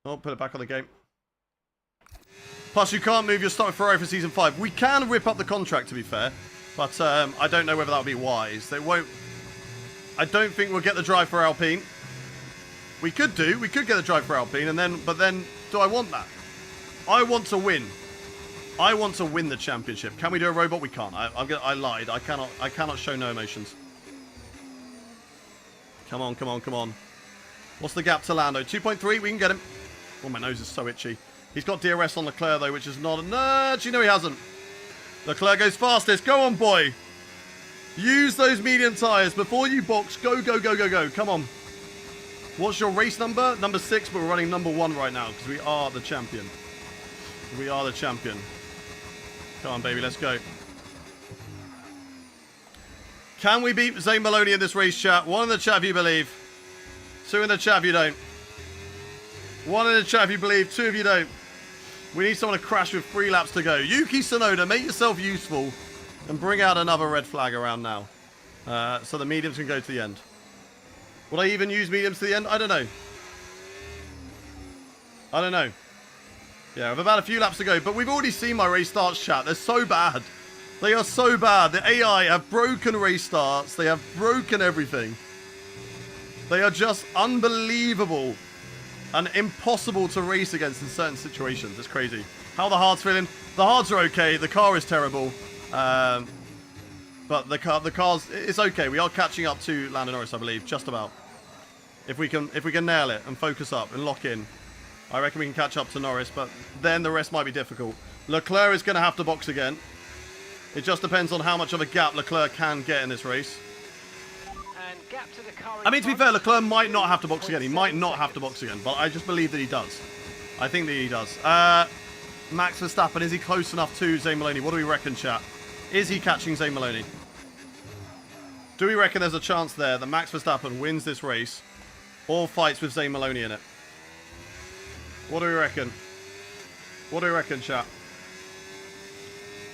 Oh, put it back on the game. Plus, you can't move your stock with Ferrari for Season 5. We can rip up the contract, to be fair. But I don't know whether that would be wise. They won't... I don't think we'll get the drive for Alpine. We could do. We could get the drive for Alpine, and then... But then, do I want that? I want to win. I want to win the championship. Can we do a robot? We can't. I lied. I cannot show no emotions. Come on, come on, come on. What's the gap to Lando? 2.3. We can get him. Oh, my nose is so itchy. He's got DRS on Leclerc, though, which is not... No, actually, no, he hasn't. Leclerc goes fastest. Go on, boy. Use those medium tyres before you box. Go, go, go, go, go. Come on. What's your race number? Number 6, but we're running number 1 right now because we are the champion. We are the champion. Come on, baby. Let's go. Can we beat Zane Maloney in this race, chat? 1 in the chat if you believe. 2 in the chat if you don't. 1 in the chat if you believe. 2 if you don't. We need someone to crash with 3 laps to go. Yuki Tsunoda, make yourself useful and bring out another red flag around now. So the mediums can go to the end. Would I even use mediums to the end? I don't know. I don't know. Yeah, with about a few laps to go. But we've already seen my race starts, chat. They're so bad. They are so bad. The AI have broken race starts. They have broken everything. They are just unbelievable and impossible to race against in certain situations. It's crazy. How are the hards feeling? The hards are okay. The car is terrible. But the car's, it's okay. We are catching up to Lando Norris, I believe, just about. If we can nail it and focus up and lock in, I reckon we can catch up to Norris, but then the rest might be difficult. Leclerc is going to have to box again. It just depends on how much of a gap Leclerc can get in this race. And gap to the car I mean, to be fair, Leclerc might not have to box again. He might not have to box again, but I just believe that he does. I think that he does. Max Verstappen, is he close enough to Zane Maloney? What do we reckon, chat? Is he catching Zane Maloney? Do we reckon there's a chance there that Max Verstappen wins this race or fights with Zane Maloney in it? What do we reckon? What do we reckon, chat?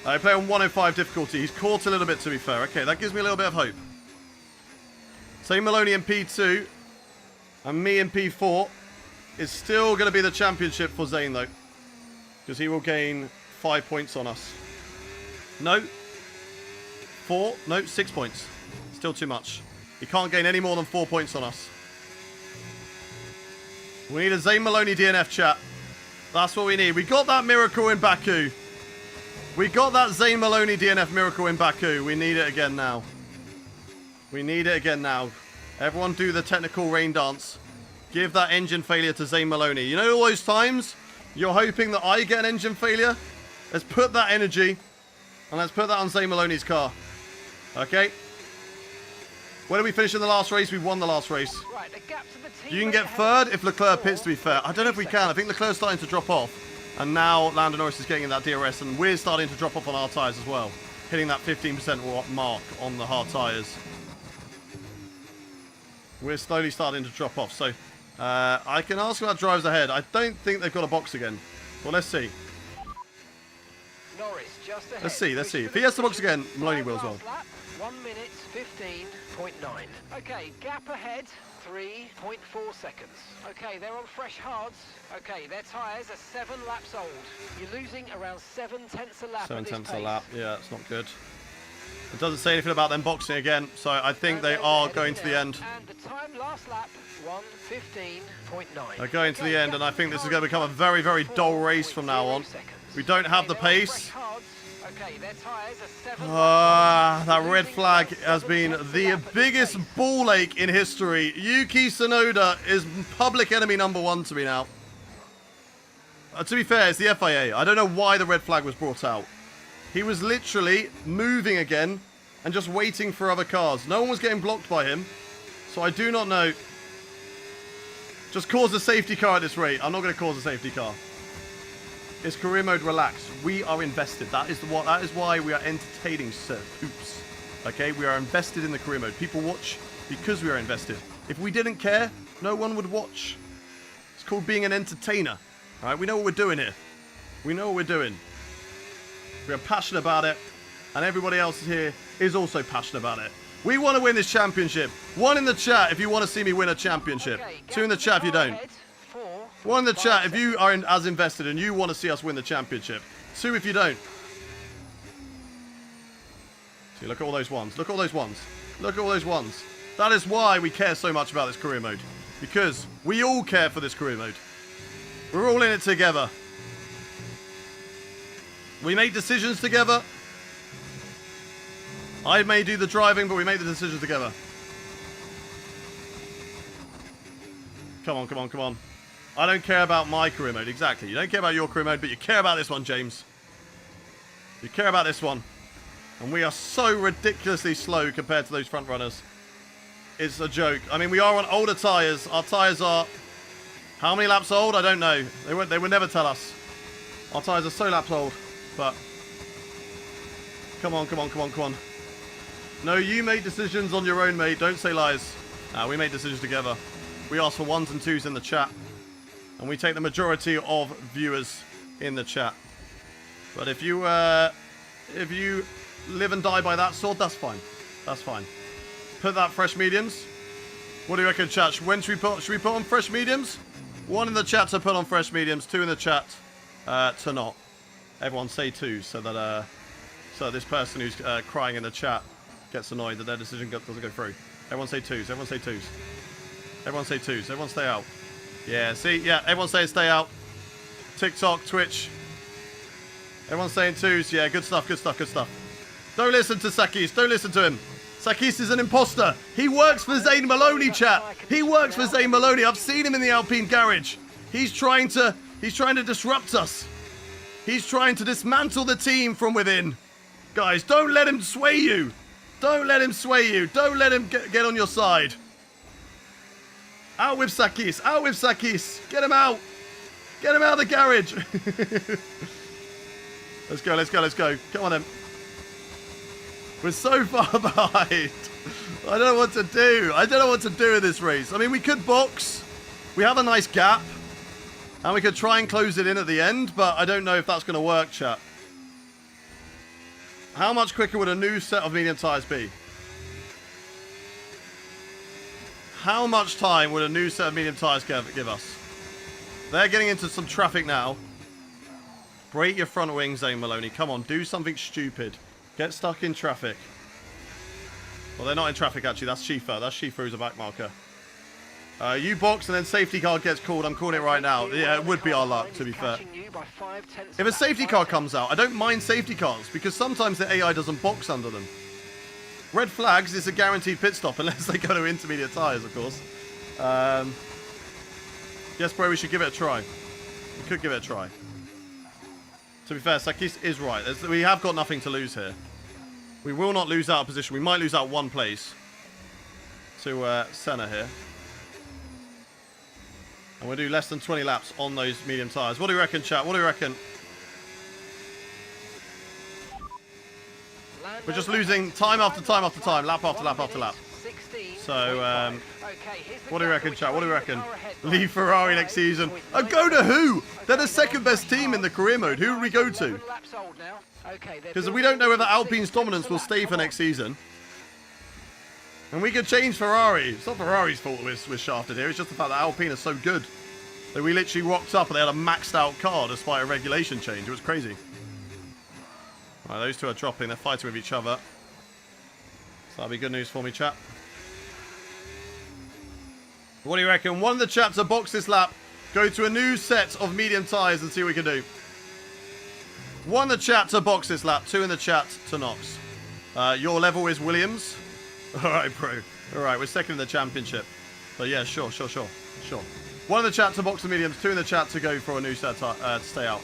I play on 105 difficulty. He's caught a little bit, to be fair. Okay, that gives me a little bit of hope. Zane Maloney in P2 and me in P4 is still going to be the championship for Zane, though. Because he will gain 5 points on us. No. 4. No, 6 points. Still too much. He can't gain any more than 4 points on us. We need a Zane Maloney DNF, chat. That's what we need. We got that miracle in Baku. We got that Zane Maloney DNF miracle in Baku. We need it again now. We need it again now. Everyone do the technical rain dance. Give that engine failure to Zane Maloney. You know all those times you're hoping that I get an engine failure? Let's put that energy and let's put that on Zane Maloney's car. Okay? When did we finish in the last race? We won the last race. Right, the gap to the team. You can get third if Leclerc pits, to be fair. I don't know if we can. I think Leclerc's starting to drop off. And now Lando Norris is getting in that DRS. And we're starting to drop off on our tyres as well. Hitting that 15% mark on the hard tyres. We're slowly starting to drop off. So I can ask about drivers ahead. I don't think they've got a box again. Well, let's see. Norris just ahead. Let's see. If he has to box again, Maloney will as well. Lap, 1 minute 15.9. Okay, gap ahead 3.4 seconds. Okay, they're on fresh hards. Okay, their tyres are 7 laps old. You're losing around 7/10 a lap. 7/10 a lap. Yeah, it's not good. It doesn't say anything about them boxing again, so I think they are going to the end. And the time last lap 1:15.9. They're going to the end, and I think this is going to become a very, very dull race from now on. We don't have the pace. That red flag has been the biggest ball ache in history. Yuki Tsunoda is public enemy number 1 to me now. To be fair, it's the FIA. I don't know why the red flag was brought out. He was literally moving again and just waiting for other cars. No one was getting blocked by him, so I do not know. Just cause a safety car at this rate. I'm not going to cause a safety car. It's career mode relaxed. We are invested. That is why we are entertaining Sir Hoops. Okay, we are invested in the career mode. People watch because we are invested. If we didn't care, no one would watch. It's called being an entertainer. All right, we know what we're doing here. We know what we're doing. We are passionate about it, and everybody else here is also passionate about it. We want to win this championship. 1 in the chat if you want to see me win a championship. Okay, 2 in the chat if you don't. 1 in the chat if you are as invested and you want to see us win the championship. 2 if you don't. See, look at all those ones. Look at all those ones. Look at all those ones. That is why we care so much about this career mode. Because we all care for this career mode. We're all in it together. We make decisions together. I may do the driving, but we make the decisions together. Come on, come on, come on. I don't care about my career mode. Exactly. You don't care about your career mode, but you care about this one, James. You care about this one. And we are so ridiculously slow compared to those front runners. It's a joke. I mean, we are on older tyres. Our tyres are... How many laps old? I don't know. They would never tell us. Our tyres are so laps old. But... Come on, come on, come on, come on. No, you make decisions on your own, mate. Don't say lies. We make decisions together. We ask for 1s and 2s in the chat. And we take the majority of viewers in the chat. But if you live and die by that sword, that's fine. That's fine. Put that fresh mediums. What do you reckon, chat? When should we put on fresh mediums? 1 in the chat to put on fresh mediums. 2 in the chat to not. Everyone say 2 so So this person who's crying in the chat gets annoyed that their decision doesn't go through. Everyone say twos. Everyone say twos. Everyone say twos. Everyone stay out. Yeah, see? Yeah, everyone saying stay out. TikTok, Twitch. Everyone's saying twos. Yeah, good stuff, good stuff, good stuff. Don't listen to Sakis. Don't listen to him. Sakis is an imposter. He works for Zane Maloney, chat. He works for Zane Maloney. I've seen him in the Alpine garage. He's trying to disrupt us. He's trying to dismantle the team from within. Guys, don't let him sway you. Don't let him sway you. Don't let him get on your side. Out with Sakis. Out with Sakis. Get him out. Get him out of the garage. Let's go, let's go, let's go. Come on then. We're so far behind. I don't know what to do. I don't know what to do in this race. I mean, we could box. We have a nice gap. And we could try and close it in at the end, but I don't know if that's going to work, chat. How much quicker would a new set of medium tyres be? How much time would a new set of medium tyres give us? They're getting into some traffic now. Break your front wing, Zane Maloney. Come on, do something stupid. Get stuck in traffic. Well, they're not in traffic, actually. That's Shifa. That's Shifa who's a back marker. You box and then safety car gets called. I'm calling it right now. Yeah, it would be our luck, to be fair. If a safety car comes out, I don't mind safety cars because sometimes the AI doesn't box under them. Red flags is a guaranteed pit stop unless they go to intermediate tyres, of course. Yes, bro, we should give it a try. We could give it a try. To be fair, Sakis is right. We have got nothing to lose here. We will not lose out of position. We might lose out one place to Senna here. And we'll do less than 20 laps on those medium tyres. What do you reckon, chat? What do you reckon? We're just losing time after time after time, lap after lap after lap. So, what do you reckon, chat? What do you reckon? Leave Ferrari next season. Oh, go to who? They're the second best team in the career mode. Who would we go to? Because we don't know whether Alpine's dominance will stay for next season. And we could change Ferrari. It's not Ferrari's fault we're shafted here. It's just the fact that Alpine are so good. That we literally rocked up and they had a maxed out car despite a regulation change. It was crazy. Right, those two are dropping. They're fighting with each other. So that'll be good news for me, chat. What do you reckon? One of the chaps to box this lap. Go to a new set of medium tyres and see what we can do. One in the chat to box this lap. Two in the chat to Knox. Your level is Williams. Alright, bro. Alright, we're second in the championship. But yeah, sure. One in the chat to box the mediums. Two in the chat to go for a new set to stay out.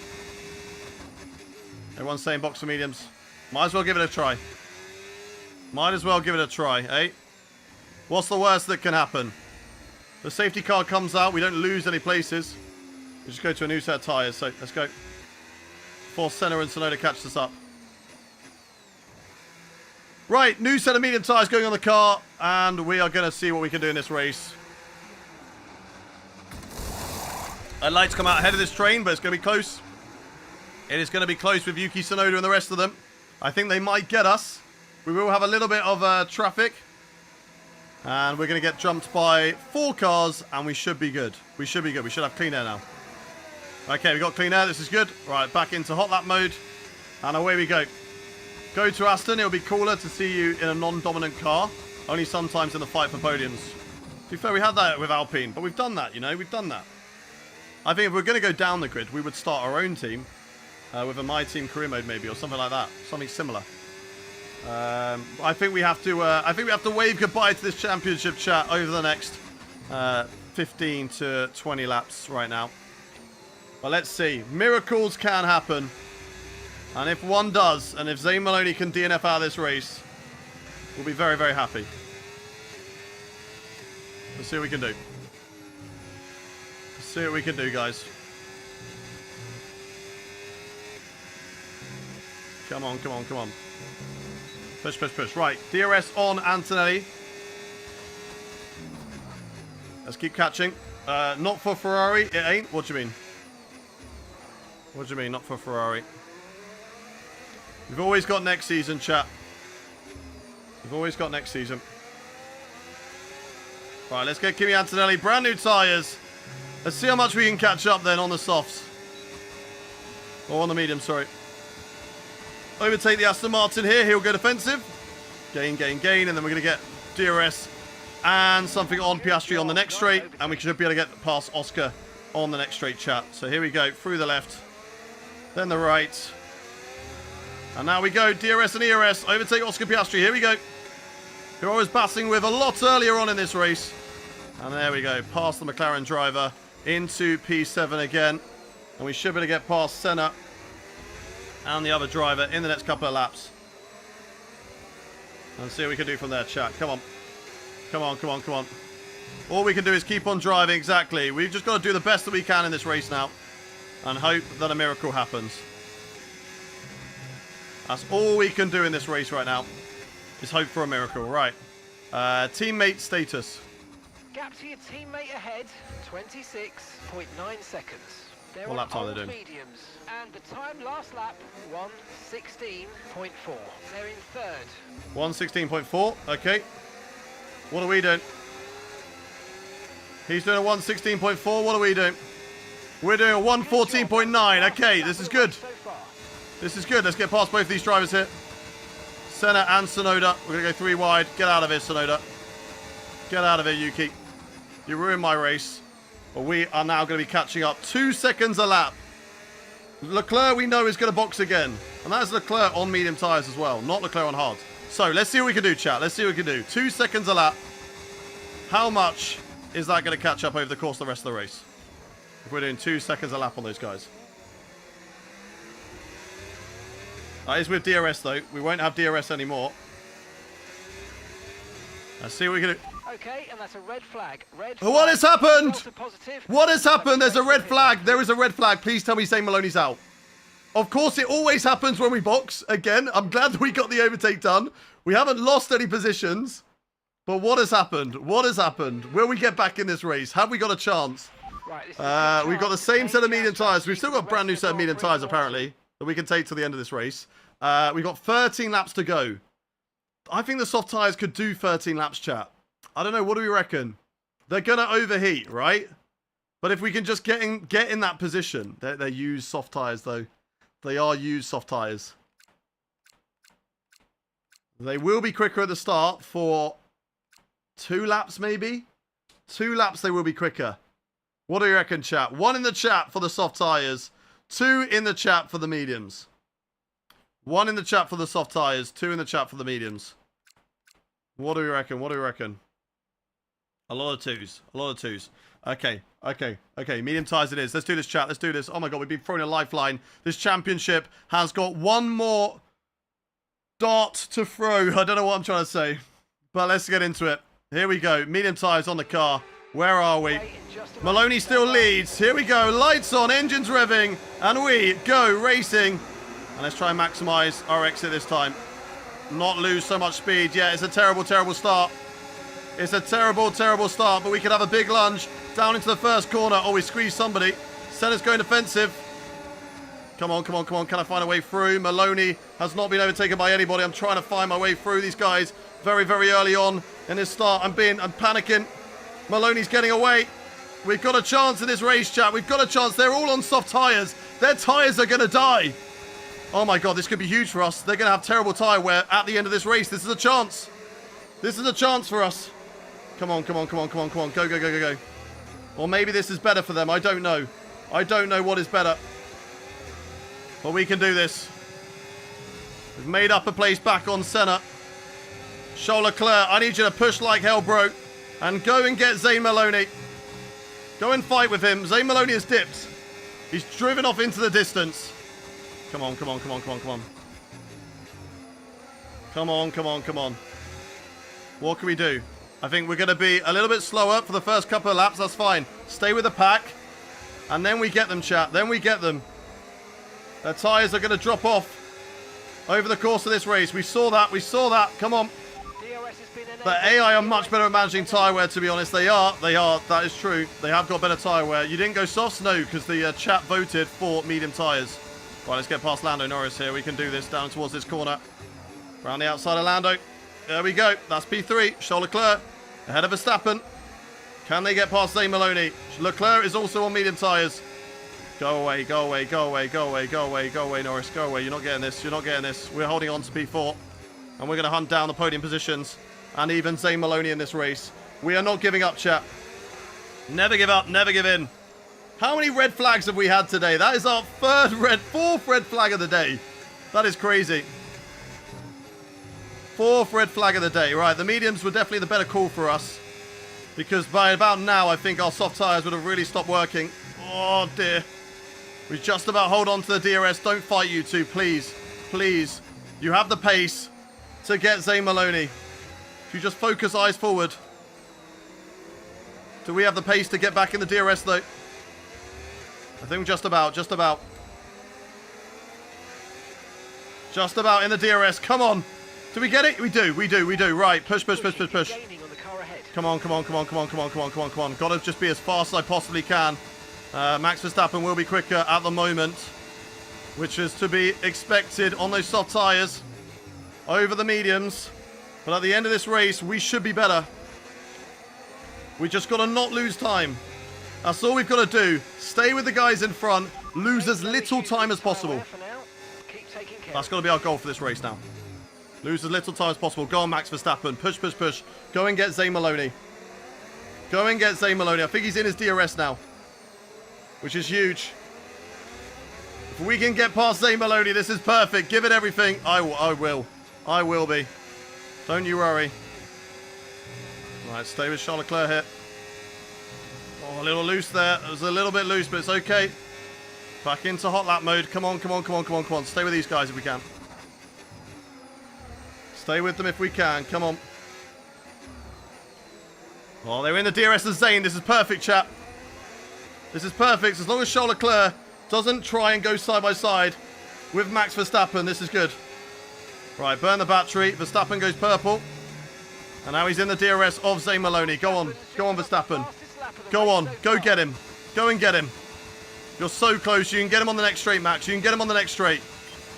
Everyone's saying box the mediums. Might as well give it a try. Might as well give it a try, eh? What's the worst that can happen? The safety car comes out. We don't lose any places. We just go to a new set of tyres. So let's go. Before Senna and Tsunoda catch us up. Right, new set of medium tyres going on the car. And we are going to see what we can do in this race. I'd like to come out ahead of this train, but it's going to be close. It is going to be close with Yuki Tsunoda and the rest of them. I think they might get us. We will have a little bit of traffic. And we're going to get jumped by 4 cars, and we should be good. We should be good. We should have clean air now. Okay, we got clean air. This is good. Right, back into hot lap mode. And away we go. Go to Aston. It'll be cooler to see you in a non-dominant car. Only sometimes in the fight for podiums. To be fair, we had that with Alpine, but we've done that, you know. We've done that. I think if we're going to go down the grid, we would start our own team. With a My Team career mode maybe, or something like that. Something similar. I think we have to wave goodbye to this championship, chat, over the next 15 to 20 laps right now. But let's see. Miracles can happen. And if one does, and if Zane Maloney can DNF out of this race, we'll be very, very happy. Let's see what we can do. Let's see what we can do, guys. Come on, come on, come on. Push, push, push. Right, DRS on Antonelli. Let's keep catching. Not for Ferrari. It ain't. What do you mean? What do you mean, not for Ferrari? We've always got next season, chat. We've always got next season. Right, let's get Kimi Antonelli. Brand new tyres. Let's see how much we can catch up then on the softs. Or on the medium, sorry. overtake the Aston Martin here. He'll go defensive. Gain, gain, gain. And then we're going to get DRS and something on Piastri on the next straight. And we should be able to get past Oscar on the next straight, chat. So here we go. Through the left. Then the right. And now we go. DRS and ERS. Overtake Oscar Piastri. Here we go. Who I was battling with a lot earlier on in this race. And there we go. Past the McLaren driver. Into P7 again. And we should be able to get past Senna and the other driver in the next couple of laps. And see what we can do from there, chat. Come on. Come on, come on, come on. All we can do is keep on driving, exactly. We've just got to do the best that we can in this race now. And hope that a miracle happens. That's all we can do in this race right now. Is hope for a miracle. Right. Teammate status. Gap to your teammate ahead, 26.9 seconds. They're What lap time are they on doing? mediums. And the time last lap, 1:16.4. They're in third. 1:16.4. Okay. What are we doing? He's doing a 1:16.4. What are we doing? We're doing a 1:14.9. Okay, this is good. So far. This is good. Let's get past both these drivers here. Senna and Tsunoda. We're going to go 3 wide. Get out of here, Tsunoda. Get out of here, Yuki. You ruined my race. But we are now going to be catching up. 2 seconds a lap. Leclerc, we know, is going to box again. And that's Leclerc on medium tyres as well. Not Leclerc on hard. So, let's see what we can do, chat. Let's see what we can do. 2 seconds a lap. How much is that going to catch up over the course of the rest of the race? If we're doing 2 seconds a lap on those guys. That is with DRS, though. We won't have DRS anymore. Let's see what we can do. Okay, and that's a red flag. Red Oh, what has happened? Delta positive. What has happened? There's a red flag. There is a red flag. Please tell me Zane Maloney's out. Of course, it always happens when we box. Again, I'm glad that we got the overtake done. We haven't lost any positions. But what has happened? What has happened? Will we get back in this race? Have we got a chance? Right, this is a good We've got the chance same to set of change medium our tyres. We've still got a strategy brand new for set of the medium rest of tyres, the apparently, that we can take to the end of this race. We've got 13 laps to go. I think the soft tyres could do 13 laps, chat. I don't know. What do we reckon? They're going to overheat, right? But if we can just get in that position. They use soft tyres, though. They are used soft tyres. They will be quicker at the start for 2 laps, maybe? 2 laps, they will be quicker. What do you reckon, chat? 1 in the chat for the soft tyres. 2 in the chat for the mediums. 1 in the chat for the soft tyres. 2 in the chat for the mediums. What do you reckon? What do you reckon? A lot of 2s. A lot of 2s. Okay. Okay. Okay. Medium tyres it is. Let's do this, chat. Let's do this. Oh my god, we've been thrown a lifeline. This championship has got 1 more dart to throw. I don't know what I'm trying to say. But let's get into it. Here we go. Medium tyres on the car. Where are we? Maloney still leads. Here we go. Lights on. Engines revving. And we go racing. And let's try and maximise our exit this time. Not lose so much speed. Yeah, it's a terrible, terrible start. It's a terrible, terrible start. But we could have a big lunge down into the first corner. Oh, we squeezed somebody. Senna's going defensive. Come on, come on, come on. Can I find a way through? Maloney has not been overtaken by anybody. I'm trying to find my way through these guys very, very early on in this start. I'm panicking. Maloney's getting away. We've got a chance in this race, chat. We've got a chance. They're all on soft tyres. Their tyres are going to die. Oh my god, this could be huge for us. They're going to have terrible tyre wear at the end of this race. This is a chance. This is a chance for us. Come on, come on, come on, come on, come on. Go, go, go, go, go. Or maybe this is better for them. I don't know. I don't know what is better. But we can do this. We've made up a place back on Senna. Charles Leclerc, I need you to push like hell, bro. And go and get Zane Maloney. Go and fight with him. Zane Maloney has dipped. He's driven off into the distance. Come on, come on, come on, come on, come on. Come on, come on, come on. What can we do? I think we're going to be a little bit slower for the first couple of laps. That's fine. Stay with the pack. And then we get them, chat. Then we get them. Their tyres are going to drop off over the course of this race. We saw that. We saw that. Come on. The AI are much better at managing tyre wear, to be honest. They are. They are. That is true. They have got better tyre wear. You didn't go softs? No, because the chat voted for medium tyres. Right, let's get past Lando Norris here. We can do this down towards this corner. Around the outside of Lando. There we go. That's P3. Charles Leclerc ahead of Verstappen. Can they get past Zane Maloney? Leclerc is also on medium tyres. Go away, go away, go away, go away, go away, go away, Norris. Go away. You're not getting this. You're not getting this. We're holding on to P4. And we're going to hunt down the podium positions. And even Zane Maloney in this race. We are not giving up, chat. Never give up, never give in. How many red flags have we had today? That is our fourth red flag of the day. That is crazy. Fourth red flag of the day. Right, the mediums were definitely the better call for us. Because by about now, I think our soft tyres would have really stopped working. Oh, dear. We just about hold on to the DRS. Don't fight, you two, please. Please. You have the pace to get Zane Maloney. If you just focus eyes forward. Do we have the pace to get back in the DRS, though? I think just about. Just about in the DRS. Come on. Do we get it? We do. Right. Push. Come on. Gotta just be as fast as I possibly can. Max Verstappen will be quicker at the moment, which is to be expected on those soft tyres over the mediums. But at the end of this race, we should be better. We just got to not lose time. That's all we've got to do. Stay with the guys in front. Lose as little time as possible. That's got to be our goal for this race now. Lose as little time as possible. Go on, Max Verstappen. Push. Go and get Zane Maloney. I think he's in his DRS now, which is huge. If we can get past Zane Maloney, this is perfect. Give it everything. I will. I will be. Don't you worry. Right, stay with Charles Leclerc here. Oh, a little loose there. It was a little bit loose, but it's okay. Back into hot lap mode. Come on. Stay with these guys if we can. Stay with them if we can. Come on. Oh, they're in the DRS of Zane. This is perfect, chap. This is perfect. As long as Charles Leclerc doesn't try and go side by side with Max Verstappen, this is good. Right, burn the battery. Verstappen goes purple. And now he's in the DRS of Zane Maloney. Go on, Verstappen. Go on, go get him. Go and get him. You're so close. You can get him on the next straight, Max. You can get him on the next straight.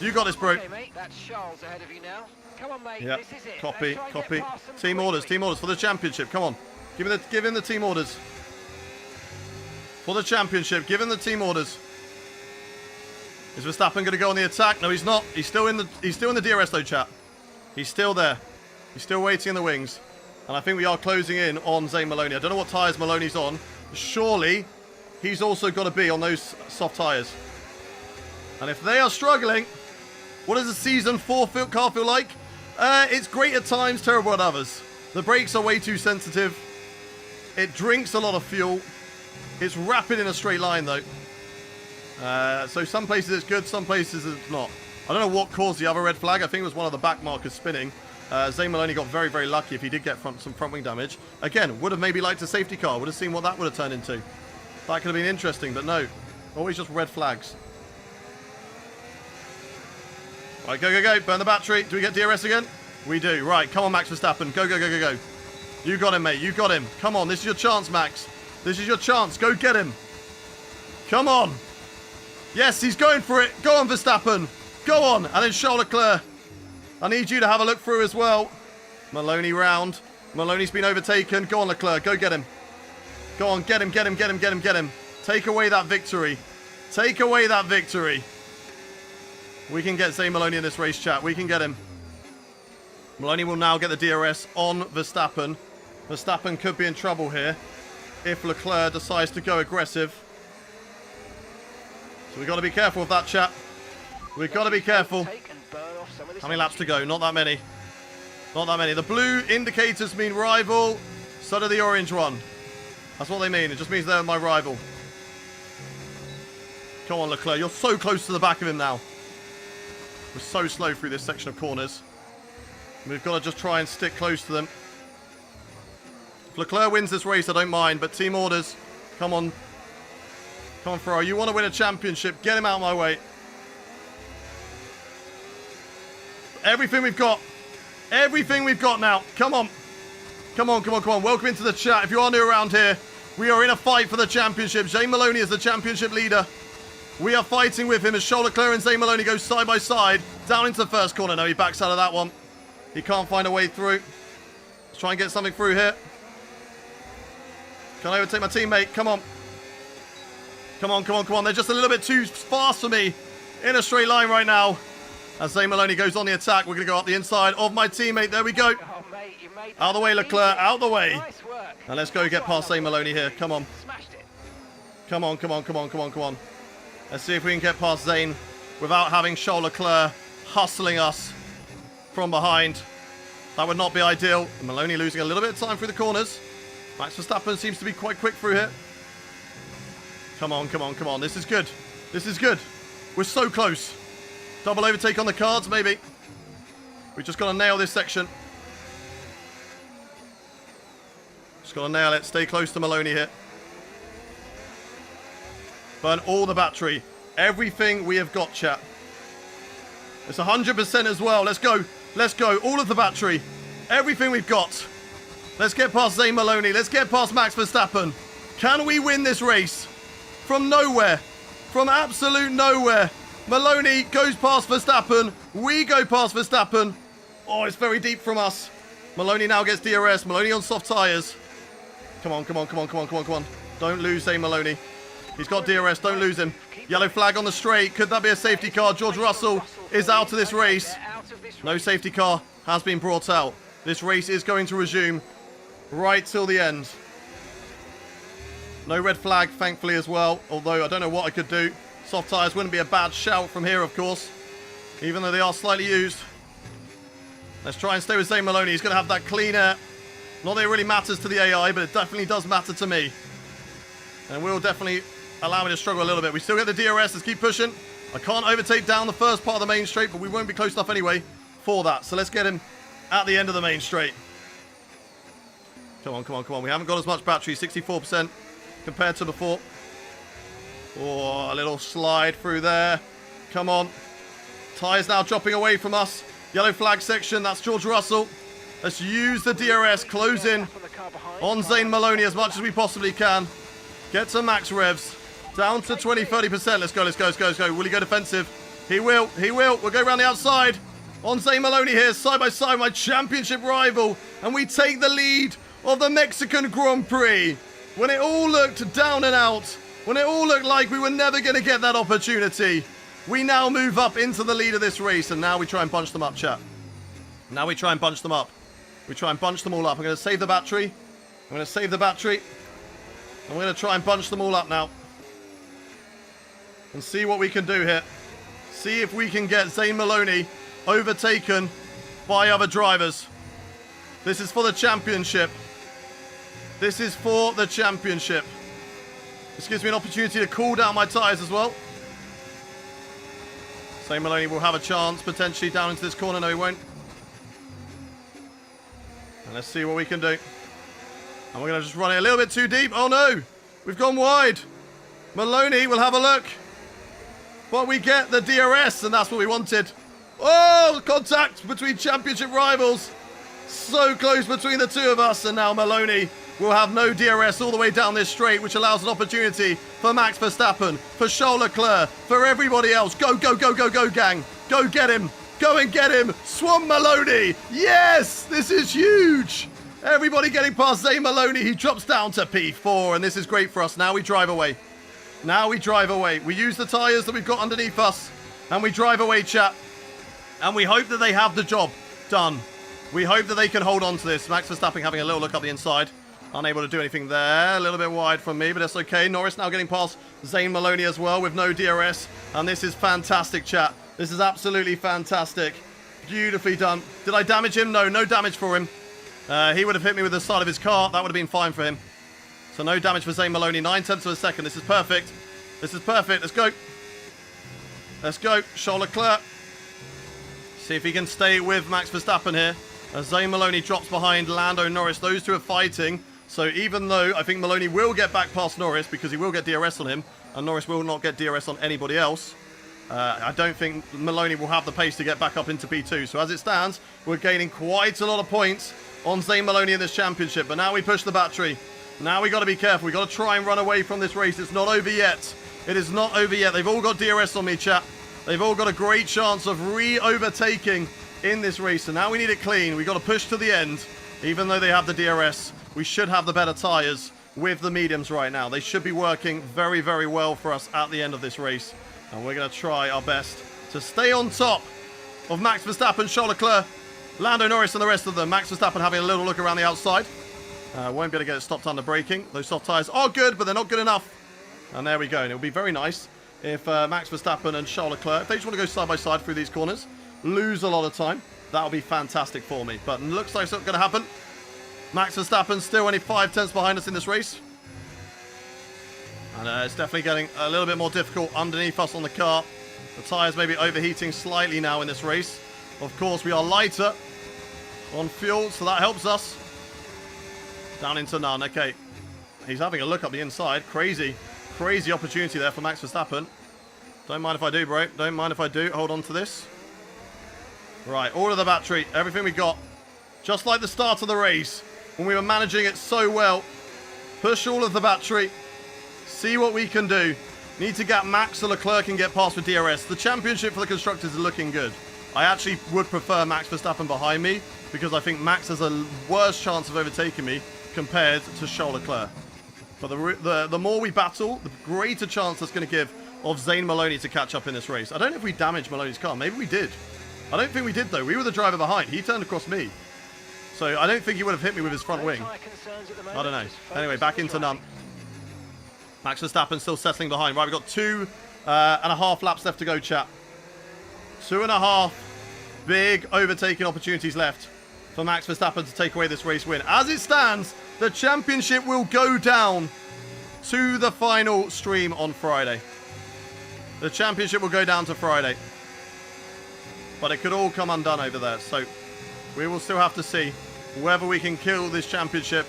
You got this, bro. Okay, mate, that's Charles ahead of you now. Come on, mate. Yep. This is it. Copy. Team quickly. orders for the championship. Come on. Give him the team orders. For the championship, give him the team orders. Is Verstappen going to go on the attack? No, he's not. He's still in the DRS though, chat. He's still there. He's still waiting in the wings. And I think we are closing in on Zane Maloney. I don't know what tyres Maloney's on. Surely, he's also got to be on those soft tyres. And if they are struggling, what does a Season 4 car feel like? It's great at times, terrible at others. The brakes are way too sensitive. It drinks a lot of fuel. It's rapid in a straight line, though. So some places it's good, some places it's not. I don't know what caused the other red flag. I think it was one of the back markers spinning. Zane Maloney got very, very lucky if he did get some front wing damage. Again, would have maybe liked a safety car. Would have seen what that would have turned into. That could have been interesting, but no. Always just red flags. Right, go. Burn the battery. Do we get DRS again? We do. Right, come on, Max Verstappen. Go. You got him, mate. You got him. Come on, this is your chance, Max. This is your chance. Go get him. Come on. Yes, he's going for it. Go on, Verstappen. Go on. And then Charles Leclerc. I need you to have a look through as well. Maloney round. Maloney's been overtaken. Go on, Leclerc. Go get him. Go on, get him. Take away that victory. We can get Zane Maloney in this race, chat. We can get him. Maloney will now get the DRS on Verstappen. Verstappen could be in trouble here if Leclerc decides to go aggressive. So we've got to be careful with that, chat. We've got to be careful. How many laps to go? Not that many. The blue indicators mean rival, so do the orange one. That's what they mean. It just means they're my rival. Come on, Leclerc. You're so close to the back of him now. We're so slow through this section of corners. We've got to just try and stick close to them. If Leclerc wins this race, I don't mind, but team orders. Come on. Come on, Ferrari. You want to win a championship. Get him out of my way. Everything we've got. Everything we've got now. Come on. Welcome into the chat. If you are new around here, we are in a fight for the championship. Zane Maloney is the championship leader. We are fighting with him as Charles Leclerc and Zane Maloney go side by side down into the first corner. No, he backs out of that one. He can't find a way through. Let's try and get something through here. Can I overtake my teammate? Come on. Come on, come on, come on. They're just a little bit too fast for me in a straight line right now. As Zane Maloney goes on the attack, we're going to go up the inside of my teammate. There we go. Oh, mate, you made Out of the way, Leclerc. Out of the way. Nice work. And let's go get past Zane Maloney here. Come on. Smashed it. Come on, come on, come on, come on, come on. Let's see if we can get past Zane without having Charles Leclerc hustling us from behind. That would not be ideal. Maloney losing a little bit of time through the corners. Max Verstappen seems to be quite quick through here. Come on, come on, come on. This is good. This is good. We're so close. Double overtake on the cards, maybe. We just got to nail this section. Just got to nail it. Stay close to Maloney here. Burn all the battery. Everything we have got, chat. It's 100% as well. Let's go. Let's go. All of the battery. Everything we've got. Let's get past Zane Maloney. Let's get past Max Verstappen. Can we win this race? From nowhere. From absolute nowhere. Maloney goes past Verstappen. We go past Verstappen. Oh, it's very deep from us. Maloney now gets DRS. Maloney on soft tyres. Come on, come on, come on, come on, come on, come on. Don't lose Zane Maloney. He's got DRS. Don't lose him. Yellow flag on the straight. Could that be a safety car? George Russell is out of this race. No safety car has been brought out. This race is going to resume right till the end. No red flag, thankfully, as well. Although I don't know what I could do. Soft tyres wouldn't be a bad shout from here, of course. Even though they are slightly used. Let's try and stay with Zane Maloney. He's going to have that clean air. Not that it really matters to the AI, but it definitely does matter to me. And will definitely allow me to struggle a little bit. We still get the DRS. Let's keep pushing. I can't overtake down the first part of the main straight, but we won't be close enough anyway for that. So let's get him at the end of the main straight. Come on, come on, come on. We haven't got as much battery. 64% compared to before. Oh, a little slide through there. Come on. Tyres now dropping away from us. Yellow flag section. That's George Russell. Let's use the DRS. Close in on Zane Maloney as much as we possibly can. Get to max revs. Down to 20, 30%. Let's go, let's go, let's go, let's go. Will he go defensive? He will, he will. We'll go around the outside. On Zane Maloney here, side by side, my championship rival. And we take the lead of the Mexican Grand Prix. When it all looked down and out, when it all looked like we were never going to get that opportunity, we now move up into the lead of this race. And now we try and bunch them up, chat. Now we try and bunch them up. We try and bunch them all up. I'm going to save the battery. I'm going to save the battery. And we're going to try and bunch them all up now. And see what we can do here. See if we can get Zane Maloney overtaken by other drivers. This is for the championship. This is for the championship. This gives me an opportunity to cool down my tyres as well. Zane Maloney will have a chance potentially down into this corner. No, he won't. And let's see what we can do. And we're going to just run it a little bit too deep. Oh no, we've gone wide. Maloney will have a look. But we get the DRS, and that's what we wanted. Oh, contact between championship rivals. So close between the two of us. And now Maloney will have no DRS all the way down this straight, which allows an opportunity for Max Verstappen, for Charles Leclerc, for everybody else. Go, go, go, go, go, gang. Go get him. Go and get him. Swam Maloney. Yes, this is huge. Everybody getting past Zane Maloney. He drops down to P4, and this is great for us. Now we drive away. Now we drive away. We use the tyres that we've got underneath us, and we drive away, chat. And we hope that they have the job done. We hope that they can hold on to this. Max Verstappen having a little look up the inside. Unable to do anything there. A little bit wide from me, but that's okay. Norris now getting past Zane Maloney as well with no DRS. And this is fantastic, chat. This is absolutely fantastic. Beautifully done. Did I damage him? No, no damage for him. He would have hit me with the side of his car. That would have been fine for him. So no damage for Zane Maloney. 9/10 of a second. This is perfect. This is perfect. Let's go. Let's go. Charles Leclerc. See if he can stay with Max Verstappen here. As Zane Maloney drops behind Lando Norris. Those two are fighting. So even though I think Maloney will get back past Norris because he will get DRS on him, and Norris will not get DRS on anybody else, I don't think Maloney will have the pace to get back up into P2. So as it stands, we're gaining quite a lot of points on Zane Maloney in this championship. But now we push the battery. Now we got to be careful. We got to try and run away from this race. It's not over yet. It is not over yet. They've all got DRS on me, chat. They've all got a great chance of re-overtaking in this race. So now we need it clean. We got to push to the end. Even though they have the DRS, we should have the better tyres. with the mediums right now. They should be working very, very well for us at the end of this race. And we're going to try our best to stay on top of Max Verstappen, Charles Leclerc, Lando Norris and the rest of them. Max Verstappen having a little look around the outside. Won't be able to get it stopped under braking. Those soft tyres are good, but they're not good enough. And there we go. And it'll be very nice if Max Verstappen and Charles Leclerc, if they just want to go side by side through these corners, lose a lot of time, that'll be fantastic for me. But looks like it's not going to happen. Max Verstappen still only 5 tenths behind us in this race. And it's definitely getting a little bit more difficult underneath us on the car. The tyres may be overheating slightly now in this race. Of course, we are lighter on fuel, so that helps us. Down into none. Okay. He's having a look up the inside. Crazy opportunity there for Max Verstappen. Don't mind if I do, bro. Don't mind if I do. Hold on to this. Right, all of the battery. Everything we got. Just like the start of the race, when we were managing it so well. Push all of the battery. See what we can do. Need to get Max so Leclerc can get past with DRS. The championship for the constructors is looking good. I actually would prefer Max Verstappen behind me because I think Max has a worse chance of overtaking me compared to Charles Leclerc. But the more we battle, the greater chance that's going to give of Zane Maloney to catch up in this race. I don't know if we damaged Maloney's car. Maybe we did. I don't think we did, though. We were the driver behind. He turned across me. So I don't think he would have hit me with his front wing. I don't know. Anyway, back into none. Max Verstappen still settling behind. Right, we've got 2.5 laps left to go, chat. 2.5 big overtaking opportunities left for Max Verstappen to take away this race win. As it stands, the championship will go down to the final stream on Friday. The championship will go down to Friday. But it could all come undone over there. So we will still have to see whether we can kill this championship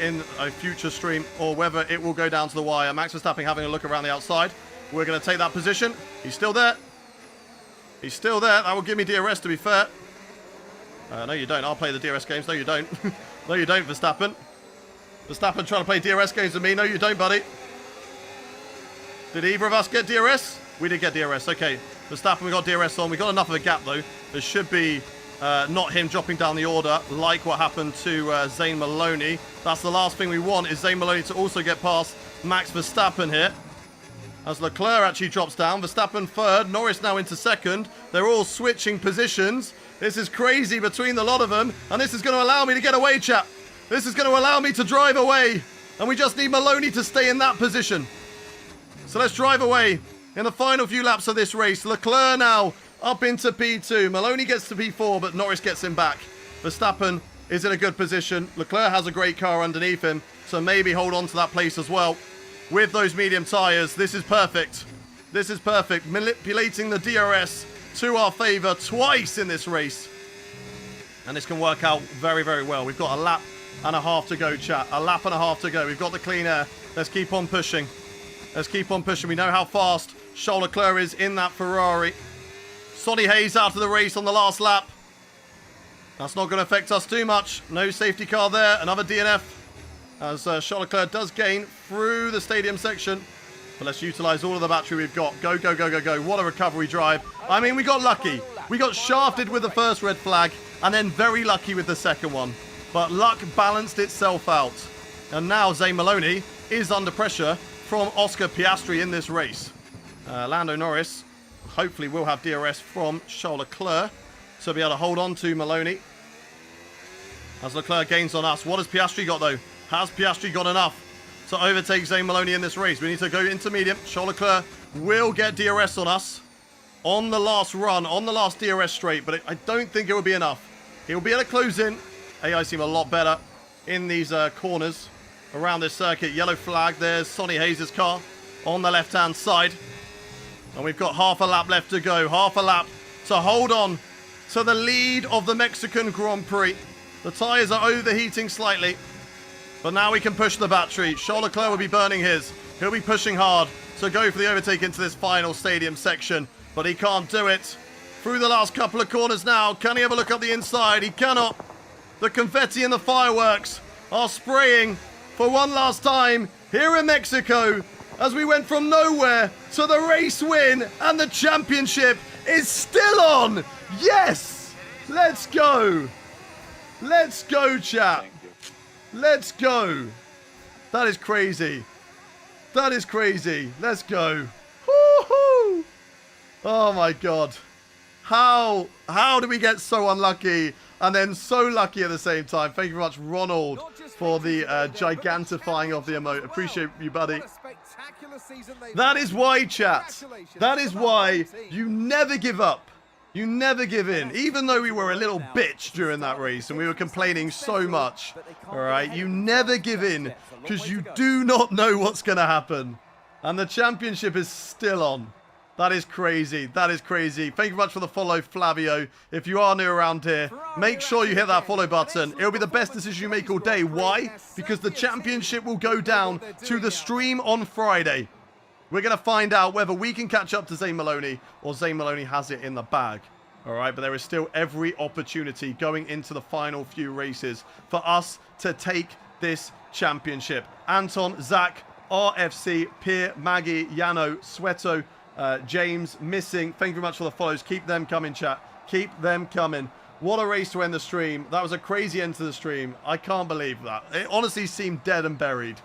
in a future stream or whether it will go down to the wire. Max Verstappen having a look around the outside. We're going to take that position. He's still there. He's still there. That will give me DRS, to be fair. No, you don't. I'll play the DRS games. No, you don't. No, you don't, Verstappen. Verstappen trying to play DRS games with me. No, you don't, buddy. Did either of us get DRS? We did get DRS. Okay. Verstappen, we got DRS on. We got enough of a gap, though. There should be not him dropping down the order like what happened to Zane Maloney. That's the last thing we want, is Zane Maloney to also get past Max Verstappen here. As Leclerc actually drops down. Verstappen third. Norris now into second. They're all switching positions. This is crazy between the lot of them. And this is going to allow me to get away, chap. This is going to allow me to drive away. And we just need Maloney to stay in that position. So let's drive away in the final few laps of this race. Leclerc now up into P2. Maloney gets to P4, but Norris gets him back. Verstappen is in a good position. Leclerc has a great car underneath him. So maybe hold on to that place as well. With those medium tyres, this is perfect. This is perfect. Manipulating the DRS to our favour twice in this race. And this can work out very, very well. We've got a lap and a half to go, chat. A lap and a half to go. We've got the clean air. Let's keep on pushing. Let's keep on pushing. We know how fast Charles Leclerc is in that Ferrari. Sonny Hayes out of the race on the last lap. That's not going to affect us too much. No safety car there. Another DNF. As Charles Leclerc does gain through the stadium section. But let's utilise all of the battery we've got. Go, go, go, go, go. What a recovery drive. I mean, we got lucky. We got shafted with the first red flag and then very lucky with the second one. But luck balanced itself out. And now Zane Maloney is under pressure from Oscar Piastri in this race. Lando Norris hopefully will have DRS from Charles Leclerc. So be able to hold on to Maloney. As Leclerc gains on us. What has Piastri got though? Has Piastri got enough to overtake Zane Maloney in this race? We need to go into medium. Charles Leclerc will get DRS on us on the last run, on the last DRS straight, but I don't think it will be enough. He'll be able to close in. AI seem a lot better in these corners around this circuit. Yellow flag. There's Sonny Hayes' car on the left-hand side. And we've got half a lap left to go. Half a lap to hold on to the lead of the Mexican Grand Prix. The tyres are overheating slightly. But now we can push the battery. Charles Leclerc will be burning his. He'll be pushing hard to go for the overtake into this final stadium section. But he can't do it. Through the last couple of corners now. Can he have a look up the inside? He cannot. The confetti and the fireworks are spraying for one last time here in Mexico. As we went from nowhere to the race win. And the championship is still on. Yes! Let's go. Let's go, chat. Let's go. That is crazy. That is crazy. Let's go. Woohoo! Oh my god. How do we get so unlucky and then so lucky at the same time? Thank you very much, Ronald, for the gigantifying of the emote. Appreciate you, buddy. That is why, chat. That is why you never give up. You never give in. Even though we were a little bitch during that race and we were complaining so much. Alright, you never give in because you do not know what's going to happen. And the championship is still on. That is crazy. That is crazy. Thank you very much for the follow, Flavio. If you are new around here, make sure you hit that follow button. It'll be the best decision you make all day. Why? Because the championship will go down to the stream on Friday. We're going to find out whether we can catch up to Zane Maloney or Zane Maloney has it in the bag. All right, but there is still every opportunity going into the final few races for us to take this championship. Anton, Zach, RFC, Pierre, Maggie, Yano, Sweto, James, Missing. Thank you very much for the follows. Keep them coming, chat. Keep them coming. What a race to end the stream. That was a crazy end to the stream. I can't believe that. It honestly seemed dead and buried.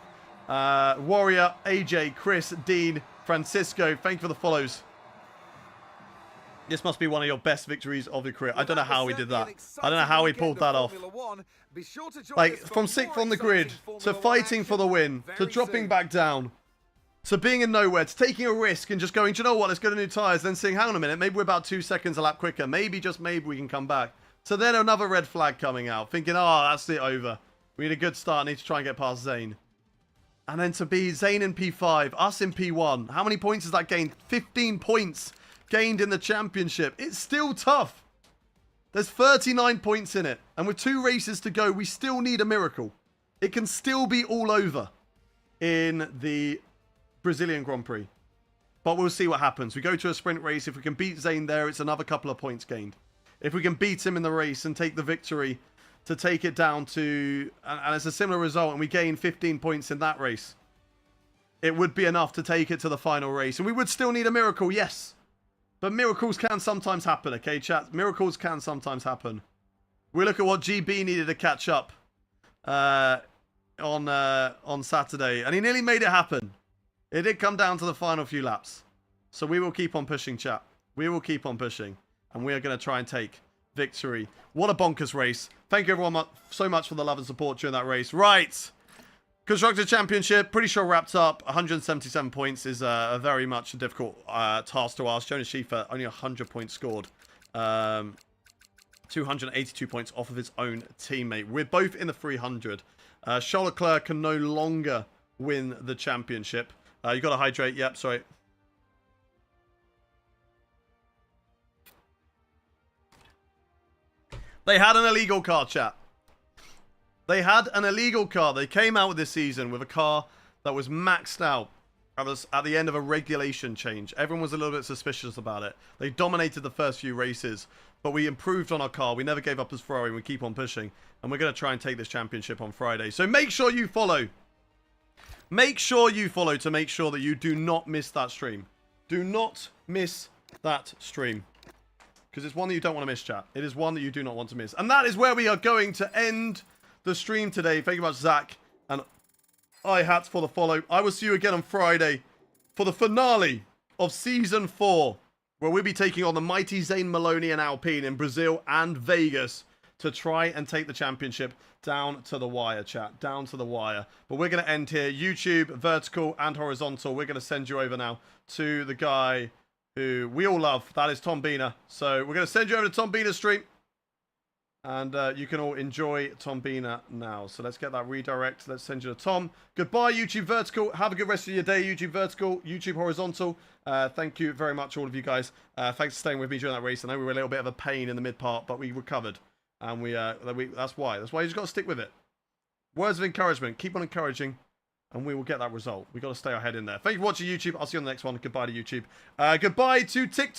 Warrior, AJ, Chris, Dean, Francisco. Thank you for the follows. This must be one of your best victories of your career. I don't know how he did that. I don't know how he pulled that off. Like, from sixth on the grid, to fighting for the win, to dropping back down, to being in nowhere, to taking a risk and just going, do you know what, let's go to new tyres, then saying, hang on a minute, maybe we're about 2 seconds a lap quicker. Maybe, just maybe, we can come back. So then another red flag coming out, thinking, oh, that's it, over. We need a good start, need to try and get past Zane. And then to be Zane in P5, us in P1. How many points has that gained? 15 points gained in the championship. It's still tough. There's 39 points in it. And with 2 races to go, we still need a miracle. It can still be all over in the Brazilian Grand Prix. But we'll see what happens. We go to a sprint race. If we can beat Zane there, it's another couple of points gained. If we can beat him in the race and take the victory to take it down to... And it's a similar result and we gain 15 points in that race. It would be enough to take it to the final race. And we would still need a miracle, yes. But miracles can sometimes happen, okay, chat? Miracles can sometimes happen. We look at what GB needed to catch up on Saturday. And he nearly made it happen. It did come down to the final few laps. So we will keep on pushing, chat. We will keep on pushing. And we are going to try and take victory. What a bonkers race. Thank you everyone so much for the love and support during that race. Right. Constructor Championship, pretty sure wrapped up. 177 points is a very much a difficult task to ask. Jonas Schiefer, only 100 points scored. 282 points off of his own teammate. We're both in the 300. Charles Leclerc can no longer win the championship. You got to hydrate. Yep, sorry. They had an illegal car, chat. They had an illegal car. They came out this season with a car that was maxed out at the end of a regulation change. Everyone was a little bit suspicious about it. They dominated the first few races, but we improved on our car. We never gave up as Ferrari, and we keep on pushing. And we're going to try and take this championship on Friday. So make sure you follow. Make sure you follow to make sure that you do not miss that stream. Do not miss that stream. Because it's one that you don't want to miss, chat. It is one that you do not want to miss. And that is where we are going to end the stream today. Thank you much, Zach and iHats for the follow. I will see you again on Friday for the finale of Season 4, where we'll be taking on the mighty Zane Maloney and Alpine in Brazil and Vegas to try and take the championship down to the wire, chat. Down to the wire. But we're going to end here. YouTube, vertical and horizontal. We're going to send you over now to the guy who we all love. That is Tom Bina. So we're going to send you over to Tom Bina's stream. And you can all enjoy Tom Bina now. So let's get that redirect. Let's send you to Tom. Goodbye, YouTube Vertical. Have a good rest of your day, YouTube Vertical, YouTube Horizontal. Thank you very much, all of you guys. Thanks for staying with me during that race. I know we were a little bit of a pain in the mid part, but we recovered. And that's why. That's why you just got to stick with it. Words of encouragement. Keep on encouraging. And we will get that result. We've got to stay our head in there. Thank you for watching YouTube. I'll see you on the next one. Goodbye to YouTube. Goodbye to TikTok.